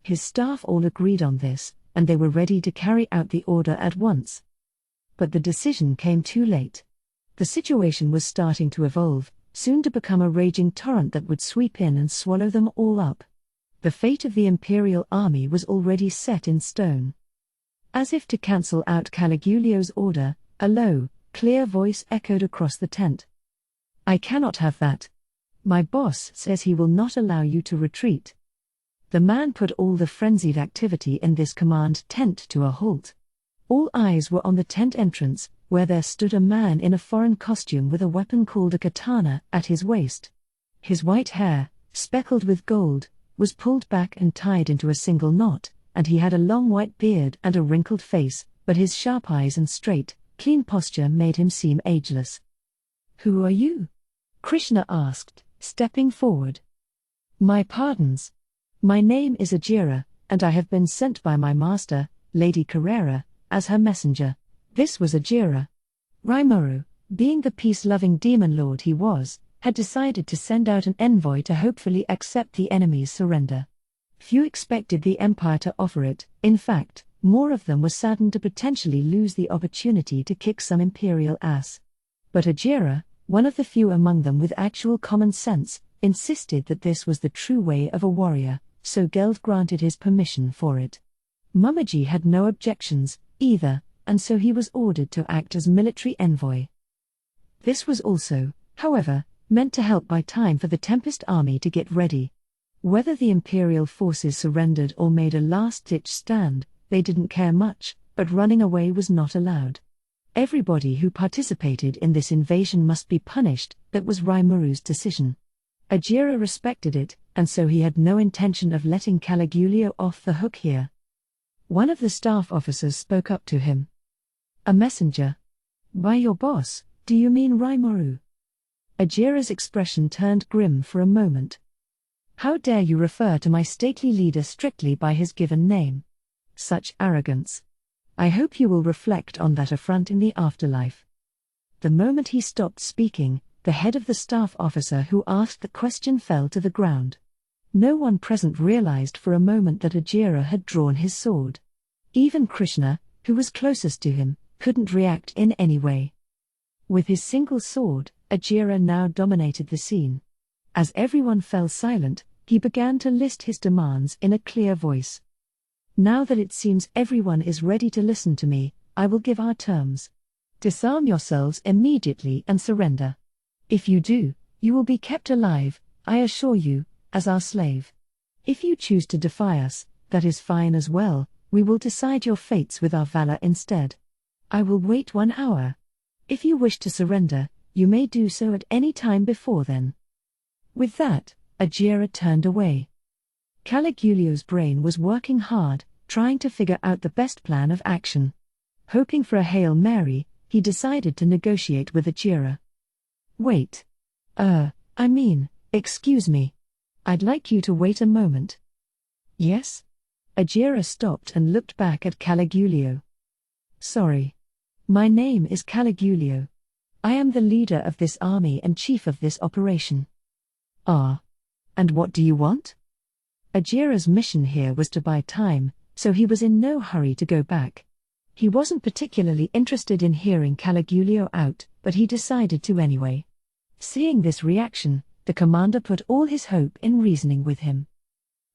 His staff all agreed on this, and they were ready to carry out the order at once. But the decision came too late. The situation was starting to evolve, soon to become a raging torrent that would sweep in and swallow them all up. The fate of the Imperial army was already set in stone. As if to cancel out Caligulio's order, a low, clear voice echoed across the tent. I cannot have that. My boss says he will not allow you to retreat. The man put all the frenzied activity in this command tent to a halt. All eyes were on the tent entrance, where there stood a man in a foreign costume with a weapon called a katana at his waist. His white hair, speckled with gold, was pulled back and tied into a single knot, and he had a long white beard and a wrinkled face, but his sharp eyes and straight, clean posture made him seem ageless. Who are you? Krishna asked, stepping forward. My pardons. My name is Ajira, and I have been sent by my master, Lady Carrera, as her messenger. This was Ajira. Rimuru, being the peace-loving demon lord he was, had decided to send out an envoy to hopefully accept the enemy's surrender. Few expected the Empire to offer it. In fact, more of them were saddened to potentially lose the opportunity to kick some imperial ass. But Ajira, one of the few among them with actual common sense, insisted that this was the true way of a warrior, so Geld granted his permission for it. Mummaji had no objections, either, and so he was ordered to act as military envoy. This was also, however, meant to help buy time for the Tempest army to get ready. Whether the Imperial forces surrendered or made a last-ditch stand, they didn't care much, but running away was not allowed. Everybody who participated in this invasion must be punished. That was Rimuru's decision. Ajira respected it, and so he had no intention of letting Caligulio off the hook here. One of the staff officers spoke up to him. "A messenger? By your boss, do you mean Rimuru?" Ajira's expression turned grim for a moment. "How dare you refer to my stately leader strictly by his given name? Such arrogance. I hope you will reflect on that affront in the afterlife." The moment he stopped speaking, the head of the staff officer who asked the question fell to the ground. No one present realized for a moment that Ajira had drawn his sword. Even Krishna, who was closest to him, couldn't react in any way. With his single sword, Ajira now dominated the scene. As everyone fell silent, he began to list his demands in a clear voice. "Now that it seems everyone is ready to listen to me, I will give our terms. Disarm yourselves immediately and surrender. If you do, you will be kept alive, I assure you, as our slave. If you choose to defy us, that is fine as well, we will decide your fates with our valor instead. I will wait 1 hour. If you wish to surrender, you may do so at any time before then." With that, Ajira turned away. Caligulio's brain was working hard, trying to figure out the best plan of action. Hoping for a Hail Mary, he decided to negotiate with Ajira. "Wait. Excuse me. I'd like you to wait a moment." "Yes?" Ajira stopped and looked back at Caligulio. "Sorry. My name is Caligulio. I am the leader of this army and chief of this operation." "Ah. And what do you want?" Ajira's mission here was to buy time, so he was in no hurry to go back. He wasn't particularly interested in hearing Caligulio out, but he decided to anyway. Seeing this reaction, the commander put all his hope in reasoning with him.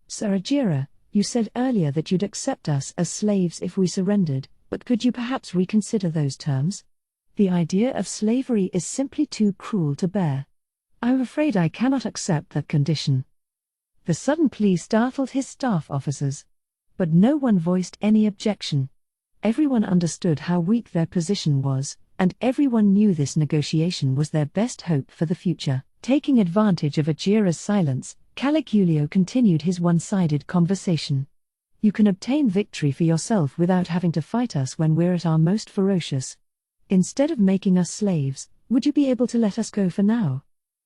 "Sir Ajira, you said earlier that you'd accept us as slaves if we surrendered, but could you perhaps reconsider those terms? The idea of slavery is simply too cruel to bear. I'm afraid I cannot accept that condition." The sudden plea startled his staff officers. But no one voiced any objection. Everyone understood how weak their position was, and everyone knew this negotiation was their best hope for the future. Taking advantage of Ajira's silence, Caligulio continued his one-sided conversation. "You can obtain victory for yourself without having to fight us when we're at our most ferocious. Instead of making us slaves, would you be able to let us go for now?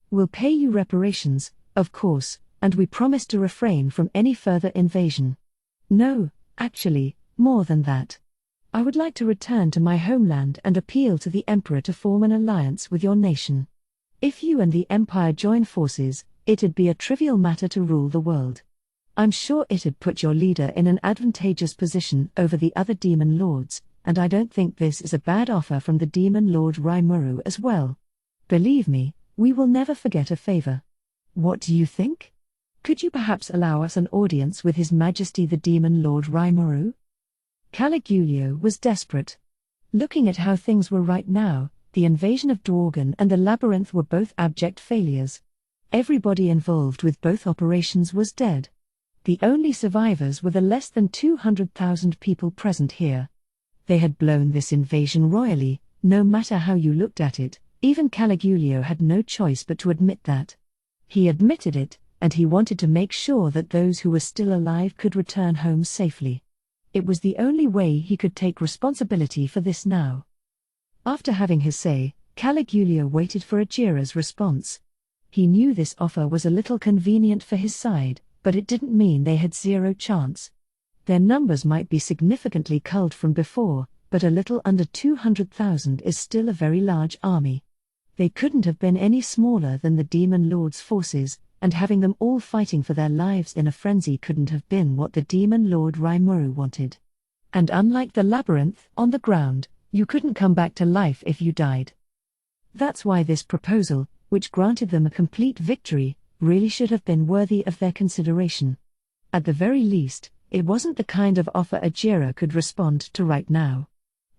We'll pay you reparations, of course, and we promise to refrain from any further invasion. No, actually, more than that. I would like to return to my homeland and appeal to the Emperor to form an alliance with your nation. If you and the Empire join forces, it'd be a trivial matter to rule the world. I'm sure it'd put your leader in an advantageous position over the other demon lords, and I don't think this is a bad offer from the demon lord Rimuru as well. Believe me, we will never forget a favor. What do you think? Could you perhaps allow us an audience with His Majesty the Demon Lord Rimuru?" Caligulio was desperate. Looking at how things were right now, the invasion of Dworgen and the Labyrinth were both abject failures. Everybody involved with both operations was dead. The only survivors were the less than 200,000 people present here. They had blown this invasion royally, no matter how you looked at it. Even Caligulio had no choice but to admit that. He admitted it, and he wanted to make sure that those who were still alive could return home safely. It was the only way he could take responsibility for this now. After having his say, Caligulio waited for Ajira's response. He knew this offer was a little convenient for his side, but it didn't mean they had zero chance. Their numbers might be significantly culled from before, but a little under 200,000 is still a very large army. They couldn't have been any smaller than the Demon Lord's forces, and having them all fighting for their lives in a frenzy couldn't have been what the demon Lord Rimuru wanted. And unlike the labyrinth on the ground, you couldn't come back to life if you died. That's why this proposal, which granted them a complete victory, really should have been worthy of their consideration. At the very least, it wasn't the kind of offer Ajira could respond to right now.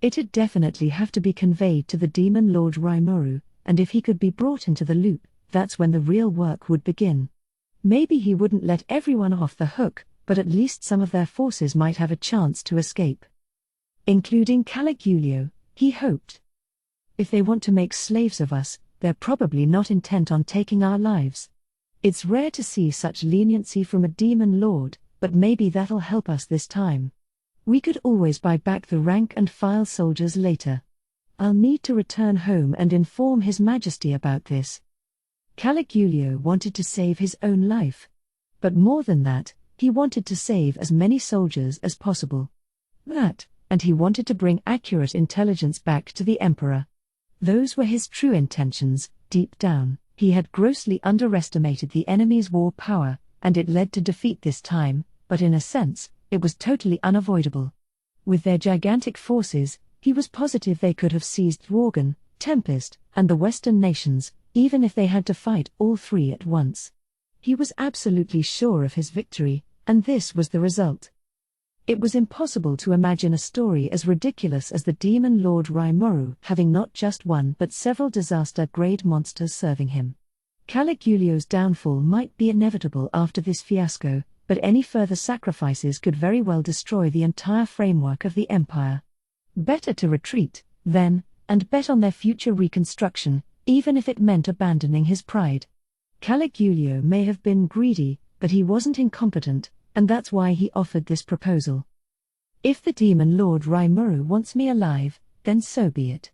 It'd definitely have to be conveyed to the demon Lord Rimuru, and if he could be brought into the loop, that's when the real work would begin. Maybe he wouldn't let everyone off the hook, but at least some of their forces might have a chance to escape. Including Caligulio, he hoped. If they want to make slaves of us, they're probably not intent on taking our lives. It's rare to see such leniency from a demon lord, but maybe that'll help us this time. We could always buy back the rank-and-file soldiers later. I'll need to return home and inform His Majesty about this. Caligulio wanted to save his own life. But more than that, he wanted to save as many soldiers as possible. And he wanted to bring accurate intelligence back to the Emperor. Those were his true intentions. Deep down, he had grossly underestimated the enemy's war power, and it led to defeat this time, but in a sense, it was totally unavoidable. With their gigantic forces, he was positive they could have seized Dworgen, Tempest, and the Western nations, even if they had to fight all three at once. He was absolutely sure of his victory, and this was the result. It was impossible to imagine a story as ridiculous as the demon Lord Rimuru having not just one but several disaster-grade monsters serving him. Caligulio's downfall might be inevitable after this fiasco, but any further sacrifices could very well destroy the entire framework of the empire. Better to retreat, then, and bet on their future reconstruction, even if it meant abandoning his pride. Caligulio may have been greedy, but he wasn't incompetent, and that's why he offered this proposal. If the demon Lord Rimuru wants me alive, then so be it.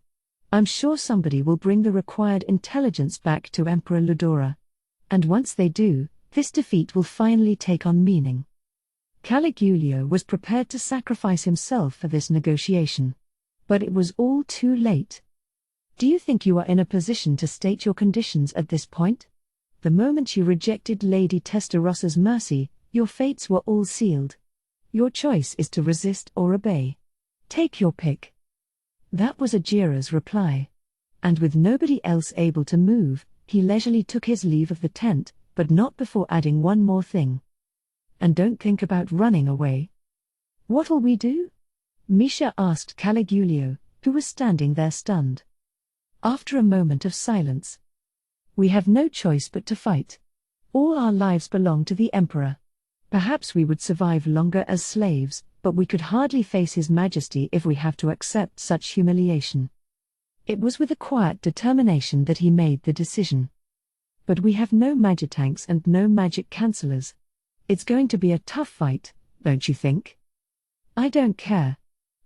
I'm sure somebody will bring the required intelligence back to Emperor Ludora. And once they do, this defeat will finally take on meaning. Caligulio was prepared to sacrifice himself for this negotiation. But it was all too late. Do you think you are in a position to state your conditions at this point? The moment you rejected Lady Testarosa's mercy, your fates were all sealed. Your choice is to resist or obey. Take your pick. That was Ajira's reply. And with nobody else able to move, he leisurely took his leave of the tent, but not before adding one more thing. And don't think about running away. What'll we do? Misha asked Caligulio, who was standing there stunned. After a moment of silence. We have no choice but to fight. All our lives belong to the Emperor. Perhaps we would survive longer as slaves, but we could hardly face His Majesty if we have to accept such humiliation. It was with a quiet determination that he made the decision. But we have no magitanks and no magic cancellors. It's going to be a tough fight, don't you think? I don't care.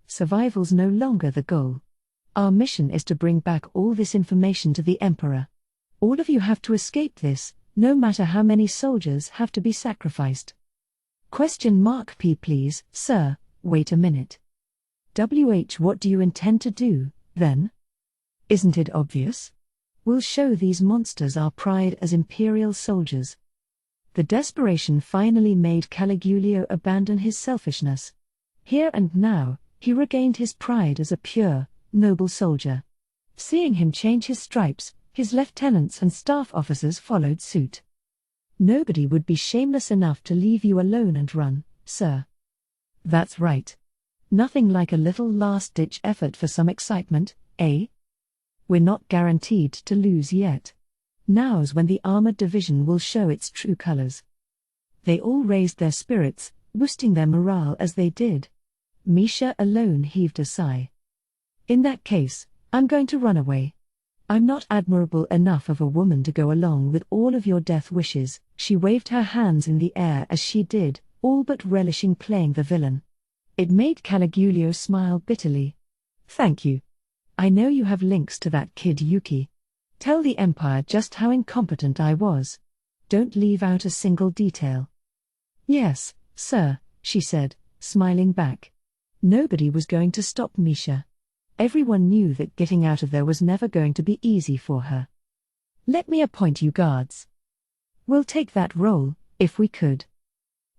Survival's no longer the goal. Our mission is to bring back all this information to the Emperor. All of you have to escape this, no matter how many soldiers have to be sacrificed. P please, sir, wait a minute. What do you intend to do, then? Isn't it obvious? We'll show these monsters our pride as Imperial soldiers. The desperation finally made Caligulio abandon his selfishness. Here and now, he regained his pride as a pure, noble soldier. Seeing him change his stripes, his lieutenants and staff officers followed suit. Nobody would be shameless enough to leave you alone and run, sir. That's right. Nothing like a little last-ditch effort for some excitement, eh? We're not guaranteed to lose yet. Now's when the armored division will show its true colors. They all raised their spirits, boosting their morale as they did. Misha alone heaved a sigh. In that case, I'm going to run away. I'm not admirable enough of a woman to go along with all of your death wishes. She waved her hands in the air as she did, all but relishing playing the villain. It made Caligulio smile bitterly. Thank you. I know you have links to that kid Yuki. Tell the Empire just how incompetent I was. Don't leave out a single detail. Yes, sir, she said, smiling back. Nobody was going to stop Misha. Everyone knew that getting out of there was never going to be easy for her. Let me appoint you guards. We'll take that role, if we could.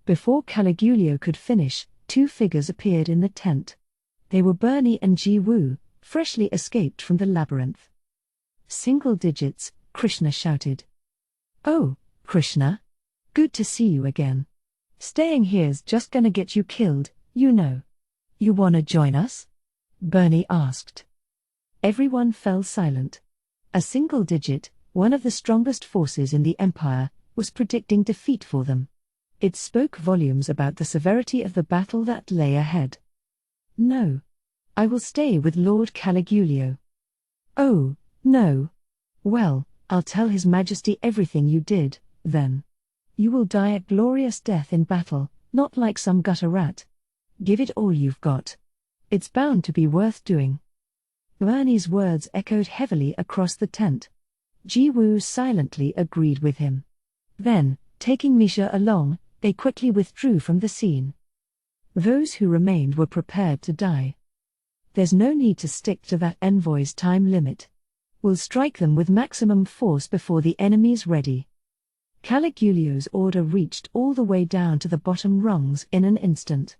Before Caligulio could finish, two figures appeared in the tent. They were Bernie and Ji Woo, freshly escaped from the labyrinth. Single digits, Krishna shouted. "Oh, Krishna. Good to see you again. Staying here's just gonna get you killed, you know. You wanna join us?" Bernie asked. Everyone fell silent. A single digit, one of the strongest forces in the Empire, was predicting defeat for them. It spoke volumes about the severity of the battle that lay ahead. "No. I will stay with Lord Caligulio." "Oh, no. Well, I'll tell His Majesty everything you did, then. You will die a glorious death in battle, not like some gutter rat. Give it all you've got. It's bound to be worth doing." Bernie's words echoed heavily across the tent. Ji Woo silently agreed with him. Then, taking Misha along, they quickly withdrew from the scene. Those who remained were prepared to die. "There's no need to stick to that envoy's time limit. We'll strike them with maximum force before the enemy's ready." Caligulio's order reached all the way down to the bottom rungs in an instant.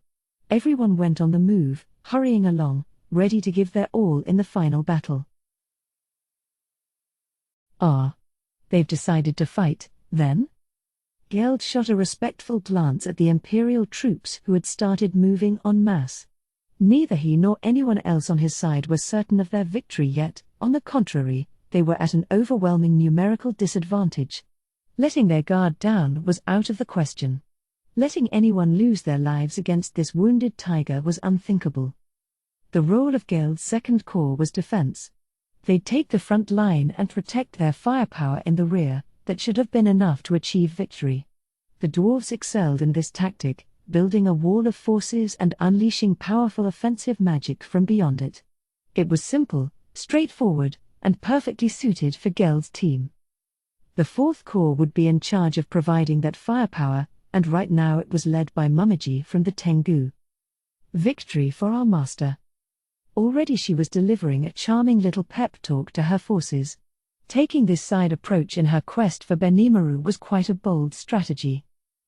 Everyone went on the move, hurrying along, ready to give their all in the final battle. They've decided to fight, then? Geld shot a respectful glance at the Imperial troops who had started moving en masse. Neither he nor anyone else on his side was certain of their victory yet, on the contrary, they were at an overwhelming numerical disadvantage. Letting their guard down was out of the question. Letting anyone lose their lives against this wounded tiger was unthinkable. The role of Geld's Second Corps was defense. They'd take the front line and protect their firepower in the rear. That should have been enough to achieve victory. The dwarves excelled in this tactic, building a wall of forces and unleashing powerful offensive magic from beyond it. It was simple, straightforward, and perfectly suited for Geld's team. The Fourth Corps would be in charge of providing that firepower, and right now it was led by Mumiji from the Tengu. Victory for our master. Already she was delivering a charming little pep talk to her forces. Taking this side approach in her quest for Benimaru was quite a bold strategy.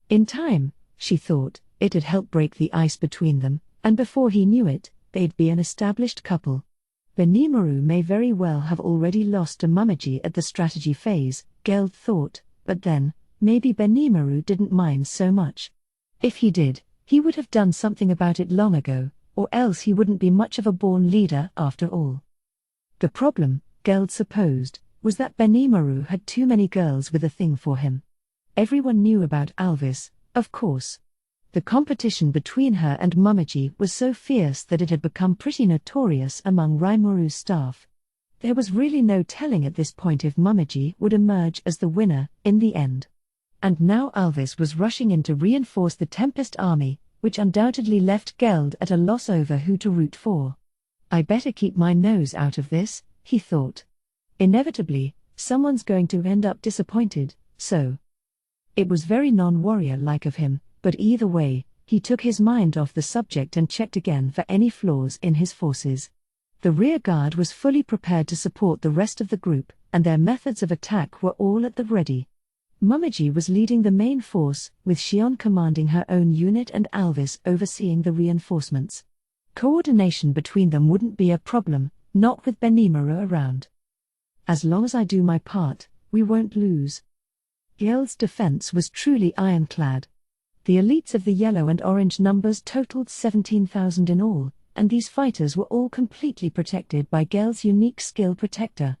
In time, she thought, it'd help break the ice between them, and before he knew it, they'd be an established couple. Benimaru may very well have already lost to Mumiji at the strategy phase, Geld thought, but then, maybe Benimaru didn't mind so much. If he did, he would have done something about it long ago, or else he wouldn't be much of a born leader after all. The problem, Geld supposed, was that Benimaru had too many girls with a thing for him. Everyone knew about Alvis, of course. The competition between her and Mumiji was so fierce that it had become pretty notorious among Raimuru's staff. There was really no telling at this point if Mumiji would emerge as the winner, in the end. And now Alvis was rushing in to reinforce the Tempest army, which undoubtedly left Geld at a loss over who to root for. "I better keep my nose out of this," he thought. Inevitably, someone's going to end up disappointed, so. It was very non-warrior-like of him, but either way, he took his mind off the subject and checked again for any flaws in his forces. The rear guard was fully prepared to support the rest of the group, and their methods of attack were all at the ready. Mumiji was leading the main force, with Shion commanding her own unit and Alvis overseeing the reinforcements. Coordination between them wouldn't be a problem, not with Benimaru around. "As long as I do my part, we won't lose." Geld's defense was truly ironclad. The elites of the yellow and orange numbers totaled 17,000 in all, and these fighters were all completely protected by Geld's unique skill protector.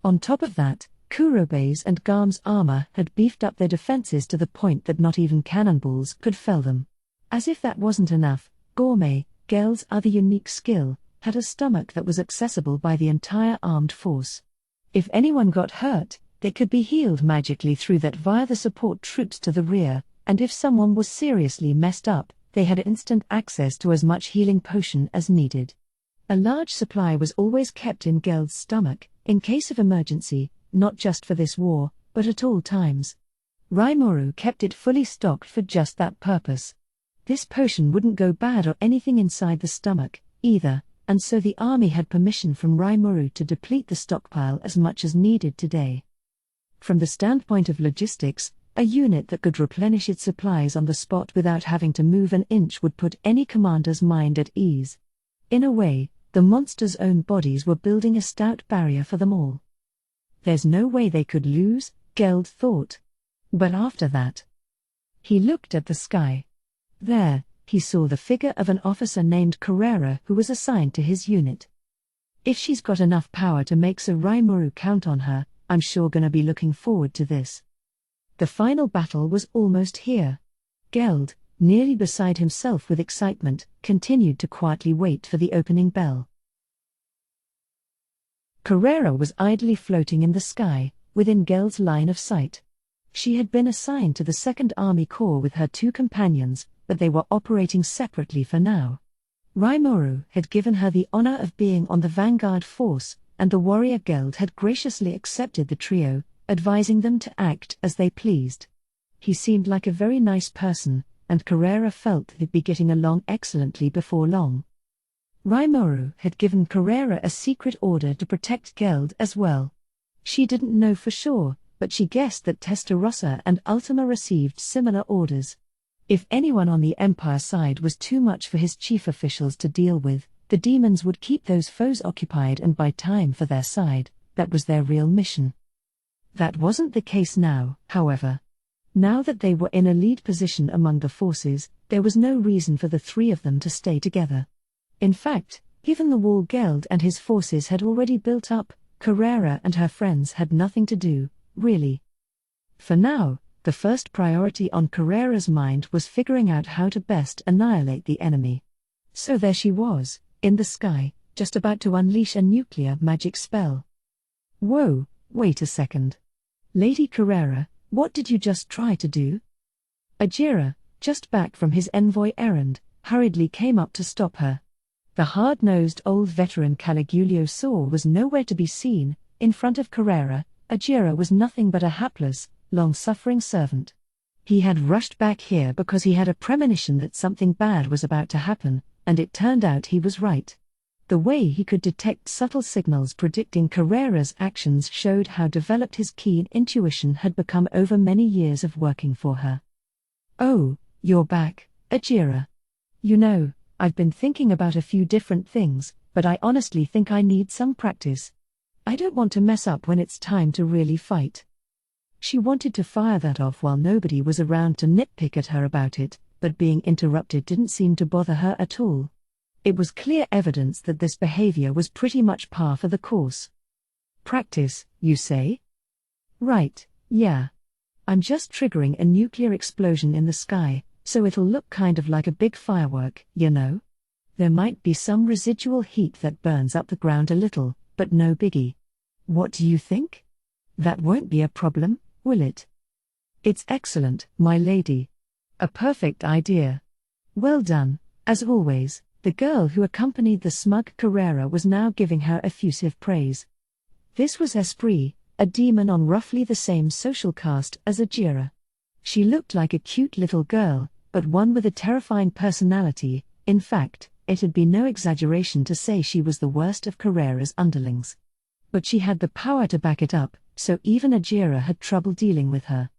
On top of that, Kurobe's and Garm's armor had beefed up their defenses to the point that not even cannonballs could fell them. As if that wasn't enough, Gourmet, Geld's other unique skill, had a stomach that was accessible by the entire armed force. If anyone got hurt, they could be healed magically through that via the support troops to the rear, and if someone was seriously messed up, they had instant access to as much healing potion as needed. A large supply was always kept in Geld's stomach, in case of emergency, not just for this war, but at all times. Raimuru kept it fully stocked for just that purpose. This potion wouldn't go bad or anything inside the stomach, either, and so the army had permission from Raimuru to deplete the stockpile as much as needed today. From the standpoint of logistics, A unit that could replenish its supplies on the spot without having to move an inch would put any commander's mind at ease. In a way, the monsters' own bodies were building a stout barrier for them all. There's no way they could lose, Geld thought. But after that, he looked at the sky. There, he saw the figure of an officer named Carrera who was assigned to his unit. If she's got enough power to make Sir Rimuru count on her, I'm sure gonna be looking forward to this. The final battle was almost here. Geld, nearly beside himself with excitement, continued to quietly wait for the opening bell. Carrera was idly floating in the sky, within Geld's line of sight. She had been assigned to the 2nd Army Corps with her 2 companions, but they were operating separately for now. Rimuru had given her the honor of being on the vanguard force, and the warrior Geld had graciously accepted the trio, advising them to act as they pleased. He seemed like a very nice person, and Carrera felt they'd be getting along excellently before long. Rimuru had given Carrera a secret order to protect Geld as well. She didn't know for sure, but she guessed that Testarossa and Ultima received similar orders. If anyone on the Empire side was too much for his chief officials to deal with, the demons would keep those foes occupied and buy time for their side. That was their real mission. That wasn't the case now, however. Now that they were in a lead position among the forces, there was no reason for the 3 of them to stay together. In fact, given the wall Geld and his forces had already built up, Carrera and her friends had nothing to do, really. For now, the first priority on Carrera's mind was figuring out how to best annihilate the enemy. So there she was, in the sky, just about to unleash a nuclear magic spell. Whoa, wait a second. Lady Carrera, what did you just try to do? Ajira, just back from his envoy errand, hurriedly came up to stop her. The hard-nosed old veteran Caligulio saw was nowhere to be seen. In front of Carrera, Ajira was nothing but a hapless, long-suffering servant. He had rushed back here because he had a premonition that something bad was about to happen, and it turned out he was right. The way he could detect subtle signals predicting Carrera's actions showed how developed his keen intuition had become over many years of working for her. "Oh, you're back, Ajira. You know, I've been thinking about a few different things, but I honestly think I need some practice. I don't want to mess up when it's time to really fight." She wanted to fire that off while nobody was around to nitpick at her about it, but being interrupted didn't seem to bother her at all. It was clear evidence that this behavior was pretty much par for the course. "Practice, you say?" "Right, yeah. I'm just triggering a nuclear explosion in the sky, so it'll look kind of like a big firework, you know? There might be some residual heat that burns up the ground a little, but no biggie. What do you think? That won't be a problem, will it?" "It's excellent, my lady. A perfect idea. Well done, as always." The girl who accompanied the smug Carrera was now giving her effusive praise. This was Esprit, a demon on roughly the same social caste as Ajira. She looked like a cute little girl, but one with a terrifying personality. In fact, it'd be no exaggeration to say she was the worst of Carrera's underlings. But she had the power to back it up, so even Ajira had trouble dealing with her.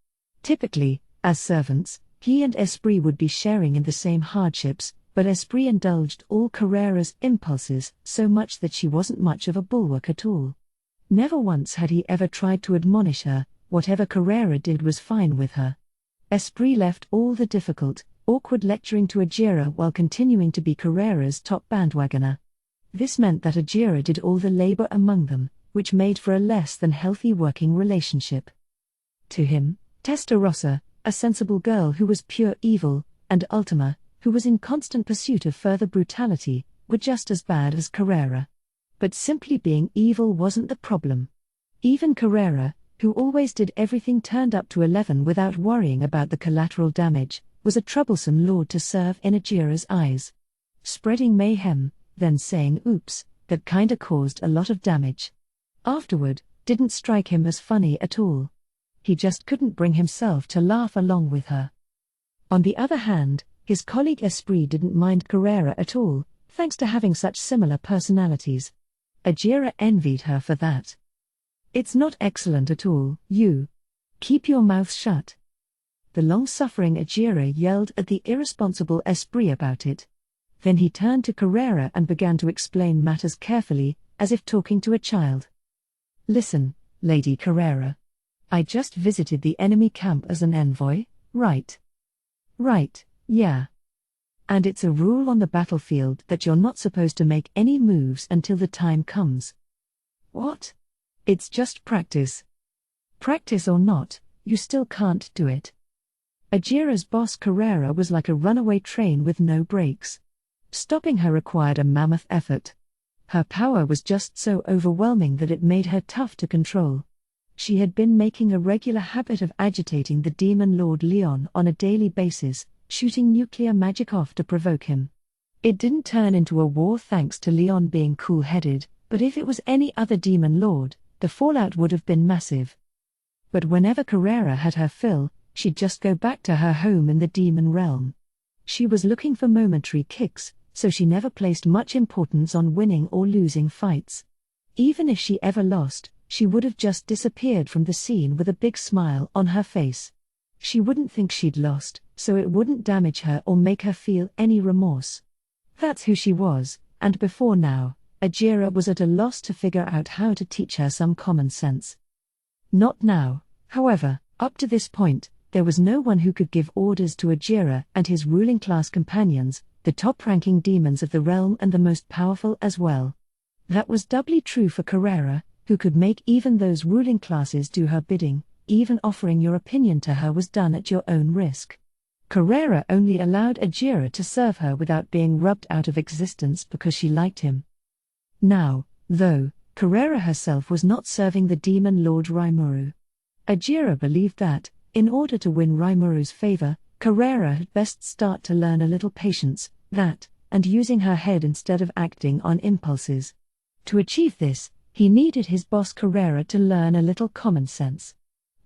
Typically, as servants, he and Esprit would be sharing in the same hardships, but Esprit indulged all Carrera's impulses so much that she wasn't much of a bulwark at all. Never once had he ever tried to admonish her. Whatever Carrera did was fine with her. Esprit left all the difficult, awkward lecturing to Ajira while continuing to be Carrera's top bandwagoner. This meant that Ajira did all the labor among them, which made for a less than healthy working relationship. To him, Testarossa, a sensible girl who was pure evil, and Ultima, who was in constant pursuit of further brutality, were just as bad as Carrera. But simply being evil wasn't the problem. Even Carrera, who always did everything turned up to 11 without worrying about the collateral damage, was a troublesome lord to serve in Ajira's eyes. Spreading mayhem, then saying oops, that kinda caused a lot of damage. Afterward, didn't strike him as funny at all. He just couldn't bring himself to laugh along with her. On the other hand, his colleague Esprit didn't mind Carrera at all, thanks to having such similar personalities. Ajira envied her for that. "It's not excellent at all, you. Keep your mouth shut. The long-suffering Ajira yelled at the irresponsible Esprit about it. Then he turned to Carrera and began to explain matters carefully, as if talking to a child. Listen, Lady Carrera. I just visited the enemy camp as an envoy, right? Right, yeah. And it's a rule on the battlefield that you're not supposed to make any moves until the time comes. What? It's just practice. Practice or not, you still can't do it. Ajira's boss Carrera was like a runaway train with no brakes. Stopping her required a mammoth effort. Her power was just so overwhelming that it made her tough to control. She had been making a regular habit of agitating the demon lord Leon on a daily basis, shooting nuclear magic off to provoke him. It didn't turn into a war thanks to Leon being cool-headed, but if it was any other demon lord, the fallout would have been massive. But whenever Carrera had her fill, she'd just go back to her home in the demon realm. She was looking for momentary kicks, so she never placed much importance on winning or losing fights. Even if she ever lost, she would have just disappeared from the scene with a big smile on her face. She wouldn't think she'd lost, so it wouldn't damage her or make her feel any remorse. That's who she was, and before now, Ajira was at a loss to figure out how to teach her some common sense. Not now, however. Up to this point, there was no one who could give orders to Ajira and his ruling class companions, the top-ranking demons of the realm and the most powerful as well. That was doubly true for Carrera, who could make even those ruling classes do her bidding. Even offering your opinion to her was done at your own risk. Carrera only allowed Ajira to serve her without being rubbed out of existence because she liked him. Now, though, Carrera herself was not serving the demon lord Rimuru. Ajira believed that, in order to win Rimuru's favor, Carrera had best start to learn a little patience, and using her head instead of acting on impulses. To achieve this, he needed his boss Carrera to learn a little common sense.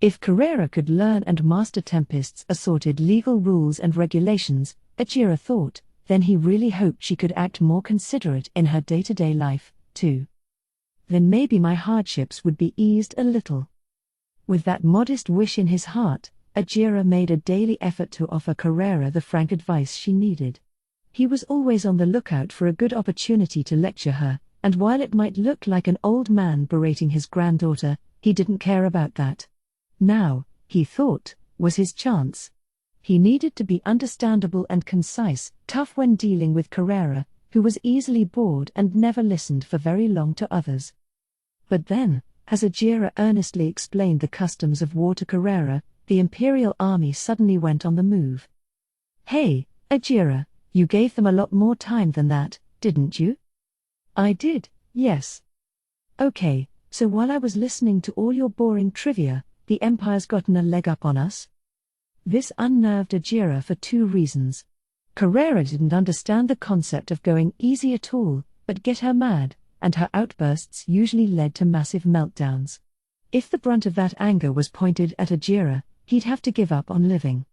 If Carrera could learn and master Tempest's assorted legal rules and regulations, Ajira thought, then he really hoped she could act more considerate in her day-to-day life, too. Then maybe my hardships would be eased a little. With that modest wish in his heart, Ajira made a daily effort to offer Carrera the frank advice she needed. He was always on the lookout for a good opportunity to lecture her, and while it might look like an old man berating his granddaughter, he didn't care about that. Now, he thought, was his chance. He needed to be understandable and concise, tough when dealing with Carrera, who was easily bored and never listened for very long to others. But then, as Ajira earnestly explained the customs of war to Carrera, the Imperial army suddenly went on the move. Hey, Ajira, you gave them a lot more time than that, didn't you? I did, yes. Okay, so while I was listening to all your boring trivia, the Empire's gotten a leg up on us? This unnerved Ajira for two reasons. Carrera didn't understand the concept of going easy at all, but get her mad, and her outbursts usually led to massive meltdowns. If the brunt of that anger was pointed at Ajira, he'd have to give up on living.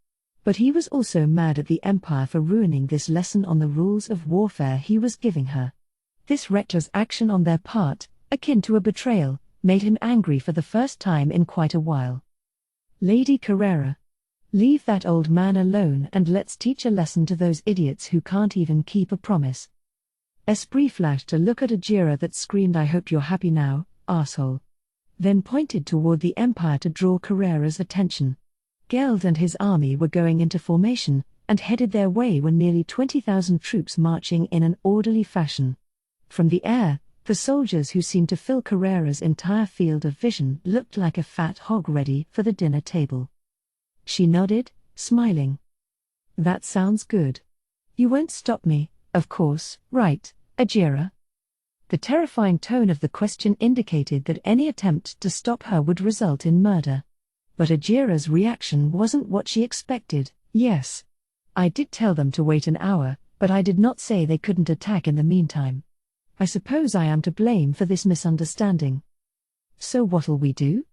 But he was also mad at the Empire for ruining this lesson on the rules of warfare he was giving her. This reckless action on their part, akin to a betrayal, made him angry for the first time in quite a while. Lady Carrera, leave that old man alone and let's teach a lesson to those idiots who can't even keep a promise. Esprit flashed a look at Ajira that screamed, I hope you're happy now, arsehole. Then pointed toward the Empire to draw Carrera's attention. Geld and his army were going into formation, and headed their way were nearly 20,000 troops marching in an orderly fashion. From the air, the soldiers who seemed to fill Carrera's entire field of vision looked like a fat hog ready for the dinner table. She nodded, smiling. That sounds good. You won't stop me, of course, right, Ajira? The terrifying tone of the question indicated that any attempt to stop her would result in murder. But Ajira's reaction wasn't what she expected. Yes. I did tell them to wait an hour, but I did not say they couldn't attack in the meantime. I suppose I am to blame for this misunderstanding. So what'll we do?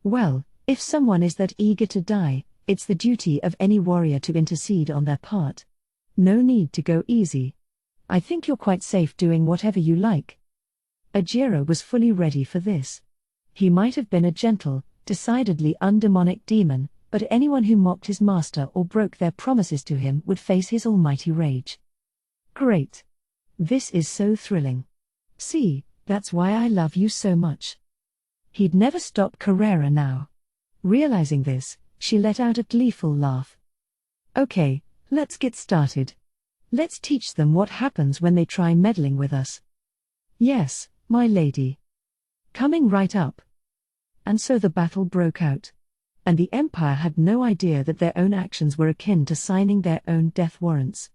Well, if someone is that eager to die, it's the duty of any warrior to intercede on their part. No need to go easy. I think you're quite safe doing whatever you like. Ajira was fully ready for this. He might have been a gentle, decidedly undemonic demon, but anyone who mocked his master or broke their promises to him would face his almighty rage. Great. This is so thrilling. See, that's why I love you so much. He'd never stop Carrera now. Realizing this, she let out a gleeful laugh. Okay, let's get started. Let's teach them what happens when they try meddling with us. Yes, my lady. Coming right up. And so the battle broke out. And the Empire had no idea that their own actions were akin to signing their own death warrants.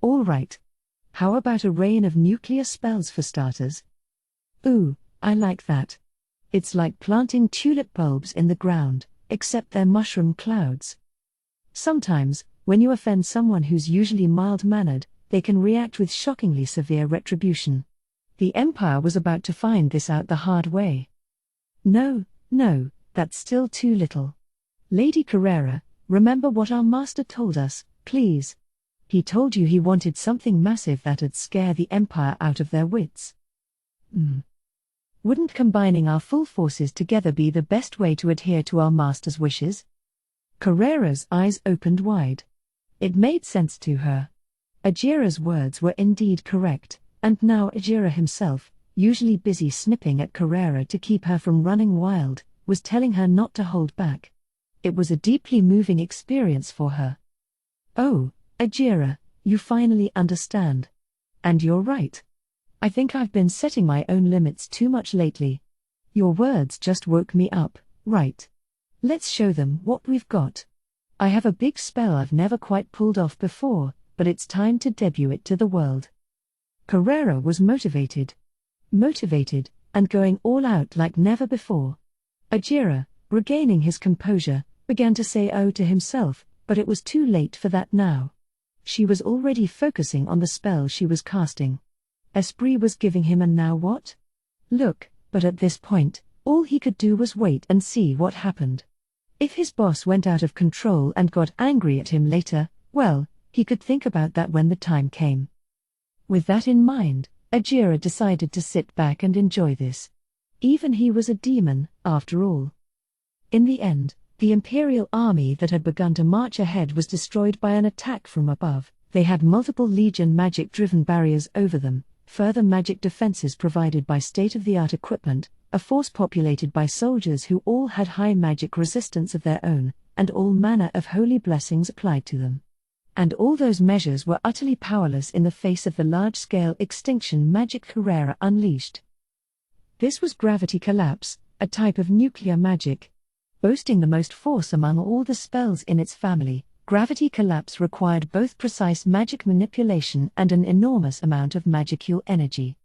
All right. How about a rain of nuclear spells for starters? Ooh, I like that. It's like planting tulip bulbs in the ground, except they're mushroom clouds. Sometimes, when you offend someone who's usually mild-mannered, they can react with shockingly severe retribution. The Empire was about to find this out the hard way. No, that's still too little. Lady Carrera, remember what our master told us, please. He told you he wanted something massive that'd scare the Empire out of their wits. Wouldn't combining our full forces together be the best way to adhere to our master's wishes? Carrera's eyes opened wide. It made sense to her. Ajira's words were indeed correct, and now Ajira himself, usually busy snipping at Carrera to keep her from running wild, was telling her not to hold back. It was a deeply moving experience for her. Oh, Ajira, you finally understand. And you're right. I think I've been setting my own limits too much lately. Your words just woke me up, right? Let's show them what we've got. I have a big spell I've never quite pulled off before, but it's time to debut it to the world. Carrera was motivated, and going all out like never before. Ajira, regaining his composure, began to say oh to himself, but it was too late for that now. She was already focusing on the spell she was casting. Esprit was giving him a now what? Look, but at this point, all he could do was wait and see what happened. If his boss went out of control and got angry at him later, well, he could think about that when the time came. With that in mind, Ajira decided to sit back and enjoy this. Even he was a demon, after all. In the end, the Imperial army that had begun to march ahead was destroyed by an attack from above. They had multiple Legion magic-driven barriers over them, further magic defenses provided by state-of-the-art equipment, a force populated by soldiers who all had high magic resistance of their own, and all manner of holy blessings applied to them. And all those measures were utterly powerless in the face of the large-scale extinction magic Carrera unleashed. This was gravity collapse, a type of nuclear magic. Boasting the most force among all the spells in its family, gravity collapse required both precise magic manipulation and an enormous amount of magicule energy.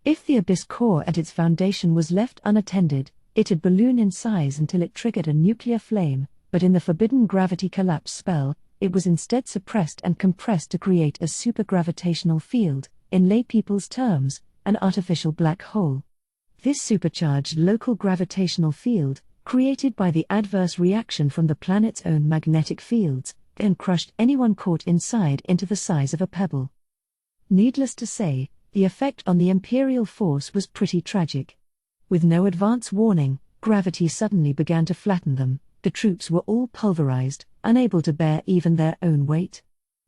If the abyss core at its foundation was left unattended, it'd balloon in size until it triggered a nuclear flame, but in the forbidden gravity collapse spell, it was instead suppressed and compressed to create a supergravitational field, in lay people's terms, an artificial black hole. This supercharged local gravitational field, created by the adverse reaction from the planet's own magnetic fields, then crushed anyone caught inside into the size of a pebble. Needless to say, the effect on the Imperial force was pretty tragic. With no advance warning, gravity suddenly began to flatten them. The troops were all pulverized, unable to bear even their own weight.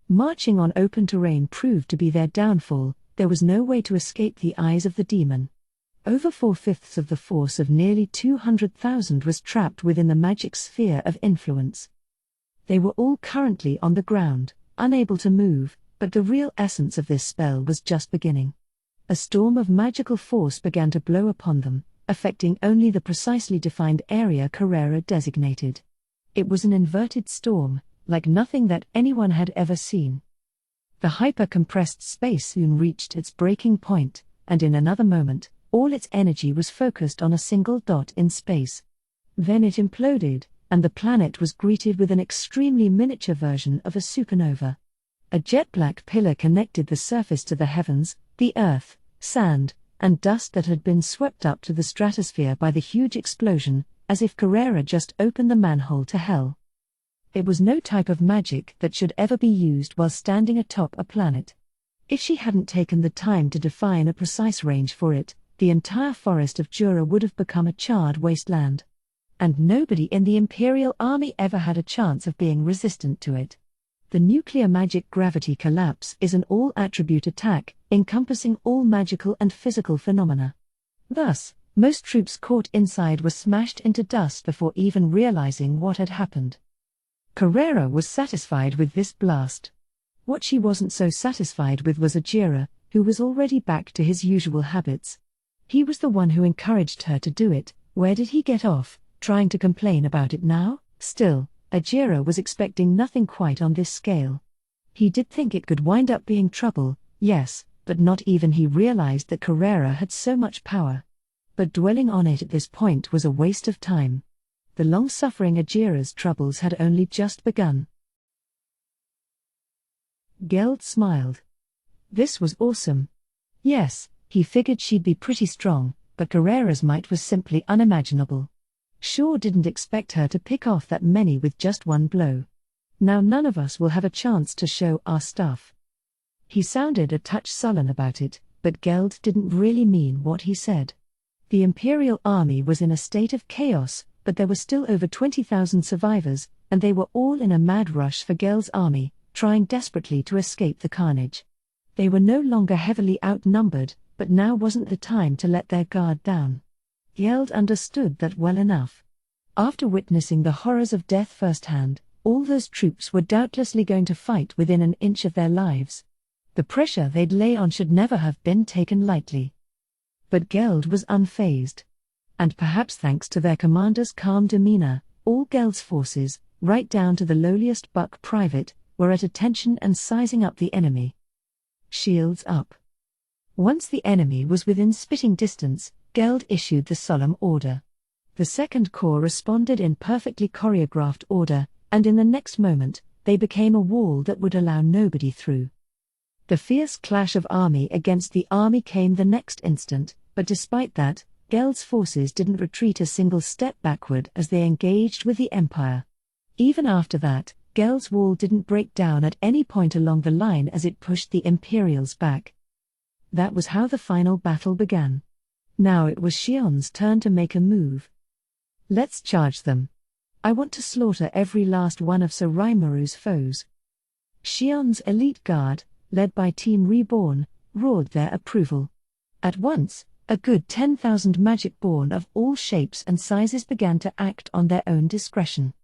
Marching on open terrain proved to be their downfall. There was no way to escape the eyes of the demon. Over 4/5 of the force of nearly 200,000 was trapped within the magic sphere of influence. They were all currently on the ground, unable to move, but the real essence of this spell was just beginning. A storm of magical force began to blow upon them, affecting only the precisely defined area Carrera designated. It was an inverted storm, like nothing that anyone had ever seen. The hyper-compressed space soon reached its breaking point, and in another moment, all its energy was focused on a single dot in space. Then it imploded, and the planet was greeted with an extremely miniature version of a supernova. A jet-black pillar connected the surface to the heavens, the earth, sand, and dust that had been swept up to the stratosphere by the huge explosion, as if Carrera just opened the manhole to hell. It was no type of magic that should ever be used while standing atop a planet. If she hadn't taken the time to define a precise range for it, the entire forest of Jura would have become a charred wasteland. And nobody in the Imperial Army ever had a chance of being resistant to it. The nuclear magic gravity collapse is an all-attribute attack, encompassing all magical and physical phenomena. Thus, most troops caught inside were smashed into dust before even realizing what had happened. Carrera was satisfied with this blast. What she wasn't so satisfied with was Ajira, who was already back to his usual habits. He was the one who encouraged her to do it. Where did he get off, trying to complain about it now? Still, Ajira was expecting nothing quite on this scale. He did think it could wind up being trouble, yes, but not even he realized that Carrera had so much power. But dwelling on it at this point was a waste of time. The long-suffering Ajira's troubles had only just begun. Geld smiled. This was awesome. Yes, he figured she'd be pretty strong, but Carrera's might was simply unimaginable. Shaw didn't expect her to pick off that many with just one blow. Now none of us will have a chance to show our stuff. He sounded a touch sullen about it, but Geld didn't really mean what he said. The Imperial Army was in a state of chaos, but there were still over 20,000 survivors, and they were all in a mad rush for Geld's army, trying desperately to escape the carnage. They were no longer heavily outnumbered, but now wasn't the time to let their guard down. Geld understood that well enough. After witnessing the horrors of death firsthand, all those troops were doubtlessly going to fight within an inch of their lives. The pressure they'd lay on should never have been taken lightly. But Geld was unfazed. And perhaps thanks to their commander's calm demeanor, all Geld's forces, right down to the lowliest buck private, were at attention and sizing up the enemy. Shields up. Once the enemy was within spitting distance, Geld issued the solemn order. The Second Corps responded in perfectly choreographed order, and in the next moment, they became a wall that would allow nobody through. The fierce clash of army against the army came the next instant, but despite that, Geld's forces didn't retreat a single step backward as they engaged with the Empire. Even after that, Geld's wall didn't break down at any point along the line as it pushed the Imperials back. That was how the final battle began. Now it was Xion's turn to make a move. Let's charge them. I want to slaughter every last one of Sir Raimaru's foes. Xion's elite guard, led by Team Reborn, roared their approval. At once, a good 10,000 magic-born of all shapes and sizes began to act on their own discretion.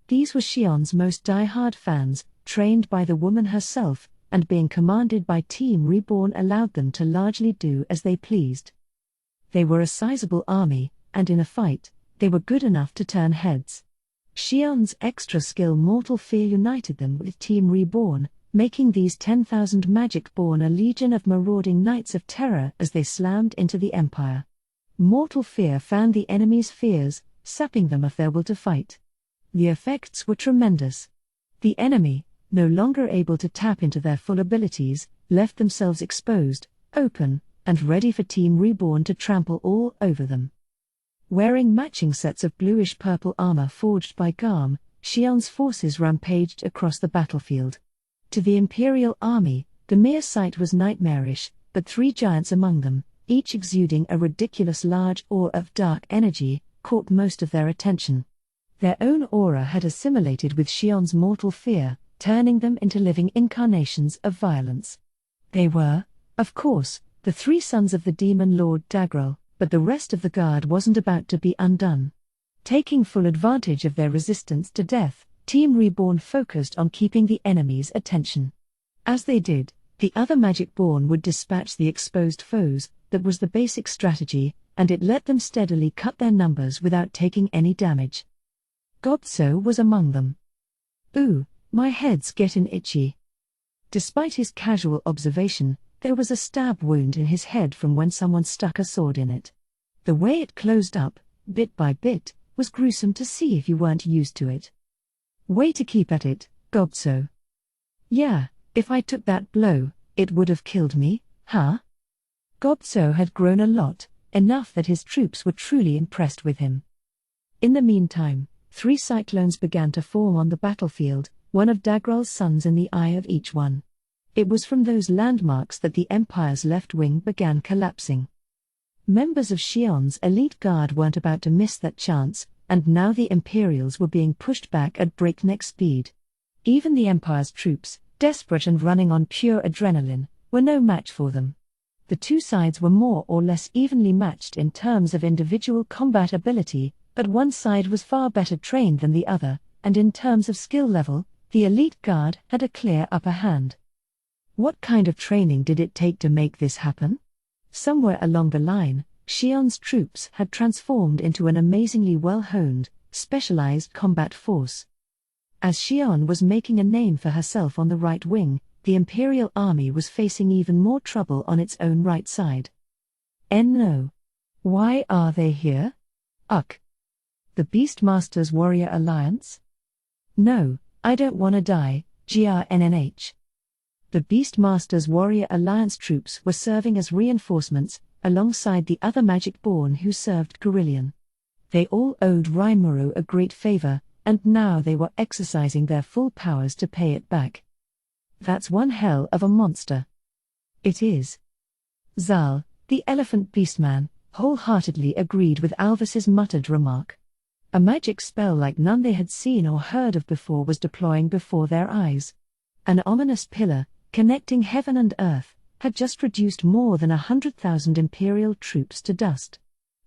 These were Xion's most die-hard fans, trained by the woman herself, and being commanded by Team Reborn allowed them to largely do as they pleased. They were a sizable army, and in a fight, they were good enough to turn heads. Xion's extra skill Mortal Fear united them with Team Reborn, making these 10,000 magic-born a legion of marauding knights of terror as they slammed into the Empire. Mortal Fear fanned the enemy's fears, sapping them of their will to fight. The effects were tremendous. The enemy, no longer able to tap into their full abilities, left themselves exposed, open, and ready for Team Reborn to trample all over them. Wearing matching sets of bluish-purple armor forged by Garm, Xion's forces rampaged across the battlefield. To the Imperial Army, the mere sight was nightmarish, but three giants among them, each exuding a ridiculous large aura of dark energy, caught most of their attention. Their own aura had assimilated with Xion's Mortal Fear, turning them into living incarnations of violence. They were, of course, the three sons of the demon lord Dagrel, but the rest of the guard wasn't about to be undone. Taking full advantage of their resistance to death, Team Reborn focused on keeping the enemy's attention. As they did, the other Magic-Born would dispatch the exposed foes. That was the basic strategy, and it let them steadily cut their numbers without taking any damage. Gobso was among them. Ooh, my head's getting itchy. Despite his casual observation, there was a stab wound in his head from when someone stuck a sword in it. The way it closed up, bit by bit, was gruesome to see if you weren't used to it. Way to keep at it, Gobso. Yeah, if I took that blow, it would have killed me, huh? Gobso had grown a lot, enough that his troops were truly impressed with him. In the meantime, three cyclones began to form on the battlefield, one of Dagrel's sons in the eye of each one. It was from those landmarks that the Empire's left wing began collapsing. Members of Xion's elite guard weren't about to miss that chance, and now the Imperials were being pushed back at breakneck speed. Even the Empire's troops, desperate and running on pure adrenaline, were no match for them. The two sides were more or less evenly matched in terms of individual combat ability, but one side was far better trained than the other, and in terms of skill level, the elite guard had a clear upper hand. What kind of training did it take to make this happen? Somewhere along the line, Xion's troops had transformed into an amazingly well-honed, specialized combat force. As Xion was making a name for herself on the right wing, the Imperial army was facing even more trouble on its own right side. No. Why are they here? Ugh. The Beastmaster's Warrior Alliance? No, I don't wanna die, grnnh. The Beastmaster's Warrior Alliance troops were serving as reinforcements, alongside the other Magic-born who served Carillion. They all owed Rimuru a great favor, and now they were exercising their full powers to pay it back. That's one hell of a monster. It is. Zal, the Elephant Beastman, wholeheartedly agreed with Alvis's muttered remark. A magic spell like none they had seen or heard of before was deploying before their eyes. An ominous pillar, connecting heaven and earth, had just reduced more than 100,000 Imperial troops to dust.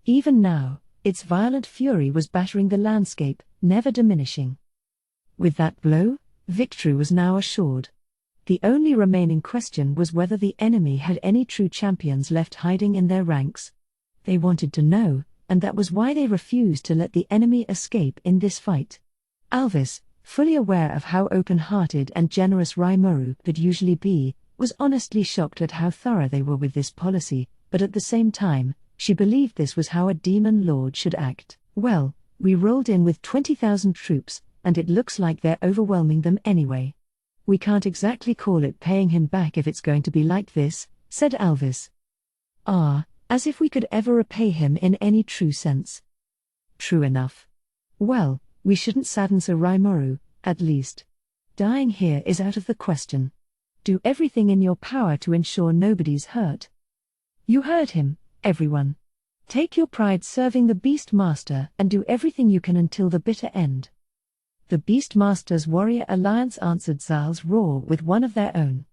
Even now, its violent fury was battering the landscape, never diminishing. With that blow, victory was now assured. The only remaining question was whether the enemy had any true champions left hiding in their ranks. They wanted to know, and that was why they refused to let the enemy escape in this fight. Alvis, fully aware of how open-hearted and generous Rimuru could usually be, was honestly shocked at how thorough they were with this policy, but at the same time, she believed this was how a demon lord should act. Well, we rolled in with 20,000 troops, and it looks like they're overwhelming them anyway. We can't exactly call it paying him back if it's going to be like this, said Alvis. As if we could ever repay him in any true sense. True enough. Well, we shouldn't sadden Sir Rimuru, at least. Dying here is out of the question. Do everything in your power to ensure nobody's hurt. You heard him, everyone. Take your pride serving the Beastmaster and do everything you can until the bitter end. The Beastmaster's Warrior Alliance answered Zal's roar with one of their own.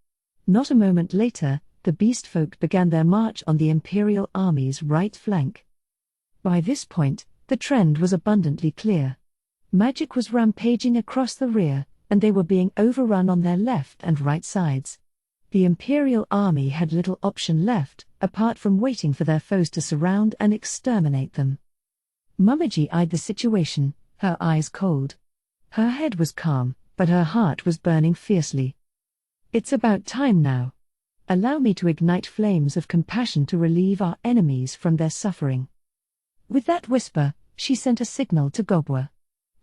Not a moment later, the Beastfolk began their march on the Imperial army's right flank. By this point, the trend was abundantly clear. Magic was rampaging across the rear, and they were being overrun on their left and right sides. The Imperial army had little option left, apart from waiting for their foes to surround and exterminate them. Mumiji eyed the situation, her eyes cold. Her head was calm, but her heart was burning fiercely. It's about time now. Allow me to ignite flames of compassion to relieve our enemies from their suffering. With that whisper, she sent a signal to Gobwa.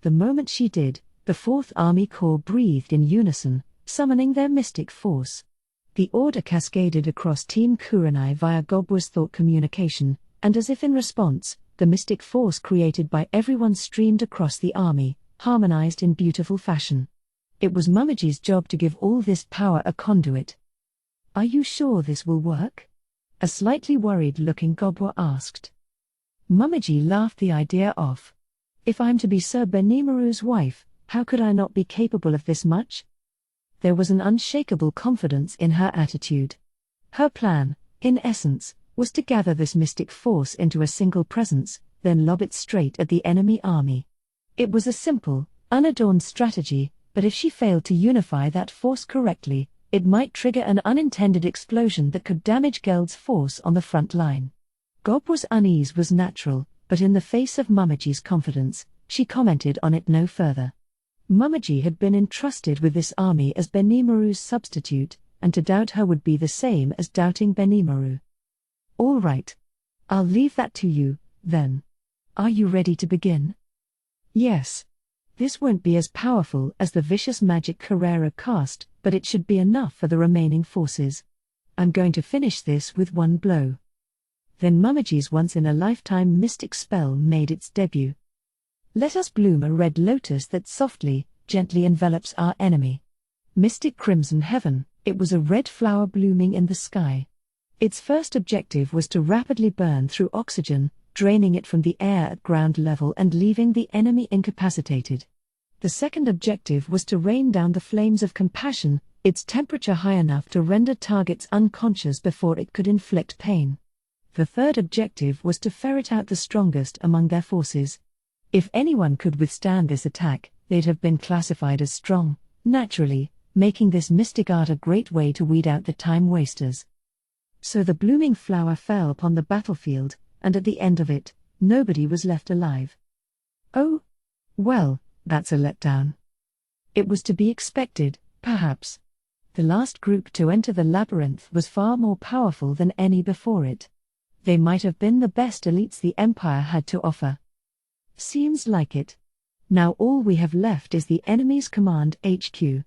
The moment she did, the Fourth Army Corps breathed in unison, summoning their mystic force. The order cascaded across Team Kurenai via Gobwa's thought communication, and as if in response, the mystic force created by everyone streamed across the army, harmonized in beautiful fashion. It was Mumiji's job to give all this power a conduit. Are you sure this will work? A slightly worried-looking Gobwa asked. Mumiji laughed the idea off. If I'm to be Sir Benimaru's wife, how could I not be capable of this much? There was an unshakable confidence in her attitude. Her plan, in essence, was to gather this mystic force into a single presence, then lob it straight at the enemy army. It was a simple, unadorned strategy, but if she failed to unify that force correctly, it might trigger an unintended explosion that could damage Geld's force on the front line. Gobwa's unease was natural, but in the face of Mumiji's confidence, she commented on it no further. Mumiji had been entrusted with this army as Benimaru's substitute, and to doubt her would be the same as doubting Benimaru. All right. I'll leave that to you, then. Are you ready to begin? Yes. This won't be as powerful as the vicious magic Carrera cast, but it should be enough for the remaining forces. I'm going to finish this with one blow. Then Mumiji's once-in-a-lifetime mystic spell made its debut. Let us bloom a red lotus that softly, gently envelops our enemy. Mystic crimson heaven, it was a red flower blooming in the sky. Its first objective was to rapidly burn through oxygen, draining it from the air at ground level and leaving the enemy incapacitated. The second objective was to rain down the flames of compassion, its temperature high enough to render targets unconscious before it could inflict pain. The third objective was to ferret out the strongest among their forces. If anyone could withstand this attack, they'd have been classified as strong, naturally, making this mystic art a great way to weed out the time wasters. So the blooming flower fell upon the battlefield, and at the end of it, nobody was left alive. Oh, well, that's a letdown. It was to be expected, perhaps. The last group to enter the labyrinth was far more powerful than any before it. They might have been the best elites the Empire had to offer. Seems like it. Now all we have left is the enemy's command HQ.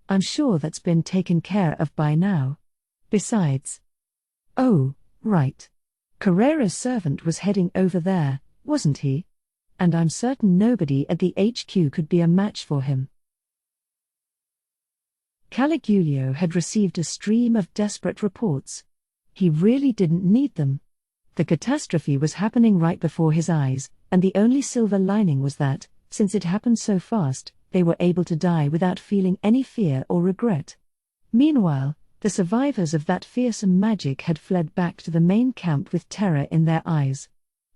I'm sure that's been taken care of by now. Besides. Oh, right. Carrera's servant was heading over there, wasn't he? And I'm certain nobody at the HQ could be a match for him. Caligulio had received a stream of desperate reports. He really didn't need them. The catastrophe was happening right before his eyes, and the only silver lining was that, since it happened so fast, they were able to die without feeling any fear or regret. Meanwhile, the survivors of that fearsome magic had fled back to the main camp with terror in their eyes.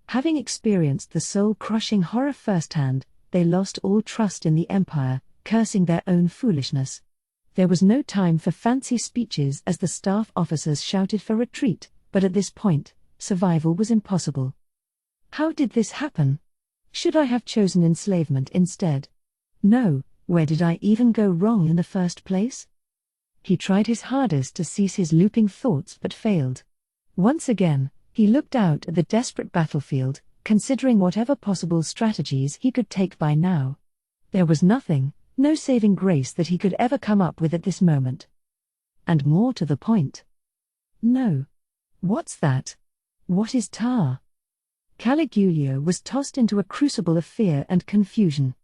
Having experienced the soul-crushing horror firsthand, they lost all trust in the Empire, cursing their own foolishness. There was no time for fancy speeches as the staff officers shouted for retreat, but at this point, survival was impossible. How did this happen? Should I have chosen enslavement instead? No, where did I even go wrong in the first place? He tried his hardest to cease his looping thoughts but failed. Once again, he looked out at the desperate battlefield, considering whatever possible strategies he could take by now. There was nothing, no saving grace that he could ever come up with at this moment. And more to the point. No. What's that? What is tar? Caligulio was tossed into a crucible of fear and confusion.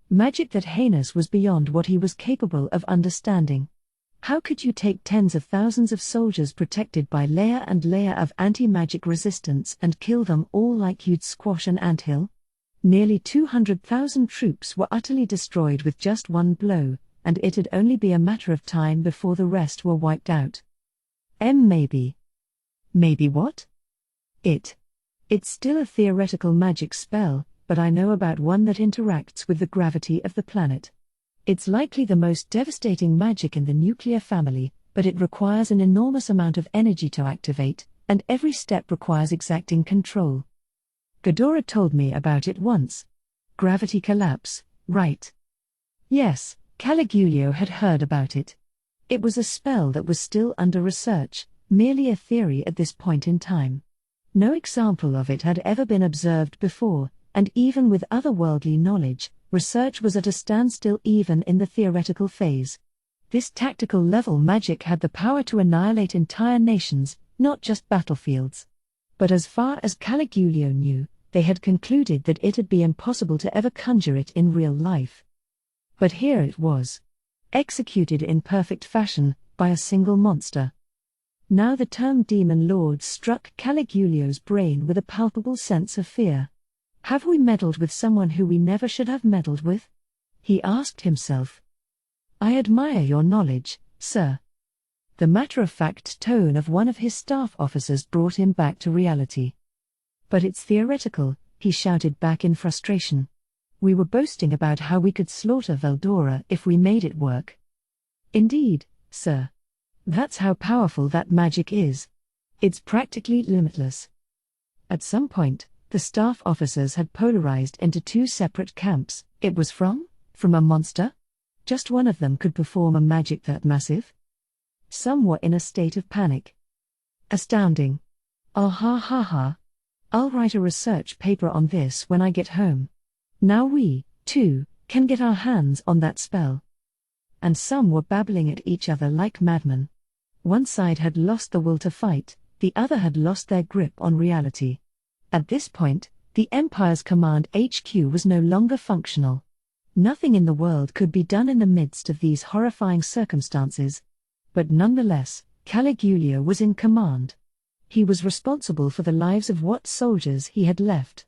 Magic that heinous was beyond what he was capable of understanding. How could you take tens of thousands of soldiers protected by layer and layer of anti-magic resistance and kill them all like you'd squash an anthill? Nearly 200,000 troops were utterly destroyed with just one blow, and it'd only be a matter of time before the rest were wiped out. Maybe. Maybe what? It's still a theoretical magic spell, but I know about one that interacts with the gravity of the planet. It's likely the most devastating magic in the nuclear family, but it requires an enormous amount of energy to activate, and every step requires exacting control. Ghidorah told me about it once. Gravity collapse, right? Yes, Caligulio had heard about it. It was a spell that was still under research, merely a theory at this point in time. No example of it had ever been observed before, and even with otherworldly knowledge, research was at a standstill even in the theoretical phase. This tactical level magic had the power to annihilate entire nations, not just battlefields. But as far as Caligulio knew, they had concluded that it'd be impossible to ever conjure it in real life. But here it was. Executed in perfect fashion, by a single monster. Now the term Demon Lord struck Caligulio's brain with a palpable sense of fear. Have we meddled with someone who we never should have meddled with? He asked himself. I admire your knowledge, sir. The matter-of-fact tone of one of his staff officers brought him back to reality. But it's theoretical, he shouted back in frustration. We were boasting about how we could slaughter Veldora if we made it work. Indeed, sir. That's how powerful that magic is. It's practically limitless. At some point, the staff officers had polarized into two separate camps. It was from a monster? Just one of them could perform a magic that massive? Some were in a state of panic. Astounding. Ah ha ha ha. I'll write a research paper on this when I get home. Now we, too, can get our hands on that spell. And some were babbling at each other like madmen. One side had lost the will to fight, the other had lost their grip on reality. At this point, the Empire's command HQ was no longer functional. Nothing in the world could be done in the midst of these horrifying circumstances. But nonetheless, Caligulio was in command. He was responsible for the lives of what soldiers he had left.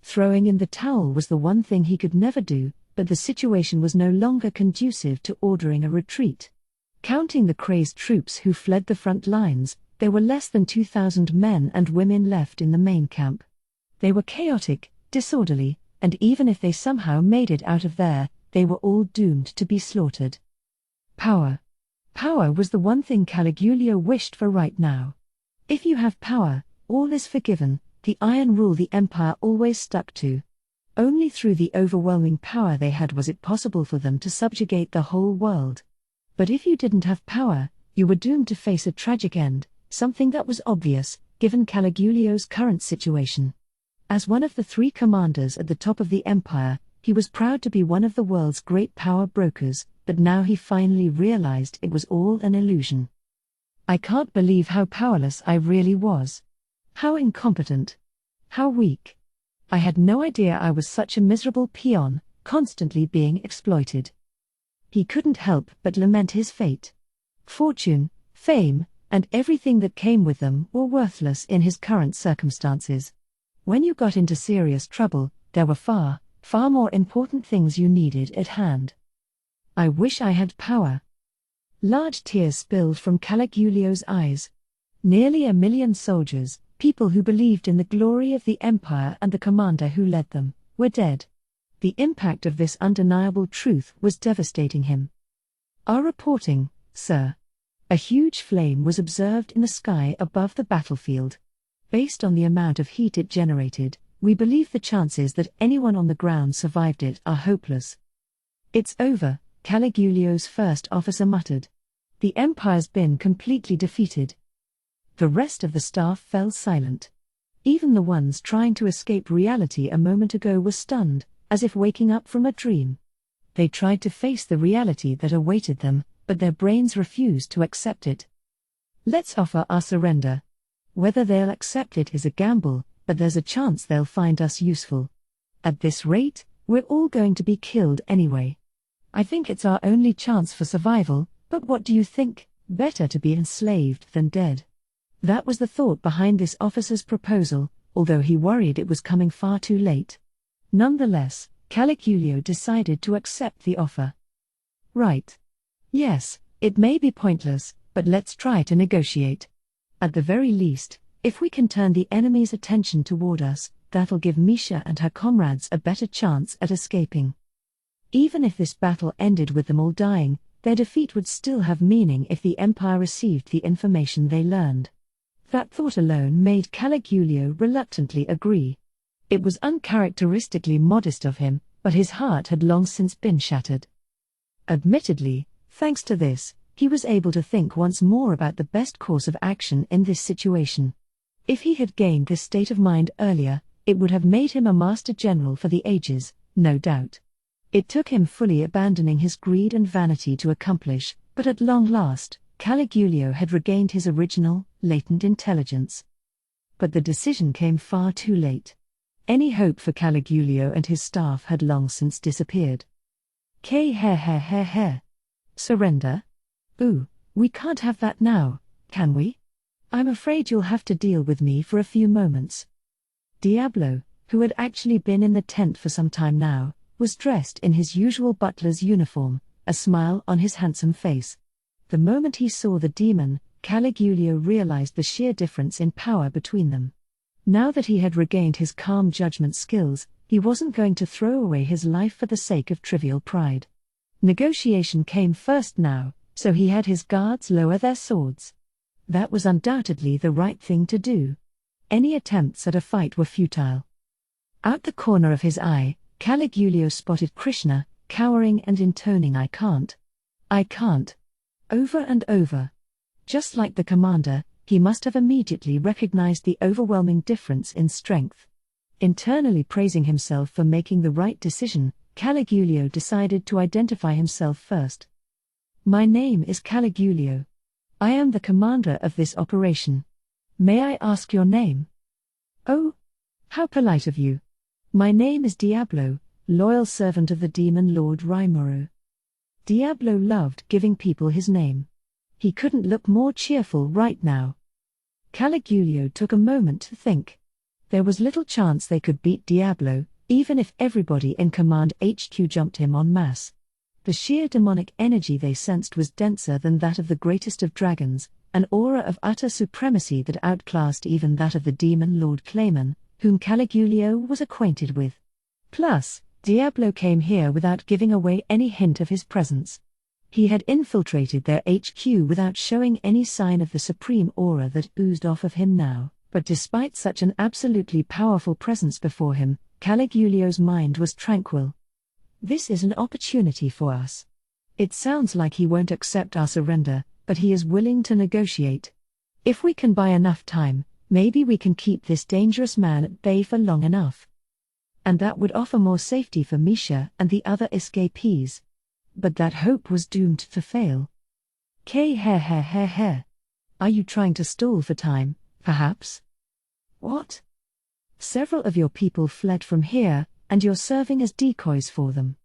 Throwing in the towel was the one thing he could never do, but the situation was no longer conducive to ordering a retreat. Counting the crazed troops who fled the front lines, there were less than 2,000 men and women left in the main camp. They were chaotic, disorderly, and even if they somehow made it out of there, they were all doomed to be slaughtered. Power. Power was the one thing Caligula wished for right now. If you have power, all is forgiven, the iron rule the empire always stuck to. Only through the overwhelming power they had was it possible for them to subjugate the whole world. But if you didn't have power, you were doomed to face a tragic end, something that was obvious, given Caligula's current situation. As one of the 3 commanders at the top of the empire, he was proud to be one of the world's great power brokers, but now he finally realized it was all an illusion. I can't believe how powerless I really was. How incompetent. How weak. I had no idea I was such a miserable peon, constantly being exploited. He couldn't help but lament his fate. Fortune, fame, and everything that came with them were worthless in his current circumstances. When you got into serious trouble, there were far, far more important things you needed at hand. I wish I had power. Large tears spilled from Caligula's eyes. Nearly 1 million soldiers, people who believed in the glory of the empire and the commander who led them, were dead. The impact of this undeniable truth was devastating him. Our reporting, sir. A huge flame was observed in the sky above the battlefield. Based on the amount of heat it generated, we believe the chances that anyone on the ground survived it are hopeless. It's over, Caligula's first officer muttered. The empire's been completely defeated. The rest of the staff fell silent. Even the ones trying to escape reality a moment ago were stunned, as if waking up from a dream. They tried to face the reality that awaited them, but their brains refused to accept it. Let's offer our surrender. Whether they'll accept it is a gamble, but there's a chance they'll find us useful. At this rate, we're all going to be killed anyway. I think it's our only chance for survival, but what do you think? Better to be enslaved than dead. That was the thought behind this officer's proposal, although he worried it was coming far too late. Nonetheless, Caligula decided to accept the offer. Right. Yes, it may be pointless, but let's try to negotiate. At the very least, if we can turn the enemy's attention toward us, that'll give Misha and her comrades a better chance at escaping. Even if this battle ended with them all dying, their defeat would still have meaning if the Empire received the information they learned. That thought alone made Caligula reluctantly agree. It was uncharacteristically modest of him, but his heart had long since been shattered. Admittedly, thanks to this, he was able to think once more about the best course of action in this situation. If he had gained this state of mind earlier, it would have made him a master general for the ages, no doubt. It took him fully abandoning his greed and vanity to accomplish, but at long last, Caligula had regained his original, latent intelligence. But the decision came far too late. Any hope for Caligula and his staff had long since disappeared. Surrender? Ooh, we can't have that now, can we? I'm afraid you'll have to deal with me for a few moments. Diablo, who had actually been in the tent for some time now, was dressed in his usual butler's uniform, a smile on his handsome face. The moment he saw the demon, Caligula realized the sheer difference in power between them. Now that he had regained his calm judgment skills, he wasn't going to throw away his life for the sake of trivial pride. Negotiation came first now, so he had his guards lower their swords. That was undoubtedly the right thing to do. Any attempts at a fight were futile. Out the corner of his eye, Caligula spotted Krishna, cowering and intoning "I can't. I can't." Over and over. Just like the commander, he must have immediately recognized the overwhelming difference in strength. Internally praising himself for making the right decision, Caligula decided to identify himself first. "My name is Caligula. I am the commander of this operation. May I ask your name?" "Oh, how polite of you. My name is Diablo, loyal servant of the demon lord Rimuru." Diablo loved giving people his name. He couldn't look more cheerful right now. Caligulio took a moment to think. There was little chance they could beat Diablo, even if everybody in Command HQ jumped him en masse. The sheer demonic energy they sensed was denser than that of the greatest of dragons, an aura of utter supremacy that outclassed even that of the demon Lord Clayman, whom Caligulio was acquainted with. Plus, Diablo came here without giving away any hint of his presence. He had infiltrated their HQ without showing any sign of the supreme aura that oozed off of him now, but despite such an absolutely powerful presence before him, Caligulio's mind was tranquil. This is an opportunity for us. It sounds like he won't accept our surrender, but he is willing to negotiate. If we can buy enough time, maybe we can keep this dangerous man at bay for long enough. And that would offer more safety for Misha and the other escapees. But that hope was doomed to fail. Are you trying to stall for time, perhaps? What? Several of your people fled from here, and you're serving as decoys for them.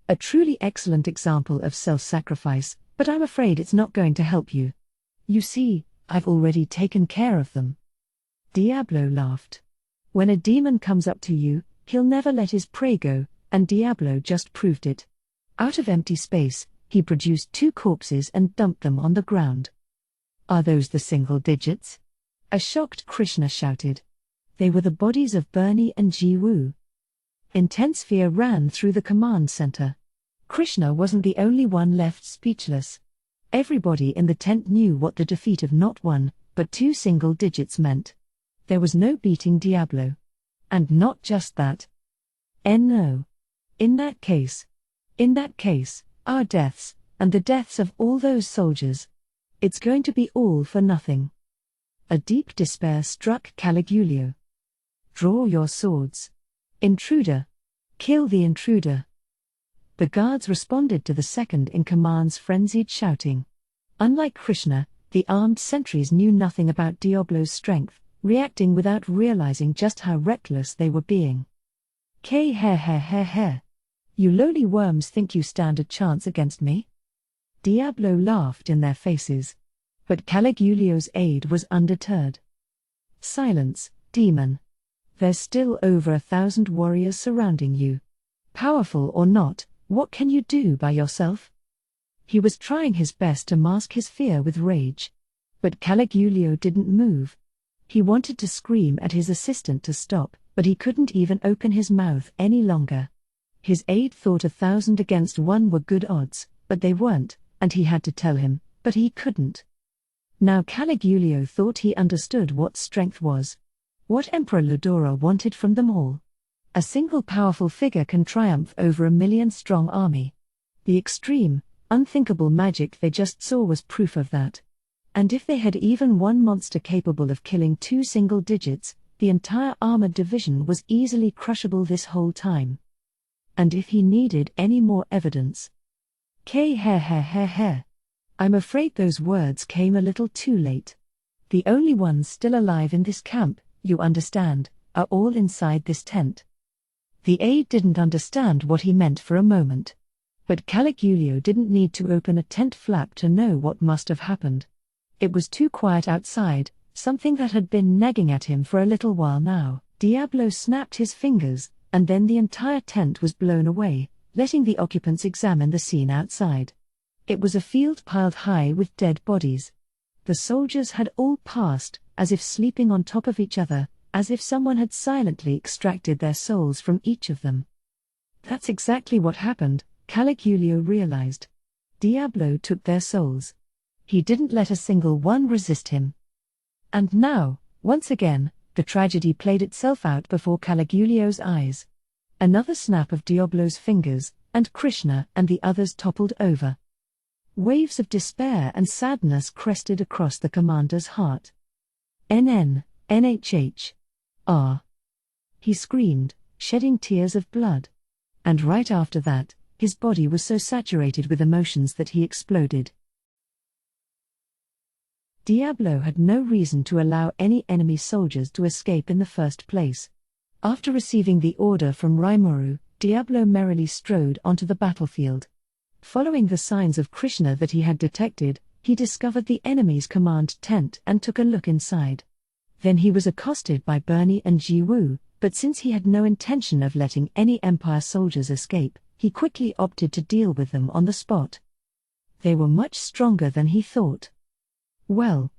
A truly excellent example of self-sacrifice, but I'm afraid it's not going to help you. You see, I've already taken care of them. Diablo laughed. When a demon comes up to you, he'll never let his prey go, and Diablo just proved it. Out of empty space, he produced 2 corpses and dumped them on the ground. Are those the single digits? A shocked Krishna shouted. They were the bodies of Bernie and Ji-woo. Intense fear ran through the command center. Krishna wasn't the only one left speechless. Everybody in the tent knew what the defeat of not 1, but 2 single digits meant. There was no beating Diablo. And not just that. No. In that case, our deaths, and the deaths of all those soldiers. It's going to be all for nothing. A deep despair struck Caligulio. Draw your swords. Intruder. Kill the intruder. The guards responded to the second-in-command's frenzied shouting. Unlike Krishna, the armed sentries knew nothing about Diablo's strength, reacting without realizing just how reckless they were being. You lowly worms think you stand a chance against me? Diablo laughed in their faces. But Caligulio's aide was undeterred. Silence, demon. There's still over 1,000 warriors surrounding you. Powerful or not, what can you do by yourself? He was trying his best to mask his fear with rage. But Caligulio didn't move. He wanted to scream at his assistant to stop, but he couldn't even open his mouth any longer. His aide thought 1,000 against 1 were good odds, but they weren't, and he had to tell him, but he couldn't. Now Caligulio thought he understood what strength was. What Emperor Ludora wanted from them all. A single powerful figure can triumph over a 1,000,000-strong army. The extreme, unthinkable magic they just saw was proof of that. And if they had even one monster capable of killing 2 single digits, the entire armored division was easily crushable this whole time. And if he needed any more evidence. I'm afraid those words came a little too late. The only ones still alive in this camp, you understand, are all inside this tent. The aide didn't understand what he meant for a moment. But Caligulio didn't need to open a tent flap to know what must have happened. It was too quiet outside, something that had been nagging at him for a little while now. Diablo snapped his fingers, and then the entire tent was blown away, letting the occupants examine the scene outside. It was a field piled high with dead bodies. The soldiers had all passed, as if sleeping on top of each other, as if someone had silently extracted their souls from each of them. That's exactly what happened, Caligulio realized. Diablo took their souls. He didn't let a single one resist him. And now, once again, the tragedy played itself out before Caligulio's eyes. Another snap of Diablo's fingers, and Krishna and the others toppled over. Waves of despair and sadness crested across the commander's heart. NHH. He screamed, shedding tears of blood. And right after that, his body was so saturated with emotions that he exploded. Diablo had no reason to allow any enemy soldiers to escape in the first place. After receiving the order from Rimuru, Diablo merrily strode onto the battlefield. Following the signs of Krishna that he had detected, he discovered the enemy's command tent and took a look inside. Then he was accosted by Bernie and Ji Woo, but since he had no intention of letting any Empire soldiers escape, he quickly opted to deal with them on the spot. They were much stronger than he thought. Well.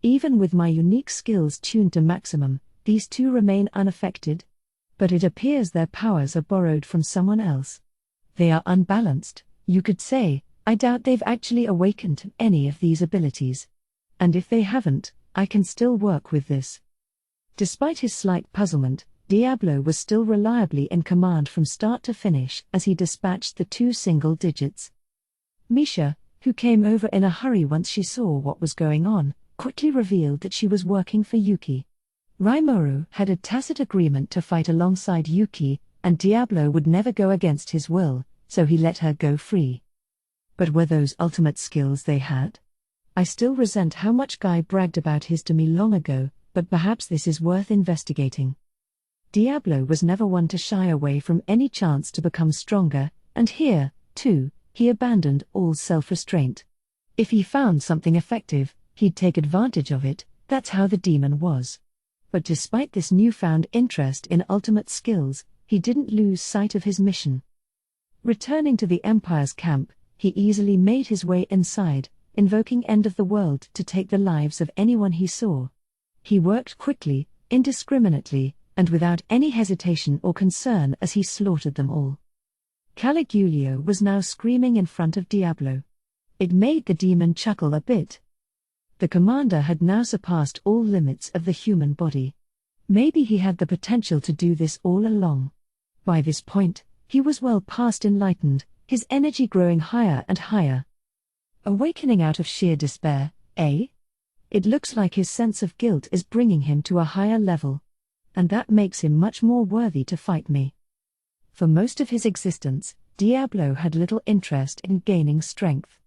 Even with my unique skills tuned to maximum, these two remain unaffected. But it appears their powers are borrowed from someone else. They are unbalanced, you could say. I doubt they've actually awakened to any of these abilities. And if they haven't, I can still work with this. Despite his slight puzzlement, Diablo was still reliably in command from start to finish as he dispatched the two single digits. Misha, who came over in a hurry once she saw what was going on, quickly revealed that she was working for Yuki. Rimuru had a tacit agreement to fight alongside Yuki, and Diablo would never go against his will, so he let her go free. But were those ultimate skills they had? I still resent how much Guy bragged about his to me long ago, but perhaps this is worth investigating. Diablo was never one to shy away from any chance to become stronger, and here, too, he abandoned all self-restraint. If he found something effective, he'd take advantage of it. That's how the demon was. But despite this newfound interest in ultimate skills, he didn't lose sight of his mission. Returning to the Empire's camp, he easily made his way inside, invoking End of the World to take the lives of anyone he saw. He worked quickly, indiscriminately, and without any hesitation or concern as he slaughtered them all. Caligulio was now screaming in front of Diablo. It made the demon chuckle a bit. The commander had now surpassed all limits of the human body. Maybe he had the potential to do this all along. By this point, he was well past enlightened, his energy growing higher and higher. Awakening out of sheer despair, eh? It looks like his sense of guilt is bringing him to a higher level. And that makes him much more worthy to fight me. For most of his existence, Diablo had little interest in gaining strength.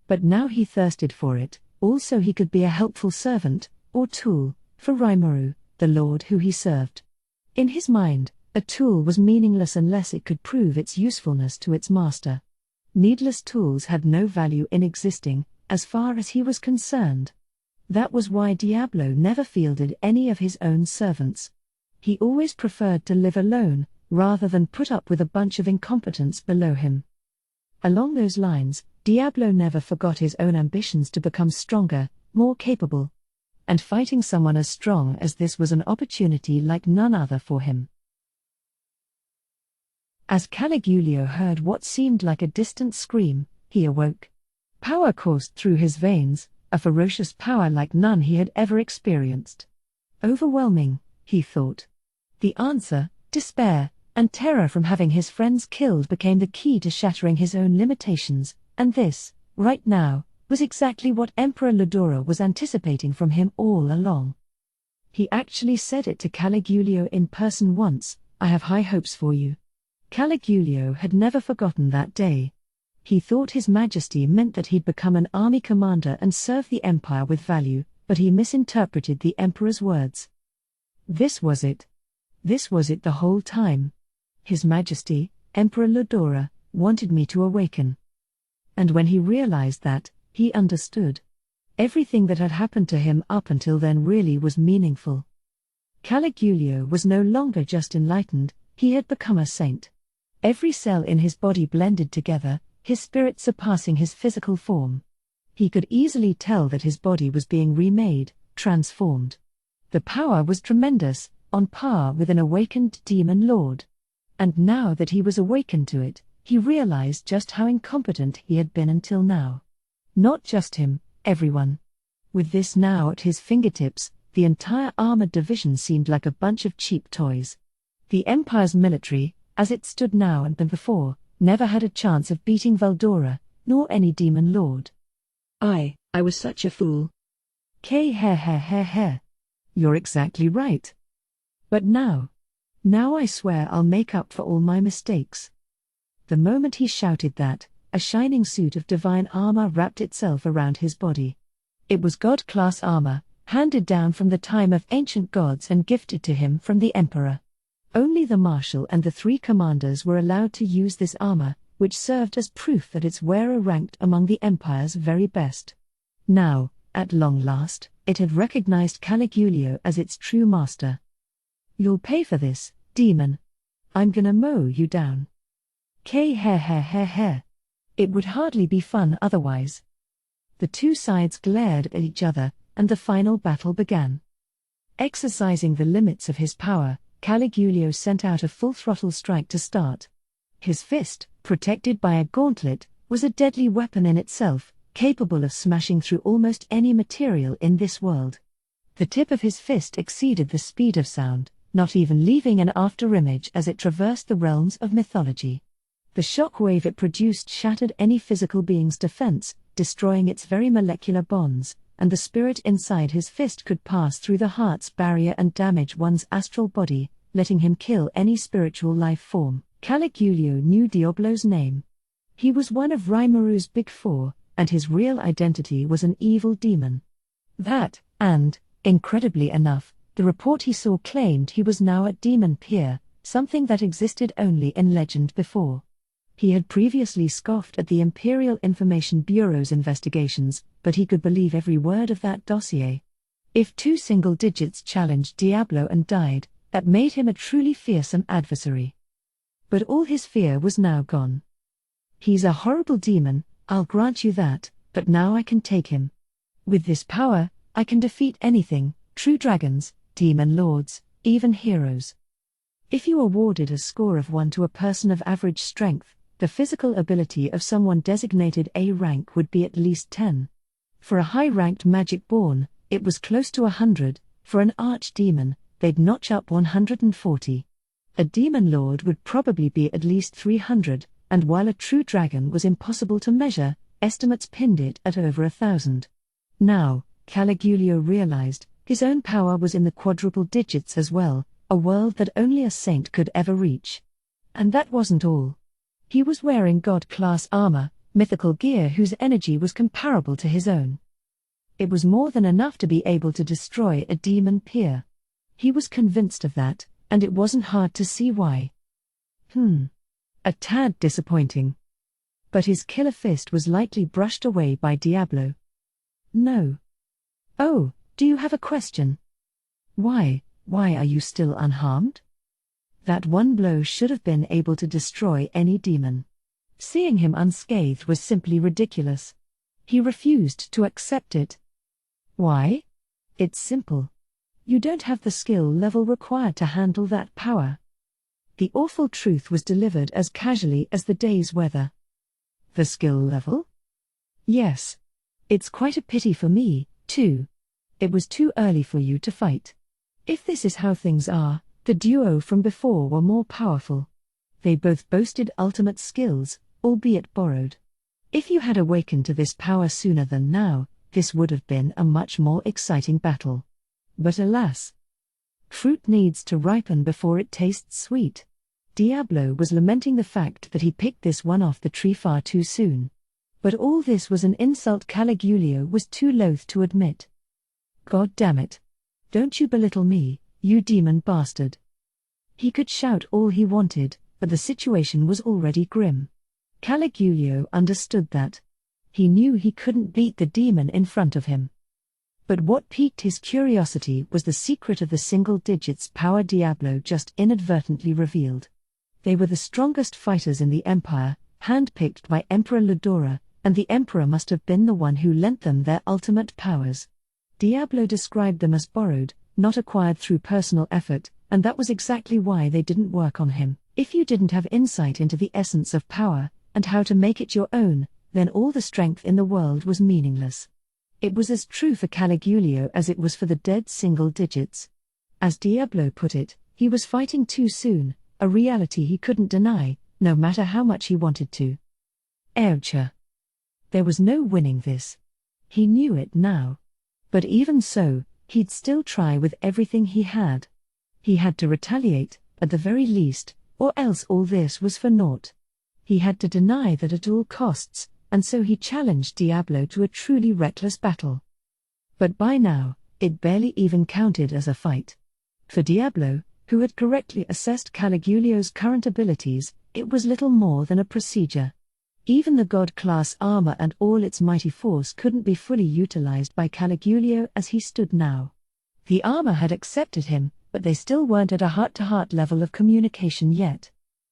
But now he thirsted for it, also he could be a helpful servant, or tool, for Rimuru, the lord who he served. In his mind, a tool was meaningless unless it could prove its usefulness to its master. Needless tools had no value in existing, as far as he was concerned. That was why Diablo never fielded any of his own servants. He always preferred to live alone, rather than put up with a bunch of incompetents below him. Along those lines, Diablo never forgot his own ambitions to become stronger, more capable. And fighting someone as strong as this was an opportunity like none other for him. As Caligulio heard what seemed like a distant scream, he awoke. Power coursed through his veins, a ferocious power like none he had ever experienced. Overwhelming, he thought. The answer, despair, and terror from having his friends killed became the key to shattering his own limitations, and this, right now, was exactly what Emperor Ludora was anticipating from him all along. He actually said it to Caligulio in person once, "I have high hopes for you." Caligulio had never forgotten that day. He thought His Majesty meant that he'd become an army commander and serve the Empire with value, but he misinterpreted the Emperor's words. This was it. This was it the whole time. His Majesty, Emperor Ludora, wanted me to awaken. And when he realized that, he understood. Everything that had happened to him up until then really was meaningful. Caligulio was no longer just enlightened, he had become a saint. Every cell in his body blended together, his spirit surpassing his physical form. He could easily tell that his body was being remade, transformed. The power was tremendous, on par with an awakened demon lord. And now that he was awakened to it, he realized just how incompetent he had been until now. Not just him, everyone. With this now at his fingertips, the entire armored division seemed like a bunch of cheap toys. The Empire's military, as it stood now and before, never had a chance of beating Valdora, nor any demon lord. I was such a fool. You're exactly right. But now I swear I'll make up for all my mistakes. The moment he shouted that, a shining suit of divine armor wrapped itself around his body. It was god-class armor, handed down from the time of ancient gods and gifted to him from the Emperor. Only the Marshal and the 3 commanders were allowed to use this armor, which served as proof that its wearer ranked among the Empire's very best. Now, At long last, it had recognized Caligulio as its true master. "You'll pay for this, demon. I'm gonna mow you down." K. It would hardly be fun otherwise. The two sides glared at each other, and the final battle began. Exercising the limits of his power, Caligulio sent out a full-throttle strike to start. His fist, protected by a gauntlet, was a deadly weapon in itself, capable of smashing through almost any material in this world. The tip of his fist exceeded the speed of sound, not even leaving an afterimage as it traversed the realms of mythology. The shockwave it produced shattered any physical being's defense, destroying its very molecular bonds, and the spirit inside his fist could pass through the heart's barrier and damage one's astral body, letting him kill any spiritual life form. Caligulio knew Diablo's name. He was one of Rimuru Big Four, and his real identity was an evil demon. That, and, incredibly enough, the report he saw claimed he was now a demon peer, something that existed only in legend before. He had previously scoffed at the Imperial Information Bureau's investigations, but he could believe every word of that dossier. If 2 single digits challenged Diablo and died, that made him a truly fearsome adversary. But all his fear was now gone. "He's a horrible demon, I'll grant you that, but now I can take him. With this power, I can defeat anything, true dragons, demon lords, even heroes." If you awarded a score of 1 to a person of average strength, the physical ability of someone designated A rank would be at least 10. For a high-ranked magic-born, it was close to 100, for an archdemon, they'd notch up 140. A demon lord would probably be at least 300, and while a true dragon was impossible to measure, estimates pinned it at over 1,000. Now, Caligulio realized, his own power was in the quadruple digits as well, a world that only a saint could ever reach. And that wasn't all. He was wearing god-class armor, mythical gear whose energy was comparable to his own. It was more than enough to be able to destroy a demon peer. He was convinced of that, and it wasn't hard to see why. A tad disappointing. But his killer fist was lightly brushed away by Diablo. "No. Oh, do you have a question? Why are you still unharmed?" That one blow should have been able to destroy any demon. Seeing him unscathed was simply ridiculous. He refused to accept it. Why? It's simple. You don't have the skill level required to handle that power. The awful truth was delivered as casually as the day's weather. The skill level? Yes. It's quite a pity for me, too. It was too early for you to fight. If this is how things are, the duo from before were more powerful. They both boasted ultimate skills, albeit borrowed. If you had awakened to this power sooner than now, this would have been a much more exciting battle. But alas, fruit needs to ripen before it tastes sweet. Diablo was lamenting the fact that he picked this one off the tree far too soon. But all this was an insult Caligulio was too loath to admit. "God damn it. Don't you belittle me, you demon bastard." He could shout all he wanted, but the situation was already grim. Caligulio understood that. He knew he couldn't beat the demon in front of him. But what piqued his curiosity was the secret of the single digits power Diablo just inadvertently revealed. They were the strongest fighters in the Empire, handpicked by Emperor Ludora, and the Emperor must have been the one who lent them their ultimate powers. Diablo described them as borrowed, not acquired through personal effort, and that was exactly why they didn't work on him. If you didn't have insight into the essence of power, and how to make it your own, then all the strength in the world was meaningless. It was as true for Caligulio as it was for the dead single digits. As Diablo put it, he was fighting too soon, a reality he couldn't deny, no matter how much he wanted to. Oucha. There was no winning this. He knew it now. But even so, he'd still try with everything he had. He had to retaliate, at the very least, or else all this was for naught. He had to deny that at all costs, and so he challenged Diablo to a truly reckless battle. But by now, it barely even counted as a fight. For Diablo, who had correctly assessed Caligulio's current abilities, it was little more than a procedure. Even the God-class armor and all its mighty force couldn't be fully utilized by Caligulio as he stood now. The armor had accepted him, but they still weren't at a heart-to-heart level of communication yet.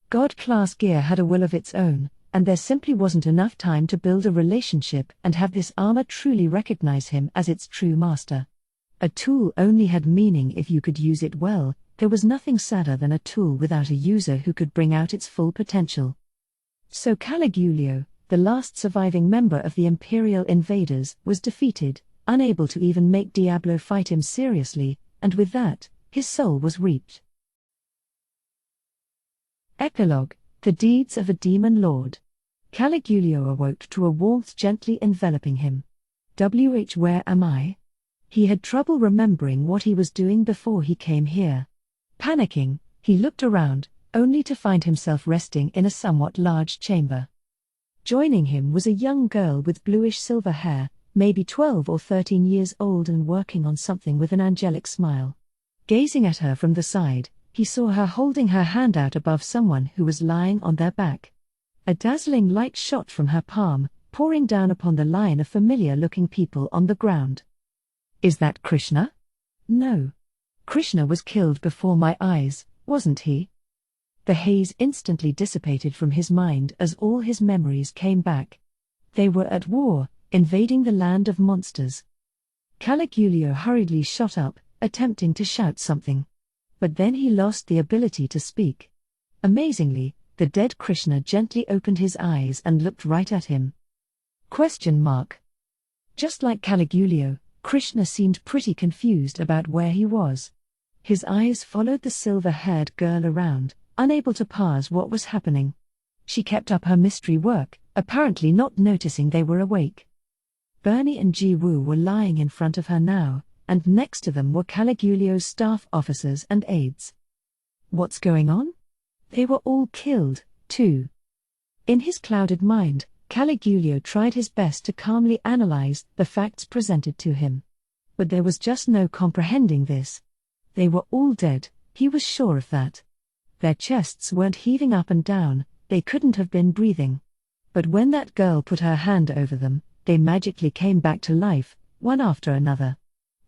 God-class gear had a will of its own, and there simply wasn't enough time to build a relationship and have this armor truly recognize him as its true master. A tool only had meaning if you could use it well. There was nothing sadder than a tool without a user who could bring out its full potential. So Caligulio, the last surviving member of the Imperial invaders, was defeated, unable to even make Diablo fight him seriously, and with that, his soul was reaped. Epilogue: The Deeds of a Demon Lord. Caligulio awoke to a warmth gently enveloping him. Where am I? He had trouble remembering what he was doing before he came here. Panicking, he looked around, only to find himself resting in a somewhat large chamber. Joining him was a young girl with bluish-silver hair, maybe 12 or 13 years old and working on something with an angelic smile. Gazing at her from the side, he saw her holding her hand out above someone who was lying on their back. A dazzling light shot from her palm, pouring down upon the line of familiar-looking people on the ground. Is that Krishna? No. Krishna was killed before my eyes, wasn't he? The haze instantly dissipated from his mind as all his memories came back. They were at war, invading the land of monsters. Caligulio hurriedly shot up, attempting to shout something. But then he lost the ability to speak. Amazingly, the dead Krishna gently opened his eyes and looked right at him. Just like Caligulio, Krishna seemed pretty confused about where he was. His eyes followed the silver-haired girl around, unable to parse what was happening. She kept up her mystery work, apparently not noticing they were awake. Bernie and Ji-woo were lying in front of her now, and next to them were Caligulio's staff officers and aides. What's going on? They were all killed, too. In his clouded mind, Caligulio tried his best to calmly analyze the facts presented to him. But there was just no comprehending this. They were all dead, he was sure of that. Their chests weren't heaving up and down, they couldn't have been breathing. But when that girl put her hand over them, they magically came back to life, one after another.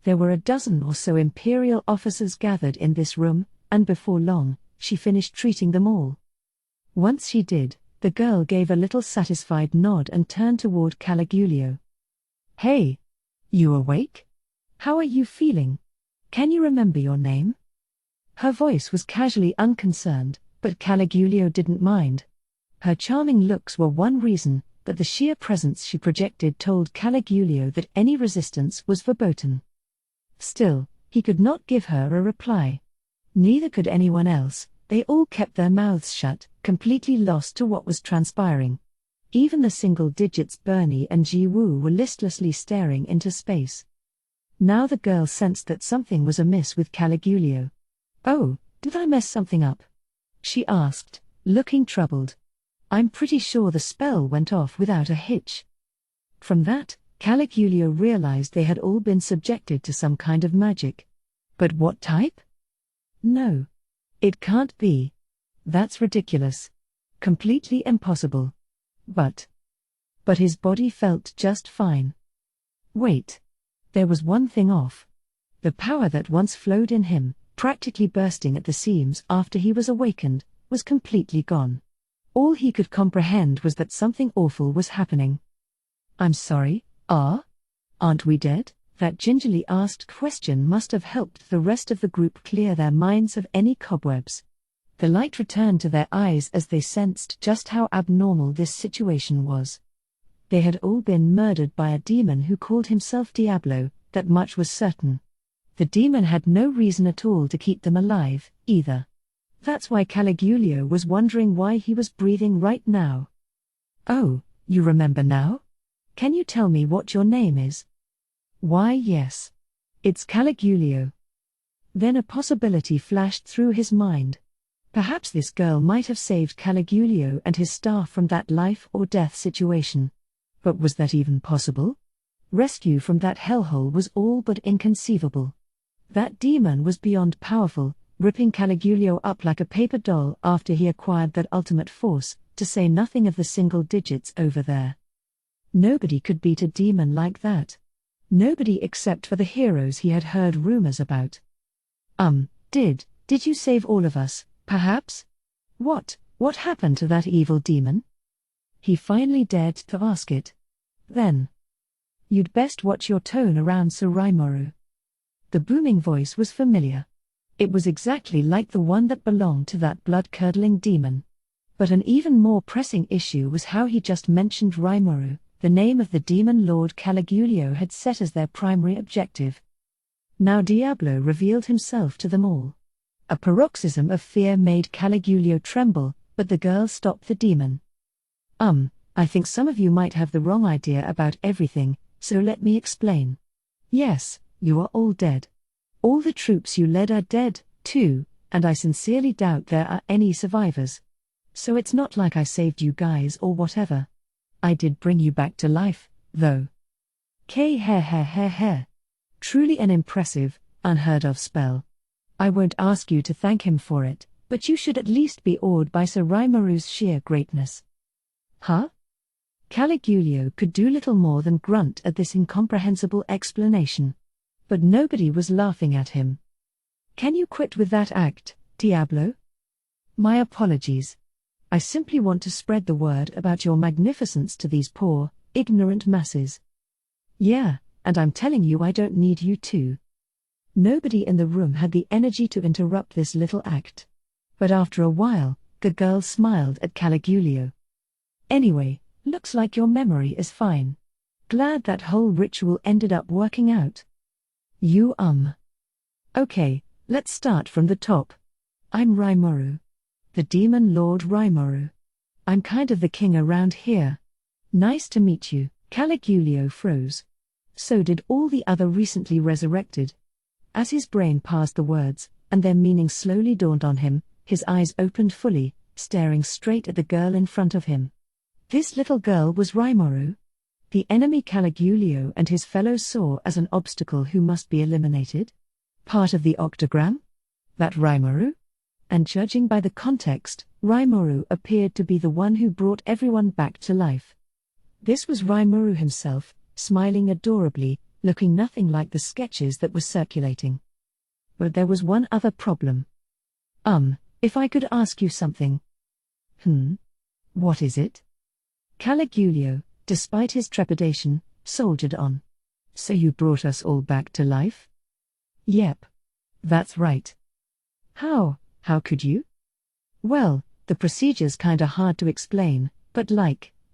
There were a dozen or so Imperial officers gathered in this room, and before long, she finished treating them all. Once she did, the girl gave a little satisfied nod and turned toward Caligulio. Hey! You awake? How are you feeling? Can you remember your name? Her voice was casually unconcerned, but Caligulio didn't mind. Her charming looks were one reason, but the sheer presence she projected told Caligulio that any resistance was verboten. Still, he could not give her a reply. Neither could anyone else. They all kept their mouths shut, completely lost to what was transpiring. Even the single digits Bernie and Ji-woo were listlessly staring into space. Now the girl sensed that something was amiss with Caligulio. Oh, did I mess something up? She asked, looking troubled. I'm pretty sure the spell went off without a hitch. From that, Caligulio realized they had all been subjected to some kind of magic. But what type? No. It can't be. That's ridiculous. Completely impossible. But his body felt just fine. Wait. There was one thing off. The power that once flowed in him, practically bursting at the seams after he was awakened, was completely gone. All he could comprehend was that something awful was happening. I'm sorry, aren't we dead? That gingerly asked question must have helped the rest of the group clear their minds of any cobwebs. The light returned to their eyes as they sensed just how abnormal this situation was. They had all been murdered by a demon who called himself Diablo, that much was certain. The demon had no reason at all to keep them alive, either. That's why Caligulio was wondering why he was breathing right now. Oh, you remember now? Can you tell me what your name is? Why, yes. It's Caligulio. Then a possibility flashed through his mind. Perhaps this girl might have saved Caligulio and his staff from that life-or-death situation. But was that even possible? Rescue from that hellhole was all but inconceivable. That demon was beyond powerful, ripping Caligulio up like a paper doll after he acquired that ultimate force, to say nothing of the single digits over there. Nobody could beat a demon like that. Nobody except for the heroes he had heard rumors about. Did you save all of us, perhaps? What happened to that evil demon? He finally dared to ask it. Then. You'd best watch your tone around Sir Rimuru. The booming voice was familiar. It was exactly like the one that belonged to that blood-curdling demon. But an even more pressing issue was how he just mentioned Rimuru, the name of the demon Lord Caligulio had set as their primary objective. Now Diablo revealed himself to them all. A paroxysm of fear made Caligulio tremble, but the girl stopped the demon. I think some of you might have the wrong idea about everything, so let me explain. Yes, you are all dead. All the troops you led are dead, too, and I sincerely doubt there are any survivors. So it's not like I saved you guys or whatever. I did bring you back to life, though. Truly an impressive, unheard of spell. I won't ask you to thank him for it, but you should at least be awed by Sir Rimuru's sheer greatness. Huh? Caligulio could do little more than grunt at this incomprehensible explanation. But nobody was laughing at him. Can you quit with that act, Diablo? My apologies. I simply want to spread the word about your magnificence to these poor, ignorant masses. Yeah, and I'm telling you I don't need you to. Nobody in the room had the energy to interrupt this little act. But after a while, the girl smiled at Caligulio. Anyway, looks like your memory is fine. Glad that whole ritual ended up working out. Okay, let's start from the top. I'm Rimuru. The demon Lord Rimuru. I'm kind of the king around here. Nice to meet you. Caligulio froze. So did all the other recently resurrected. As his brain passed the words, and their meaning slowly dawned on him, his eyes opened fully, staring straight at the girl in front of him. This little girl was Rimuru. The enemy Caligulio and his fellows saw as an obstacle who must be eliminated? Part of the octagram? That Rimuru? And judging by the context, Rimuru appeared to be the one who brought everyone back to life. This was Rimuru himself, smiling adorably, looking nothing like the sketches that were circulating. But there was one other problem. If I could ask you something. What is it? Caligulio, despite his trepidation, soldiered on. So you brought us all back to life? Yep. That's right. How could you? Well, the procedure's kinda hard to explain, but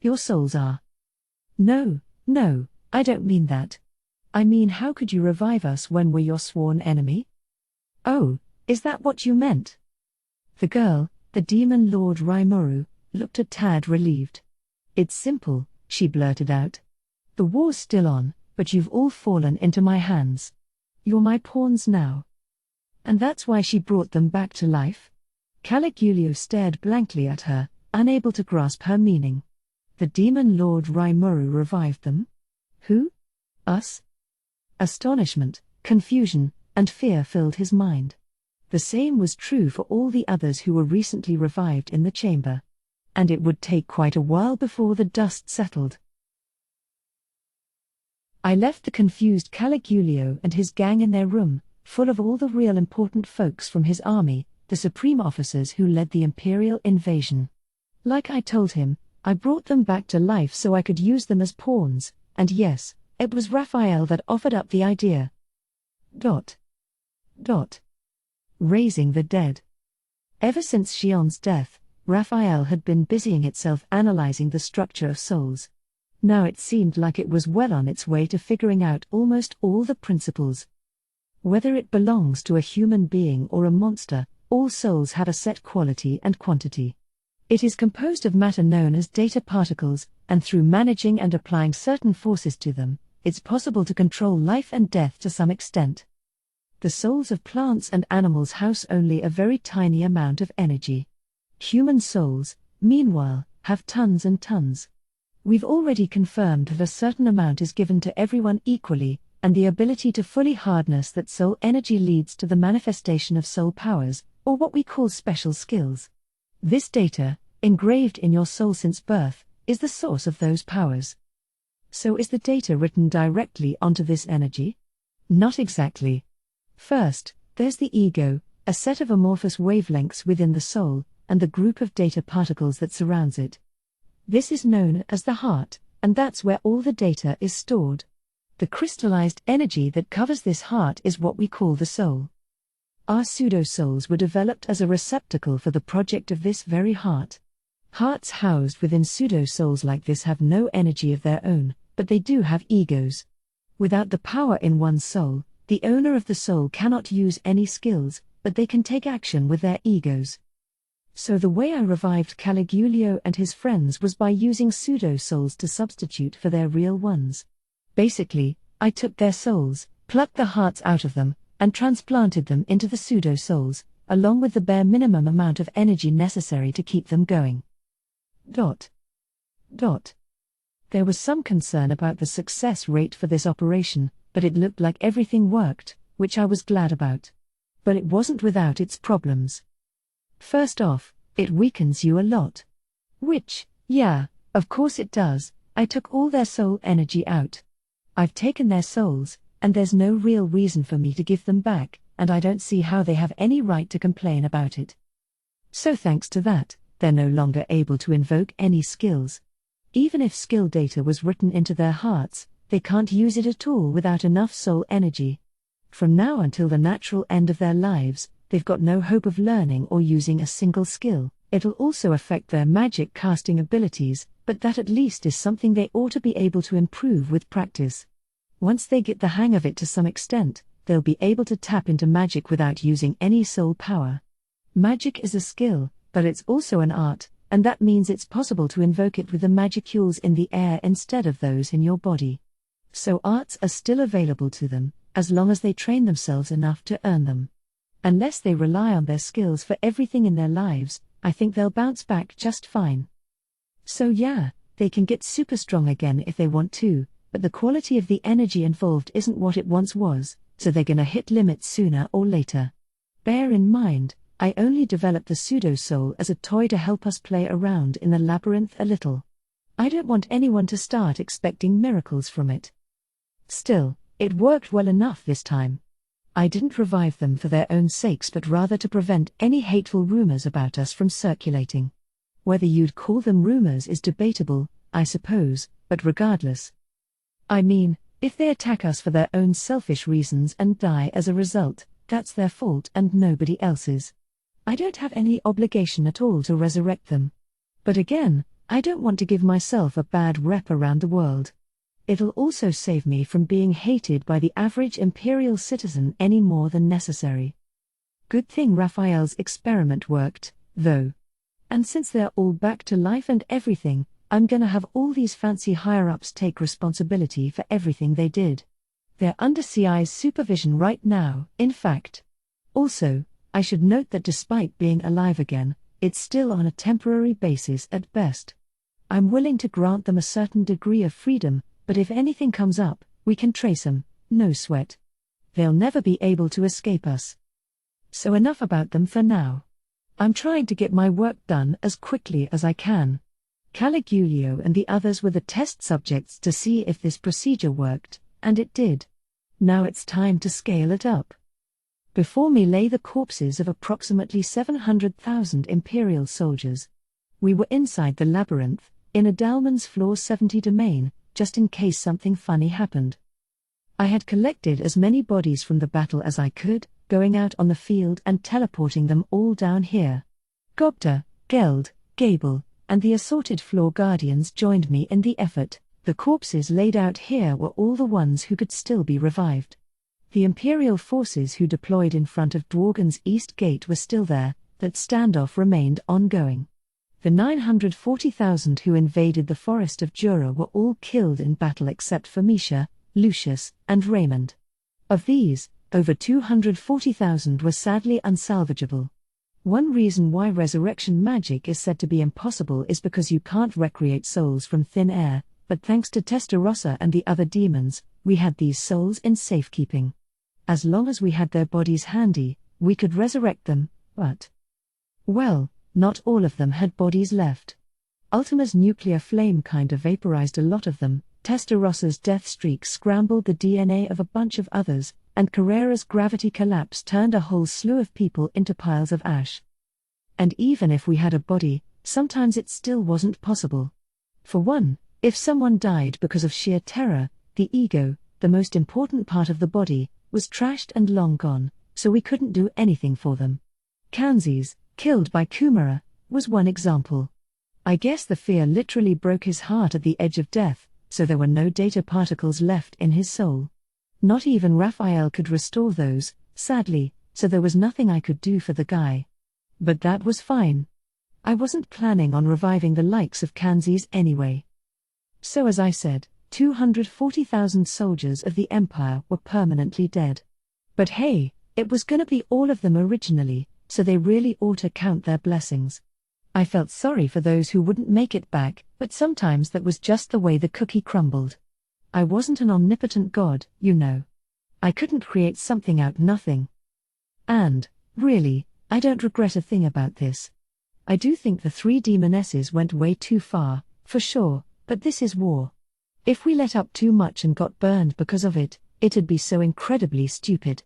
your souls are. No, I don't mean that. I mean how could you revive us when we're your sworn enemy? Oh, is that what you meant? The girl, the demon Lord Rimuru, looked a tad relieved. It's simple, she blurted out. The war's still on, but you've all fallen into my hands. You're my pawns now. And that's why she brought them back to life? Caligulio stared blankly at her, unable to grasp her meaning. The demon Lord Rimuru revived them? Who? Us? Astonishment, confusion, and fear filled his mind. The same was true for all the others who were recently revived in the chamber. And it would take quite a while before the dust settled. I left the confused Caligulio and his gang in their room, full of all the real important folks from his army, the supreme officers who led the imperial invasion. Like I told him, I brought them back to life so I could use them as pawns, and yes, it was Raphael that offered up the idea. Raising the dead. Ever since Xion's death, Raphael had been busying itself analyzing the structure of souls. Now it seemed like it was well on its way to figuring out almost all the principles. Whether it belongs to a human being or a monster, all souls have a set quality and quantity. It is composed of matter known as data particles, and through managing and applying certain forces to them, it's possible to control life and death to some extent. The souls of plants and animals house only a very tiny amount of energy. Human souls, meanwhile, have tons and tons. We've already confirmed that a certain amount is given to everyone equally, and the ability to fully harness that soul energy leads to the manifestation of soul powers, or what we call special skills. This data, engraved in your soul since birth, is the source of those powers. So is the data written directly onto this energy? Not exactly. First, there's the ego, a set of amorphous wavelengths within the soul, and the group of data particles that surrounds it. This is known as the heart, and that's where all the data is stored. The crystallized energy that covers this heart is what we call the soul. Our pseudo-souls were developed as a receptacle for the project of this very heart. Hearts housed within pseudo-souls like this have no energy of their own, but they do have egos. Without the power in one's soul, the owner of the soul cannot use any skills, but they can take action with their egos. So the way I revived Caligulio and his friends was by using pseudo-souls to substitute for their real ones. Basically, I took their souls, plucked the hearts out of them, and transplanted them into the pseudo-souls, along with the bare minimum amount of energy necessary to keep them going. There was some concern about the success rate for this operation, but it looked like everything worked, which I was glad about. But it wasn't without its problems. First off, it weakens you a lot. Which, yeah, of course it does. I took all their soul energy out. I've taken their souls, and there's no real reason for me to give them back, and I don't see how they have any right to complain about it. So thanks to that, they're no longer able to invoke any skills. Even if skill data was written into their hearts, they can't use it at all without enough soul energy. From now until the natural end of their lives, they've got no hope of learning or using a single skill. It'll also affect their magic casting abilities, but that at least is something they ought to be able to improve with practice. Once they get the hang of it to some extent, they'll be able to tap into magic without using any soul power. Magic is a skill, but it's also an art, and that means it's possible to invoke it with the magicules in the air instead of those in your body. So arts are still available to them, as long as they train themselves enough to earn them. Unless they rely on their skills for everything in their lives, I think they'll bounce back just fine. So yeah, they can get super strong again if they want to, but the quality of the energy involved isn't what it once was, so they're gonna hit limits sooner or later. Bear in mind, I only developed the pseudo-soul as a toy to help us play around in the labyrinth a little. I don't want anyone to start expecting miracles from it. Still, it worked well enough this time. I didn't revive them for their own sakes but rather to prevent any hateful rumors about us from circulating. Whether you'd call them rumors is debatable, I suppose, but regardless. I mean, if they attack us for their own selfish reasons and die as a result, that's their fault and nobody else's. I don't have any obligation at all to resurrect them. But again, I don't want to give myself a bad rep around the world. It'll also save me from being hated by the average imperial citizen any more than necessary. Good thing Raphael's experiment worked, though. And since they're all back to life and everything, I'm gonna have all these fancy higher-ups take responsibility for everything they did. They're under CI's supervision right now, in fact. Also, I should note that despite being alive again, it's still on a temporary basis at best. I'm willing to grant them a certain degree of freedom, but if anything comes up, we can trace them, no sweat. They'll never be able to escape us. So enough about them for now. I'm trying to get my work done as quickly as I can. Caligulio and the others were the test subjects to see if this procedure worked, and it did. Now it's time to scale it up. Before me lay the corpses of approximately 700,000 Imperial soldiers. We were inside the labyrinth, in a Dalman's Floor 70 domain, just in case something funny happened. I had collected as many bodies from the battle as I could, going out on the field and teleporting them all down here. Gobta, Geld, Gable, and the assorted floor guardians joined me in the effort. The corpses laid out here were all the ones who could still be revived. The Imperial forces who deployed in front of Dworgen's East Gate were still there, that standoff remained ongoing. The 940,000 who invaded the Forest of Jura were all killed in battle except for Misha, Lucius, and Raymond. Of these, over 240,000 were sadly unsalvageable. One reason why resurrection magic is said to be impossible is because you can't recreate souls from thin air, but thanks to Testarossa and the other demons, we had these souls in safekeeping. As long as we had their bodies handy, we could resurrect them, but... well, Not all of them had bodies left. Ultima's nuclear flame kinda vaporized a lot of them, Testaross's death streak scrambled the DNA of a bunch of others, and Carrera's gravity collapse turned a whole slew of people into piles of ash. And even if we had a body, sometimes it still wasn't possible. For one, if someone died because of sheer terror, the ego, the most important part of the body, was trashed and long gone, so we couldn't do anything for them. Kanzi's, killed by Kumara, was one example. I guess the fear literally broke his heart at the edge of death, so there were no data particles left in his soul. Not even Raphael could restore those, sadly, so there was nothing I could do for the guy. But that was fine. I wasn't planning on reviving the likes of Kanzi's anyway. So as I said, 240,000 soldiers of the Empire were permanently dead. But hey, it was gonna be all of them originally, so they really ought to count their blessings. I felt sorry for those who wouldn't make it back, but sometimes that was just the way the cookie crumbled. I wasn't an omnipotent god, you know. I couldn't create something out nothing. And, really, I don't regret a thing about this. I do think the 3 demonesses went way too far, for sure, but this is war. If we let up too much and got burned because of it, it'd be so incredibly stupid.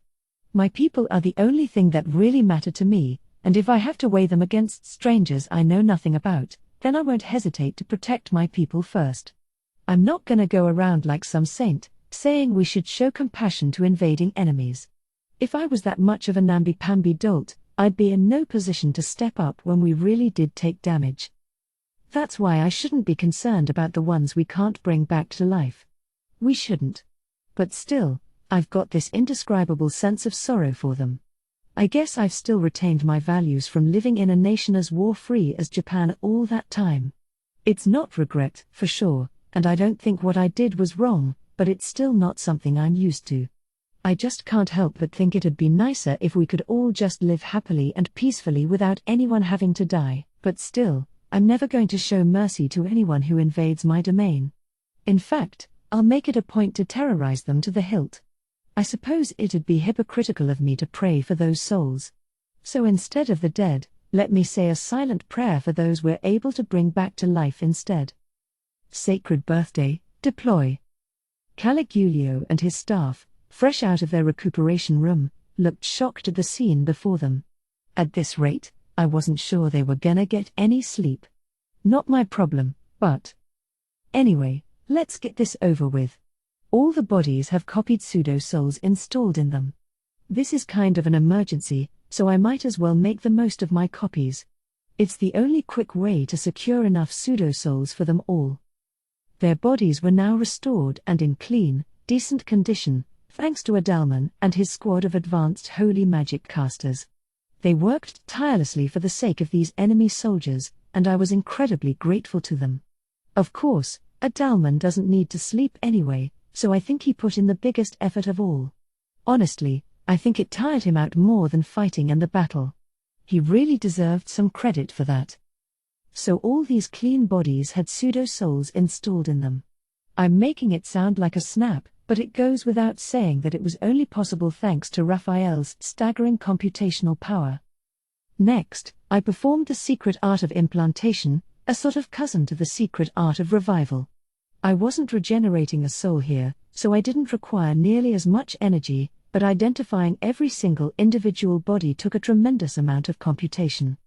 My people are the only thing that really matter to me, and if I have to weigh them against strangers I know nothing about, then I won't hesitate to protect my people first. I'm not gonna go around like some saint, saying we should show compassion to invading enemies. If I was that much of a namby-pamby dolt, I'd be in no position to step up when we really did take damage. That's why I shouldn't be concerned about the ones we can't bring back to life. We shouldn't. But still, I've got this indescribable sense of sorrow for them. I guess I've still retained my values from living in a nation as war-free as Japan all that time. It's not regret, for sure, and I don't think what I did was wrong, but it's still not something I'm used to. I just can't help but think it'd be nicer if we could all just live happily and peacefully without anyone having to die, but still, I'm never going to show mercy to anyone who invades my domain. In fact, I'll make it a point to terrorize them to the hilt. I suppose it'd be hypocritical of me to pray for those souls. So instead of the dead, let me say a silent prayer for those we're able to bring back to life instead. Sacred Birthday, deploy. Caligulio and his staff, fresh out of their recuperation room, looked shocked at the scene before them. At this rate, I wasn't sure they were gonna get any sleep. Not my problem, but... Anyway, let's get this over with. All the bodies have copied pseudo-souls installed in them. This is kind of an emergency, so I might as well make the most of my copies. It's the only quick way to secure enough pseudo-souls for them all. Their bodies were now restored and in clean, decent condition, thanks to Adalman and his squad of advanced holy magic casters. They worked tirelessly for the sake of these enemy soldiers, and I was incredibly grateful to them. Of course, Adalman doesn't need to sleep anyway, so I think he put in the biggest effort of all. Honestly, I think it tired him out more than fighting in the battle. He really deserved some credit for that. So all these clean bodies had pseudo-souls installed in them. I'm making it sound like a snap, but it goes without saying that it was only possible thanks to Raphael's staggering computational power. Next, I performed the secret art of implantation, a sort of cousin to the secret art of revival. I wasn't regenerating a soul here, so I didn't require nearly as much energy, but identifying every single individual body took a tremendous amount of computation.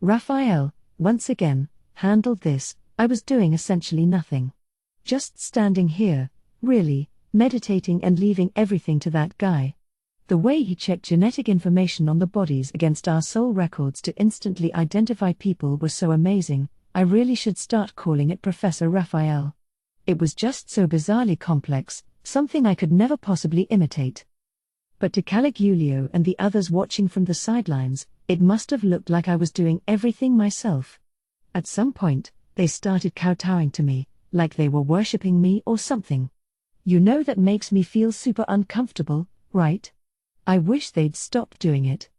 Raphael, once again, handled this. I was doing essentially nothing. Just standing here, really, meditating and leaving everything to that guy. The way he checked genetic information on the bodies against our soul records to instantly identify people was so amazing, I really should start calling it Professor Raphael. It was just so bizarrely complex, something I could never possibly imitate. But to Caligulio and the others watching from the sidelines, it must have looked like I was doing everything myself. At some point, they started kowtowing to me, like they were worshipping me or something. You know that makes me feel super uncomfortable, right? I wish they'd stop doing it.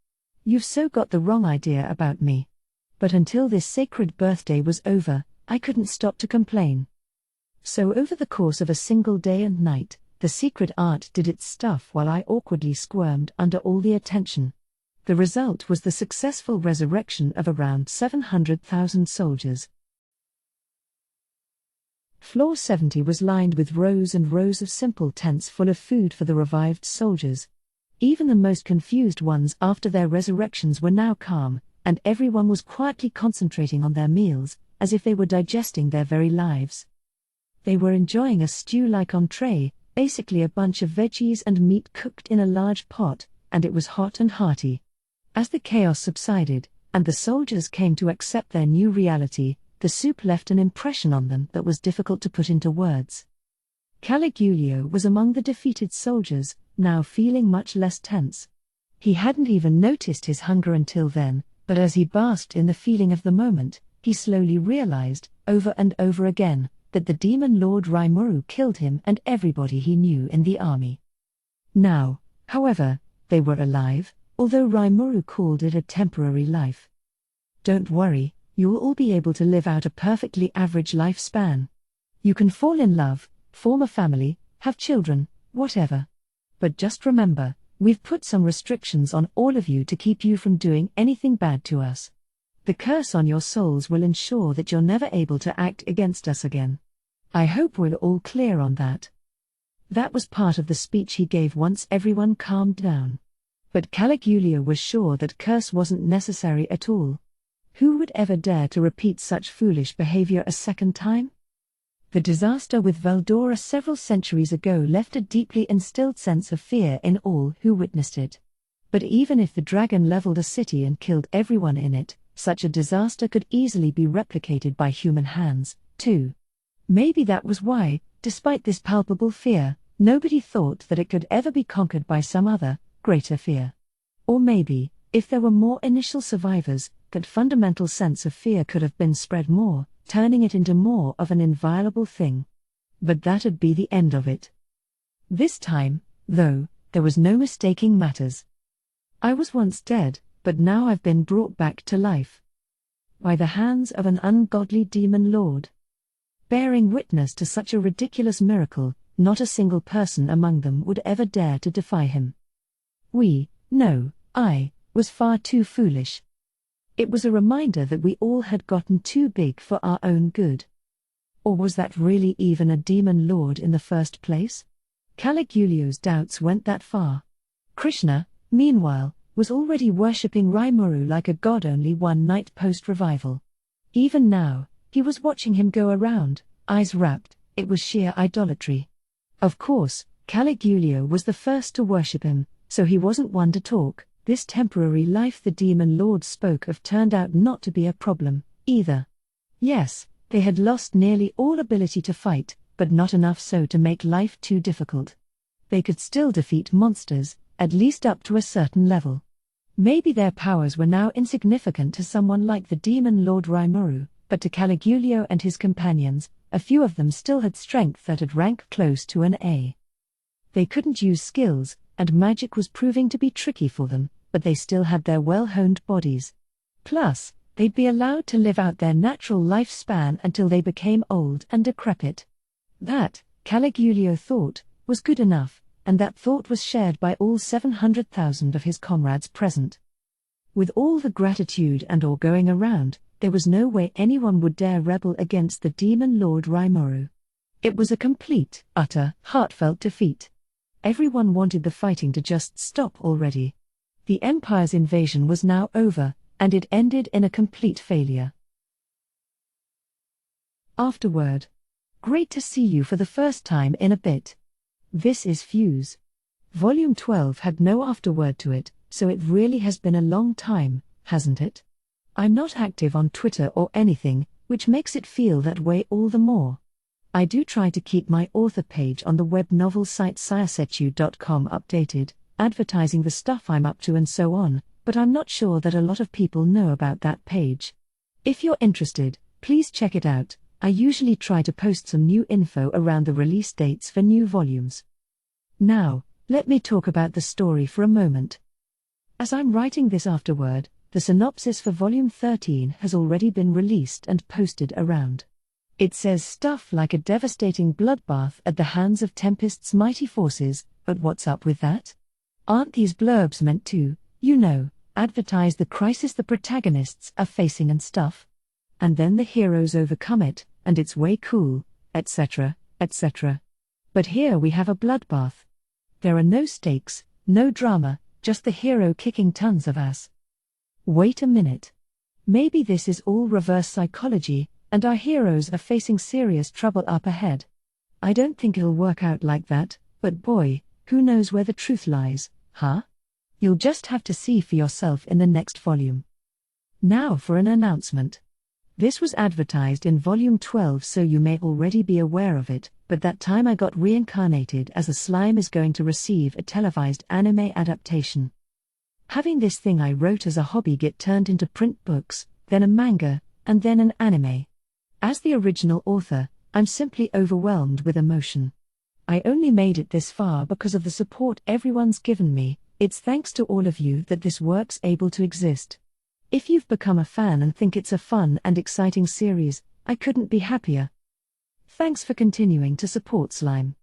You've so got the wrong idea about me. But until this sacred birthday was over, I couldn't stop to complain. So over the course of a single day and night, the secret art did its stuff while I awkwardly squirmed under all the attention. The result was the successful resurrection of around 700,000 soldiers. Floor 70 was lined with rows and rows of simple tents full of food for the revived soldiers. Even the most confused ones after their resurrections were now calm, and everyone was quietly concentrating on their meals, as if they were digesting their very lives. They were enjoying a stew-like entree, basically a bunch of veggies and meat cooked in a large pot, and it was hot and hearty. As the chaos subsided, and the soldiers came to accept their new reality, the soup left an impression on them that was difficult to put into words. Caligulio was among the defeated soldiers, now feeling much less tense. He hadn't even noticed his hunger until then, but as he basked in the feeling of the moment, he slowly realized, over and over again, that the demon lord Rimuru killed him and everybody he knew in the army. Now, however, they were alive, although Rimuru called it a temporary life. Don't worry, you'll all be able to live out a perfectly average lifespan. You can fall in love, form a family, have children, whatever. But just remember, we've put some restrictions on all of you to keep you from doing anything bad to us. The curse on your souls will ensure that you're never able to act against us again. I hope we're all clear on that. That was part of the speech he gave once everyone calmed down. But Caligulio was sure that curse wasn't necessary at all. Who would ever dare to repeat such foolish behavior a second time? The disaster with Valdora several centuries ago left a deeply instilled sense of fear in all who witnessed it. But even if the dragon leveled a city and killed everyone in it, such a disaster could easily be replicated by human hands, too. Maybe that was why, despite this palpable fear, nobody thought that it could ever be conquered by some other, greater fear. Or maybe, if there were more initial survivors, that fundamental sense of fear could have been spread more, turning it into more of an inviolable thing. But that'd be the end of it. This time, though, there was no mistaking matters. I was once dead, but now I've been brought back to life. By the hands of an ungodly demon lord. Bearing witness to such a ridiculous miracle, not a single person among them would ever dare to defy him. I was far too foolish. It was a reminder that we all had gotten too big for our own good. Or was that really even a demon lord in the first place? Caligulio's doubts went that far. Krishna, meanwhile, was already worshipping Rimuru like a god only one night post-revival. Even now, he was watching him go around, eyes rapt. It was sheer idolatry. Of course, Caligulio was the first to worship him, so he wasn't one to talk. This temporary life the demon lord spoke of turned out not to be a problem, either. Yes, they had lost nearly all ability to fight, but not enough so to make life too difficult. They could still defeat monsters, at least up to a certain level. Maybe their powers were now insignificant to someone like the demon lord Rimuru, but to Caligulio and his companions, a few of them still had strength that'd rank close to an A. They couldn't use skills, and magic was proving to be tricky for them, but they still had their well-honed bodies. Plus, they'd be allowed to live out their natural lifespan until they became old and decrepit. That, Caligulio thought, was good enough, and that thought was shared by all 700,000 of his comrades present. With all the gratitude and awe going around, there was no way anyone would dare rebel against the demon lord Rimuru. It was a complete, utter, heartfelt defeat. Everyone wanted the fighting to just stop already. The Empire's invasion was now over, and it ended in a complete failure. Afterword. Great to see you for the first time in a bit. This is Fuse. Volume 12 had no afterword to it, so it really has been a long time, hasn't it? I'm not active on Twitter or anything, which makes it feel that way all the more. I do try to keep my author page on the web novel site siasetsu.com updated, advertising the stuff I'm up to and so on, but I'm not sure that a lot of people know about that page. If you're interested, please check it out. I usually try to post some new info around the release dates for new volumes. Now, let me talk about the story for a moment. As I'm writing this afterword, the synopsis for Volume 13 has already been released and posted around. It says stuff like a devastating bloodbath at the hands of Tempest's mighty forces, but what's up with that? Aren't these blurbs meant to, advertise the crisis the protagonists are facing and stuff. And then the heroes overcome it, and it's way cool, etc., etc. But here we have a bloodbath. There are no stakes, no drama, just the hero kicking tons of ass. Wait a minute. Maybe this is all reverse psychology, and our heroes are facing serious trouble up ahead. I don't think it'll work out like that, but boy, who knows where the truth lies, huh? You'll just have to see for yourself in the next volume. Now for an announcement. This was advertised in volume 12, so you may already be aware of it, but that time I got reincarnated as a slime is going to receive a televised anime adaptation. Having this thing I wrote as a hobby get turned into print books, then a manga, and then an anime. As the original author, I'm simply overwhelmed with emotion. I only made it this far because of the support everyone's given me. It's thanks to all of you that this work's able to exist. If you've become a fan and think it's a fun and exciting series, I couldn't be happier. Thanks for continuing to support Slime.